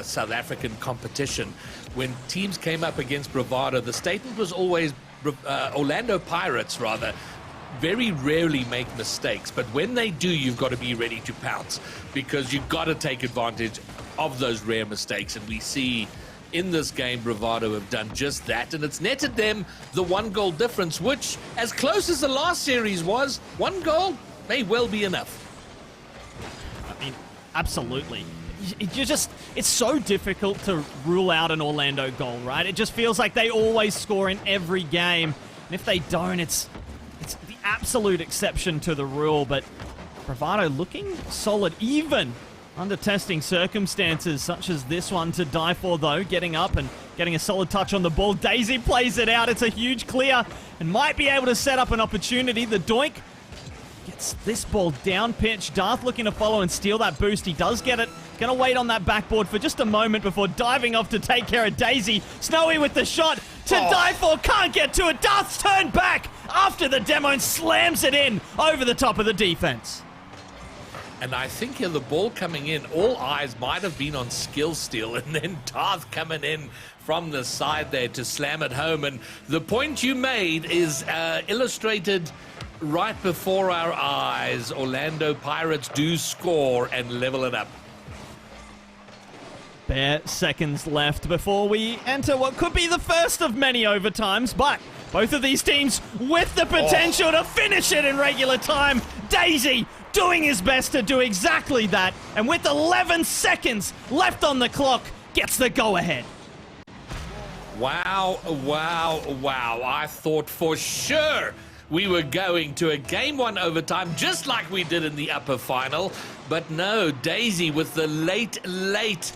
South African competition. When teams came up against Bravado, the statement was always Orlando Pirates, rather, very rarely make mistakes, but when they do, you've got to be ready to pounce, because you've got to take advantage of those rare mistakes. And we see in this game Bravado have done just that, and it's netted them the 1-goal difference, which, as close as the last series was, 1 goal may well be enough. I mean, absolutely. It's so difficult to rule out an Orlando goal, right? It just feels like they always score in every game, and if they don't, it's the absolute exception to the rule. But Bravado looking solid, even under testing circumstances such as this one to die for, though. Getting up and getting a solid touch on the ball. Daisy plays it out. It's a huge clear and might be able to set up an opportunity. The Doink gets this ball down pitch. Darth looking to follow and steal that boost. He does get it. Gonna wait on that backboard for just a moment before diving off to take care of Daisy. Snowy with the shot to die for. Can't get to it. Darth's turned back after the demo and slams it in over the top of the defense. And I think here the ball coming in, all eyes might have been on Skill Steal, and then Darth coming in from the side there to slam it home. And the point you made is illustrated right before our eyes. Orlando Pirates do score and level it up. Bare seconds left before we enter what could be the first of many overtimes, but both of these teams with the potential to finish it in regular time. Daisy doing his best to do exactly that, and with 11 seconds left on the clock, gets the go-ahead. Wow, wow, wow. I thought for sure we were going to a Game 1 overtime, just like we did in the upper final. But no, Daisy with the late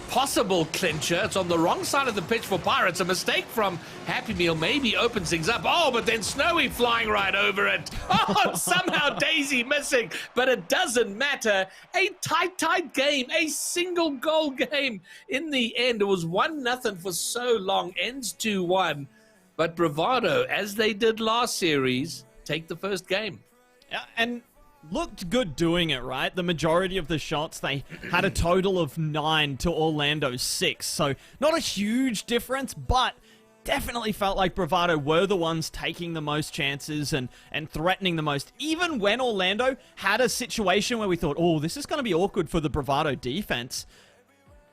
possible clincher. It's on the wrong side of the pitch for Pirates. A mistake from Happy Meal maybe opens things up. Oh, but then Snowy flying right over it. Oh, somehow Daisy missing. But it doesn't matter. A tight game. A single goal game. In the end, it was 1-0 for so long. Ends 2-1. But Bravado, as they did last series, take the first game. Yeah, and looked good doing it, right? The majority of the shots, they had a total of 9 to Orlando's 6. So not a huge difference, but definitely felt like Bravado were the ones taking the most chances and threatening the most. Even when Orlando had a situation where we thought, oh, this is going to be awkward for the Bravado defense,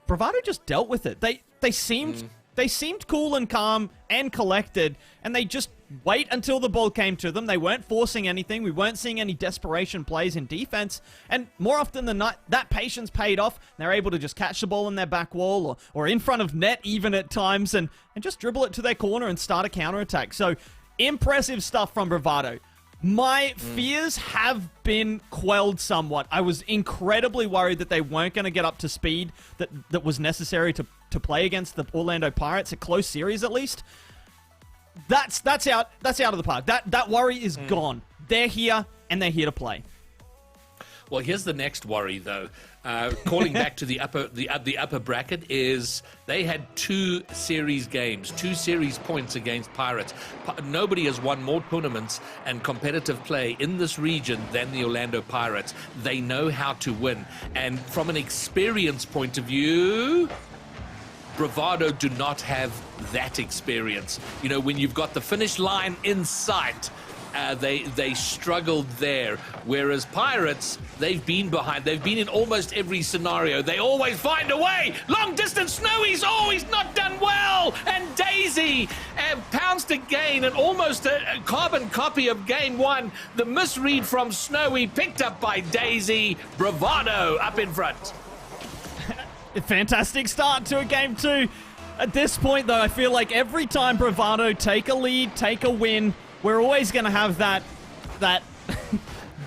Bravado just dealt with it. They seemed cool and calm and collected, and they just wait until the ball came to them. They weren't forcing anything. We weren't seeing any desperation plays in defense. And more often than not, that patience paid off. They're able to just catch the ball in their back wall or in front of net even at times and just dribble it to their corner and start a counterattack. So impressive stuff from Bravado. My fears have been quelled somewhat. I was incredibly worried that they weren't going to get up to speed that was necessary to play against the Orlando Pirates, a close series at least. That's out of the park. That worry is gone. They're here and they're here to play. Well, here's the next worry, though. Calling back to the upper bracket is they had 2 series games, 2 series points against Pirates. Nobody has won more tournaments and competitive play in this region than the Orlando Pirates. They know how to win. And from an experience point of view, Bravado do not have that experience. You know, when you've got the finish line in sight, they struggled there. Whereas Pirates, they've been behind. They've been in almost every scenario. They always find a way. Long distance, Snowy's always not done well. And Daisy pounced again, and almost a carbon copy of Game 1. The misread from Snowy picked up by Daisy. Bravado up in front. Fantastic start to a Game 2. At this point, though, I feel like every time Bravado take a lead, take a win, we're always going to have that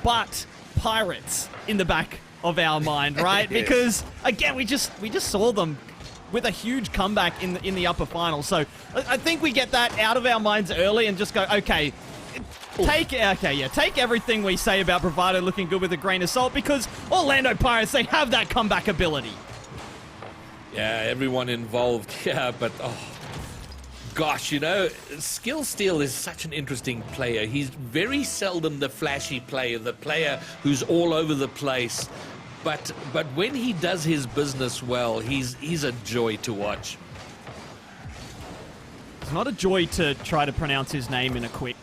but Pirates in the back of our mind, right? Because, again, we just saw them with a huge comeback in the upper final. So I think we get that out of our minds early and just go, okay, take everything we say about Bravado looking good with a grain of salt, because Orlando Pirates, they have that comeback ability. Yeah, everyone involved here, but gosh, you know, Skill Steal is such an interesting player. He's very seldom the flashy player, the player who's all over the place. but when he does his business well, he's a joy to watch. It's not a joy to try to pronounce his name in a quick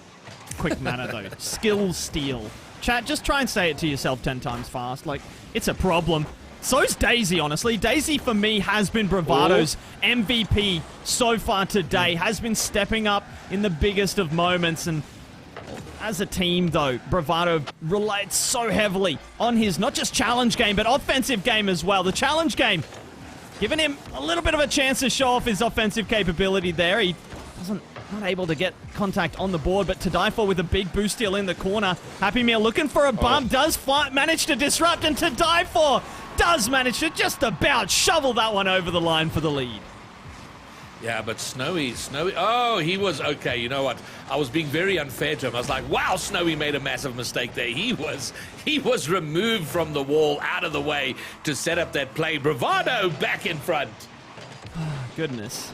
manner, though. Skill Steal. Chat, just try and say it to yourself 10 times fast. Like, it's a problem. So's Daisy, honestly. Daisy, for me, has been Bravado's MVP so far today. Has been stepping up in the biggest of moments. And as a team, though, Bravado relied so heavily on his not just challenge game, but offensive game as well. The challenge game giving him a little bit of a chance to show off his offensive capability there. He not able to get contact on the board, but to die for with a big boost steal in the corner. Happy Meal looking for a bump, does manage to disrupt, and to die for does manage to just about shovel that one over the line for the lead. Yeah, but Snowy, oh, he was, okay, you know what? I was being very unfair to him. I was like, wow, Snowy made a massive mistake there. He was removed from the wall, out of the way to set up that play. Bravado back in front. Goodness.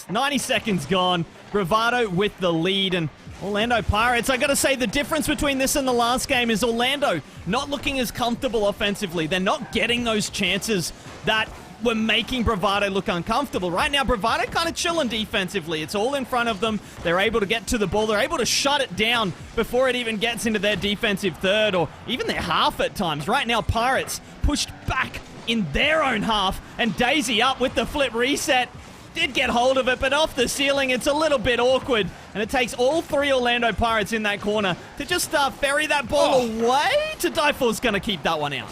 90 seconds gone. Bravado with the lead, and Orlando Pirates, I gotta say, the difference between this and the last game is Orlando not looking as comfortable offensively. They're not getting those chances that were making Bravado look uncomfortable. Right now, Bravado kind of chilling defensively. It's all in front of them. They're able to get to the ball. They're able to shut it down before it even gets into their defensive third or even their half at times. Right now, Pirates pushed back in their own half, and Daisy up with the flip reset. Did get hold of it, but off the ceiling, it's a little bit awkward. And it takes all three Orlando Pirates in that corner to just ferry that ball away. To die for's going to keep that one out.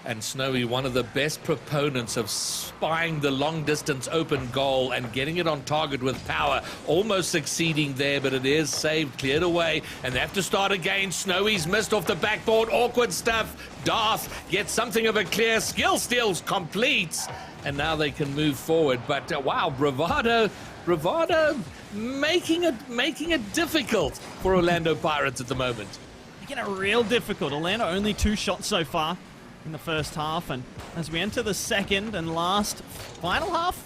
And Snowy, one of the best proponents of spying the long-distance open goal and getting it on target with power. Almost succeeding there, but it is saved, cleared away, and they have to start again. Snowy's missed off the backboard. Awkward stuff. Darth gets something of a clear. Skill steals completes, and now they can move forward. But wow, Bravado making it difficult for Orlando Pirates at the moment. Making it real difficult. Orlando only 2 shots so far in the first half, and as we enter the second and final half,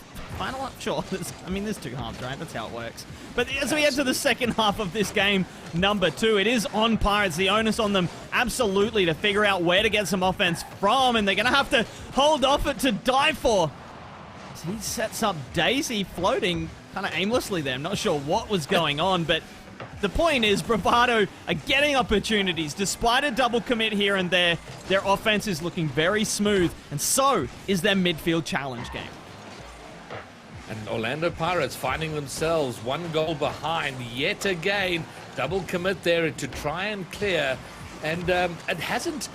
sure, there's 2 halves, right? That's how it works. But as we enter the second half of this game, number 2, it is on Pirates, the onus on them absolutely to figure out where to get some offense from, and they're going to have to hold off it to die for. As he sets up Daisy floating kind of aimlessly there. I'm not sure what was going on, but the point is, Bravado are getting opportunities. Despite a double commit here and there, their offense is looking very smooth, and so is their midfield challenge game. And Orlando Pirates finding themselves 1 goal behind yet again. Double commit there to try and clear. And it hasn't.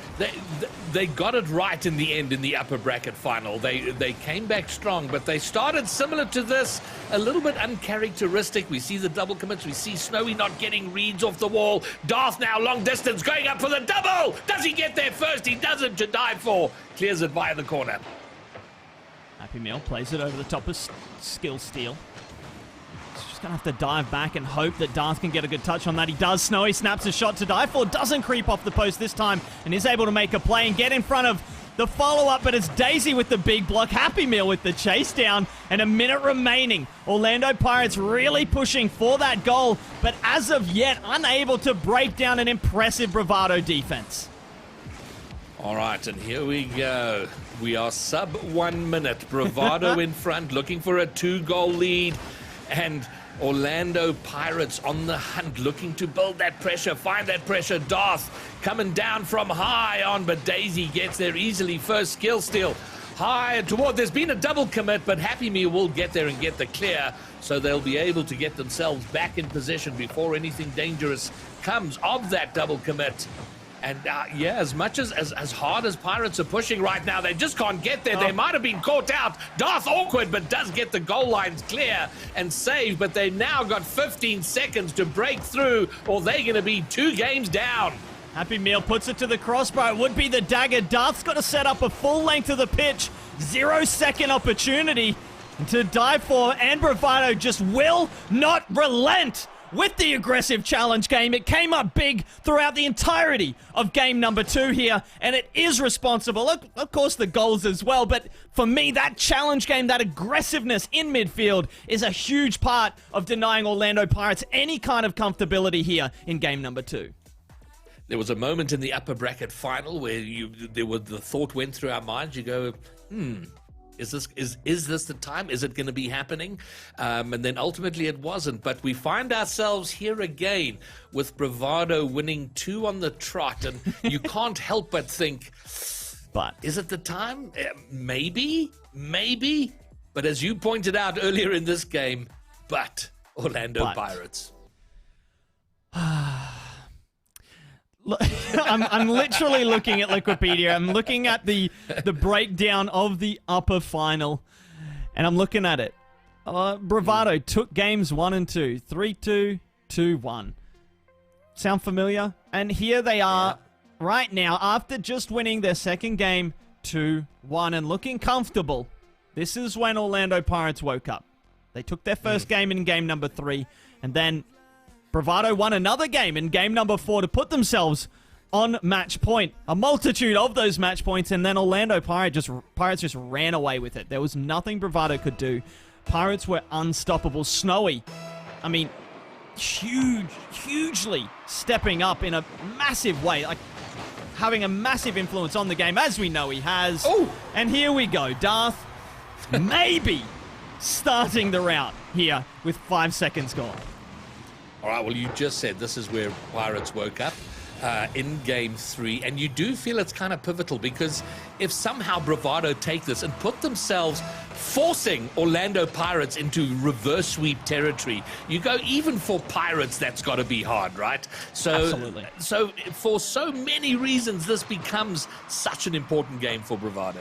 They got it right in the end in the upper bracket final. They came back strong, but they started similar to this, a little bit uncharacteristic. We see the double commits. We see Snowy not getting reads off the wall. Darth now long distance going up for the double. Does he get there first? He doesn't. To die for. Clears it via the corner. Happy Meal plays it over the top of Skill Steal. He's just going to have to dive back and hope that Darth can get a good touch on that. He does. Snowy snaps a shot to die for. Doesn't creep off the post this time and is able to make a play and get in front of the follow-up, but it's Daisy with the big block. Happy Meal with the chase down, and a minute remaining. Orlando Pirates really pushing for that goal, but as of yet, unable to break down an impressive Bravado defense. All right, and here we go. We are sub 1 minute. Bravado in front, looking for a 2-goal lead. And Orlando Pirates on the hunt, looking to build that pressure, find that pressure. Darth coming down from high on, but Daisy gets there easily. First skill steal. High toward, there's been a double commit, but Happy Meal will get there and get the clear, so they'll be able to get themselves back in position before anything dangerous comes of that double commit. And yeah, as much as hard as Pirates are pushing right now, they just can't get there. They might have been caught out. Darth awkward, but does get the goal lines clear and saved. But they've now got 15 seconds to break through, or they're going to be 2 games down. Happy Meal puts it to the crossbar. It would be the dagger. Darth's got to set up a full length of the pitch. 0-second opportunity to die for, and Bravado just will not relent with the aggressive challenge game. It came up big throughout the entirety of game number 2 here, and it is responsible, of course, the goals as well, but for me, that challenge game, that aggressiveness in midfield is a huge part of denying Orlando Pirates any kind of comfortability here in game number 2. There was a moment in the upper bracket final where the thought went through our minds. You go, is this the time? Is it going to be happening? And then ultimately it wasn't. But we find ourselves here again with Bravado winning 2 on the trot, and you can't help but think, But is it the time? Maybe. But as you pointed out earlier in this game, Orlando Pirates. I'm literally looking at Wikipedia. I'm looking at the breakdown of the upper final, and I'm looking at it. Bravado took games 1 and 2, 3-2, 2-1. Sound familiar? And here they are right now after just winning their second game 2-1 and looking comfortable. This is when Orlando Pirates woke up. They took their first game in game number 3, and then Bravado won another game in game number 4 to put themselves on match point. A multitude of those match points, and then Orlando Pirates just ran away with it. There was nothing Bravado could do. Pirates were unstoppable. Snowy, I mean, hugely stepping up in a massive way, like having a massive influence on the game, as we know he has. Oh. And here we go. Darth maybe starting the route here with 5 seconds gone. All right, well, you just said this is where Pirates woke up in Game 3, and you do feel it's kind of pivotal, because if somehow Bravado take this and put themselves forcing Orlando Pirates into reverse sweep territory, you go, even for Pirates, that's got to be hard, right? Absolutely. So for so many reasons, this becomes such an important game for Bravado.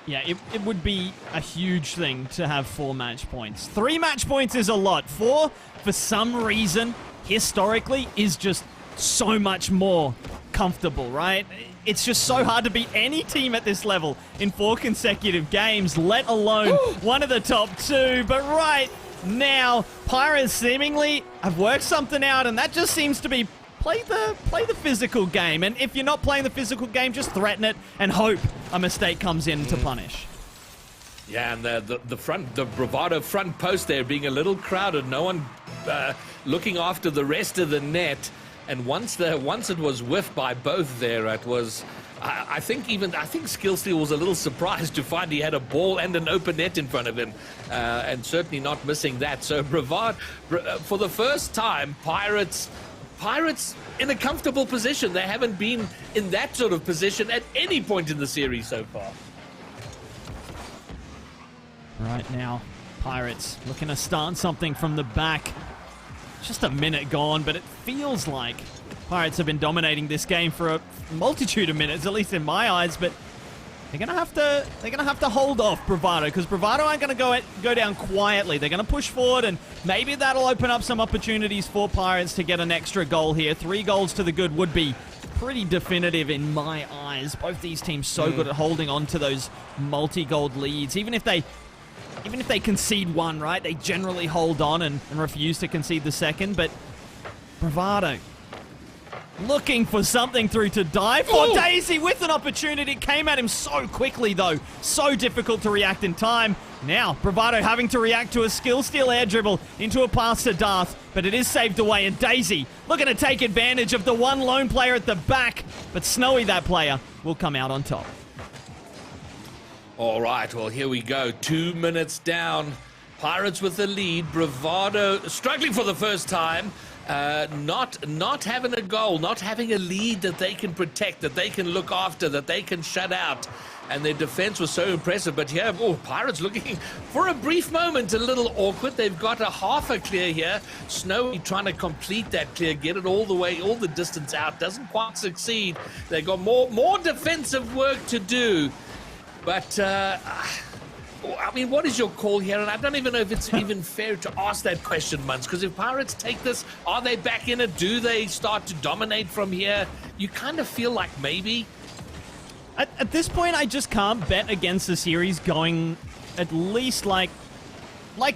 Yeah, it would be a huge thing to have 4 match points. 3 match points is a lot. 4, for some reason, historically, is just so much more comfortable, right? It's just so hard to beat any team at this level in 4 consecutive games, let alone one of the top 2. But right now, Pirates seemingly have worked something out, and that just seems to be play the physical game. And if you're not playing the physical game, just threaten it and hope a mistake comes in to punish. Yeah, and the Bravado front post there being a little crowded, no one looking after the rest of the net. And once it was whiffed by both there, it was, I think Skill Steel was a little surprised to find he had a ball and an open net in front of him, and certainly not missing that. So Bravad, for the first time, Pirates in a comfortable position. They haven't been in that sort of position at any point in the series so far. Right now, Pirates looking to start something from the back. Just a minute gone, but it feels like Pirates have been dominating this game for a multitude of minutes, at least in my eyes. But they're gonna have to hold off Bravado, because Bravado aren't gonna go down quietly. They're gonna push forward, and maybe that'll open up some opportunities for Pirates to get an extra goal here. 3 goals to the good would be pretty definitive in my eyes. Both these teams so good at holding on to those multi-goal leads. Even if they concede 1, right, they generally hold on and refuse to concede the second. But Bravado looking for something through to dive for. Daisy with an opportunity. Came at him so quickly, though. So difficult to react in time. Now, Bravado having to react to a skill steal air dribble into a pass to Darth, but it is saved away, and Daisy looking to take advantage of the one lone player at the back, but Snowy, that player, will come out on top. All right, well, here we go. 2 minutes down. Pirates with the lead. Bravado struggling for the first time. Not having a goal, not having a lead that they can protect, that they can look after, that they can shut out. And their defense was so impressive. But here, Pirates looking for a brief moment a little awkward. They've got a half a clear here. Snowy trying to complete that clear, get it all the way, all the distance out. Doesn't quite succeed. They've got more defensive work to do. But, I mean, what is your call here? And I don't even know if it's even fair to ask that question, Muns, because if Pirates take this, are they back in it? Do they start to dominate from here? You kind of feel like maybe. At this point, I just can't bet against the series going at least like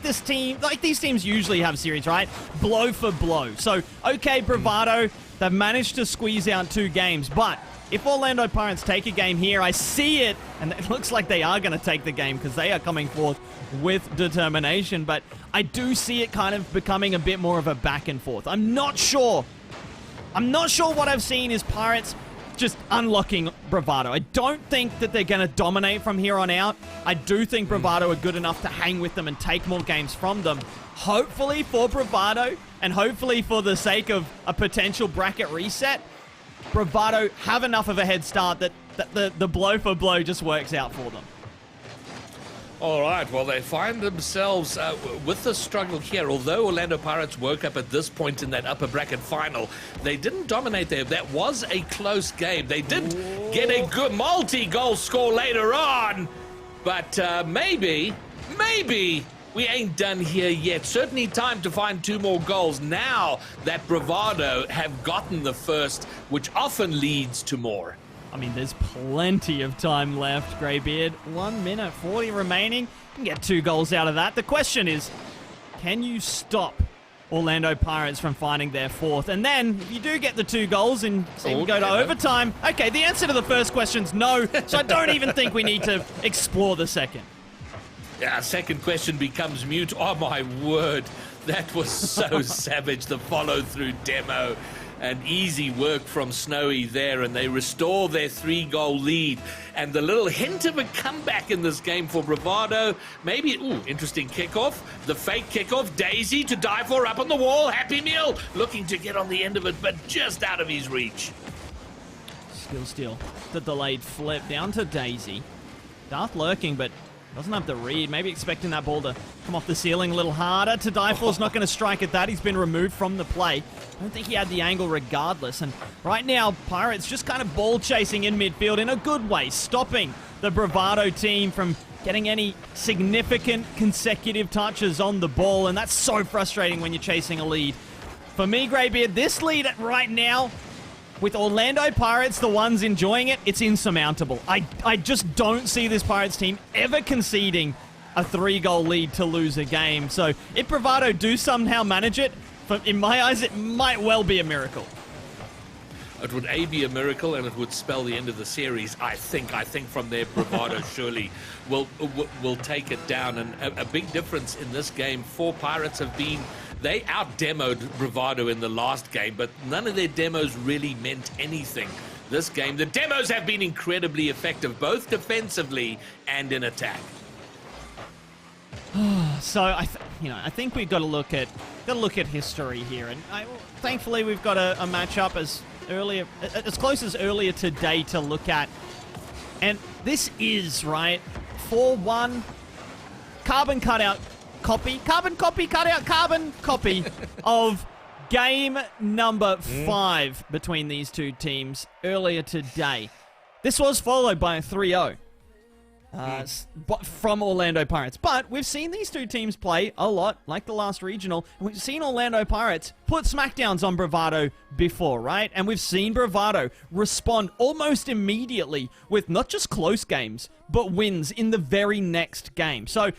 this team, like these teams usually have series, right? Blow for blow. So, okay, Bravado, they've managed to squeeze out 2 games, but if Orlando Pirates take a game here, I see it, and it looks like they are going to take the game because they are coming forth with determination, but I do see it kind of becoming a bit more of a back and forth. I'm not sure I'm not sure what I've seen is Pirates just unlocking Bravado. I don't think that they're going to dominate from here on out. I do think Bravado are good enough to hang with them and take more games from them. Hopefully for Bravado, and hopefully for the sake of a potential bracket reset, Bravado have enough of a head start that the blow for blow just works out for them. All right, well, they find themselves with the struggle here. Although Orlando Pirates woke up at this point in that upper bracket final, they didn't dominate there. That was a close game. They did get a good multi-goal score later on, but maybe we ain't done here yet. Certainly time to find 2 more goals now that Bravado have gotten the first, which often leads to more. I mean, there's plenty of time left, Greybeard. 1 minute 40 remaining. You can get 2 goals out of that. The question is, can you stop Orlando Pirates from finding their 4th? And then, if you do get the 2 goals and see we go to overtime, okay, the answer to the first question's no, so I don't even think we need to explore the second. Yeah, second question becomes mute. Oh, my word. That was so savage, the follow-through demo. And easy work from Snowy there, and they restore their 3-goal lead. And the little hint of a comeback in this game for Bravado. Maybe, interesting kickoff. The fake kickoff. Daisy to die for up on the wall. Happy Meal looking to get on the end of it, but just out of his reach. Skill steal. The delayed flip down to Daisy. Darth lurking, but doesn't have the read. Maybe expecting that ball to come off the ceiling a little harder. To die for's not going to strike at that. He's been removed from the play. I don't think he had the angle regardless. And right now, Pirates just kind of ball chasing in midfield in a good way, stopping the Bravado team from getting any significant consecutive touches on the ball. And that's so frustrating when you're chasing a lead. For me, Greybeard, this lead right now, with Orlando Pirates, the ones enjoying it, it's insurmountable. I just don't see this Pirates team ever conceding a 3-goal lead to lose a game. So if Bravado do somehow manage it, in my eyes, it might well be a miracle. It would be a miracle, and it would spell the end of the series. I think from there, Bravado surely will take it down. And a big difference in this game for Pirates have been, they out-demoed Bravado in the last game, but none of their demos really meant anything. This game, the demos have been incredibly effective, both defensively and in attack. So I think we've got to look at history here, and thankfully we've got a matchup as close as earlier today to look at, and this is right 4-1 carbon copy of game number 5 between these two teams earlier today. This was followed by a 3-0 from Orlando Pirates. But we've seen these two teams play a lot, like the last regional. And we've seen Orlando Pirates put smackdowns on Bravado before, right? And we've seen Bravado respond almost immediately with not just close games, but wins in the very next game. So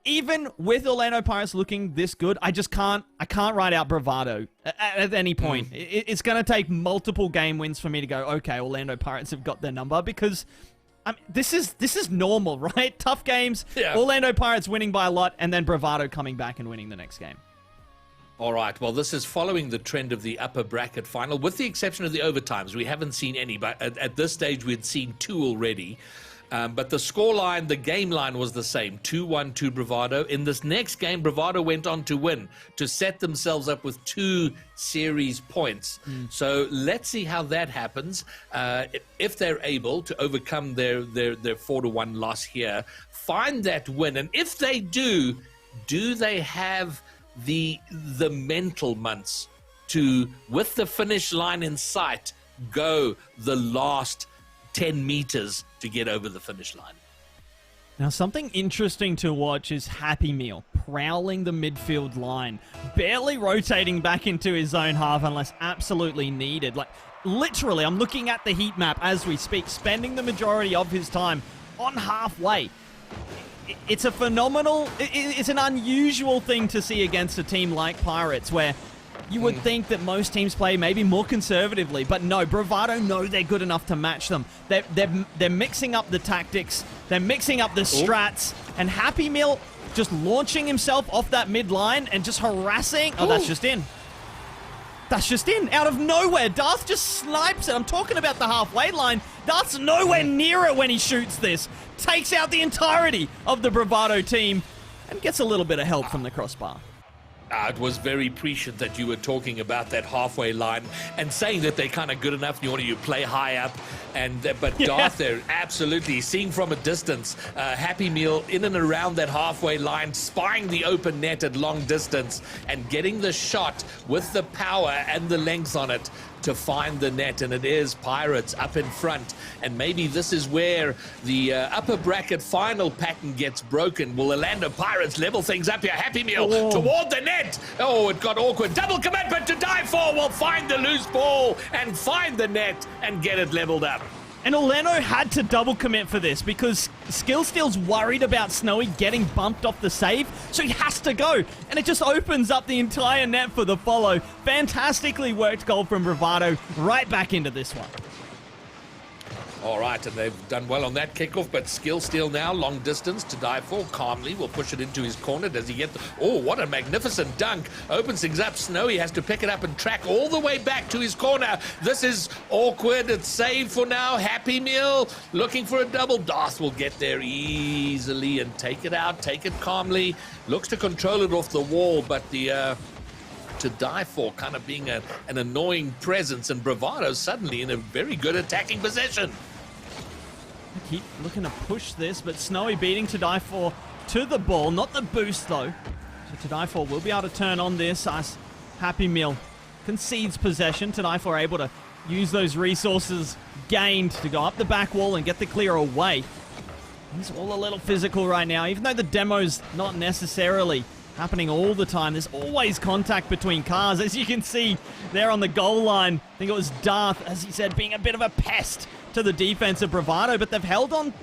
even with Orlando Pirates looking this good, I can't write out Bravado at any point. It's going to take multiple game wins for me to go, okay, Orlando Pirates have got their number, because this is normal, right? Tough games, yeah. Orlando Pirates winning by a lot, and then Bravado coming back and winning the next game. All right, well, this is following the trend of the upper bracket final, with the exception of the overtimes. We haven't seen any, but at this stage we'd seen 2 already. But the scoreline, the game line was the same, 2-1 to Bravado. In this next game, Bravado went on to win, to set themselves up with 2 series points. So let's see how that happens. If they're able to overcome their 4-1 loss here, find that win. And if they do they have the mental months to, with the finish line in sight, go the last 10 meters to get over the finish line? Now, something interesting to watch is Happy Meal prowling the midfield line, barely rotating back into his own half unless absolutely needed. Like, literally, I'm looking at the heat map as we speak, spending the majority of his time on halfway. It's a phenomenal, it's an unusual thing to see against a team like Pirates, where you would think that most teams play maybe more conservatively, but no, Bravado know they're good enough to match them. They're mixing up the tactics, they're mixing up the strats, and Happy Meal just launching himself off that mid line and just harassing. Oh, that's just in. That's just in, out of nowhere. Darth just snipes it. I'm talking about the halfway line. Darth's nowhere near it when he shoots this. Takes out the entirety of the Bravado team and gets a little bit of help from the crossbar. It was very prescient that you were talking about that halfway line and saying that they're kind of good enough. You play high up, but Darth there absolutely seeing from a distance. Happy Meal in and around that halfway line, spying the open net at long distance and getting the shot with the power and the length on it to find the net, and it is Pirates up in front. And maybe this is where the upper bracket final pattern gets broken. Will Orlando Pirates level things up here? Happy Meal toward the net. Oh, it got awkward. Double commitment to die for. Will find the loose ball and find the net and get it leveled up. And Orlando had to double commit for this because Skillsteel's worried about Snowy getting bumped off the save, so he has to go. And it just opens up the entire net for the follow. Fantastically worked goal from Bravado right back into this one. All right, and they've done well on that kickoff, but Skillsteel now, long distance to die for. Calmly will push it into his corner. Does he get the... Oh, what a magnificent dunk. Opens things up. Snowy has to pick it up and track all the way back to his corner. This is awkward. It's saved for now. Happy Meal looking for a double. Darth will get there easily and take it out, take it calmly. Looks to control it off the wall, but the... to die for kind of being an annoying presence, and Bravado suddenly in a very good attacking position. Keep looking to push this, but Snowy beating To Die For to the ball, not the boost though. So To Die For will be able to turn on this as Happy Meal concedes possession. To Die For able to use those resources gained to go up the back wall and get the clear away. It's all a little physical right now, even though the demo's not necessarily happening all the time. There's always contact between cars, as you can see there on the goal line. I think it was Darth, as he said, being a bit of a pest to the defense of Bravado, but they've held on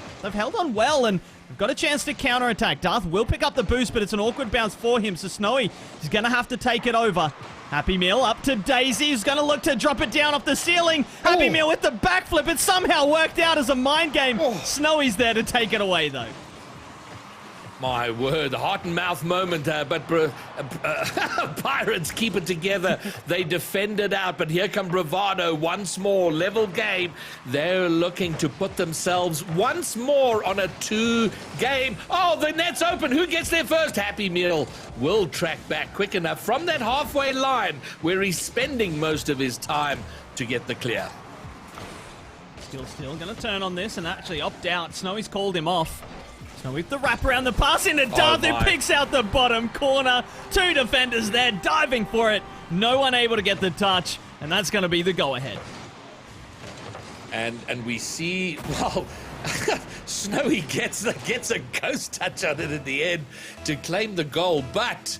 well, and they've got a chance to counterattack. Darth will pick up the boost, but it's an awkward bounce for him, so Snowy is going to have to take it over. Happy Meal up to Daisy, who's going to look to drop it down off the ceiling. Happy Meal with the backflip. It somehow worked out as a mind game. Snowy's there to take it away, though. My word, heart and mouth moment, but Pirates keep it together. They defend it out, but here come Bravado once more. Level game. They're looking to put themselves once more on a 2-game. Oh, the net's open. Who gets there first? Happy Meal will track back quick enough from that halfway line where he's spending most of his time to get the clear. Still going to turn on this and actually opt out. Snowy's called him off. So with the wrap around the pass into Darth, who picks out the bottom corner. 2 defenders there diving for it. No one able to get the touch, and that's going to be the go-ahead. And we see, well, Snowy gets a ghost touch on it at the end to claim the goal, but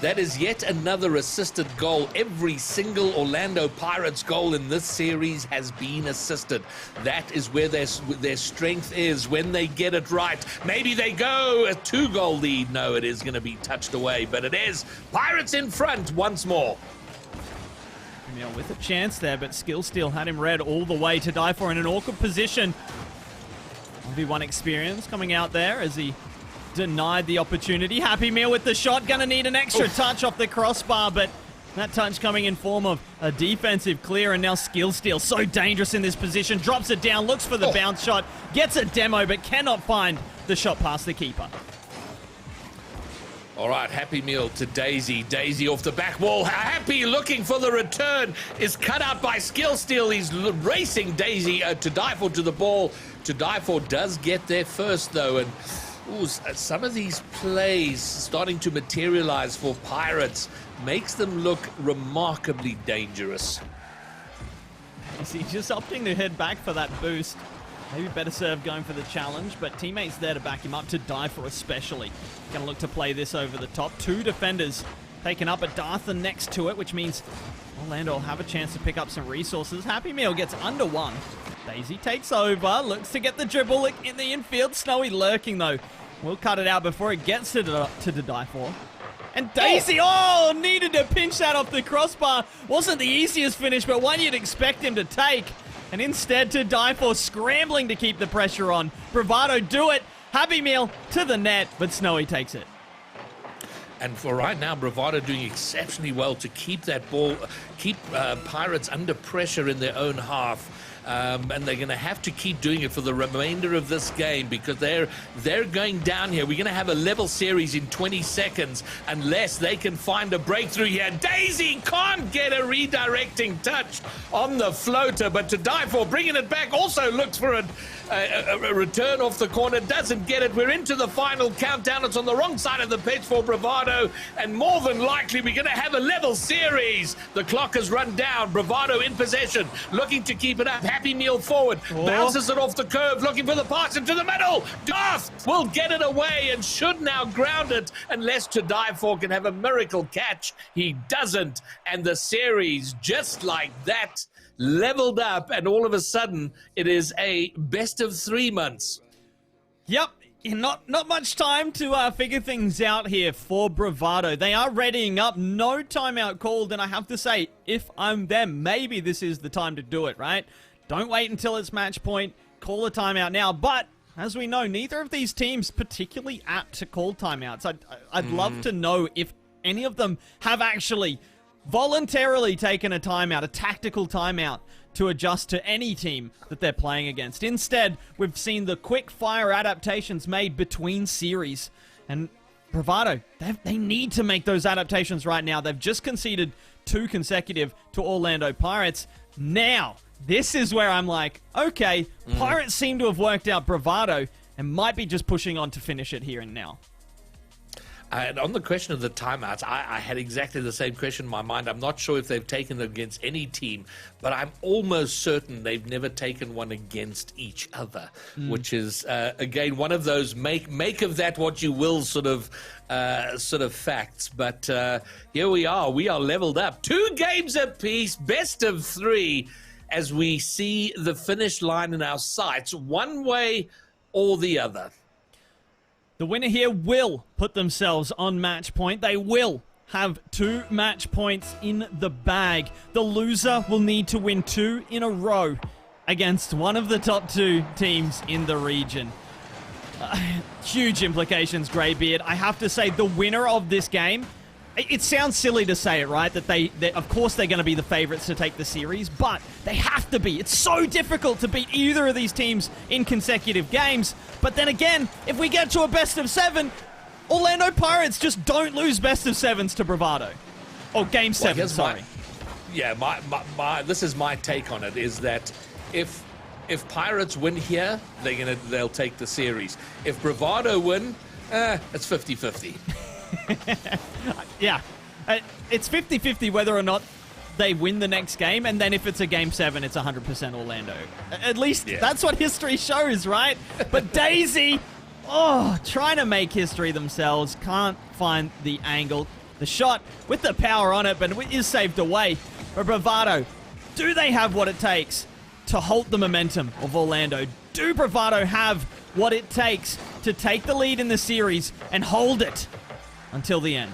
that is yet another assisted goal. Every single Orlando Pirates goal in this series has been assisted. That is where their strength is, when they get it right. Maybe they go a 2-goal lead. No, it is going to be touched away, but it is Pirates in front once more. With a chance there, but Skillsteel had him read all the way. To Die For in an awkward position. 1v1 experience coming out there as he denied the opportunity. Happy Meal with the shot. Gonna need an extra touch off the crossbar, but that touch coming in form of a defensive clear, and now Skillsteel so dangerous in this position. Drops it down, looks for the bounce shot, gets a demo, but cannot find the shot past the keeper. All right, Happy Meal to Daisy. Daisy off the back wall. Happy looking for the return. Is cut out by Skillsteel. He's racing Daisy to Die For to the ball. To Die For does get there first, though, and some of these plays starting to materialize for Pirates makes them look remarkably dangerous. Is he just opting to head back for that boost? Maybe better serve going for the challenge, but teammates there to back him up. To Die For especially. Going to look to play this over the top. 2 defenders taken up, but Darth next to it, which means Orlando will have a chance to pick up some resources. Happy Meal gets under 1. Daisy takes over, looks to get the dribble in the infield. Snowy lurking though. We'll cut it out before it gets to Die For. And Daisy, needed to pinch that off the crossbar. Wasn't the easiest finish, but one you'd expect him to take. And instead To Die For scrambling to keep the pressure on. Bravado do it. Happy Meal to the net, but Snowy takes it. And for right now, Bravado doing exceptionally well to keep that ball, keep Pirates under pressure in their own half. And they're going to have to keep doing it for the remainder of this game because they're going down here. We're going to have a level series in 20 seconds unless they can find a breakthrough here. Daisy can't get a redirecting touch on the floater, but to die for bringing it back also looks for a return off the corner, doesn't get it. We're into the final countdown. It's on the wrong side of the pitch for Bravado, and more than likely we're going to have a level series. The clock has run down. Bravado in possession, looking to keep it up. Happy Meal forward, bounces it off the curve, looking for the pass into the middle. Darth will get it away and should now ground it unless To Die For can have a miracle catch. He doesn't, and the series, just like that, leveled up, and all of a sudden it is a best of 3 months. Yep. Not much time to figure things out here for Bravado. They are readying up, no timeout called, and I have to say, if I'm them, maybe this is the time to do it, right? Don't wait until it's match point, call a timeout now, but as we know, neither of these teams particularly apt to call timeouts. I'd love to know if any of them have actually voluntarily taken a timeout, a tactical timeout, to adjust to any team that they're playing against. Instead, we've seen the quick fire adaptations made between series. And Bravado, they need to make those adaptations right now. They've just conceded 2 consecutive to Orlando Pirates. Now, this is where I'm like, okay, Pirates seem to have worked out Bravado and might be just pushing on to finish it here and now. And on the question of the timeouts, I had exactly the same question in my mind. I'm not sure if they've taken them against any team, but I'm almost certain they've never taken one against each other, which is, again, one of those make of that what you will sort of facts. But here we are leveled up. 2 games apiece, best of 3, as we see the finish line in our sights, one way or the other. The winner here will put themselves on match point. They will have 2 match points in the bag. The loser will need to win 2 in a row against one of the top 2 teams in the region. Huge implications, Greybeard. I have to say, the winner of this game, it sounds silly to say it, right? That they of course they're going to be the favorites to take the series, but they have to be. It's so difficult to beat either of these teams in consecutive games. But then again, if we get to a best of 7, Orlando Pirates just don't lose best of 7s to Bravado. Or game 7, sorry. This is my take on it, is that if Pirates win here, they'll take the series. If Bravado win, it's 50-50. Yeah, it's 50-50 whether or not they win the next game, and then if it's a game 7, it's 100% Orlando. At least that's what history shows, right? But Daisy, trying to make history themselves, can't find the angle. The shot with the power on it, but it is saved away. But Bravado, do they have what it takes to halt the momentum of Orlando? Do Bravado have what it takes to take the lead in the series and hold it until the end?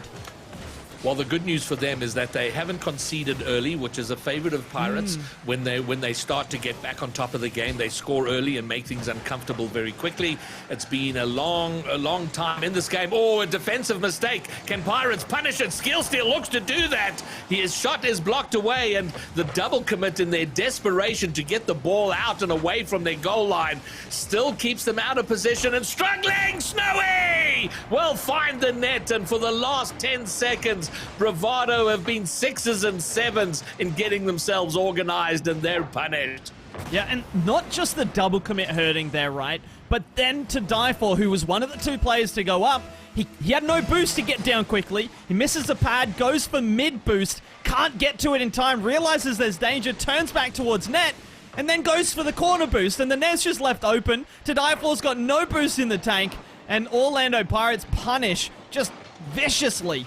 Well, the good news for them is that they haven't conceded early, which is a favorite of Pirates. When they start to get back on top of the game, they score early and make things uncomfortable very quickly. It's been a long time in this game. Oh, a defensive mistake. Can Pirates punish it? Skillsteel looks to do that. His shot is blocked away, and the double commit in their desperation to get the ball out and away from their goal line still keeps them out of position and struggling. Snowy will find the net, and for the last 10 seconds, Bravado have been 6s and 7s in getting themselves organized, and they're punished. Yeah, and not just the double commit hurting there, right? But then To Die For, who was one of the 2 players to go up, he had no boost to get down quickly. He misses the pad, goes for mid boost, can't get to it in time, realizes there's danger, turns back towards net, and then goes for the corner boost, and the net's just left open. To Die For's got no boost in the tank, and Orlando Pirates punish just viciously.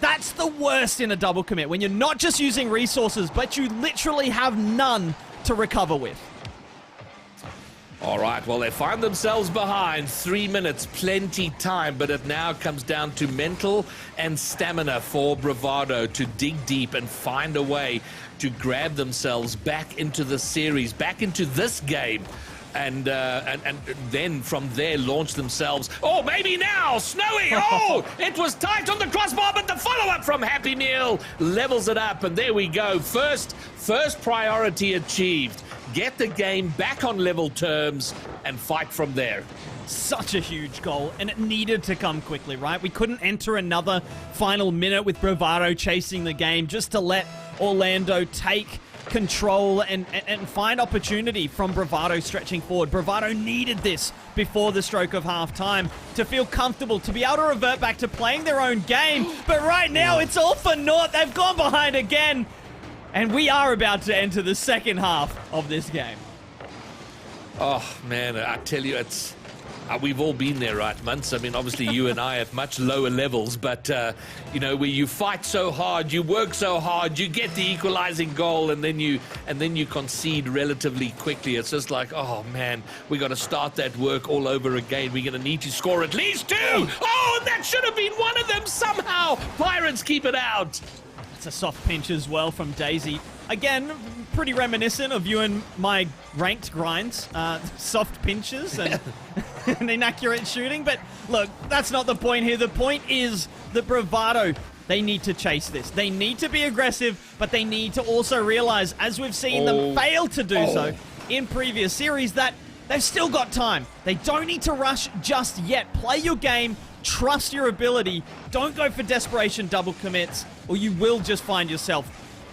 That's the worst in a double commit, when you're not just using resources, but you literally have none to recover with. All right, well, they find themselves behind. 3 minutes, plenty time, but it now comes down to mental and stamina for Bravado to dig deep and find a way to grab themselves back into the series, back into this game. and then from there launch themselves. Oh, maybe now, Snowy. Oh, it was tight on the crossbar, but the follow-up from Happy Meal levels it up, and there we go. First priority achieved. Get the game back on level terms and fight from there. Such a huge goal, and it needed to come quickly, right? We couldn't enter another final minute with Bravado chasing the game just to let Orlando take control and find opportunity from Bravado stretching forward. Bravado needed this before the stroke of half-time to feel comfortable, to be able to revert back to playing their own game. But right now, it's all for naught. They've gone behind again, and we are about to enter the second half of this game. Oh, man, I tell you, it's... we've all been there, right, Munts? I mean, obviously you and I at much lower levels, but, you know, where you fight so hard, you work so hard, you get the equalizing goal, and then you concede relatively quickly. It's just like, oh, man, we got to start that work all over again. We're going to need to score at least 2. Oh, that should have been one of them somehow. Pirates keep it out. It's a soft pinch as well from Daisy. Again, pretty reminiscent of you and my ranked grinds. Soft pinches and... and inaccurate shooting, but look, that's not the point here. The point is that Bravado, they need to chase this. They need to be aggressive, but they need to also realize, as we've seen them fail to do so in previous series, that they've still got time. They don't need to rush just yet. Play your game, trust your ability, don't go for desperation double commits, or you will just find yourself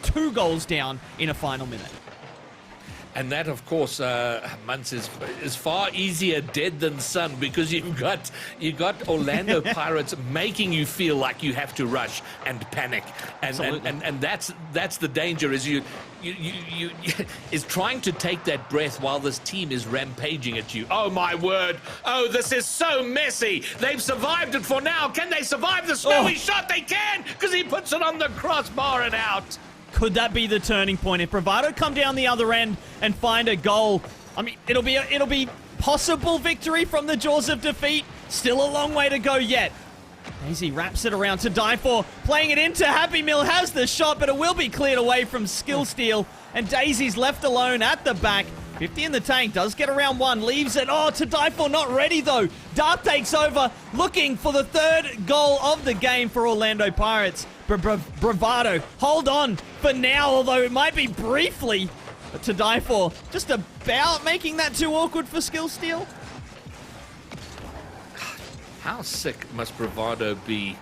2 goals down in a final minute. And that, of course, Munts, is far easier dead than son, because you've got Orlando Pirates making you feel like you have to rush and panic, and that's the danger, is you is trying to take that breath while this team is rampaging at you. Oh my word! Oh, this is so messy. They've survived it for now. Can they survive the Snowy shot? They can, because he puts it on the crossbar and out. Could that be the turning point? If Bravado come down the other end and find a goal, I mean, it'll be possible victory from the jaws of defeat. Still a long way to go yet. Daisy wraps it around to die for, playing it into Happy Meal, has the shot, but it will be cleared away from Skill Steal, and Daisy's left alone at the back. 50 in the tank, does get around 1, leaves it. Oh, to die for, not ready though. Dart takes over, looking for the 3rd goal of the game for Orlando Pirates. Bravado, hold on for now, although it might be briefly. But to die for, just about making that too awkward for Skill Steal. How sick must Bravado be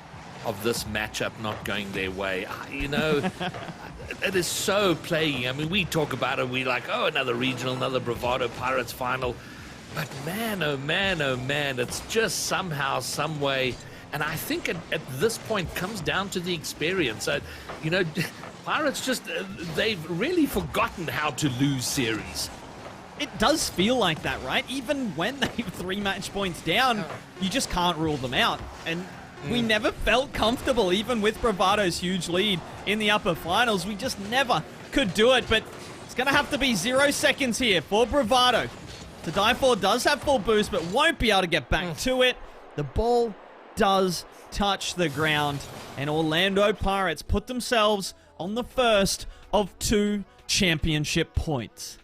of this matchup not going their way? You know, it is so plaguing. I mean, we talk about it, we like, oh, another regional, another Bravado Pirates final. But man, oh man, oh man, it's just somehow, some way. And I think at this point comes down to the experience. You know, Pirates just, they've really forgotten how to lose series. It does feel like that, right? Even when they're 3 match points down, you just can't rule them out. And we never felt comfortable, even with Bravado's huge lead in the upper finals. We just never could do it. But it's going to have to be 0 seconds here for Bravado. To die for does have full boost, but won't be able to get back to it. The ball does touch the ground, and Orlando Pirates put themselves on the first of 2 championship points.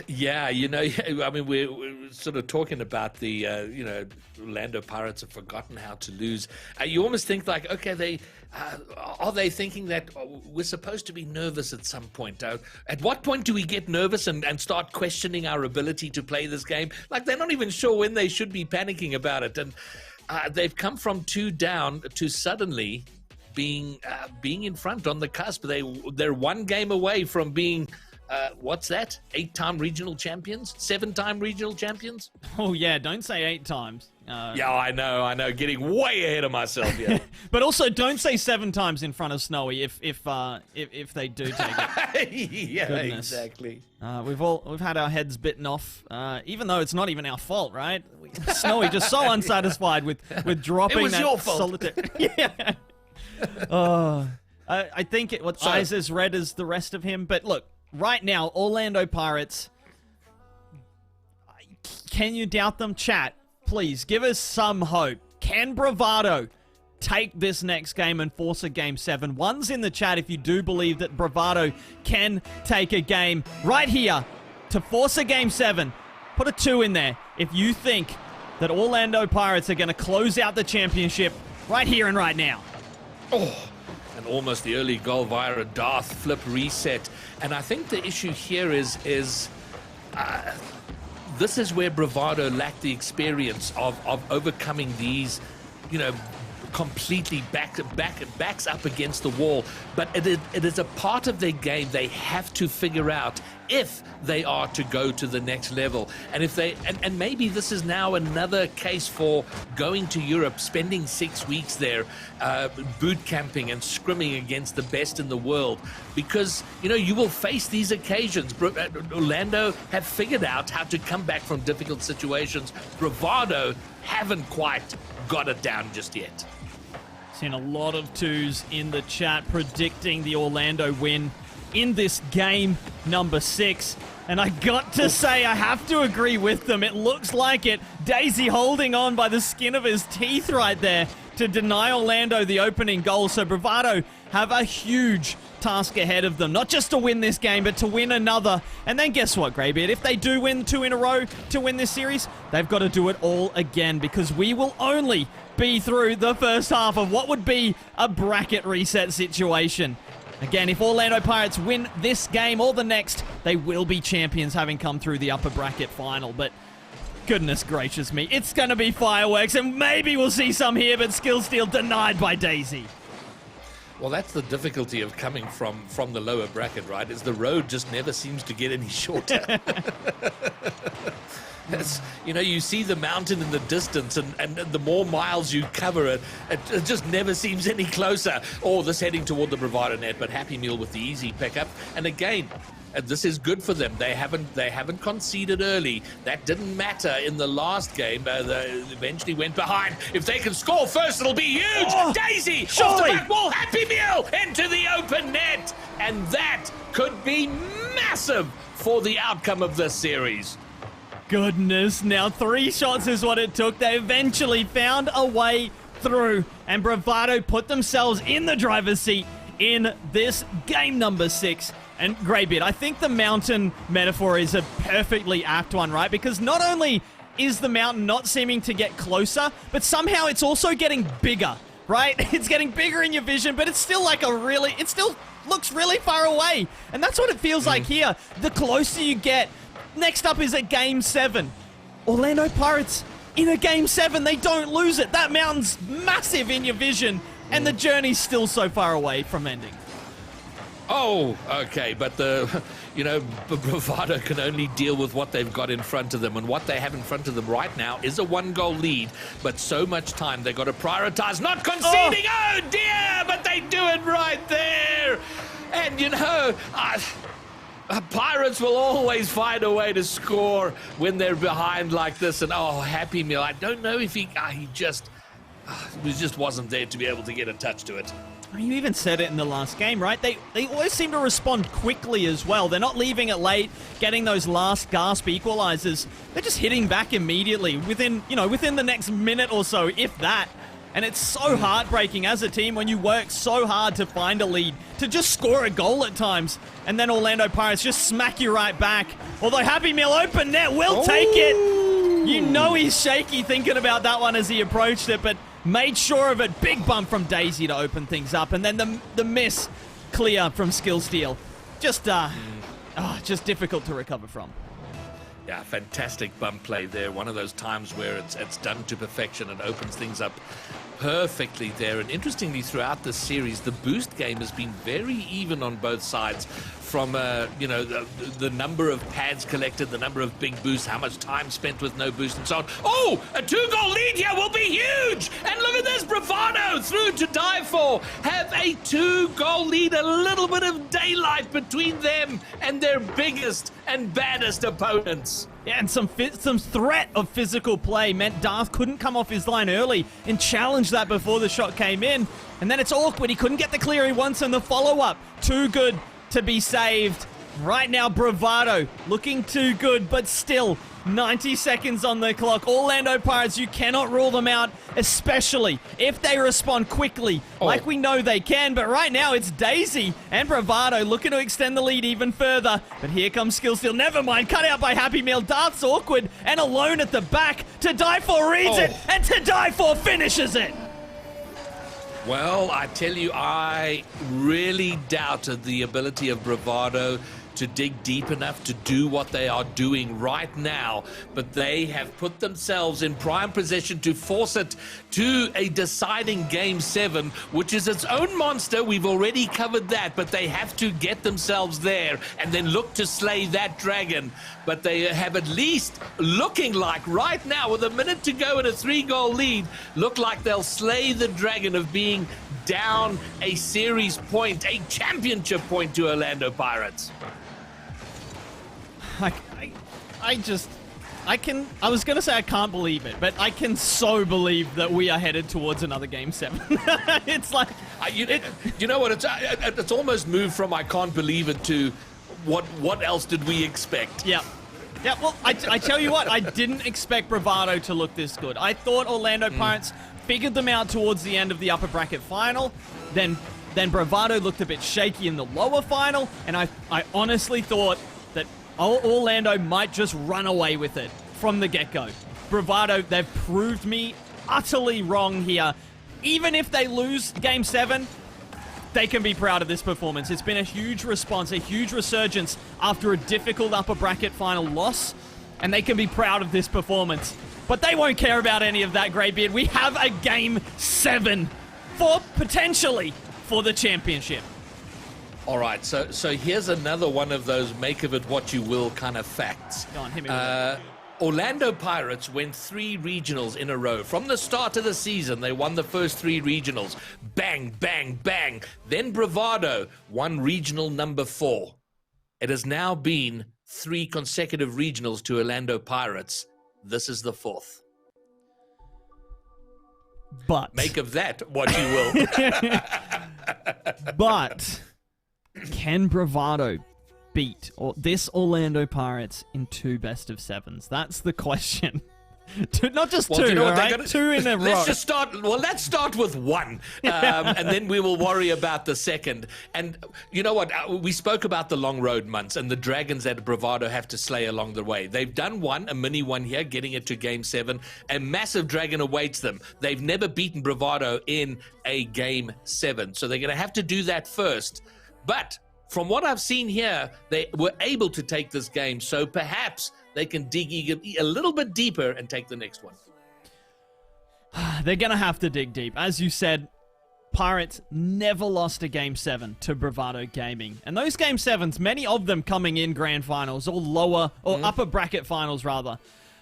Yeah, you know, I mean, we're sort of talking about the, you know, Orlando Pirates have forgotten how to lose. You almost think like, okay, are they thinking that we're supposed to be nervous at some point? At what point do we get nervous and start questioning our ability to play this game? Like, they're not even sure when they should be panicking about it. And they've come from 2 down to suddenly being in front on the cusp. They're 1 game away from being... what's that? 8-time regional champions? 7-time regional champions? Oh yeah, don't say 8 times. Yeah, I know. Getting way ahead of myself here. But also, don't say 7 times in front of Snowy if they do take it. Yeah, Goodness. exactly. We've had our heads bitten off, even though it's not even our fault, right? Snowy just so unsatisfied with dropping it was that your fault. solitaire. Yeah. I think eyes as red as the rest of him. But look. Right now, Orlando Pirates, can you doubt them? Chat, please, give us some hope. Can Bravado take this next game and force a Game 7? One's in the chat if you do believe that Bravado can take a game right here to force a Game 7, put a 2 in there if you think that Orlando Pirates are going to close out the championship right here and right now. Oh, and almost the early goal via a Darth flip reset. And I think the issue here is this is where Bravado lacked the experience of overcoming these, completely backs up against the wall. But it is a part of their game they have to figure out if they are to go to the next level. And if they and maybe this is now another case for going to Europe, spending 6 weeks there, boot camping and scrimming against the best in the world, because you will face these occasions. Orlando have figured out how to come back from difficult situations. Bravado haven't quite got it down just yet. Seen a lot of 2s in the chat predicting the Orlando win in this game number 6. And I got to say, I have to agree with them. It looks like it. Daisy holding on by the skin of his teeth right there to deny Orlando the opening goal. So Bravado have a huge task ahead of them. Not just to win this game, but to win another. And then guess what, Greybeard? If they do win 2 in a row to win this series, they've got to do it all again, because we will only be through the first half of what would be a bracket reset situation. Again, if Orlando Pirates win this game or the next, they will be champions, having come through the upper bracket final. But goodness gracious me, it's going to be fireworks, and maybe we'll see some here, but Skill Steal denied by Daisy. Well, that's the difficulty of coming from the lower bracket, right? Is the road just never seems to get any shorter. You see the mountain in the distance, and the more miles you cover it just never seems any closer. Oh, this heading toward the Bravado net, but Happy Meal with the easy pickup. And again, this is good for them. They haven't conceded early. That didn't matter in the last game. They eventually went behind. If they can score first, it'll be huge. Oh, Daisy surely. off the back wall. Happy Meal into the open net, and that could be massive for the outcome of this series. Goodness, now 3 shots is what it took. They eventually found a way through, and Bravado put themselves in the driver's seat in this game number 6. And Greybeard, I think the mountain metaphor is a perfectly apt one, right? Because not only is the mountain not seeming to get closer, but somehow it's also getting bigger, right? It's getting bigger in your vision, but it's still like it still looks really far away. And that's what it feels like here. The closer you get. Next up is a Game 7. Orlando Pirates in a Game 7. They don't lose it. That mountain's massive in your vision, and the journey's still so far away from ending. Oh, okay, but Bravado can only deal with what they've got in front of them, and what they have in front of them right now is a 1-goal lead, but so much time they've got to prioritize not conceding. Oh dear, but they do it right there. And Pirates will always find a way to score when they're behind like this. And Happy Meal, I don't know if he just wasn't there to be able to get a touch to it. You even said it in the last game, right? They always seem to respond quickly as well. They're not leaving it late, getting those last gasp equalizers. They're just hitting back immediately within the next minute or so, if that. And it's so heartbreaking as a team when you work so hard to find a lead, to just score a goal at times, and then Orlando Pirates just smack you right back. Although Happy Meal open net will take it. He's shaky thinking about that one as he approached it, but made sure of it. Big bump from Daisy to open things up, and then the miss clear from Skill Steal. Just difficult to recover from. Yeah, fantastic bump play there. One of those times where it's done to perfection and opens things up perfectly there. And interestingly, throughout this series, the boost game has been very even on both sides. From the number of pads collected, the number of big boosts, how much time spent with no boost, and so on. Oh, a 2-goal lead here will be huge! And look at this, Bravado through to die for. Have a 2-goal lead, a little bit of daylight between them and their biggest and baddest opponents. Yeah, and some threat of physical play meant Darth couldn't come off his line early and challenge that before the shot came in. And then it's awkward. He couldn't get the clear he wants in the follow-up. Too good to be saved. Right now, Bravado looking too good, but still 90 seconds on the clock. Orlando Pirates, you cannot rule them out, especially if they respond quickly, like we know they can. But right now, it's Daisy and Bravado looking to extend the lead even further. But here comes Skill Steal. Never mind. Cut out by Happy Meal. Darth's awkward and alone at the back. To Die For reads it, and To Die For finishes it. Well, I tell you, I really doubted the ability of Bravado to dig deep enough to do what they are doing right now, but they have put themselves in prime position to force it to a deciding Game 7, which is its own monster. We've already covered that, but they have to get themselves there and then look to slay that dragon. But they have at least looking like right now, with a minute to go and a 3-goal lead, look like they'll slay the dragon of being down a series point, a championship point to Orlando Pirates. I was going to say I can't believe it, but I can so believe that we are headed towards another Game 7. It's like... you know what, it's almost moved from I can't believe it to what else did we expect? Yeah. Yeah, well, I tell you what, I didn't expect Bravado to look this good. I thought Orlando Pirates figured them out towards the end of the upper bracket final, then Bravado looked a bit shaky in the lower final, and I honestly thought that Orlando might just run away with it from the get-go. Bravado, they've proved me utterly wrong here. Even if they lose Game 7, they can be proud of this performance. It's been a huge response, a huge resurgence after a difficult upper bracket final loss, and they can be proud of this performance. But they won't care about any of that, Greybeard. We have a Game 7 potentially for the championship. All right, so here's another one of those make of it what you will kind of facts. Go on, hit me with it. Orlando Pirates win 3 regionals in a row. From the start of the season, they won the first 3 regionals. Bang, bang, bang. Then Bravado won regional number 4. It has now been 3 consecutive regionals to Orlando Pirates. This is the 4th. But... Make of that what you will. But... Can Bravado beat this Orlando Pirates in 2 best-of-7s? That's the question. Not just 2, all right? 2 in a row. Let's start with 1, and then we will worry about the second. And you know what? We spoke about the long road months and the dragons that Bravado have to slay along the way. They've done a mini one here, getting it to Game 7. A massive dragon awaits them. They've never beaten Bravado in a Game 7, so they're going to have to do that first. But from what I've seen here, they were able to take this game, so perhaps they can dig a little bit deeper and take the next one. They're going to have to dig deep. As you said, Pirates never lost a Game 7 to Bravado Gaming. And those Game 7s, many of them coming in grand finals or lower or upper bracket finals, rather.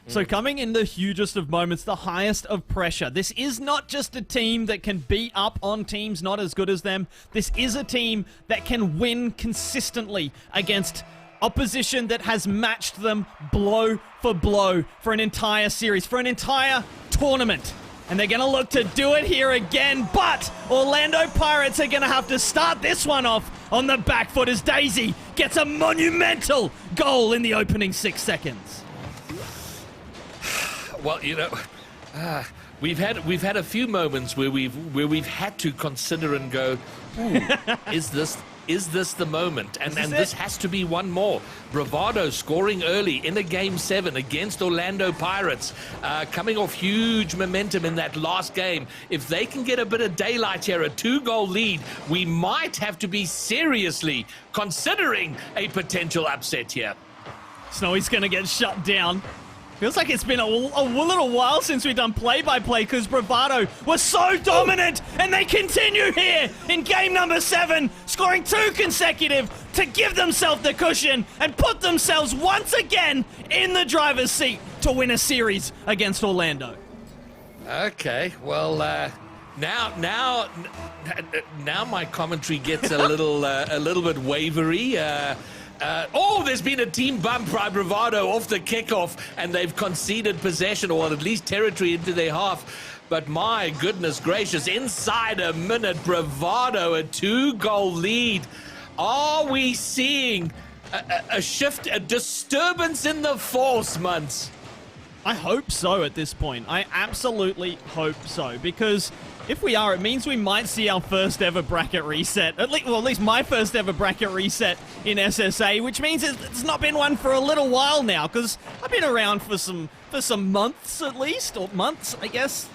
So coming in the hugest of moments, the highest of pressure. This is not just a team that can beat up on teams not as good as them. This is a team that can win consistently against opposition that has matched them blow for blow for an entire series, for an entire tournament. And they're going to look to do it here again, but Orlando Pirates are going to have to start this one off on the back foot as Daisy gets a monumental goal in the opening 6 seconds. Well, you know, we've had a few moments where we've had to consider and go, is this the moment? And this has to be one more. Bravado scoring early in a Game 7 against Orlando Pirates, coming off huge momentum in that last game. If they can get a bit of daylight here, a 2-goal lead, we might have to be seriously considering a potential upset here. Snowy's going to get shut down. Feels like it's been a little while since we've done play-by-play because Bravado was so dominant, and they continue here in game number 7, scoring 2 consecutive to give themselves the cushion and put themselves once again in the driver's seat to win a series against Orlando. Okay, well, now my commentary gets a little bit wavery. There's been a team bump by Bravado off the kickoff, and they've conceded possession, or at least territory into their half. But my goodness gracious, inside a minute, Bravado, a 2-goal lead. Are we seeing a shift, a disturbance in the force, Munts? I hope so at this point. I absolutely hope so, because if we are, it means we might see our first ever bracket reset. At least my first ever bracket reset in SSA, which means it's not been one for a little while now, because I've been around for some months at least, or months, I guess.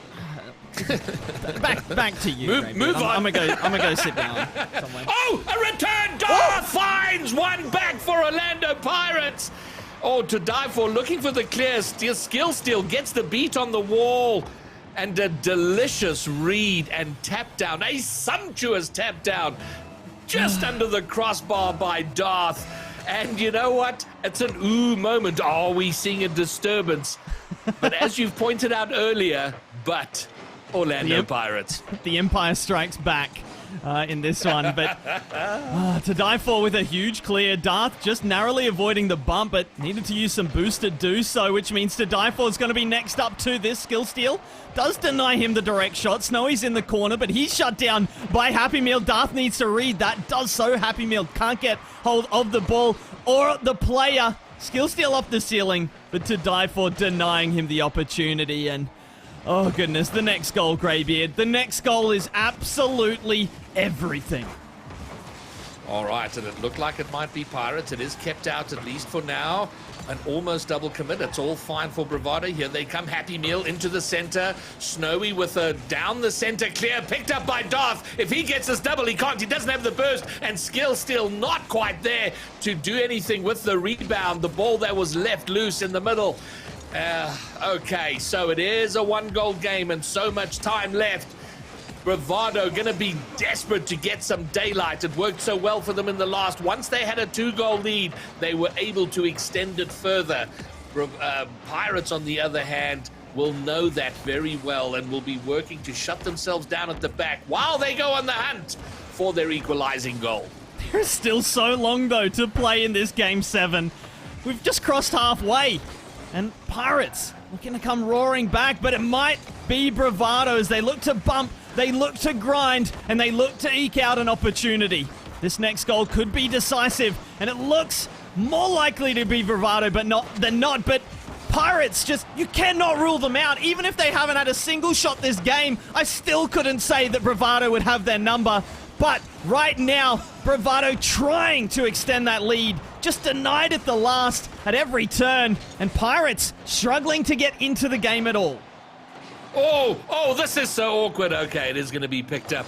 back to you. Move on. I'm gonna go sit down somewhere. Oh, a return! Darth finds one back for Orlando Pirates. Oh, to die for, looking for the clear. Skill Steal gets the beat on the wall. And a delicious read and tap down. A sumptuous tap down. Just under the crossbar by Darth. And you know what? It's an ooh moment. Oh, are we seeing a disturbance? But as you've pointed out earlier, Orlando Pirates. The Empire strikes back in this one, but to die for with a huge clear. Darth just narrowly avoiding the bump, but needed to use some boost to do so, which means to die for is going to be next up to this. Skill Steal does deny him the direct shot. Snowy's in the corner, but he's shut down by Happy Meal. Darth needs to read that. Does so. Happy Meal can't get hold of the ball or the player. Skill Steal up the ceiling, but to die for denying him the opportunity. And oh goodness, the next goal, Greybeard. The next goal is absolutely everything. All right, and it looked like it might be Pirates. It is kept out, at least for now. An almost double commit. It's all fine for Bravado. Here they come. Happy Meal into the center. Snowy with a down the center clear. Picked up by Darth. If he gets this double, he can't. He doesn't have the burst. And Skill still not quite there to do anything with the rebound. The ball that was left loose in the middle. Okay, so it is a one-goal game and so much time left. Bravado going to be desperate to get some daylight. It worked so well for them in the last. Once they had a 2-goal lead, they were able to extend it further. Pirates, on the other hand, will know that very well and will be working to shut themselves down at the back while they go on the hunt for their equalizing goal. There's still so long, though, to play in this Game 7. We've just crossed halfway. And Pirates looking to come roaring back, but it might be Bravado as they look to bump, they look to grind, and they look to eke out an opportunity. This next goal could be decisive, and it looks more likely to be Bravado than not, but Pirates just, you cannot rule them out. Even if they haven't had a single shot this game, I still couldn't say that Bravado would have their number. But right now, Bravado trying to extend that lead, just denied at the last at every turn, and Pirates struggling to get into the game at all. Oh, this is so awkward. Okay, it is going to be picked up.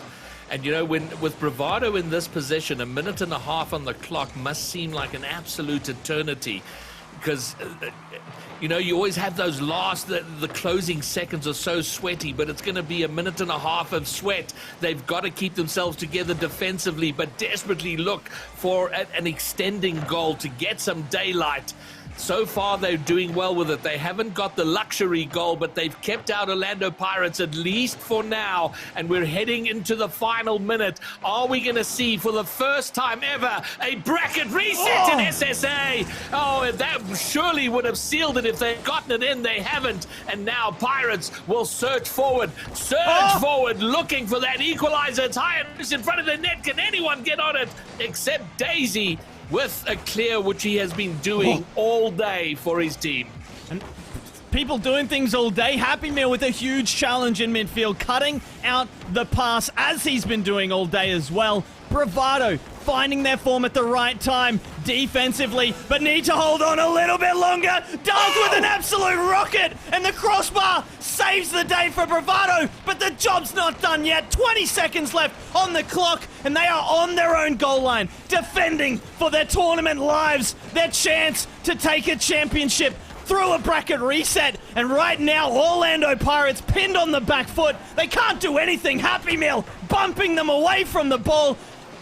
And you know, with Bravado in this position, a minute and a half on the clock must seem like an absolute eternity. Because, you know, you always have those the closing seconds are so sweaty, but it's going to be a minute and a half of sweat. They've got to keep themselves together defensively, but desperately look for an extending goal to get some daylight. So far, they're doing well with it. They haven't got the luxury goal, but they've kept out Orlando Pirates, at least for now. And we're heading into the final minute. Are we going to see, for the first time ever, a bracket reset in SSA? Oh, that surely would have sealed it if they'd gotten it in. They haven't. And now Pirates will surge forward, looking for that equalizer. It's high and loose in front of the net. Can anyone get on it except Daisy? With a clear, which he has been doing all day for his team. And people doing things all day. Happy Meal with a huge challenge in midfield, cutting out the pass as he's been doing all day as well. Bravado finding their form at the right time defensively, but need to hold on a little bit longer. Darth with an absolute rocket, and the crossbar saves the day for Bravado, but the job's not done yet. 20 seconds left on the clock, and they are on their own goal line, defending for their tournament lives, their chance to take a championship through a bracket reset. And right now, Orlando Pirates pinned on the back foot. They can't do anything. Happy Meal bumping them away from the ball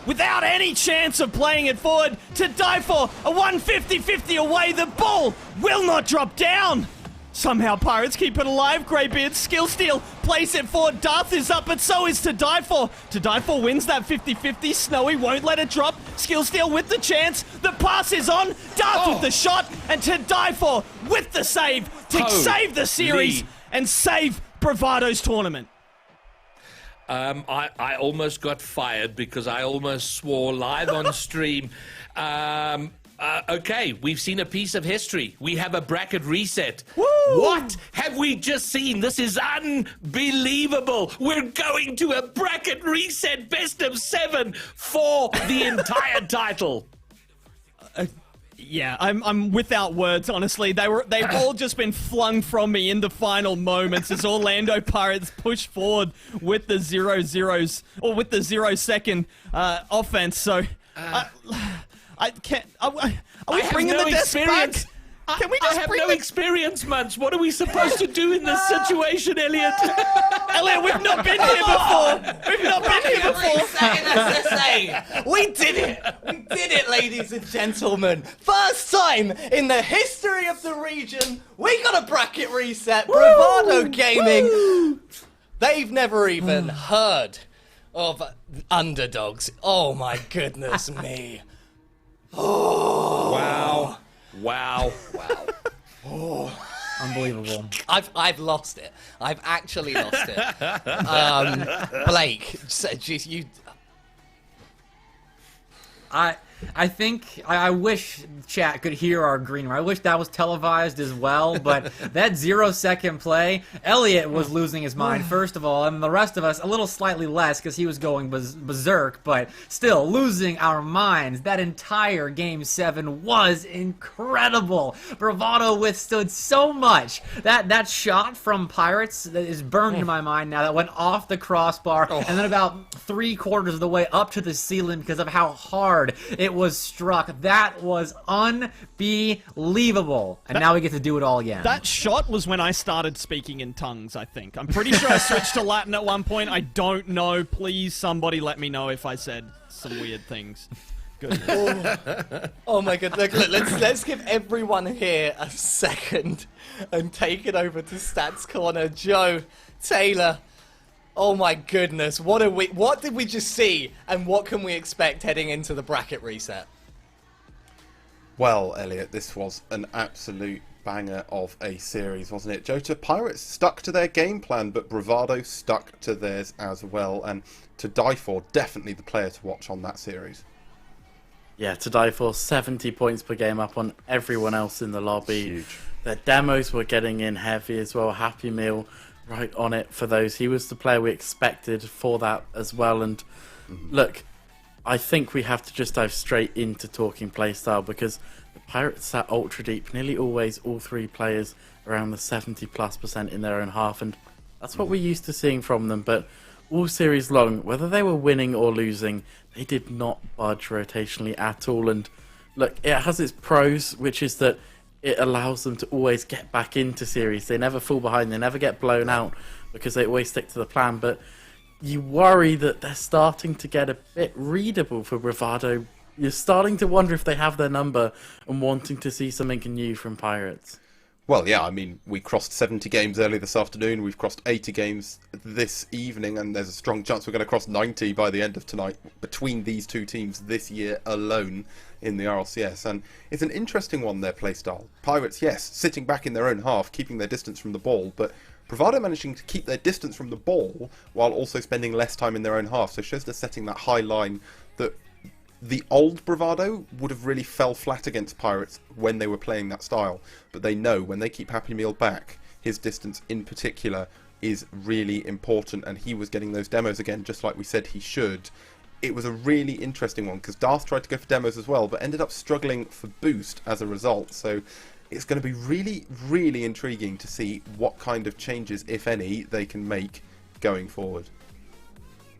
without any chance of playing it forward. To die for a 150-50 away. The ball will not drop down. Somehow Pirates keep it alive. Greybeard, Skill Steal, place it forward. Darth is up, but so is To Die For. To Die For wins that 50-50. Snowy won't let it drop. Skill Steal with the chance. The pass is on. Darth with the shot. And To Die For with the save to save the series and save Bravado's tournament. I almost got fired because I almost swore live on stream. Okay, we've seen a piece of history. We have a bracket reset. Woo! What have we just seen? This is unbelievable. We're going to a bracket reset, best of 7 for the entire title. Yeah, I'm without words, honestly. They've all just been flung from me in the final moments as Orlando Pirates push forward with the 0-0s, or with the 0-second offense. So, I can't. Are we bringing the desk back? Can we just I have no experience, Munch. What are we supposed to do in this situation, Elliot? Elliot, we've not been here before. We've not been here before. SSA. We did it. We did it, ladies and gentlemen. First time in the history of the region, we got a bracket reset. Bravado Gaming. They've never even heard of underdogs. Oh my goodness me. Wow. Wow. Unbelievable. I've lost it. I've actually lost it. Blake, geez, you. I think I wish chat could hear our green room. I wish that was televised as well, but that 0-second play, Elliot was losing his mind, first of all, and the rest of us a little slightly less because he was going berserk, but still losing our minds. That entire Game 7 was incredible. Bravado withstood so much. That shot from Pirates that is burned in my mind now, that went off the crossbar and then about 3/4 of the way up to the ceiling because of how hard it was struck. That was unbelievable. And now we get to do it all again. That shot was when I started speaking in tongues, I think. I'm pretty sure I switched to Latin at one point. I don't know. Please, somebody let me know if I said some weird things. Goodness. Oh my god, look, let's give everyone here a second and take it over to Stats Corner. Joe, Taylor, oh my goodness, what did we just see, and what can we expect heading into the bracket reset? Well, Elliot, this was an absolute banger of a series, wasn't it? Jota, Pirates stuck to their game plan, but Bravado stuck to theirs as well, and to die for, definitely the player to watch on that series. Yeah, to die for, 70 points per game up on everyone else in the lobby. Huge. Their demos were getting in heavy as well. Happy Meal right on it for those. He was the player we expected for that as well. And look, I think we have to just dive straight into talking playstyle, because the Pirates sat ultra deep, nearly always all 3 players around the 70+% in their own half, and that's what we're used to seeing from them. But all series long, whether they were winning or losing, they did not budge rotationally at all. And look, it has its pros, which is that it allows them to always get back into series. They never fall behind, they never get blown out, because they always stick to the plan. But you worry that they're starting to get a bit readable for Bravado. You're starting to wonder if they have their number and wanting to see something new from Pirates. Well, yeah, I mean, we crossed 70 games early this afternoon, we've crossed 80 games this evening, and there's a strong chance we're going to cross 90 by the end of tonight between these two teams this year alone in the RLCS. And it's an interesting one, their playstyle. Pirates, yes, sitting back in their own half, keeping their distance from the ball, but Bravado managing to keep their distance from the ball while also spending less time in their own half. So it shows they're setting that high line that the old Bravado would have really fell flat against Pirates when they were playing that style. But they know when they keep Happy Meal back, his distance in particular is really important, and he was getting those demos again, just like we said he should. It was a really interesting one, because Darth tried to go for demos as well, but ended up struggling for boost as a result. So it's going to be really, really intriguing to see what kind of changes, if any, they can make going forward.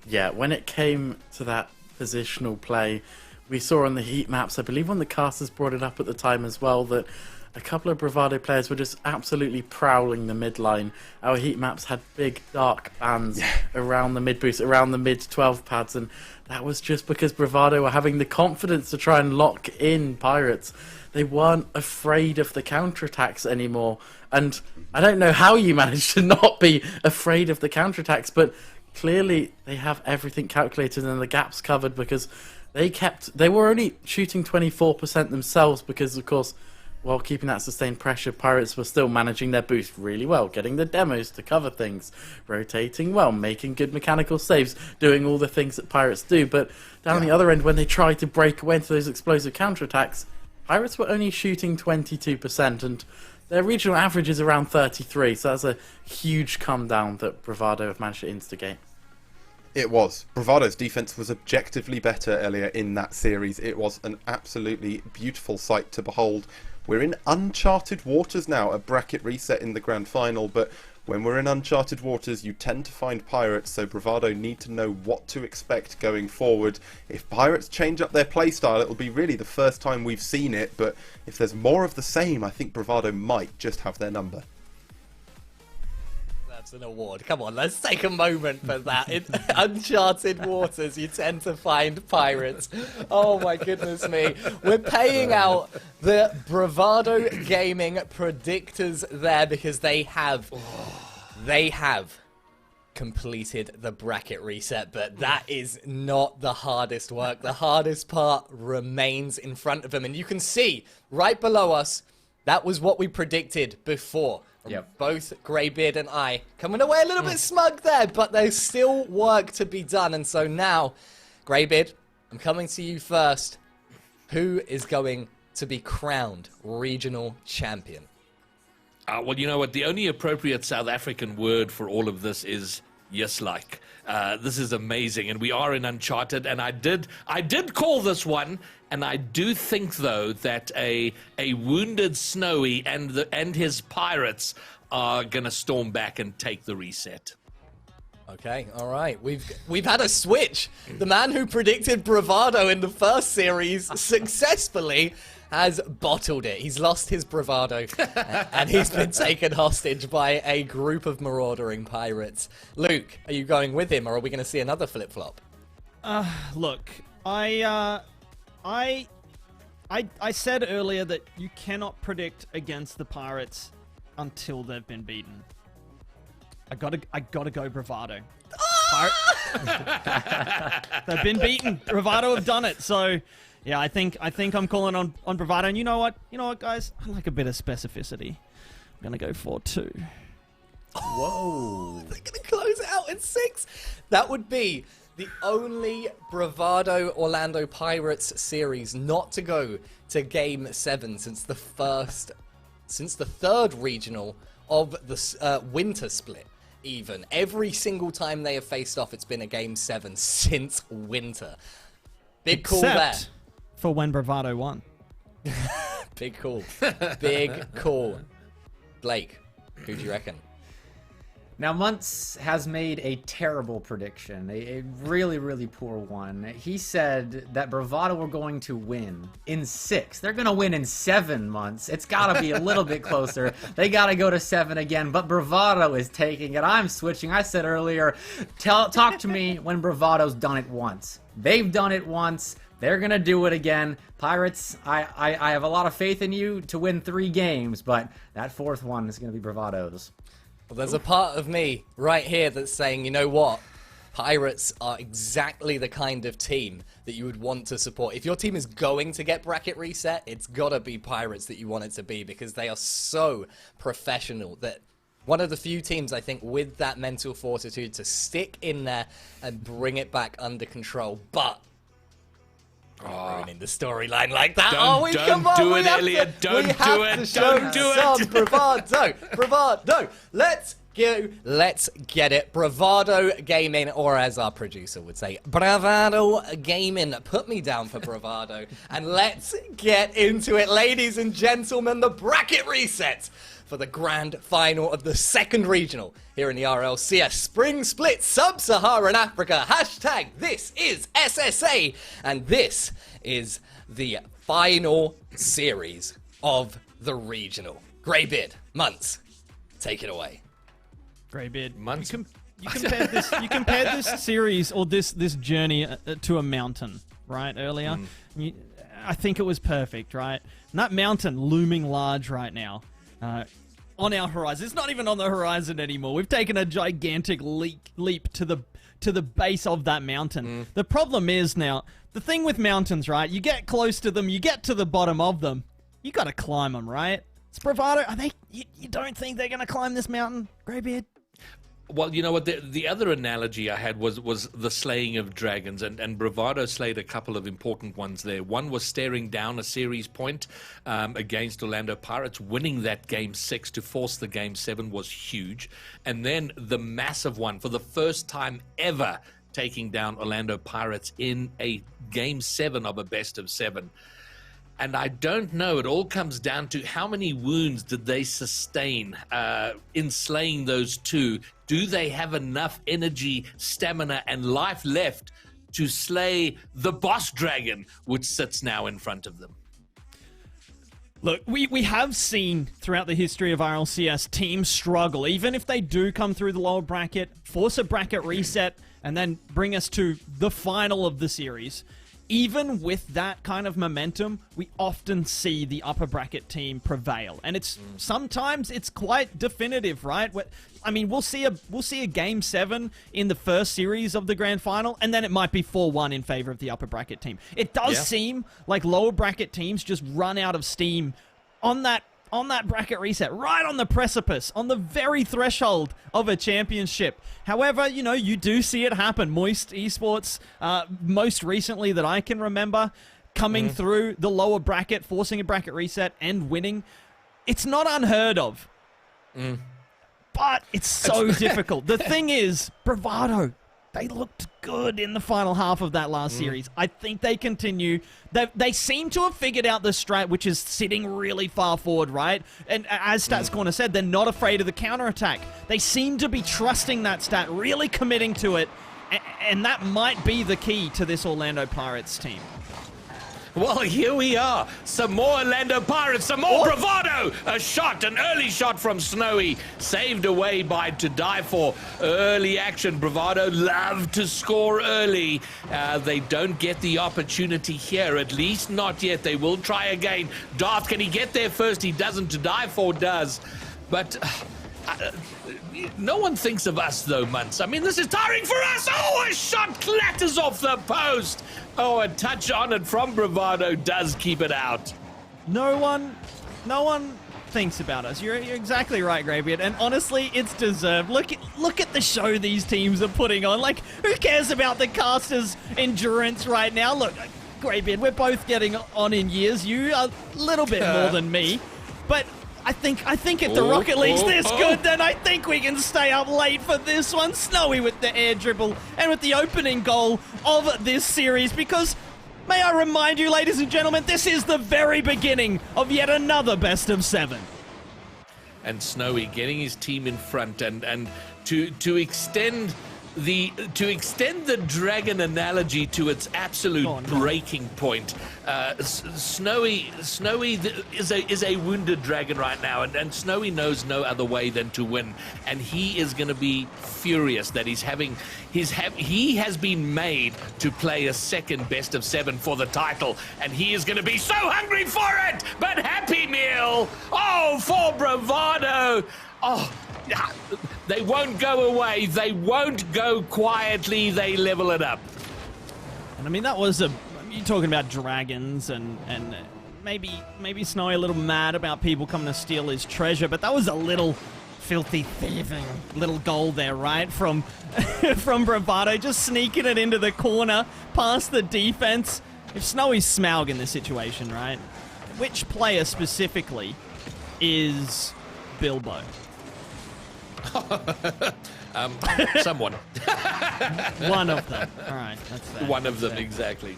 Yeah, when it came to that positional play, we saw on the heat maps, I believe one of the casters brought it up at the time as well, that a couple of Bravado players were just absolutely prowling the midline. Our heat maps had big dark bands around the mid boost, around the mid 12 pads, and that was just because Bravado were having the confidence to try and lock in Pirates. They weren't afraid of the counterattacks anymore, and I don't know how you managed to not be afraid of the counterattacks, but clearly they have everything calculated and the gaps covered, because they were only shooting 24% themselves, because of course, while keeping that sustained pressure, Pirates were still managing their boost really well, getting the demos to cover things, rotating well, making good mechanical saves, doing all the things that Pirates do. But down the other end, when they try to break away into those explosive counterattacks, Pirates were only shooting 22%, and their regional average is around 33, so that's a huge come down that Bravado have managed to instigate. It was. Bravado's defense was objectively better earlier in that series. It was an absolutely beautiful sight to behold. We're in uncharted waters now, a bracket reset in the grand final, but when we're in uncharted waters, you tend to find Pirates, so Bravado need to know what to expect going forward. If Pirates change up their playstyle, it'll be really the first time we've seen it, but if there's more of the same, I think Bravado might just have their number. That's an award. Come on, let's take a moment for that. In uncharted waters, you tend to find Pirates. Oh my goodness me. We're paying out the Bravado Gaming predictors there because they have completed the bracket reset, but that is not the hardest work. The hardest part remains in front of them, and you can see right below us, that was what we predicted before. Yep. Both Greybeard and I coming away a little bit smug there, but there's still work to be done. And so now, Greybeard, I'm coming to you first. Who is going to be crowned regional champion? Well, you know what? The only appropriate South African word for all of this is yes, like. This is amazing, and we are in Uncharted, and I did call this one, and I do think, though, that a wounded Snowy and his pirates are going to storm back and take the reset. Okay, all right. We've had a switch. The man who predicted Bravado in the first series successfully has bottled it. He's lost his bravado, and he's been taken hostage by a group of maraudering pirates. Luke, are you going with him, or are we going to see another flip-flop? Look, I said earlier that you cannot predict against the Pirates until they've been beaten. I gotta go Bravado. They've been beaten. Bravado have done it. So, yeah, I think I'm calling on Bravado. And you know what, guys? I like a bit of specificity. I'm gonna go 4-2. Whoa! They're gonna close it out in 6. That would be the only Bravado Orlando Pirates series not to go to Game 7 since the third regional of the winter split. Even every single time they have faced off, it's been a Game 7 since winter. Big call there. Except for when Bravado won. Big call. Big call. Blake, who do you reckon? Now, Muntz has made a terrible prediction, a really, really poor one. He said that Bravado were going to win in 6. They're going to win in 7 months. It's got to be a little bit closer. They got to go to 7 again, but Bravado is taking it. I'm switching. I said earlier, talk to me when Bravado's done it once. They've done it once. They're going to do it again. Pirates, I have a lot of faith in you to win 3 games, but that 4th one is going to be Bravado's. Well, there's a part of me right here that's saying, you know what? Pirates are exactly the kind of team that you would want to support. If your team is going to get bracket reset, it's got to be Pirates that you want it to be because they are so professional that one of the few teams, I think, with that mental fortitude to stick in there and bring it back under control. But ruining the storyline like that. Don't do it, Elliot. Don't do it. Don't do it. Bravado. Let's get it. Bravado Gaming, or as our producer would say, Bravado Gaming. Put me down for Bravado. And let's get into it, ladies and gentlemen. The bracket reset for the grand final of the second regional here in the RLCS Spring Split Sub-Saharan Africa. Hashtag this is SSA, and this is the final series of the regional. Greybeard, Muntz, take it away. Greybeard, Muntz. you compared this series or this journey to a mountain, right? Earlier, I think it was perfect, right? And that mountain looming large right now. On our horizon. It's not even on the horizon anymore. We've taken a gigantic leap to the base of that mountain. The problem is now, the thing with mountains, right? You get close to them, you get to the bottom of them, you gotta climb them, right? It's Bravado. You don't think they're gonna climb this mountain, Greybeard? Well, you know what? The other analogy I had was the slaying of dragons, and Bravado slayed a couple of important ones there. One was staring down a series point against Orlando Pirates. Winning that Game 6 to force the Game 7 was huge. And then the massive one, for the first time ever, taking down Orlando Pirates in a Game 7 of a best of 7. And I don't know, it all comes down to how many wounds did they sustain in slaying those two? Do they have enough energy, stamina, and life left to slay the boss dragon, which sits now in front of them? Look, we have seen throughout the history of RLCS teams struggle, even if they do come through the lower bracket, force a bracket reset, and then bring us to the final of the series. Even with that kind of momentum, we often see the upper bracket team prevail, and sometimes it's quite definitive, right? I mean, we'll see a Game 7 in the first series of the grand final, and then it might be 4-1 in favor of the upper bracket team. It does seem like lower bracket teams just run out of steam on that bracket reset, right on the precipice, on the very threshold of a championship. However, you know, you do see it happen. Moist Esports, most recently that I can remember, coming through the lower bracket, forcing a bracket reset and winning. It's not unheard of, but it's so difficult. The thing is, Bravado, they looked good in the final half of that last series. I think they continue. They seem to have figured out the strat, which is sitting really far forward, right? And as Stats Corner said, they're not afraid of the counterattack. They seem to be trusting that stat, really committing to it, and that might be the key to this Orlando Pirates team. Well, here we are. Some more Orlando Pirates, some more Bravado. A shot, an early shot from Snowy, saved away by To Die For. Early action. Bravado love to score early. They don't get the opportunity here, at least not yet. They will try again. Darth, can he get there first? He doesn't. To Die For does. But no one thinks of us, though, Muntz. I mean, this is tiring for us. Oh, a shot clatters off the post. Oh, a touch on it from Bravado does keep it out. No one thinks about us. You're exactly right, Greybeard. And honestly, it's deserved. Look at the show these teams are putting on. Like, who cares about the casters' endurance right now? Look, Greybeard, we're both getting on in years. You are a little bit more than me, but I think if the Rocket League's this good, then I think we can stay up late for this one. Snowy with the air dribble and with the opening goal of this series, because may I remind you, ladies and gentlemen, this is the very beginning of yet another best of 7. And Snowy getting his team in front, and to extend the dragon analogy to its absolute breaking point, Snowy is a wounded dragon right now, and Snowy knows no other way than to win, and he is going to be furious that he has been made to play a second best of 7 for the title, and he is going to be so hungry for it. But Happy Meal, for Bravado, they won't go away. They won't go quietly. They level it up. And I mean, that was you're talking about dragons and maybe Snowy a little mad about people coming to steal his treasure, but that was a little filthy thieving little goal there, right? From from Bravado, just sneaking it into the corner past the defense. If Snowy's Smaug in this situation, right? Which player specifically is Bilbo? Someone. One of them. All right, that's fair. One of them, exactly.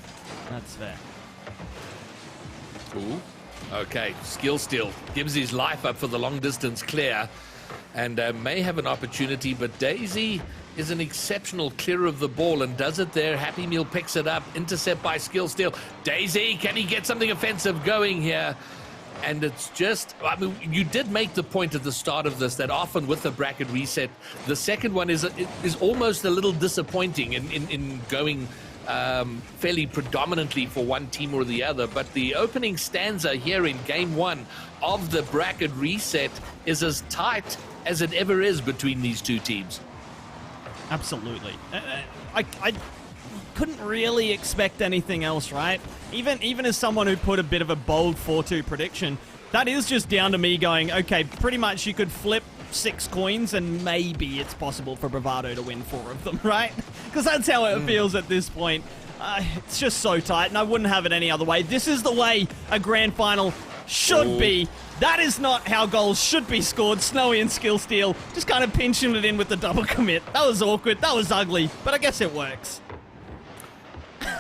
That's fair. Ooh. Okay, skill steal. Gives his life up for the long distance clear, and may have an opportunity, but Daisy is an exceptional clear of the ball and does it there. Happy Meal picks it up. Intercept by skill steal. Daisy, can he get something offensive going here? And it's just, I mean, you did make the point at the start of this that often with the bracket reset, the second one is almost a little disappointing in going fairly predominantly for one team or the other. But the opening stanza here in Game 1 of the bracket reset is as tight as it ever is between these two teams. Absolutely. I couldn't really expect anything else, right? Even as someone who put a bit of a bold 4-2 prediction, that is just down to me going, okay, pretty much you could flip 6 coins, and maybe it's possible for Bravado to win 4 of them, right? Because that's how it feels at this point. It's just so tight, and I wouldn't have it any other way. This is the way a grand final should be. That is not how goals should be scored. Snowy and Skill Steal just kind of pinching it in with the double commit. That was awkward. That was ugly, but I guess it works.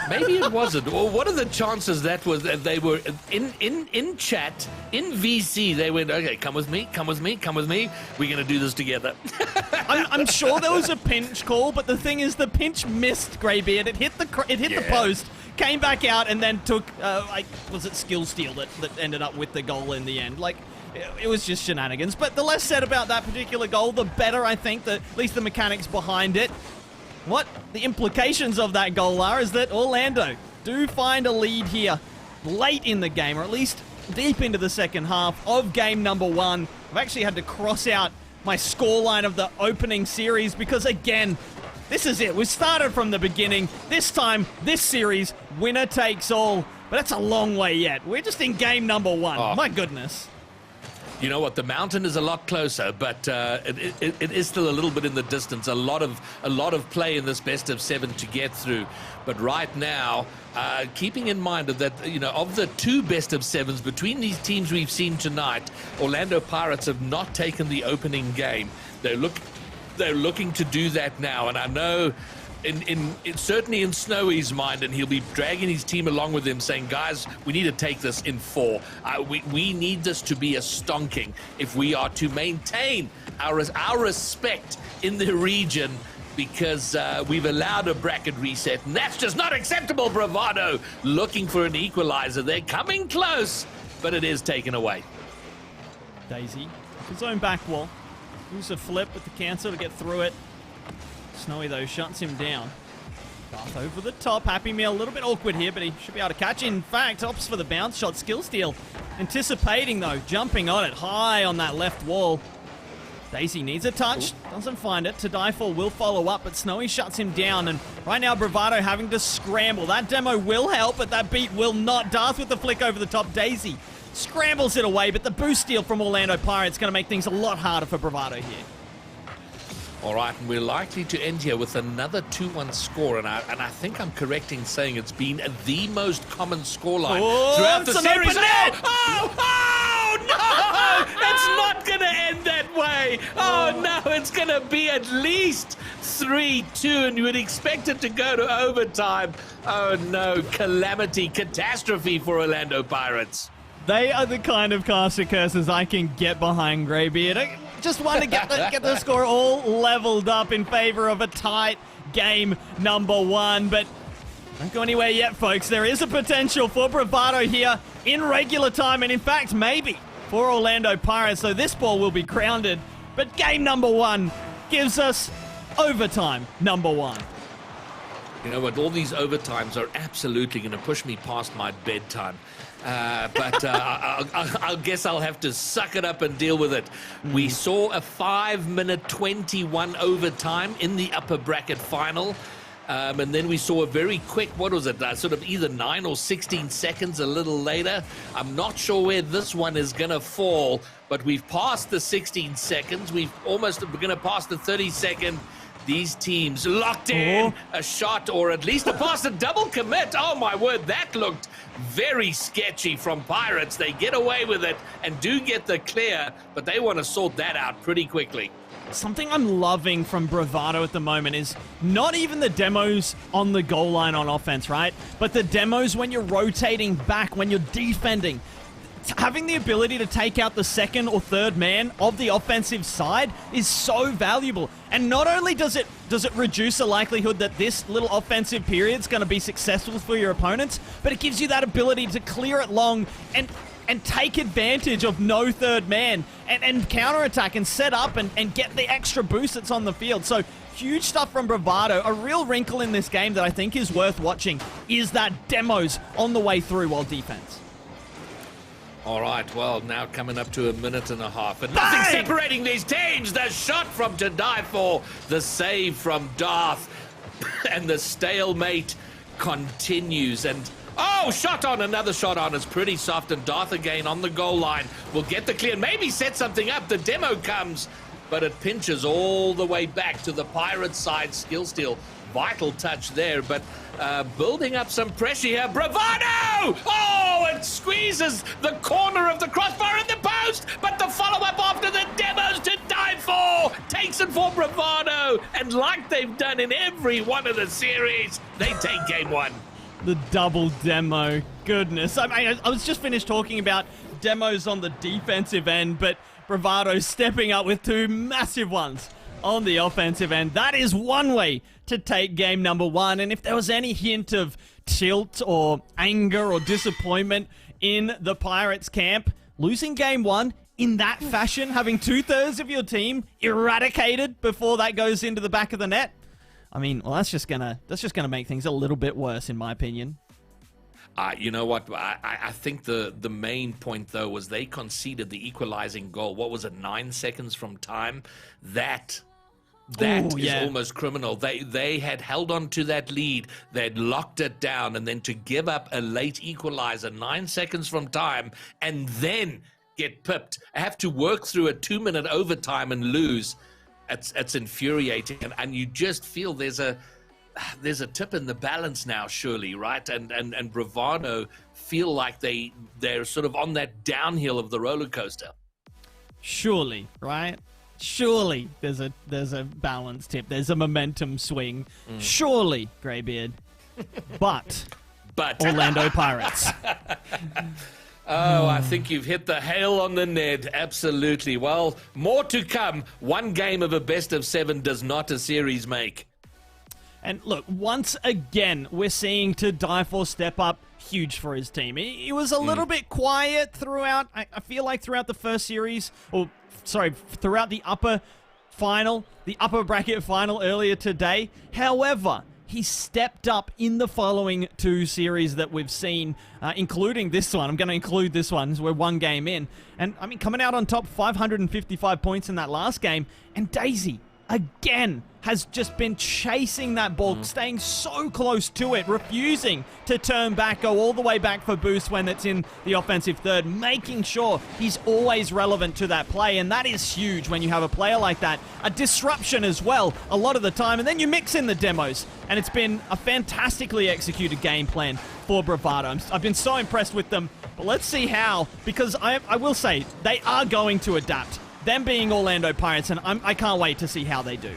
Maybe it wasn't. Or what are the chances that was that they were in chat, in VC, they went, okay, come with me, come with me, come with me. We're going to do this together. I'm sure there was a pinch call, but the thing is the pinch missed Greybeard. It hit the post, came back out, and then took, was it Skill Steal that ended up with the goal in the end? Like, it was just shenanigans. But the less said about that particular goal, the better, I think, that at least the mechanics behind it. What the implications of that goal are is that Orlando do find a lead here late in the game, or at least deep into the second half of game number 1. I've actually had to cross out my scoreline of the opening series because, again, this is it. We started from the beginning. This time, this series, winner takes all. But that's a long way yet. We're just in game number 1. Oh. My goodness. You know what? The mountain is a lot closer, but it is still a little bit in the distance. A lot of play in this best of 7 to get through. But right now, keeping in mind that of the 2 best of 7s between these teams we've seen tonight, Orlando Pirates have not taken the opening game. They're looking to do that now, and I know. Certainly in Snowy's mind, and he'll be dragging his team along with him, saying, guys, we need to take this in 4. We need this to be a stonking if we are to maintain our respect in the region, because we've allowed a bracket reset, and that's just not acceptable. Bravado looking for an equalizer. They're coming close, but it is taken away. Daisy, his own back wall. Use a flip with the cancel to get through it. Snowy, though, shuts him down. Darth over the top. Happy Meal, a little bit awkward here, but he should be able to catch. In fact, opts for the bounce shot. Skill Steal. Anticipating, though. Jumping on it. High on that left wall. Daisy needs a touch. Doesn't find it. To Die For will follow up, but Snowy shuts him down. And right now, Bravado having to scramble. That demo will help, but that beat will not. Darth with the flick over the top. Daisy scrambles it away, but the boost steal from Orlando Pirates going to make things a lot harder for Bravado here. All right, and we're likely to end here with another 2-1 score, and I think I'm correct in saying it's been the most common scoreline throughout the series. Oh, no! It's not going to end that way. Oh, no, it's going to be at least 3-2, and you would expect it to go to overtime. Oh, no, calamity, catastrophe for Orlando Pirates. They are the kind of caster curses I can get behind, Greybeard. I just want to get the score all leveled up in favor of a tight game number 1. But don't go anywhere yet, folks. There is a potential for Bravado here in regular time, and in fact, maybe for Orlando Pirates. So this ball will be grounded. But game number 1 gives us overtime number 1. You know what? All these overtimes are absolutely going to push me past my bedtime. But I guess I'll have to suck it up and deal with it. We saw a 5-minute 21 overtime in the upper bracket final. And then we saw a very quick, what was it, sort of either 9 or 16 seconds a little later. I'm not sure where this one is going to fall, but we've passed the 16 seconds. We're going to pass the 30-second. These teams locked in a shot, or at least a pass, a double commit. Oh, my word, that looked very sketchy from Pirates. They get away with it and do get the clear, but they want to sort that out pretty quickly. Something I'm loving from Bravado at the moment is not even the demos on the goal line on offense, right? But the demos when you're rotating back, when you're defending. Having the ability to take out the second or third man of the offensive side is so valuable. And not only does it reduce the likelihood that this little offensive period is going to be successful for your opponents, but it gives you that ability to clear it long and take advantage of no third man and counterattack and set up and get the extra boost that's on the field. So huge stuff from Bravado. A real wrinkle in this game that I think is worth watching is that demos on the way through while defense. All right, well, now coming up to a minute and a half. And nothing separating these teams. The shot from To Die For, the save from Darth, and the stalemate continues. And, oh, shot on, another shot on. It's pretty soft, and Darth again on the goal line will get the clear, maybe set something up. The demo comes. but it pinches all the way back to the Pirates side. Skill steal, vital touch there, but building up some pressure here. Bravado! Oh, it squeezes the corner of the crossbar in the post, but the follow-up after the demos to die for takes it for Bravado, and like they've done in every one of the series, they take game one. The double demo. Goodness. I was just finished talking about demos on the defensive end, but Bravado stepping up with two massive ones on the offensive end. That is one way to take game number one. And if there was any hint of tilt or anger or disappointment in the Pirates camp, losing game one in that fashion, having 2/3 of your team eradicated before that goes into the back of the net, I mean, well, that's just gonna make things a little bit worse, in my opinion. You know what? I think the main point, though, was they conceded the equalizing goal. What was it, 9 seconds from time? That is almost criminal. They had held on to that lead. They'd locked it down, and then to give up a late equalizer 9 seconds from time and then get pipped, have to work through a 2-minute overtime and lose. It's infuriating, and you just feel there's a tip in the balance now, surely, right? And Bravado feel like they're sort of on that downhill of the roller coaster. Surely, right? Surely there's a balance tip. There's a momentum swing. Surely, Greybeard. But Orlando Pirates. Oh, I think you've hit the hail on the Ned. Absolutely. Well, more to come. One game of a best of 7 does not a series make. And look, once again, we're seeing To Die For step up. Huge for his team. He was a little bit quiet throughout, I feel like throughout the first series, throughout the upper bracket final earlier today. However, he stepped up in the following 2 series that we've seen, including this one. I'm going to include this one as we're 1 game in. And, I mean, coming out on top, 555 points in that last game. And Daisy, again, has just been chasing that ball, staying so close to it, refusing to turn back, go all the way back for boost when it's in the offensive third, making sure he's always relevant to that play, and that is huge when you have a player like that. A disruption as well, a lot of the time, and then you mix in the demos, and it's been a fantastically executed game plan for Bravado. I've been so impressed with them, but let's see how, because I will say, they are going to adapt, them being Orlando Pirates, and I can't wait to see how they do.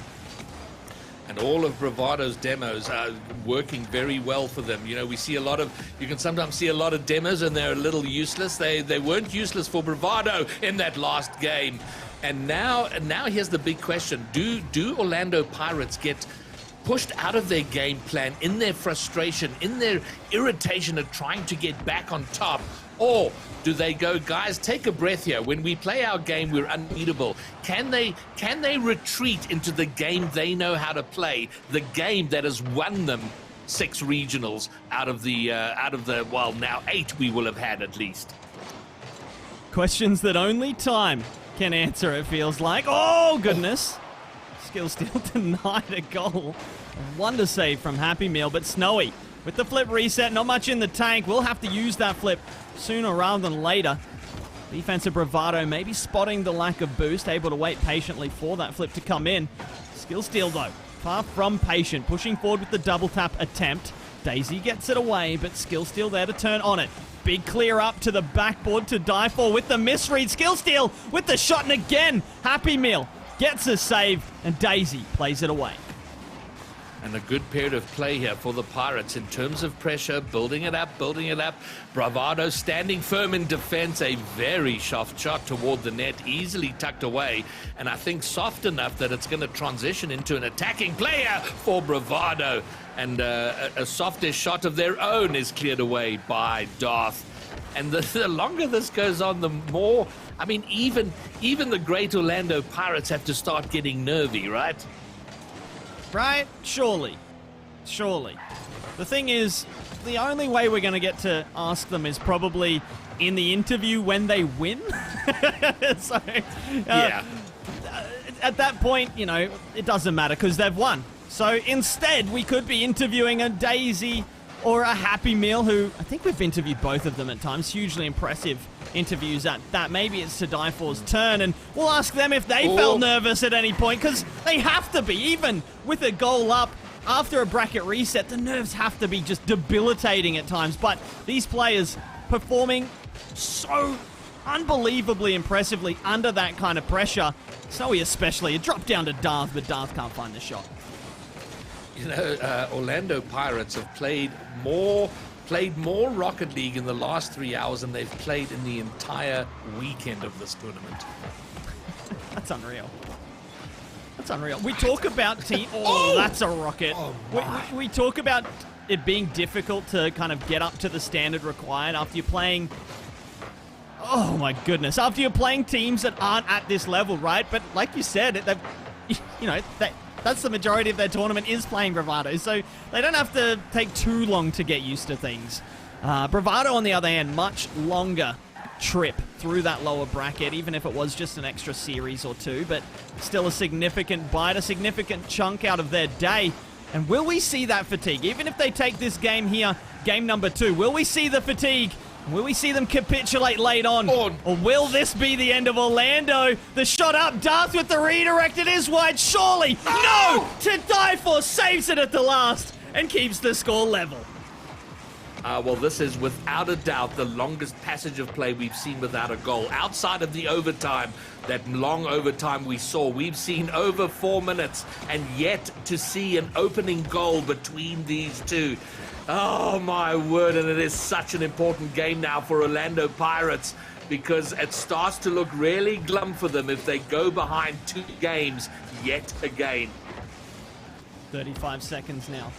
And all of Bravado's demos are working very well for them. You know, you can sometimes see a lot of demos and they're a little useless. They weren't useless for Bravado in that last game. And now here's the big question. Do Orlando Pirates get pushed out of their game plan in their frustration, in their irritation of trying to get back on top? Or do they go, guys, take a breath here. When we play our game, we're unbeatable. Can they retreat into the game they know how to play, the game that has won them 6 regionals out of the well, now 8 we will have had at least? Questions that only time can answer, it feels like. Oh, goodness. Skill steal denied a goal. A wonder save from Happy Meal, but Snowy with the flip reset, not much in the tank. We'll have to use that flip sooner rather than later. Defensive Bravado maybe spotting the lack of boost, able to wait patiently for that flip to come in. Skill steal, though, far from patient, pushing forward with the double tap attempt. Daisy gets it away, but Skill steal there to turn on it. Big clear up to the backboard To Die For with the misread. Skill steal with the shot, and again, Happy Meal gets a save, and Daisy plays it away. And a good period of play here for the Pirates in terms of pressure, building it up. Bravado standing firm in defense, a very soft shot toward the net, easily tucked away, and I think soft enough that it's going to transition into an attacking player for Bravado. And a softish shot of their own is cleared away by Darth. And the longer this goes on, the more, I mean, even the great Orlando Pirates have to start getting nervy, right? Right? Surely. The thing is, the only way we're going to get to ask them is probably in the interview when they win. So, yeah. At that point, you know, it doesn't matter because they've won. So instead, we could be interviewing a Daisy or a Happy Meal, who I think we've interviewed both of them at times. Hugely impressive interviews at that. Maybe it's to Die For's turn, and we'll ask them if they felt nervous at any point, because they have to be. Even with a goal up after a bracket reset, the nerves have to be just debilitating at times. But these players performing so unbelievably impressively under that kind of pressure. Snowy especially. It dropped down to Darth, but Darth can't find the shot. You know, Orlando Pirates have played more Rocket League in the last 3 hours than they've played in the entire weekend of this tournament. That's unreal. That's unreal. We talk about team... Oh, that's a rocket. We talk about it being difficult to kind of get up to the standard required after you're playing... Oh my goodness. After you're playing teams that aren't at this level, right? But like you said, that's the majority of their tournament is playing Bravado, so they don't have to take too long to get used to things. Bravado, on the other hand, much longer trip through that lower bracket, even if it was just an extra series or two, but still a significant bite, a significant chunk out of their day. And will we see that fatigue? Even if they take this game here, game number 2, will we see the fatigue? Will we see them capitulate late on? Or will this be the end of Orlando? The shot up, Darth with the redirect, it is wide, surely! No! To Die For, saves it at the last, and keeps the score level. Well, this is without a doubt the longest passage of play we've seen without a goal. Outside of the overtime, that long overtime we saw, we've seen over 4 minutes, and yet to see an opening goal between these two. Oh my word, and it is such an important game now for Orlando Pirates, because it starts to look really glum for them if they go behind 2 games yet again. 35 seconds now.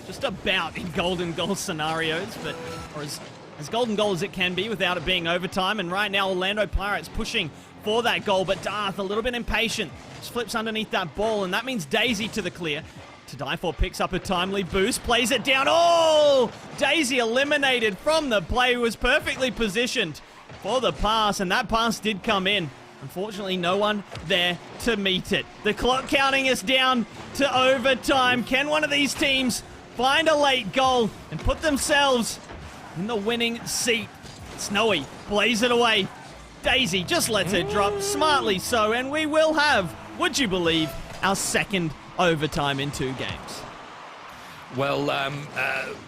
Just about in golden goal scenarios, but or as golden goal as it can be without it being overtime. And right now, Orlando Pirates pushing for that goal, but Darth a little bit impatient. Just flips underneath that ball, and that means Daisy to the clear. To Die For picks up a timely boost, plays it down. Oh! Daisy eliminated from the play, was perfectly positioned for the pass, and that pass did come in. Unfortunately, no one there to meet it. The clock counting us down to overtime. Can one of these teams find a late goal and put themselves in the winning seat? Snowy plays it away. Daisy just lets it drop, smartly so, and we will have, would you believe, our second overtime in 2 games. Well,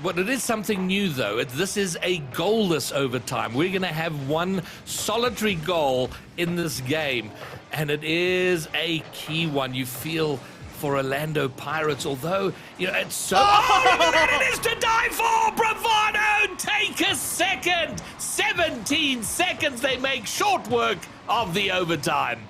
it is something new, though. This is a goalless overtime. We're going to have one solitary goal in this game, and it is a key one. You feel for Orlando Pirates, although, you know, it's so... Oh, it is to Die For! Bravado take a second! 17 seconds, they make short work of the overtime.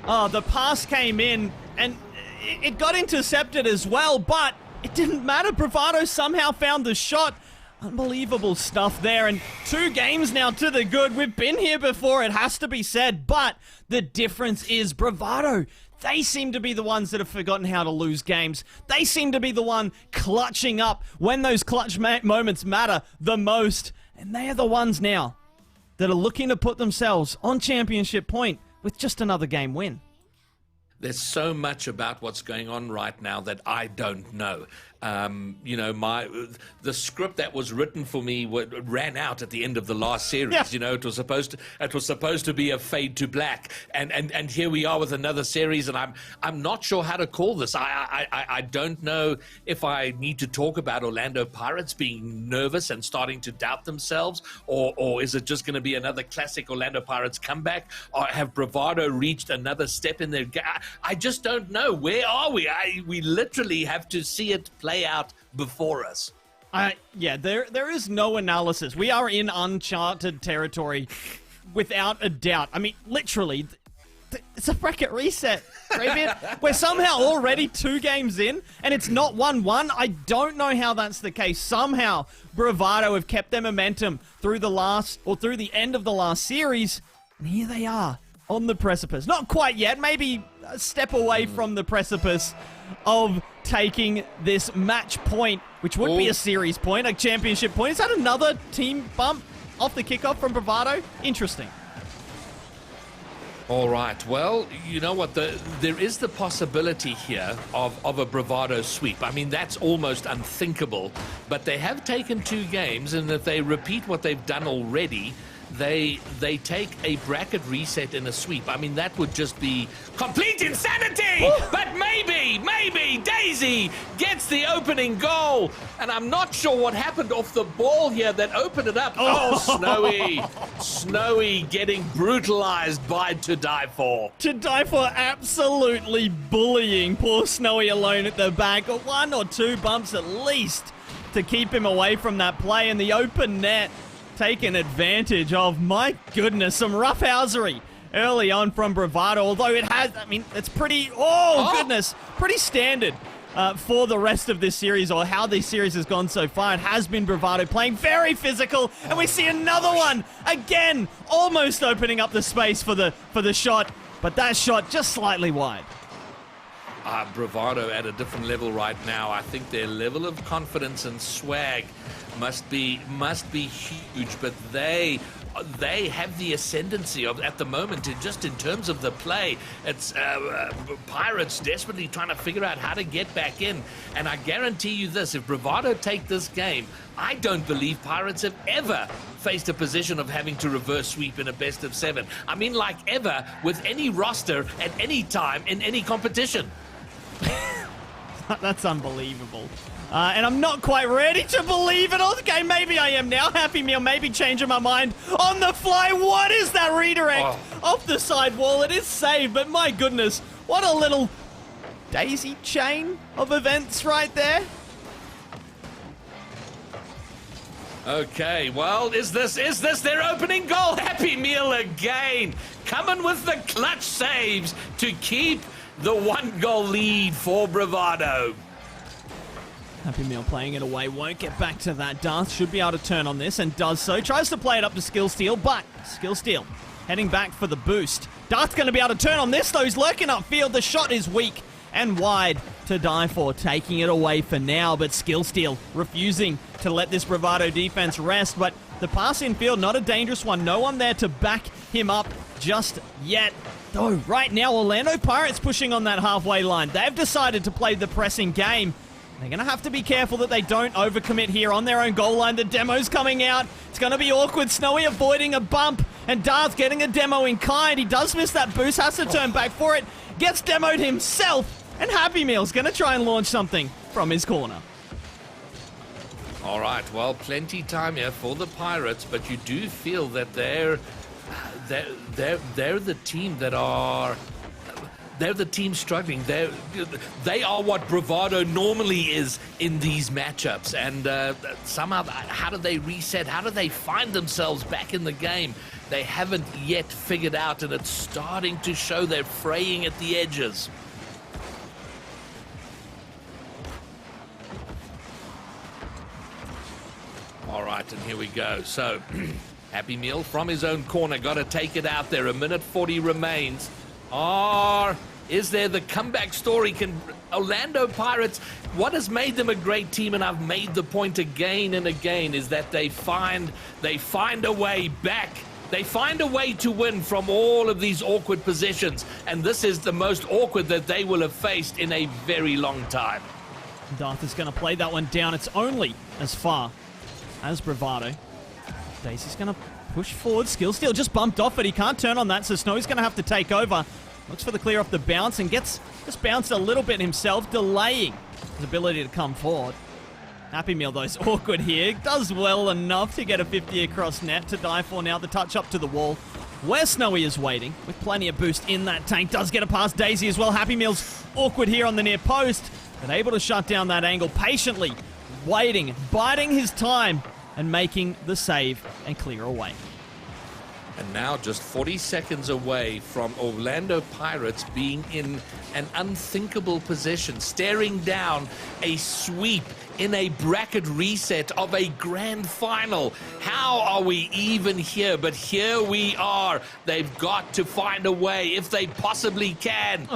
Oh, the pass came in, and it got intercepted as well, but it didn't matter. Bravado somehow found the shot. Unbelievable stuff there, and 2 games now to the good. We've been here before, it has to be said, but the difference is Bravado. They seem to be the ones that have forgotten how to lose games. They seem to be the one clutching up when those clutch moments matter the most, and they are the ones now that are looking to put themselves on championship point with just another game win. There's so much about what's going on right now that I don't know. You know, the script that was written for me ran out at the end of the last series. Yeah. You know, it was supposed to be a fade to black, and here we are with another series, and I'm not sure how to call this. I don't know if I need to talk about Orlando Pirates being nervous and starting to doubt themselves, or is it just going to be another classic Orlando Pirates comeback, or have Bravado reached another step in their game? I just don't know. Where are we? We literally have to see it play out before us. Yeah, there is no analysis. We are in uncharted territory without a doubt. I mean, literally, it's a bracket reset. We're somehow already 2 games in, and it's not 1-1. I don't know how that's the case. Somehow, Bravado have kept their momentum through the end of the last series, and here they are on the precipice. Not quite yet, maybe a step away from the precipice of taking this match point, which would be a series point, a championship point. Is that another team bump off the kickoff from Bravado? Interesting. All right. Well, you know what? There is the possibility here of a Bravado sweep. I mean, that's almost unthinkable. But they have taken 2 games, and if they repeat what they've done already, they take a bracket reset in a sweep. I mean, that would just be complete insanity. But maybe Daisy gets the opening goal, and I'm not sure what happened off the ball here that opened it up. Oh, Snowy getting brutalized by To Die For. To Die For absolutely bullying poor Snowy alone at the back. 1 or 2 bumps at least to keep him away from that play, and the open net taken advantage of. My goodness, some roughhousery early on from Bravado, although it has, I mean, it's pretty, goodness, pretty standard for the rest of this series, or how this series has gone so far. It has been Bravado playing very physical, and we see another one again, almost opening up the space for the shot, but that shot just slightly wide. Bravado at a different level right now. I think their level of confidence and swag must be huge, but they have the ascendancy of at the moment just in terms of the play. It's Pirates desperately trying to figure out how to get back in, and I guarantee you this: if Bravado take this game, I don't believe Pirates have ever faced a position of having to reverse sweep in a best of 7. I mean, like ever with any roster at any time in any competition. That's unbelievable. And I'm not quite ready to believe it. Okay, maybe I am now. Happy Meal maybe changing my mind on the fly. What is that redirect off the side wall? It is saved, but my goodness, what a little daisy chain of events right there. Okay, well, is this their opening goal? Happy Meal again, coming with the clutch saves to keep the 1-goal lead for Bravado. Happy Meal playing it away, won't get back to that. Darth should be able to turn on this and does so. Tries to play it up to Skill Steal, but Skill Steal heading back for the boost. Darth's going to be able to turn on this, though. He's lurking upfield. The shot is weak and wide. To Die For taking it away for now, but Skill Steal refusing to let this Bravado defense rest. But the pass in field, not a dangerous one. No one there to back him up just yet. Though right now, Orlando Pirates pushing on that halfway line. They've decided to play the pressing game. They're going to have to be careful that they don't overcommit here on their own goal line. The demo's coming out. It's going to be awkward. Snowy avoiding a bump, and Darth getting a demo in kind. He does miss that boost, has to turn back for it. Gets demoed himself, and Happy Meal's going to try and launch something from his corner. All right, well, plenty time here for the Pirates, but you do feel that they're the team that are... They're the team struggling. They are what Bravado normally is in these matchups. And somehow, how do they reset? How do they find themselves back in the game? They haven't yet figured out, and it's starting to show. They're fraying at the edges. All right, and here we go. So, Happy Meal from his own corner. Got to take it out there. 1:40 remains. Is there the comeback story? Can Orlando Pirates, what has made them a great team, and I've made the point again and again, is that they find a way back. They find a way to win from all of these awkward positions, and this is the most awkward that they will have faced in a very long time. Darth is going to play that one down. It's only as far as Bravado. Daisy's going to push forward. Skill Steal just bumped off, but he can't turn on that, so Snowy's going to have to take over. Looks for the clear off the bounce and gets just bounced a little bit himself, delaying his ability to come forward. Happy Meal, though, is awkward here. Does well enough to get a 50 across net. To Die For now. The touch up to the wall, where Snowy is waiting with plenty of boost in that tank. Does get a past Daisy as well. Happy Meal's awkward here on the near post, but able to shut down that angle, patiently waiting, biding his time, and making the save and clear away. And now just 40 seconds away from Orlando Pirates being in an unthinkable position, staring down a sweep in a bracket reset of a grand final. How are we even here? But here we are. They've got to find a way if they possibly can.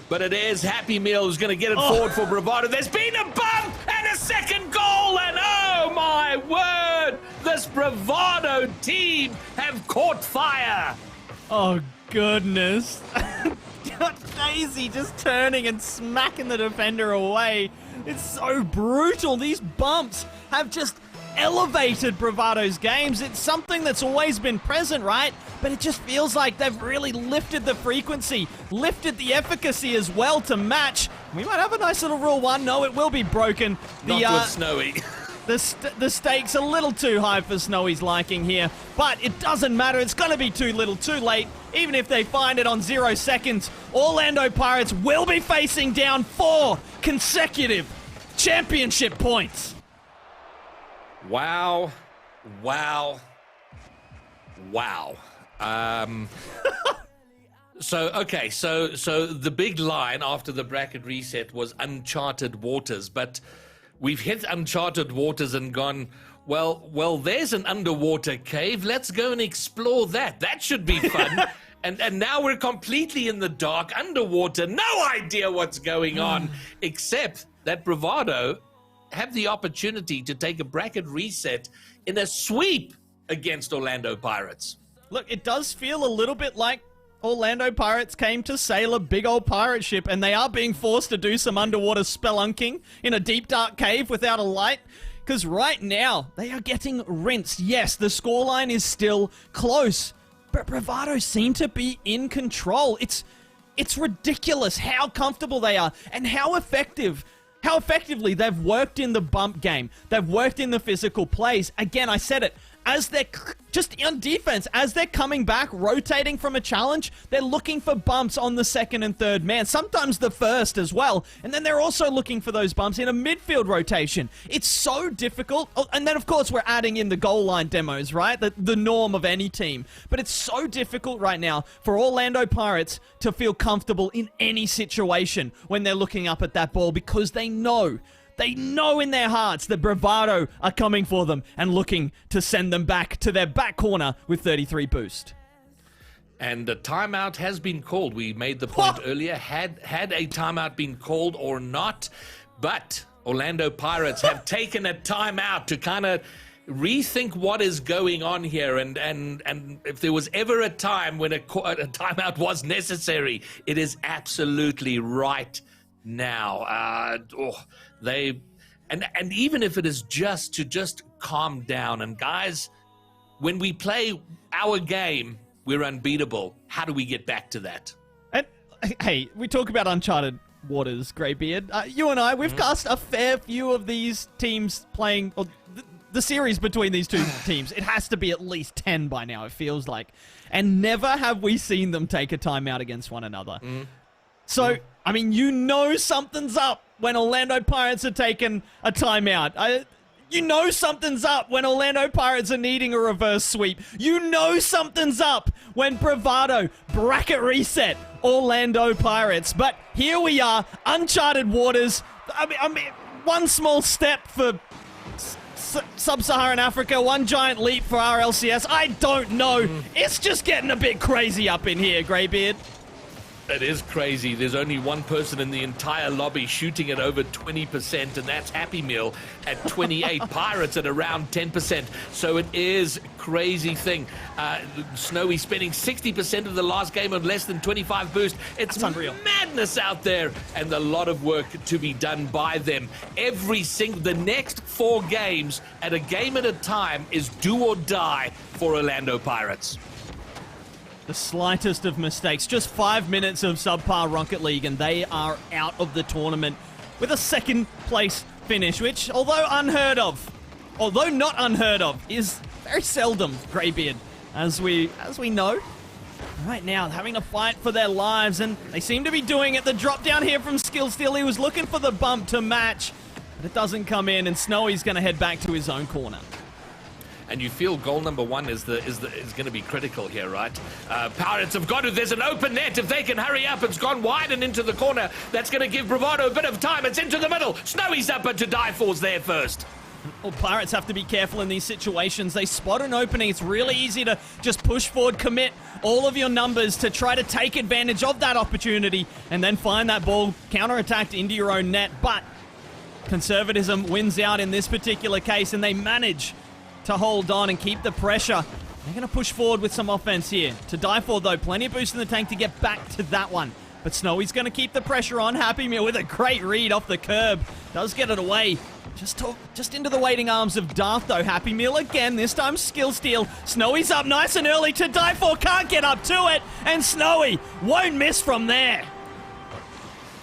But it is Happy Meal who's going to get it forward for Bravado. There's been a bump and a second goal, and oh my word, this Bravado team have caught fire. Oh, goodness. Daisy just turning and smacking the defender away. It's so brutal. These bumps have just elevated Bravado's games. It's something that's always been present, right? But it just feels like they've really lifted the frequency, lifted the efficacy as well to match. We might have a nice little rule one. No, it will be broken. Not with Snowy. The stakes a little too high for Snowy's liking here, but it doesn't matter. It's going to be too little too late. Even if they find it on 0 seconds, Orlando Pirates will be facing down 4 consecutive championship points. Wow. Wow. Wow. So the big line after the bracket reset was uncharted waters, but we've hit uncharted waters and gone, well, there's an underwater cave. Let's go and explore that. That should be fun. And now we're completely in the dark, underwater, no idea what's going on, except that Bravado have the opportunity to take a bracket reset in a sweep against Orlando Pirates. Look, it does feel a little bit like Orlando Pirates came to sail a big old pirate ship, and they are being forced to do some underwater spelunking in a deep dark cave without a light. Because right now, they are getting rinsed. Yes, the scoreline is still close, but Bravado seem to be in control. It's ridiculous how comfortable they are and how effectively they've worked in the bump game. They've worked in the physical plays. Again, I said it. As they're just on defense, as they're coming back, rotating from a challenge, they're looking for bumps on the second and third man, sometimes the first as well. And then they're also looking for those bumps in a midfield rotation. It's so difficult. Oh, and then, of course, we're adding in the goal line demos, right? The norm of any team. But it's so difficult right now for Orlando Pirates to feel comfortable in any situation when they're looking up at that ball, because they know in their hearts that Bravado are coming for them and looking to send them back to their back corner with 33 boost. And the timeout has been called. We made the point earlier, had a timeout been called or not, but Orlando Pirates have taken a timeout to kind of rethink what is going on here, and if there was ever a time when a timeout was necessary, it is absolutely right now. And even if it is just to calm down, and guys, when we play our game, we're unbeatable. How do we get back to that? And hey, we talk about uncharted waters, Greybeard. You and I, we've cast a fair few of these teams playing, or the series between these two teams. It has to be at least 10 by now, it feels like. And never have we seen them take a timeout against one another. So, I mean, you know something's up when Orlando Pirates are taking a timeout. You know something's up when Orlando Pirates are needing a reverse sweep. You know something's up when Bravado bracket reset Orlando Pirates. But here we are, uncharted waters. I mean, one small step for Sub-Saharan Africa, one giant leap for RLCS. I don't know. It's just getting a bit crazy up in here, Greybeard. It is crazy. There's only one person in the entire lobby shooting at over 20%, and that's Happy Meal at 28, Pirates at around 10%. So it is crazy thing. Snowy spending 60% of the last game on less than 25 boost. It's unreal. Madness out there, and a lot of work to be done by them. The next 4 games at a game at a time is do or die for Orlando Pirates. The slightest of mistakes. Just 5 minutes of subpar Rocket League and they are out of the tournament with a second place finish, which, although not unheard of, is very seldom, Greybeard, as we know. Right now, having to fight for their lives, and they seem to be doing it. The drop down here from Skillsteal, he was looking for the bump to match, but it doesn't come in, and Snowy's going to head back to his own corner. And you feel goal number 1 is going to be critical here, right? Pirates have got to. There's an open net. If they can hurry up, it's gone wide and into the corner. That's going to give Bravado a bit of time. It's into the middle. Snowy's up, but to die for's there first. Well, Pirates have to be careful in these situations. They spot an opening. It's really easy to just push forward, commit all of your numbers to try to take advantage of that opportunity and then find that ball counterattacked into your own net. But conservatism wins out in this particular case, and they manage to hold on and keep the pressure. They're going to push forward with some offense here. To die for, though, plenty of boost in the tank to get back to that one. But Snowy's going to keep the pressure on. Happy Meal with a great read off the curb. Does get it away. Just into the waiting arms of Darth, though. Happy Meal again, this time Skill Steal. Snowy's up nice and early to die for, can't get up to it, and Snowy won't miss from there.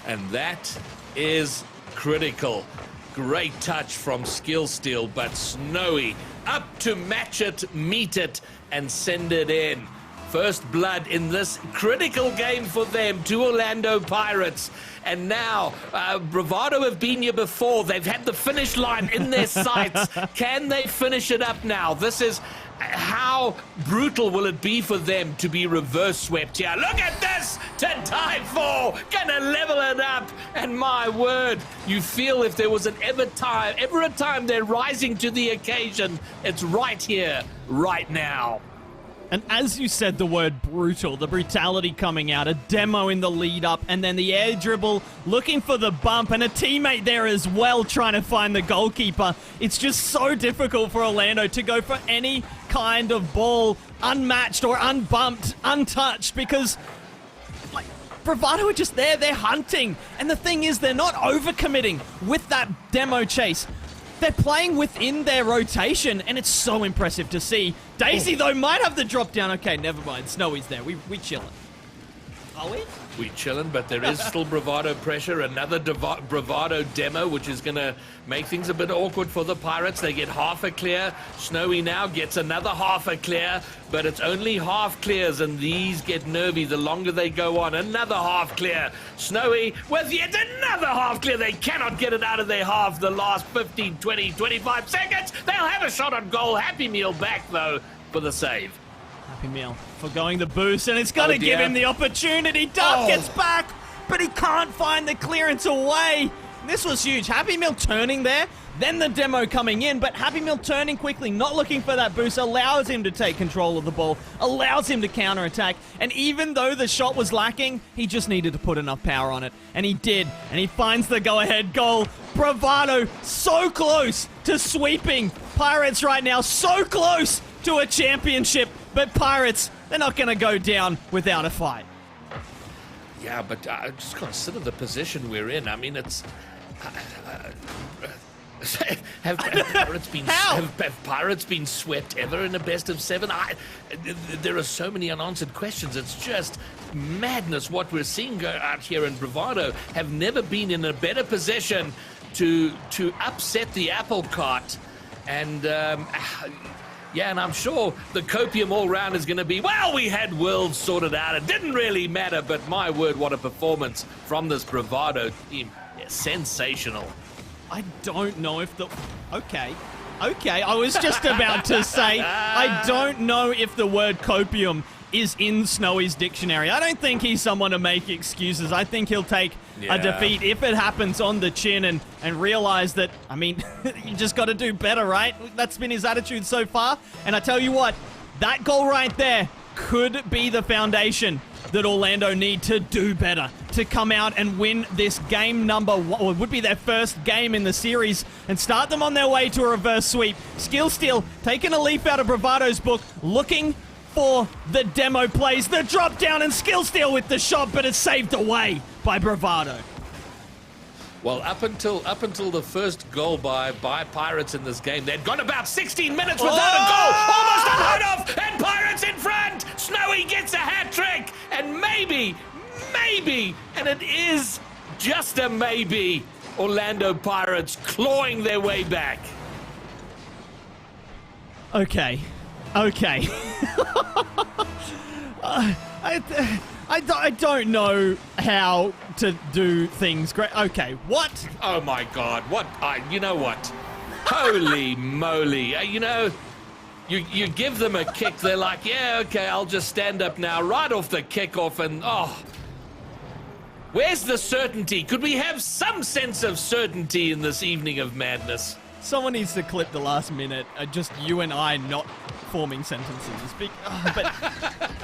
And that is critical. Great touch from Skill Steal, but Snowy up to match it, meet it, and send it in. First blood in this critical game for them, to Orlando Pirates. And now, Bravado have been here before. They've had the finish line in their sights. Can they finish it up now? This is... How brutal will it be for them to be reverse swept here? Look at this! To die for! Gonna level it up! And my word, you feel if there was ever a time they're rising to the occasion, it's right here, right now. And as you said the word brutal, the brutality coming out, a demo in the lead up, and then the air dribble looking for the bump, and a teammate there as well trying to find the goalkeeper. It's just so difficult for Orlando to go for any kind of ball unmatched or unbumped, untouched, because like Bravado are just there, they're hunting. And the thing is, they're not overcommitting with that demo chase. They're playing within their rotation, and it's so impressive to see. Daisy, though, might have the drop down. Okay, never mind. Snowy's there. We chilling. Are we? We chilling, but there is still Bravado pressure. Another Bravado demo, which is going to make things a bit awkward for the Pirates. They get half a clear. Snowy now gets another half a clear, but it's only half clears, and these get nervy the longer they go on. Another half clear. Snowy with yet another half clear. They cannot get it out of their half the last 15, 20, 25 seconds. They'll have a shot on goal. Happy Meal back, though, for the save. Happy Meal forgoing the boost, and it's going to give him the opportunity. Darth gets back, but he can't find the clearance away. This was huge. Happy Meal turning there, then the demo coming in, but Happy Meal turning quickly, not looking for that boost, allows him to take control of the ball, allows him to counterattack, and even though the shot was lacking, he just needed to put enough power on it, and he did, and he finds the go-ahead goal. Bravado so close to sweeping Pirates right now, so close to a championship, but Pirates, they're not going to go down without a fight. Yeah, but just consider the position we're in. I mean, it's... have Pirates been swept ever in a best of 7? There are so many unanswered questions. It's just madness what we're seeing go out here, and Bravado have never been in a better position to upset the apple cart. And yeah, and I'm sure the copium all round is going to be, well, we had Worlds sorted out. It didn't really matter, but my word, what a performance from this Bravado team. Yeah, sensational. I don't know if the... Okay, I was just about to say, I don't know if the word copium is in Snowy's dictionary. I don't think he's someone to make excuses. I think he'll take a defeat if it happens on the chin and realize that, I mean, you just got to do better, right? That's been his attitude so far. And I tell you what, that goal right there could be the foundation that Orlando need to do better, to come out and win this game number one, or it would be their first game in the series, and start them on their way to a reverse sweep. Skill Steal taking a leaf out of Bravado's book, looking for the demo plays, the drop down, and Skill Steal with the shot, but it's saved away by Bravado. Well, up until the first goal by Pirates in this game, they'd gone about 16 minutes without a goal, almost unheard of, and Pirates in front. Snowy gets a hat trick, and maybe, and it is just a maybe, Orlando Pirates clawing their way back. Okay. I don't know how to do things great. Okay, what? Oh my God, what? You know what? Holy moly. You know, you give them a kick, they're like, yeah, okay, I'll just stand up now, right off the kickoff, and where's the certainty? Could we have some sense of certainty in this evening of madness? Someone needs to clip the last minute, just you and I not forming sentences. But,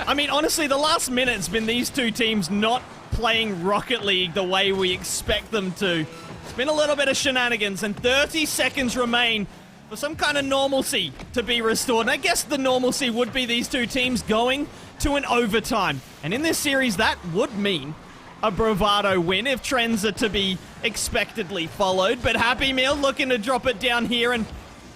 I mean, honestly, the last minute's been these two teams not playing Rocket League the way we expect them to. It's been a little bit of shenanigans, and 30 seconds remain for some kind of normalcy to be restored. And I guess the normalcy would be these two teams going to an overtime. And in this series, that would mean a Bravado win if trends are to be expectedly followed. But Happy Meal looking to drop it down here and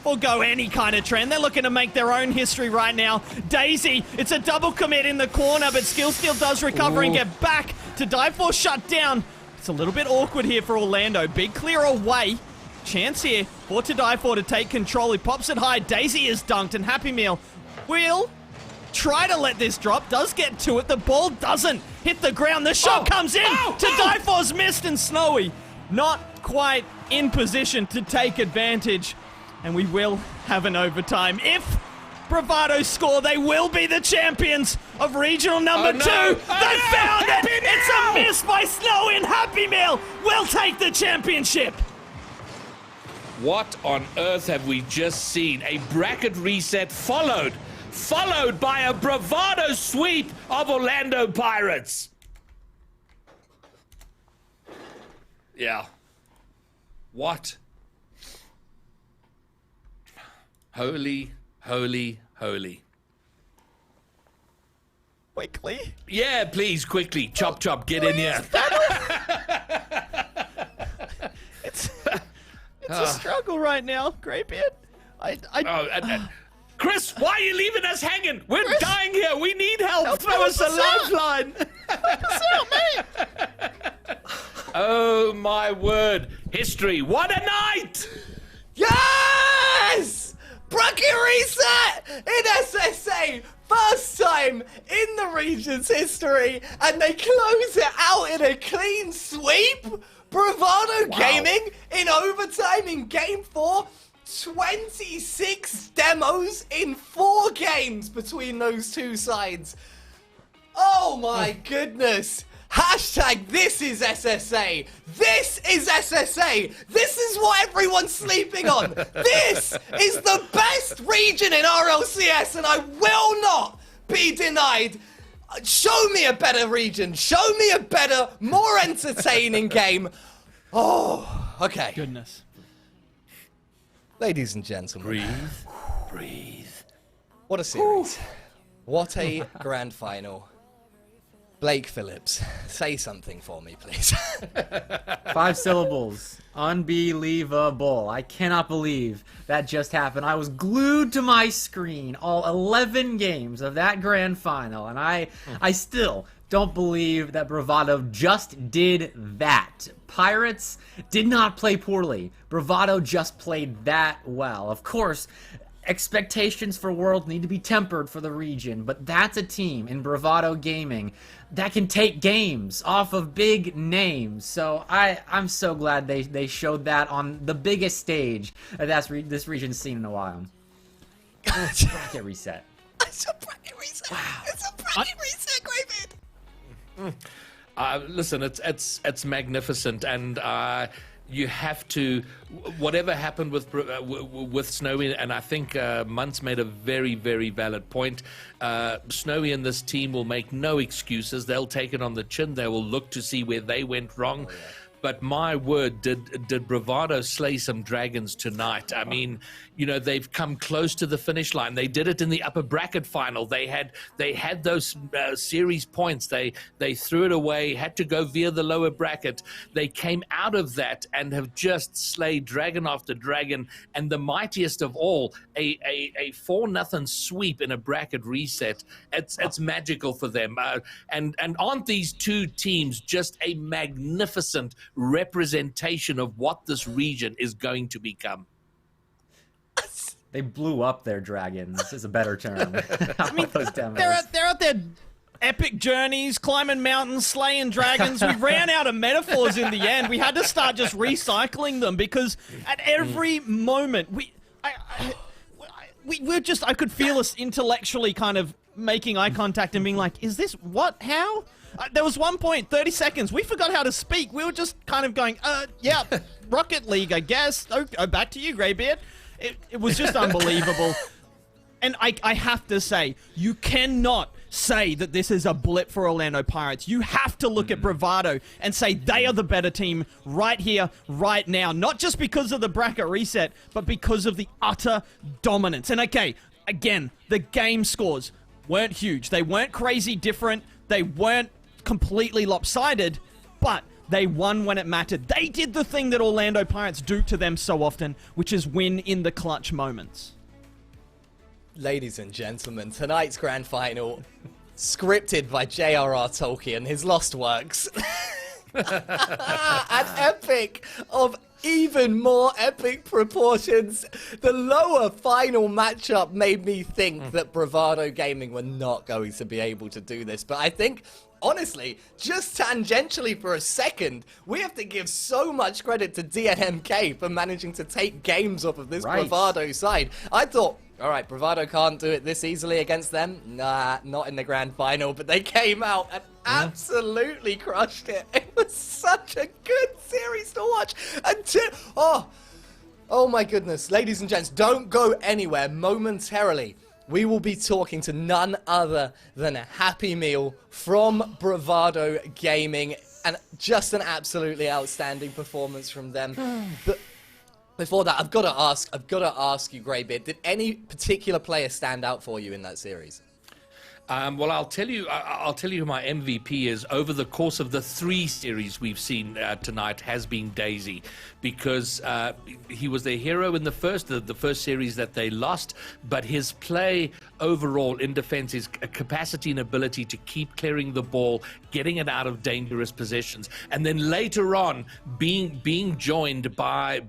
forgo any kind of trend. They're looking to make their own history right now. Daisy, it's a double commit in the corner, but Skill Steal does recover and get back to dive for shut down. It's a little bit awkward here for Orlando. Big clear away. Chance here for To Die For to take control. He pops it high. Daisy is dunked, and Happy Meal will try to let this drop. Does get to it. The ball doesn't hit the ground. The shot comes in. To Die For's missed, and Snowy not quite in position to take advantage. And we will have an overtime. If Bravado score, they will be the champions of regional number 2. They found it. It's a miss by Snowy, and Happy Meal will take the championship. What on earth have we just seen? A bracket reset followed by a Bravado sweep of Orlando Pirates. Yeah. What? Holy, holy, holy. Quickly? Yeah, please, quickly. Chop, chop, get in here. It's a struggle right now, Greybeard. Chris, why are you leaving us hanging? We're dying here. We need help. Throw us a lifeline. Help me! Oh, my word. History. What a night! Yes! Bracket reset in SSA! First time in the region's history, and they close it out in a clean sweep. Bravado Gaming in overtime in Game 4. 26 demos in 4 games between those two sides. Oh my goodness. Hashtag this is SSA. This is SSA. This is what everyone's sleeping on. This is the best region in RLCS, and I will not be denied. Show me a better region. Show me a better, more entertaining game. Oh, okay. Goodness. Ladies and gentlemen. Breathe. What a series. What a grand final. Blake Phillips, say something for me, please. 5 syllables. Unbelievable. I cannot believe that just happened. I was glued to my screen all 11 games of that grand final, and I still don't believe that Bravado just did that. Pirates did not play poorly. Bravado just played that well. Of course, expectations for World need to be tempered for the region, but that's a team in Bravado Gaming that can take games off of big names. So I'm so glad they showed that on the biggest stage that this region's seen in a while. Bracket reset. It's a bracket reset. Wow. It's a bracket reset, Greybeard. Listen, it's magnificent, and you have to, whatever happened with Snowy, and I think Muntz made a very, very valid point. Snowy and this team will make no excuses. They'll take it on the chin. They will look to see where they went wrong. But my word, did Bravado slay some dragons tonight? I mean, you know, they've come close to the finish line. They did it in the upper bracket final. They had those series points. They threw it away, had to go via the lower bracket. They came out of that and have just slayed dragon after dragon. And the mightiest of all, a 4-0 sweep in a bracket reset. It's magical for them. And aren't these two teams just a magnificent representation of what this region is going to become? They blew up their dragons is a better term. I mean, those demos. They're out there epic journeys, climbing mountains, slaying dragons. We ran out of metaphors in the end. We had to start just recycling them because at every moment I could feel us intellectually kind of making eye contact and being like, is this what? How? There was one point, 30 seconds, we forgot how to speak. We were just kind of going, yeah, Rocket League, I guess. Oh, back to you, Greybeard. It was just unbelievable. And I have to say, you cannot say that this is a blip for Orlando Pirates. You have to look at Bravado and say they are the better team right here, right now. Not just because of the bracket reset, but because of the utter dominance. And okay, again, the game scores weren't huge. They weren't crazy different. They weren't completely lopsided. but they won when it mattered. They did the thing that Orlando Pirates do to them so often, which is win in the clutch moments. Ladies and gentlemen, tonight's grand final, scripted by J.R.R. Tolkien, his lost works. An epic of even more epic proportions. The lower final matchup made me think that Bravado Gaming were not going to be able to do this, but I think, honestly, just tangentially for a second, we have to give so much credit to DNMK for managing to take games off of this Bravado side. I thought, all right, Bravado can't do it this easily against them. Nah, not in the grand final, but they came out and absolutely crushed it. It was such a good series to watch. Oh my goodness. Ladies and gents, don't go anywhere. Momentarily, we will be talking to none other than a Happy Meal from Bravado Gaming, and just an absolutely outstanding performance from them. But before that, I've got to ask you, Greybeard, did any particular player stand out for you in that series? Well, I'll tell you who my MVP is. Over the course of the 3 series we've seen tonight has been Daisy, because he was their hero in the first series that they lost, but his play overall in defense, his capacity and ability to keep clearing the ball, getting it out of dangerous positions, and then later on being joined by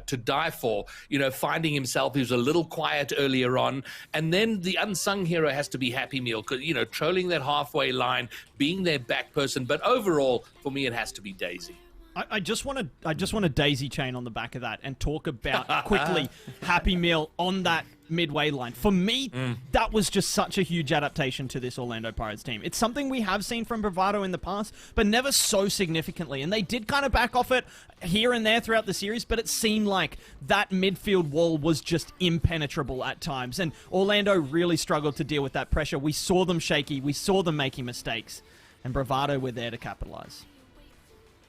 To Die For, finding himself, he was a little quiet earlier on, and then the unsung hero has to be Happy Meal, because trolling that halfway line, being their back person, but overall for me it has to be Daisy. I just want a daisy chain on the back of that and talk about quickly Happy Meal on that midway line. For me, that was just such a huge adaptation to this Orlando Pirates team. It's something we have seen from Bravado in the past, but never so significantly. And they did kind of back off it here and there throughout the series, but it seemed like that midfield wall was just impenetrable at times. And Orlando really struggled to deal with that pressure. We saw them shaky. We saw them making mistakes. And Bravado were there to capitalize.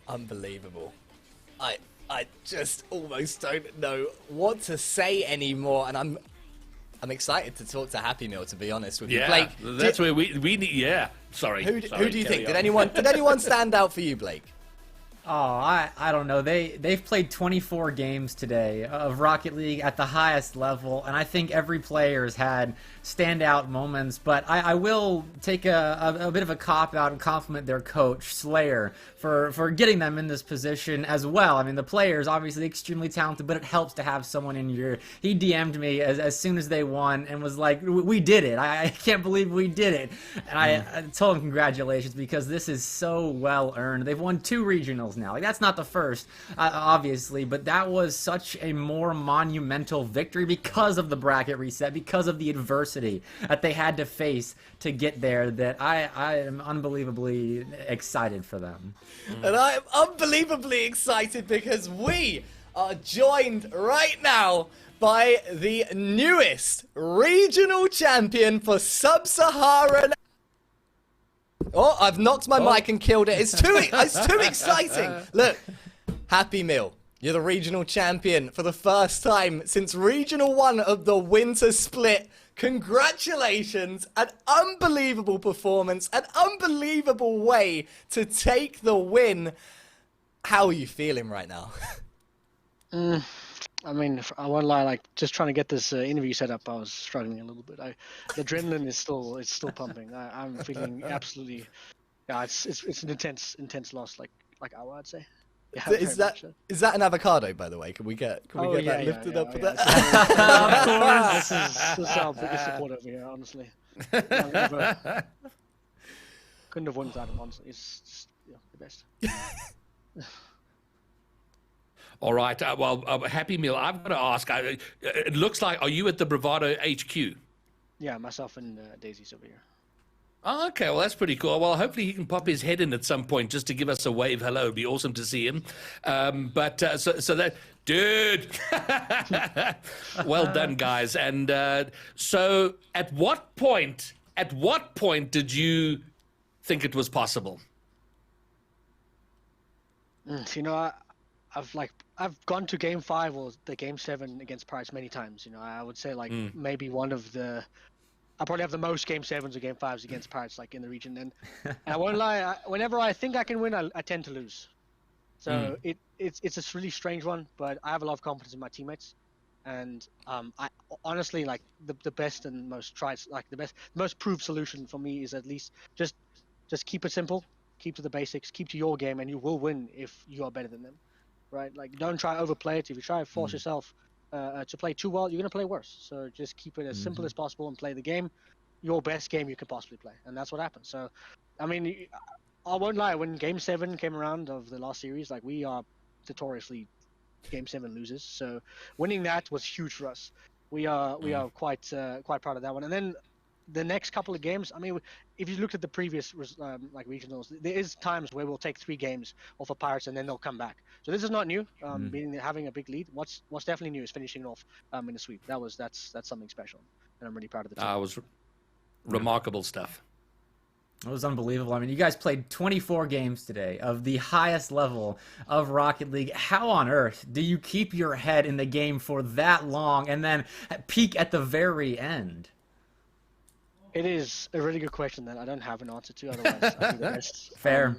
Unbelievable. I just almost don't know what to say anymore, and I'm excited to talk to Happy Meal, to be honest with you. Blake, that's where we need. Yeah, sorry. Who do you think? Did anyone stand out for you, Blake? Oh, I don't know. They've played 24 games today of Rocket League at the highest level, and I think every player has had standout moments. But I will take a bit of a cop-out and compliment their coach, Slayer, for getting them in this position as well. I mean, the player's obviously extremely talented, but it helps to have someone in your... He DM'd me as soon as they won and was like, we did it. I can't believe we did it. And I told him congratulations, because this is so well-earned. They've won 2 regionals now. Like, that's not the first, obviously, but that was such a more monumental victory because of the bracket reset, because of the adversity that they had to face to get there, that I am unbelievably excited for them. And I am unbelievably excited because we are joined right now by the newest regional champion for Sub-Saharan. Oh, I've knocked my mic and killed it. It's too exciting. Look, Happy Meal, you're the regional champion for the first time since Regional 1 of the Winter Split. Congratulations, an unbelievable performance, an unbelievable way to take the win. How are you feeling right now? I mean, I won't lie, like, just trying to get this interview set up, I was struggling a little bit. The adrenaline is still pumping. I'm feeling absolutely, it's an intense loss, like hour, I'd say. Yeah, is that an avocado, by the way? Can we get that lifted up? Of course. This is our biggest support over here, honestly. Couldn't have won without him, honestly. It's just, the best. All right. Well, Happy Meal, I've got to ask. It looks like, are you at the Bravado HQ? Yeah, myself and Daisy's over here. Oh, okay, well, that's pretty cool. Well, hopefully he can pop his head in at some point just to give us a wave hello. It'd be awesome to see him. So that... Dude! Well done, guys. And so at what point did you think it was possible? I've gone to Game 5 or the Game 7 against Pirates many times. I would say maybe one of the I probably have the most game 7s or game 5s against Pirates like in the region. And I won't lie, whenever I think I can win, I tend to lose. So it's a really strange one, but I have a lot of confidence in my teammates. And I honestly like the best and most tried, like the most proved solution for me is at least just keep it simple, keep to the basics, keep to your game, and you will win if you are better than them, right? Like don't try to overplay it. If you try to force yourself to play too well, you're gonna play worse. So just keep it as simple as possible and play the game, your best game you can possibly play, and that's what happened. So, I mean, I won't lie. When Game 7 came around of the last series, like we are notoriously Game 7 losers. So winning that was huge for us. We are quite proud of that one. And then the next couple of games, I mean, if you looked at the previous like regionals, there is times where we'll take 3 games off of Pirates and then they'll come back. So this is not new. Having a big lead. What's definitely new is finishing off in a sweep. That's something special, and I'm really proud of the team. It was remarkable stuff. It was unbelievable. I mean, you guys played 24 games today of the highest level of Rocket League. How on earth do you keep your head in the game for that long and then peak at the very end? It is a really good question that I don't have an answer to. Otherwise, I'd be the best. Fair.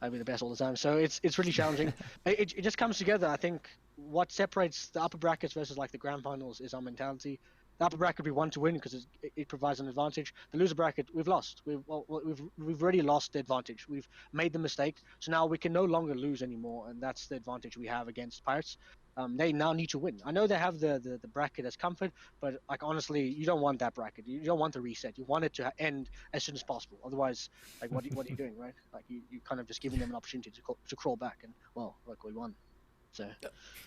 I'd be the best all the time. So it's really challenging. It just comes together. I think what separates the upper brackets versus like the grand finals is our mentality. The upper bracket we want to win because it provides an advantage. The loser bracket we've lost. We've already lost the advantage. We've made the mistake. So now we can no longer lose anymore, and that's the advantage we have against Pirates. They now need to win. I know they have the bracket as comfort, but like honestly, you don't want that bracket. You don't want the reset. You want it to end as soon as possible. Otherwise, like what are you doing, right? Like you kind of just giving them an opportunity to crawl back, and well, look, we won. So.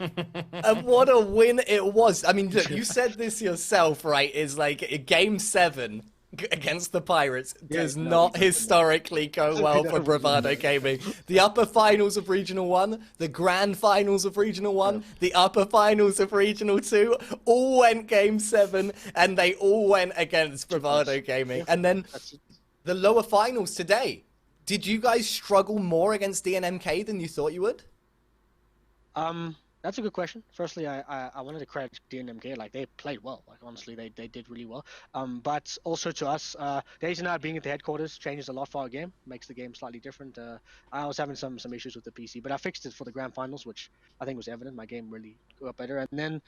And what a win it was. I mean, look, you said this yourself, right? Is like a game 7 against the Pirates does not historically go well for Bravado Gaming. The upper finals of Regional 1, the grand finals of Regional 1, the upper finals of Regional 2, all went game 7, and they all went against Bravado Gaming. And then the lower finals today. Did you guys struggle more against DNMK than you thought you would? That's a good question. Firstly, I wanted to credit DNMK. Like they played well. Like honestly, they did really well. But also to us, Daisy and I being at the headquarters changes a lot for our game. Makes the game slightly different. I was having some issues with the PC, but I fixed it for the grand finals, which I think was evident. My game really got better. And then,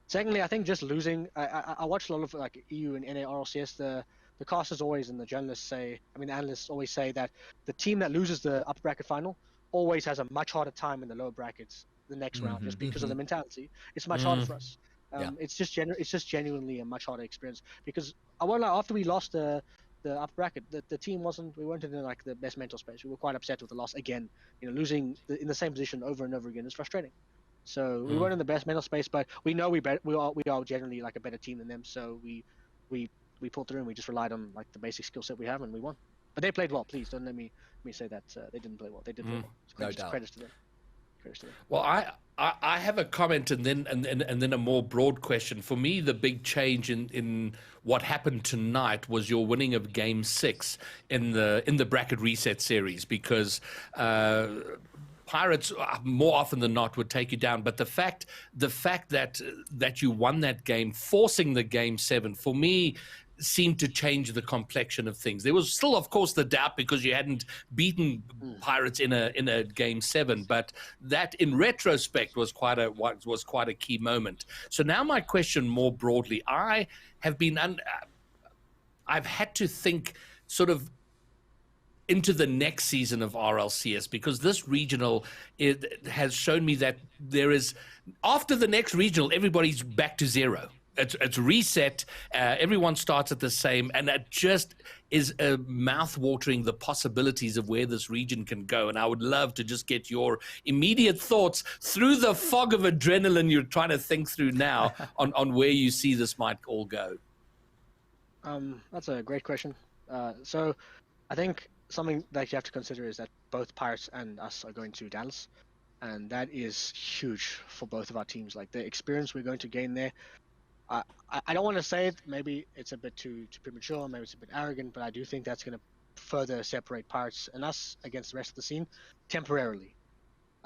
secondly, I think just losing. I watched a lot of like EU and NA RLCS. The casters always and the journalists say, I mean, the analysts always say that the team that loses the upper bracket final always has a much harder time in the lower brackets the next round, just because of the mentality. It's much harder for us. It's just genuinely a much harder experience because I won't lie, after we lost the upper bracket, the team we weren't in like the best mental space. We were quite upset with the loss again. You know, losing in the same position over and over again is frustrating. So we weren't in the best mental space, but we know we are generally like a better team than them. So we pulled through and we just relied on like the basic skill set we have and we won. But they played well. Please don't let me say that they didn't play well. They did play well. No doubt. Credits to them. Well, I have a comment and then a more broad question. For me, the big change in what happened tonight was your winning of Game 6 in the bracket reset series, because Pirates more often than not would take you down. But the fact that you won that game, forcing the Game 7, for me, seemed to change the complexion of things. There was still, of course, the doubt because you hadn't beaten Pirates in a Game 7, but that, in retrospect, was quite a key moment. So now my question more broadly, I've had to think sort of into the next season of RLCS, because this regional has shown me that there is, after the next regional, everybody's back to zero. It's reset. Everyone starts at the same, and it just is mouth-watering, the possibilities of where this region can go. And I would love to just get your immediate thoughts through the fog of adrenaline you're trying to think through now on where you see this might all go. That's a great question. So I think something that you have to consider is that both Pirates and us are going to Dallas, and that is huge for both of our teams. Like the experience we're going to gain there. I don't want to say it. Maybe it's a bit too premature. Maybe it's a bit arrogant, but I do think that's going to further separate Pirates and us against the rest of the scene temporarily.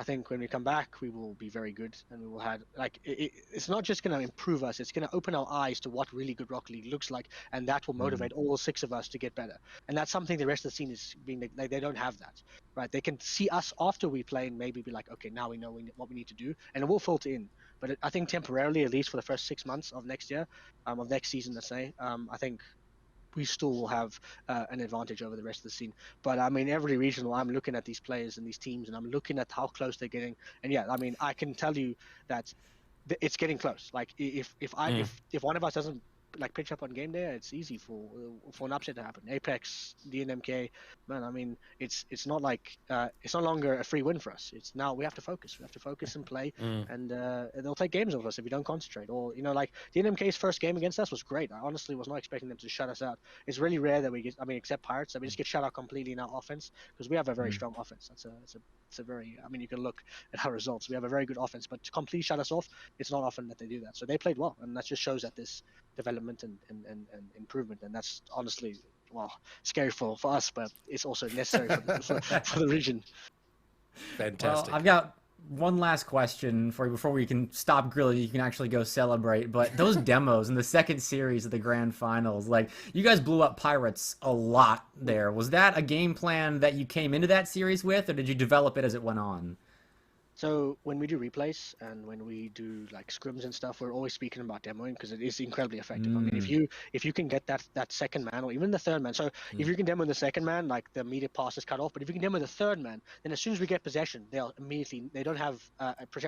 I think when we come back, we will be very good, and we will have like it's not just going to improve us; it's going to open our eyes to what really good Rocket League looks like, and that will motivate all 6 of us to get better. And that's something the rest of the scene is being like they don't have that, right? They can see us after we play and maybe be like, okay, now we know what we need to do, and it will filter in. But I think temporarily, at least for the first 6 months of next year, of next season, let's say, I think we still will have an advantage over the rest of the scene. But I mean, every regional, I'm looking at these players and these teams, and I'm looking at how close they're getting. And yeah, I mean, I can tell you that it's getting close. Like if one of us doesn't like pitch up on game day, it's easy for an upset to happen. Apex, DNMK, man. I mean, it's not like it's no longer a free win for us. It's now we have to focus. We have to focus and play, and they'll take games off us if we don't concentrate. Or like DNMK's first game against us was great. I honestly was not expecting them to shut us out. It's really rare that we get. I mean, except Pirates, that we just get shut out completely in our offense because we have a very strong offense. It's a very. I mean, you can look at our results. We have a very good offense, but to completely shut us off, it's not often that they do that. So they played well, and that just shows that this development and improvement, and that's honestly scary for us, but it's also necessary for the region. Fantastic. Well, I've got one last question for you before we can stop grilling. You can actually go celebrate. But those demos in the second series of the grand finals, like you guys blew up Pirates a lot there. Was that a game plan that you came into that series with, or did you develop it as it went on? So when we do replays and when we do like scrims and stuff, we're always speaking about demoing because it is incredibly effective. I mean, if you can get that second man or even the third man, so if you can demo the second man, like the immediate pass is cut off. But if you can demo the third man, then as soon as we get possession, they don't have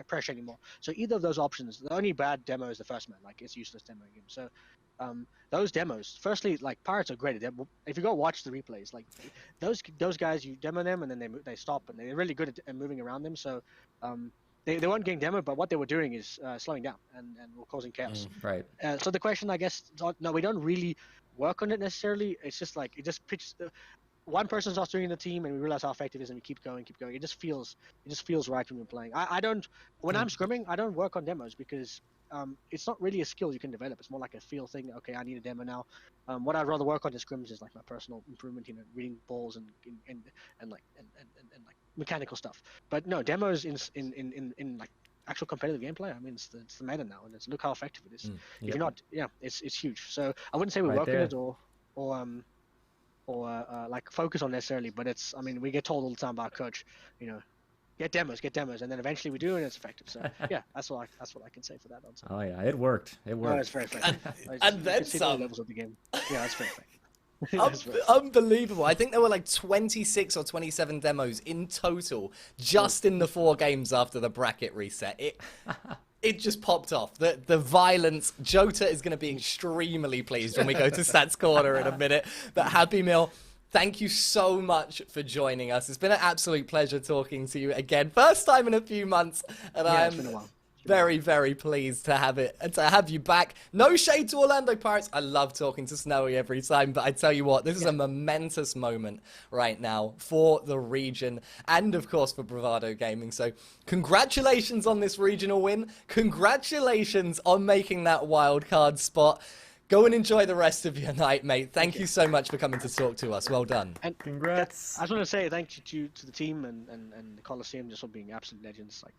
pressure anymore. So either of those options, the only bad demo is the first man. Like it's useless demoing him. So those demos, firstly, like Pirates are great at them. If you go watch the replays, like those guys, you demo them and then they stop and they're really good at moving around them. So they weren't getting demoed, but what they were doing is slowing down and were causing chaos. Right. So the question, I guess, no, we don't really work on it necessarily. It's just like it just pitches. One person starts doing the team, and we realize how effective it is, and we keep going. It just feels right when we're playing. I don't when I'm scrimming, I don't work on demos because it's not really a skill you can develop. It's more like a feel thing. Okay, I need a demo now. What I'd rather work on in scrims is like my personal improvement, reading balls and like mechanical stuff. But no, demos in like actual competitive gameplay. I mean, it's the meta now, and look how effective it is. If you're not, it's huge. So I wouldn't say we work on it or like focus on necessarily, but it's. I mean, we get told all the time by our coach, get demos, and then eventually we do, and it's effective. So yeah, that's what I can say for that answer. Oh yeah, it worked. No, it's very effective. And then some. Levels of the game. Yeah, that's very effective. Unbelievable. I think there were like 26 or 27 demos in total just in the 4 games after the bracket reset. It just popped off. The violence. Jota is going to be extremely pleased when we go to Stats Corner in a minute. But Happy Meal, thank you so much for joining us. It's been an absolute pleasure talking to you again. First time in a few months, and it's been a while. Very, very pleased to have you back. No shade to Orlando Pirates. I love talking to Snowy every time, but I tell you what, this is a momentous moment right now for the region and, of course, for Bravado Gaming. So congratulations on this regional win. Congratulations on making that wild card spot. Go and enjoy the rest of your night, mate. Thank you so much for coming to talk to us. Well done. And congrats. I just want to say thank you to the team and the Coliseum just for being absolute legends. Like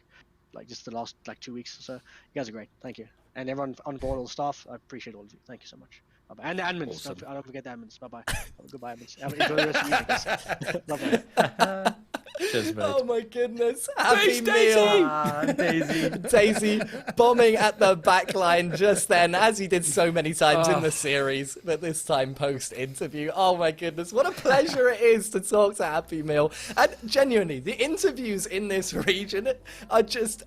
just the last 2 weeks or so. You guys are great. Thank you. And everyone on board, all the staff, I appreciate all of you. Thank you so much. Bye-bye. And the admins. Awesome. Don't forget the admins. Bye-bye. Goodbye, admins. Enjoy the rest of your Bye-bye. Cheers, mate. Oh my goodness. Happy Meal. Daisy bombing at the back line just then, as he did so many times in the series, but this time post-interview. Oh my goodness. What a pleasure it is to talk to Happy Meal. And genuinely, the interviews in this region are just...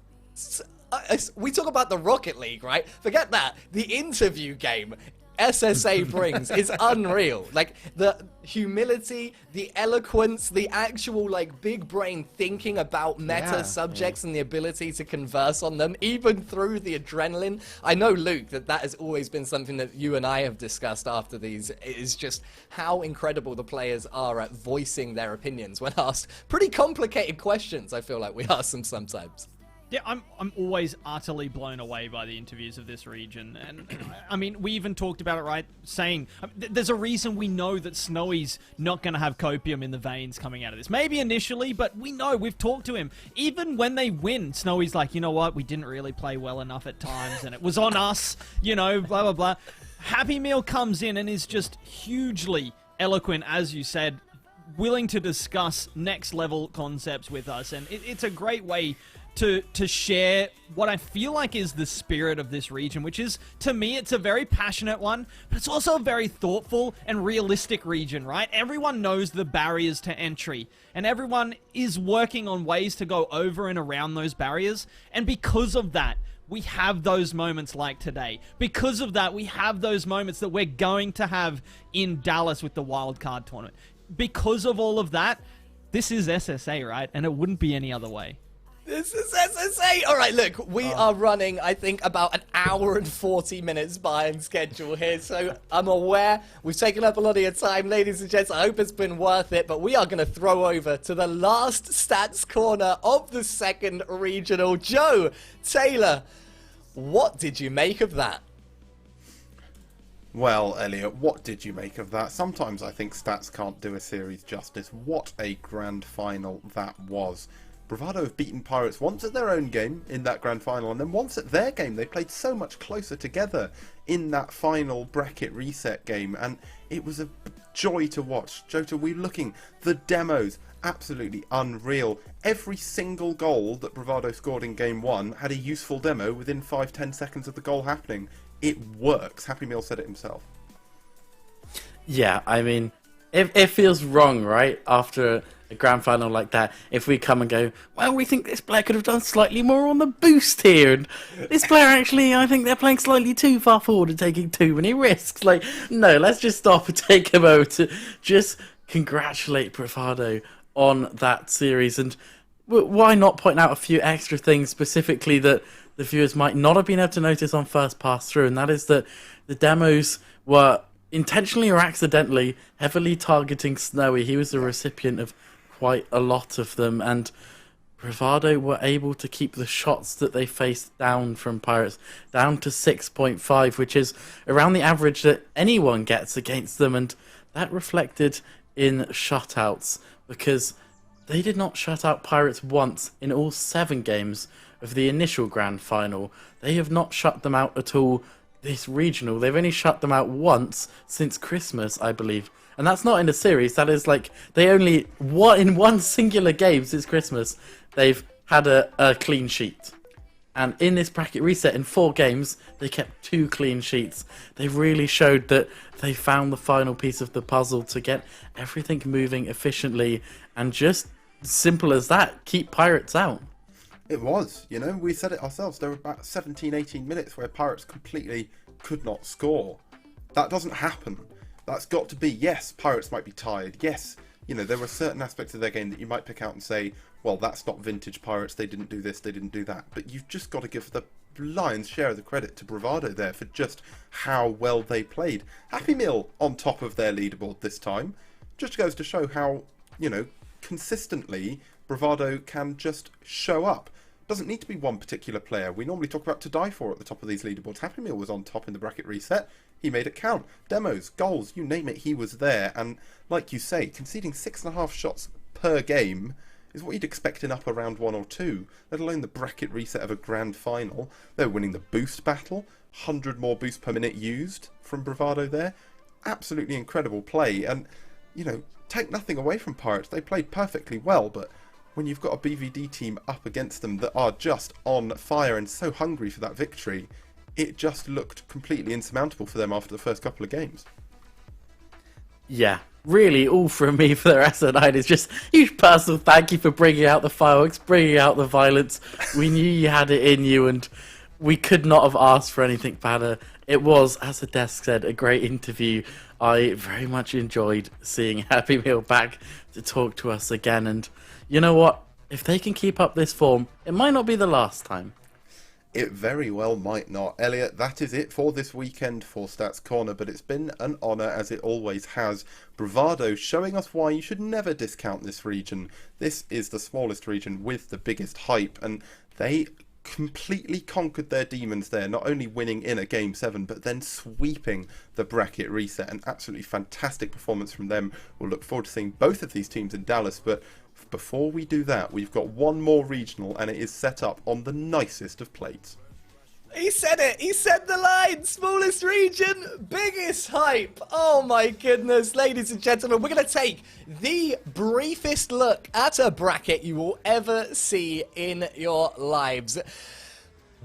we talk about the Rocket League, right? Forget that. The interview game SSA brings is unreal. Like the humility, the eloquence, the actual big brain thinking about meta subjects and the ability to converse on them, even through the adrenaline. I know, Luke, that has always been something that you and I have discussed after these, is just how incredible the players are at voicing their opinions when asked pretty complicated questions. I feel like we ask them sometimes. Yeah, I'm always utterly blown away by the interviews of this region. And, I mean, we even talked about it, right? Saying, there's a reason we know that Snowy's not going to have copium in the veins coming out of this. Maybe initially, but we know, we've talked to him. Even when they win, Snowy's like, you know what, we didn't really play well enough at times, and it was on us, you know, blah, blah, blah. Happy Meal comes in and is just hugely eloquent, as you said, willing to discuss next level concepts with us. And it's a great way to share what I feel like is the spirit of this region, which is, to me, it's a very passionate one, but it's also a very thoughtful and realistic region, right? Everyone knows the barriers to entry, and everyone is working on ways to go over and around those barriers, and because of that, we have those moments like today. Because of that, we have those moments that we're going to have in Dallas with the wildcard tournament. Because of all of that, this is SSA, right? And it wouldn't be any other way. This is SSA! Alright, look, we are running, I think, about an hour and 40 minutes behind schedule here, so I'm aware we've taken up a lot of your time, ladies and gents. I hope it's been worth it, but we are going to throw over to the last stats corner of the second regional. Joe, Taylor, what did you make of that? Well, Elliot, what did you make of that? Sometimes I think stats can't do a series justice. What a grand final that was. Bravado have beaten Pirates once at their own game in that grand final, and then once at their game. They played so much closer together in that final bracket reset game, and it was a joy to watch. Jota, we're looking, the demos, absolutely unreal. Every single goal that Bravado scored in game one had a useful demo within 5-10 seconds of the goal happening. It works. Happy Meal said it himself. Yeah, I mean, it feels wrong, right? After a grand final like that, if we come and go, well, we think this player could have done slightly more on the boost here, and this player actually, I think they're playing slightly too far forward and taking too many risks. Like, no, let's just stop and take a moment to just congratulate Bravado on that series, and why not point out a few extra things specifically that the viewers might not have been able to notice on first pass through, and that is that the demos were intentionally or accidentally heavily targeting Snowy. He was the recipient of quite a lot of them, and Bravado were able to keep the shots that they faced down from Pirates down to 6.5, which is around the average that anyone gets against them, and that reflected in shutouts, because they did not shut out Pirates once in all 7 games of the initial grand final. They have not shut them out at all this regional. They've only shut them out once since Christmas, I believe. And that's not in a series. That is like, they only, in one singular game since Christmas, they've had a clean sheet. And in this bracket reset, in 4 games, they kept 2 clean sheets. They really showed that they found the final piece of the puzzle to get everything moving efficiently. And just simple as that, keep Pirates out. It was, you know, we said it ourselves. There were about 17, 18 minutes where Pirates completely could not score. That doesn't happen. That's got to be, yes, Pirates might be tired. Yes, you know, there were certain aspects of their game that you might pick out and say, well, that's not vintage Pirates. They didn't do this, they didn't do that. But you've just got to give the lion's share of the credit to Bravado there for just how well they played. Happy Meal on top of their leaderboard this time. Just goes to show how, you know, consistently Bravado can just show up. Doesn't need to be one particular player. We normally talk about To Die For at the top of these leaderboards. Happy Meal was on top in the bracket reset. He made it count. Demos, goals, you name it, he was there. And like you say, conceding 6.5 shots per game is what you'd expect in upper round 1 or 2, let alone the bracket reset of a grand final. They're winning the boost battle. 100 more boost per minute used from Bravado there. Absolutely incredible play. And, you know, take nothing away from Pirates. They played perfectly well, but when you've got a BVD team up against them that are just on fire and so hungry for that victory, it just looked completely insurmountable for them after the first couple of games. Yeah, really, all from me for the rest of the night is just huge personal thank you for bringing out the fireworks, bringing out the violence. We knew you had it in you, and we could not have asked for anything better. It was, as the desk said, a great interview. I very much enjoyed seeing Happy Meal back to talk to us again, and you know what? If they can keep up this form, it might not be the last time. It very well might not. Elliot, that is it for this weekend for Stats Corner, but it's been an honour as it always has. Bravado showing us why you should never discount this region. This is the smallest region with the biggest hype, and they completely conquered their demons there, not only winning in a Game 7, but then sweeping the bracket reset. An absolutely fantastic performance from them. We'll look forward to seeing both of these teams in Dallas, but before we do that, we've got one more regional, and it is set up on the nicest of plates. He said it! He said the line! Smallest region, biggest hype! Oh my goodness, ladies and gentlemen, we're going to take the briefest look at a bracket you will ever see in your lives.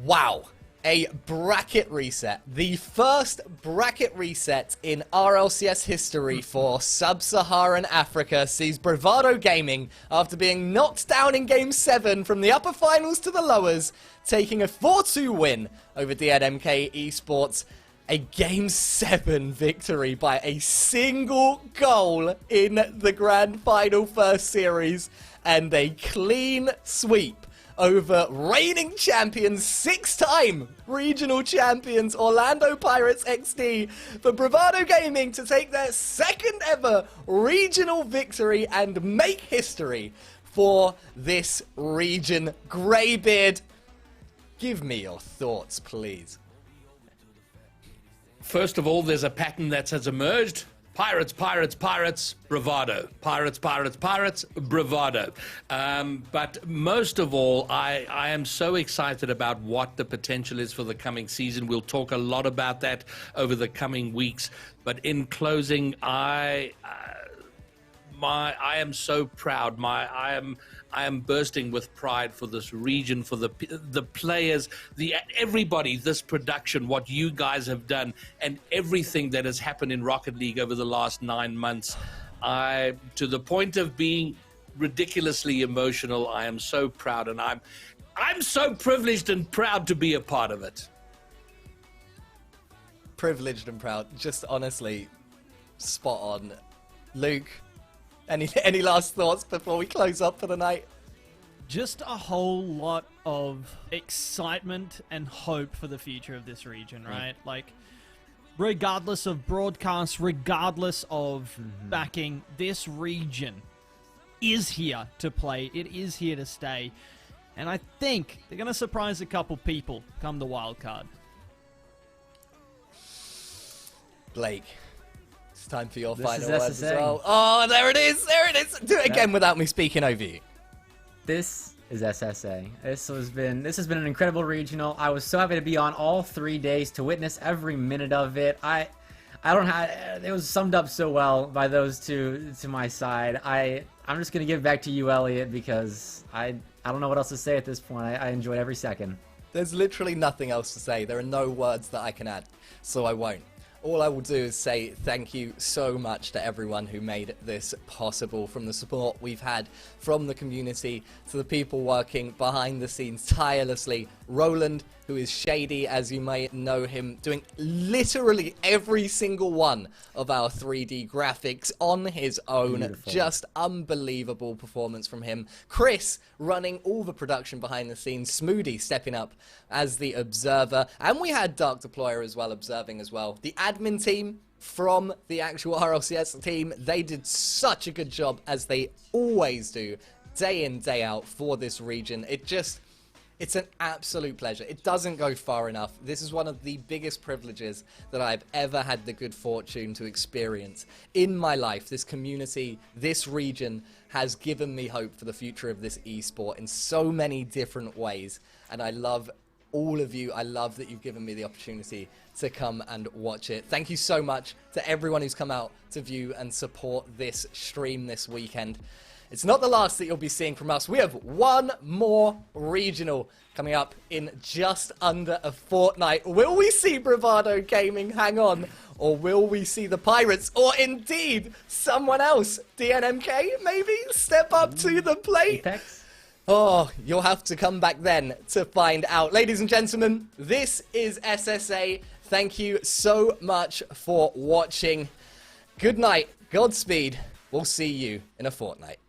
Wow. A bracket reset. The first bracket reset in RLCS history for Sub-Saharan Africa sees Bravado Gaming, after being knocked down in Game 7 from the upper finals to the lowers, taking a 4-2 win over DNMK Esports. A Game 7 victory by a single goal in the Grand Final first series, and a clean sweep over reigning champions, 6-time regional champions Orlando Pirates XD, for Bravado Gaming to take their second ever regional victory and make history for this region. Greybeard, give me your thoughts, please. First of all, there's a pattern that has emerged. Pirates, Pirates, Pirates, Bravado. Pirates, Pirates, Pirates, Bravado. But most of all, I am so excited about what the potential is for the coming season. We'll talk a lot about that over the coming weeks. But in closing, I am so proud. I am bursting with pride for this region, for the players, everybody, this production, what you guys have done, and everything that has happened in Rocket League over the last 9 months. To the point of being ridiculously emotional, I am so proud, and I'm so privileged and proud to be a part of it. Privileged and proud, just honestly spot on. Luke, any last thoughts before we close up for the night? Just a whole lot of excitement and hope for the future of this region, right? Like, regardless of broadcasts, regardless of backing, this region is here to play. It is here to stay. And I think they're going to surprise a couple people come the wild card. Blake, it's time for your This final is words as SSA. well. Oh, there it is! There it is! Do it again without me speaking over you. This is SSA. This has been an incredible regional. I was so happy to be on all 3 days to witness every minute of it. It was summed up so well by those two to my side. I'm just gonna give it back to you, Elliot, because I don't know what else to say at this point. I enjoyed every second. There's literally nothing else to say. There are no words that I can add, so I won't. All I will do is say thank you so much to everyone who made this possible, from the support we've had from the community to the people working behind the scenes tirelessly. Roland, who is shady as you may know him, doing literally every single one of our 3D graphics on his own. Beautiful. Just unbelievable performance from him. Chris running all the production behind the scenes. Smoody stepping up as the observer. And we had Dark Deployer as well observing as well. The admin team from the actual RLCS team, they did such a good job, as they always do, day in, day out for this region. It's an absolute pleasure. It doesn't go far enough. This is one of the biggest privileges that I've ever had the good fortune to experience in my life. This community, this region has given me hope for the future of this esport in so many different ways. And I love all of you. I love that you've given me the opportunity to come and watch it. Thank you so much to everyone who's come out to view and support this stream this weekend. It's not the last that you'll be seeing from us. We have one more regional coming up in just under a fortnight. Will we see Bravado Gaming hang on? Or will we see the Pirates? Or indeed, someone else, DNMK, maybe step up to the plate? Apex? Oh, you'll have to come back then to find out. Ladies and gentlemen, this is SSA. Thank you so much for watching. Good night. Godspeed. We'll see you in a fortnight.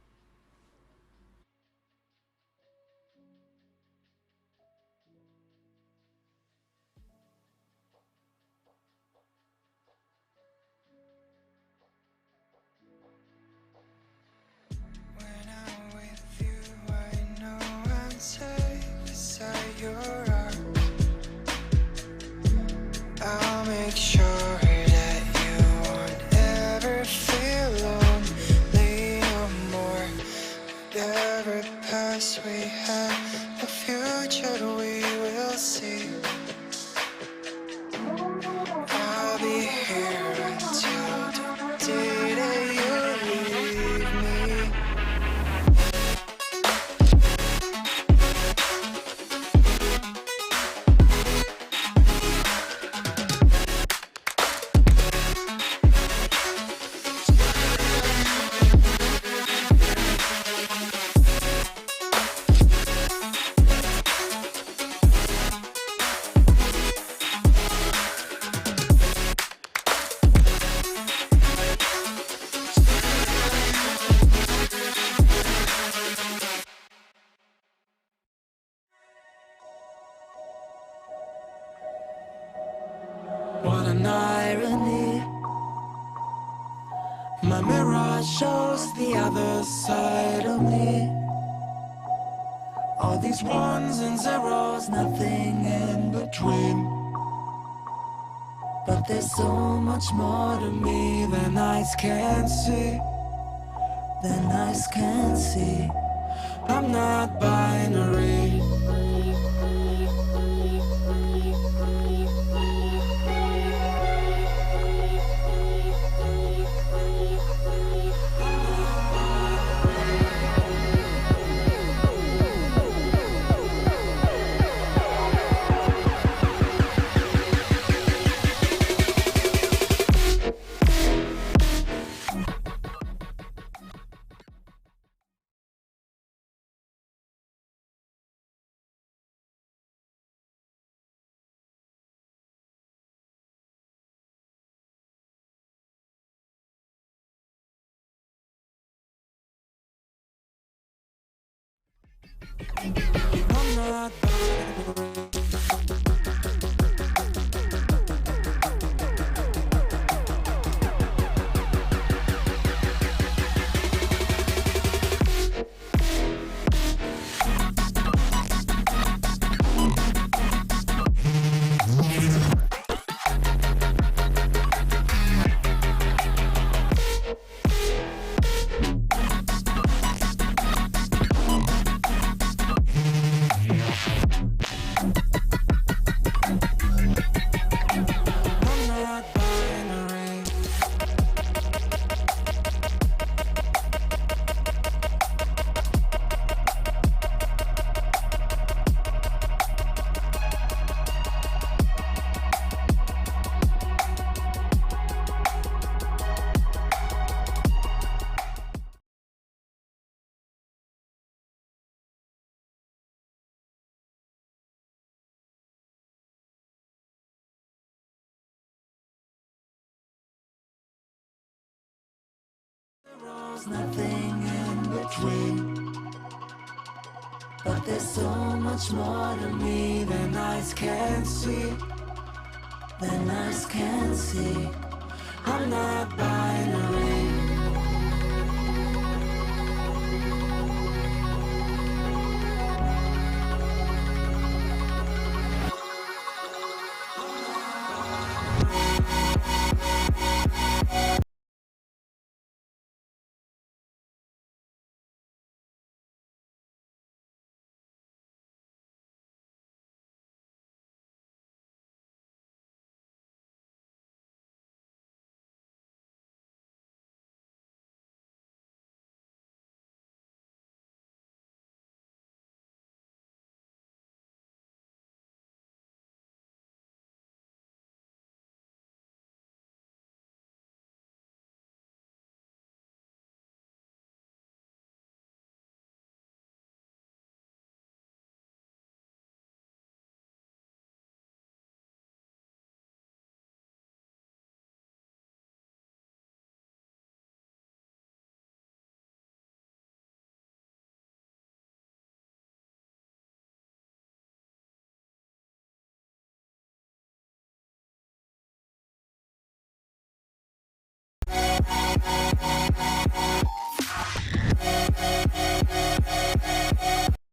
I'll make sure that you won't ever feel lonely no more. Whatever past we have, the future we will see. I'll be here until the day that you leave me. What an irony. My mirror shows the other side of me. All these ones and zeros, nothing in between. But there's so much more to me than eyes can see. Than eyes can see. I'm not binary. I'm not nothing in between. But there's so much more to me than eyes can see. Than eyes can see. I'm not binary.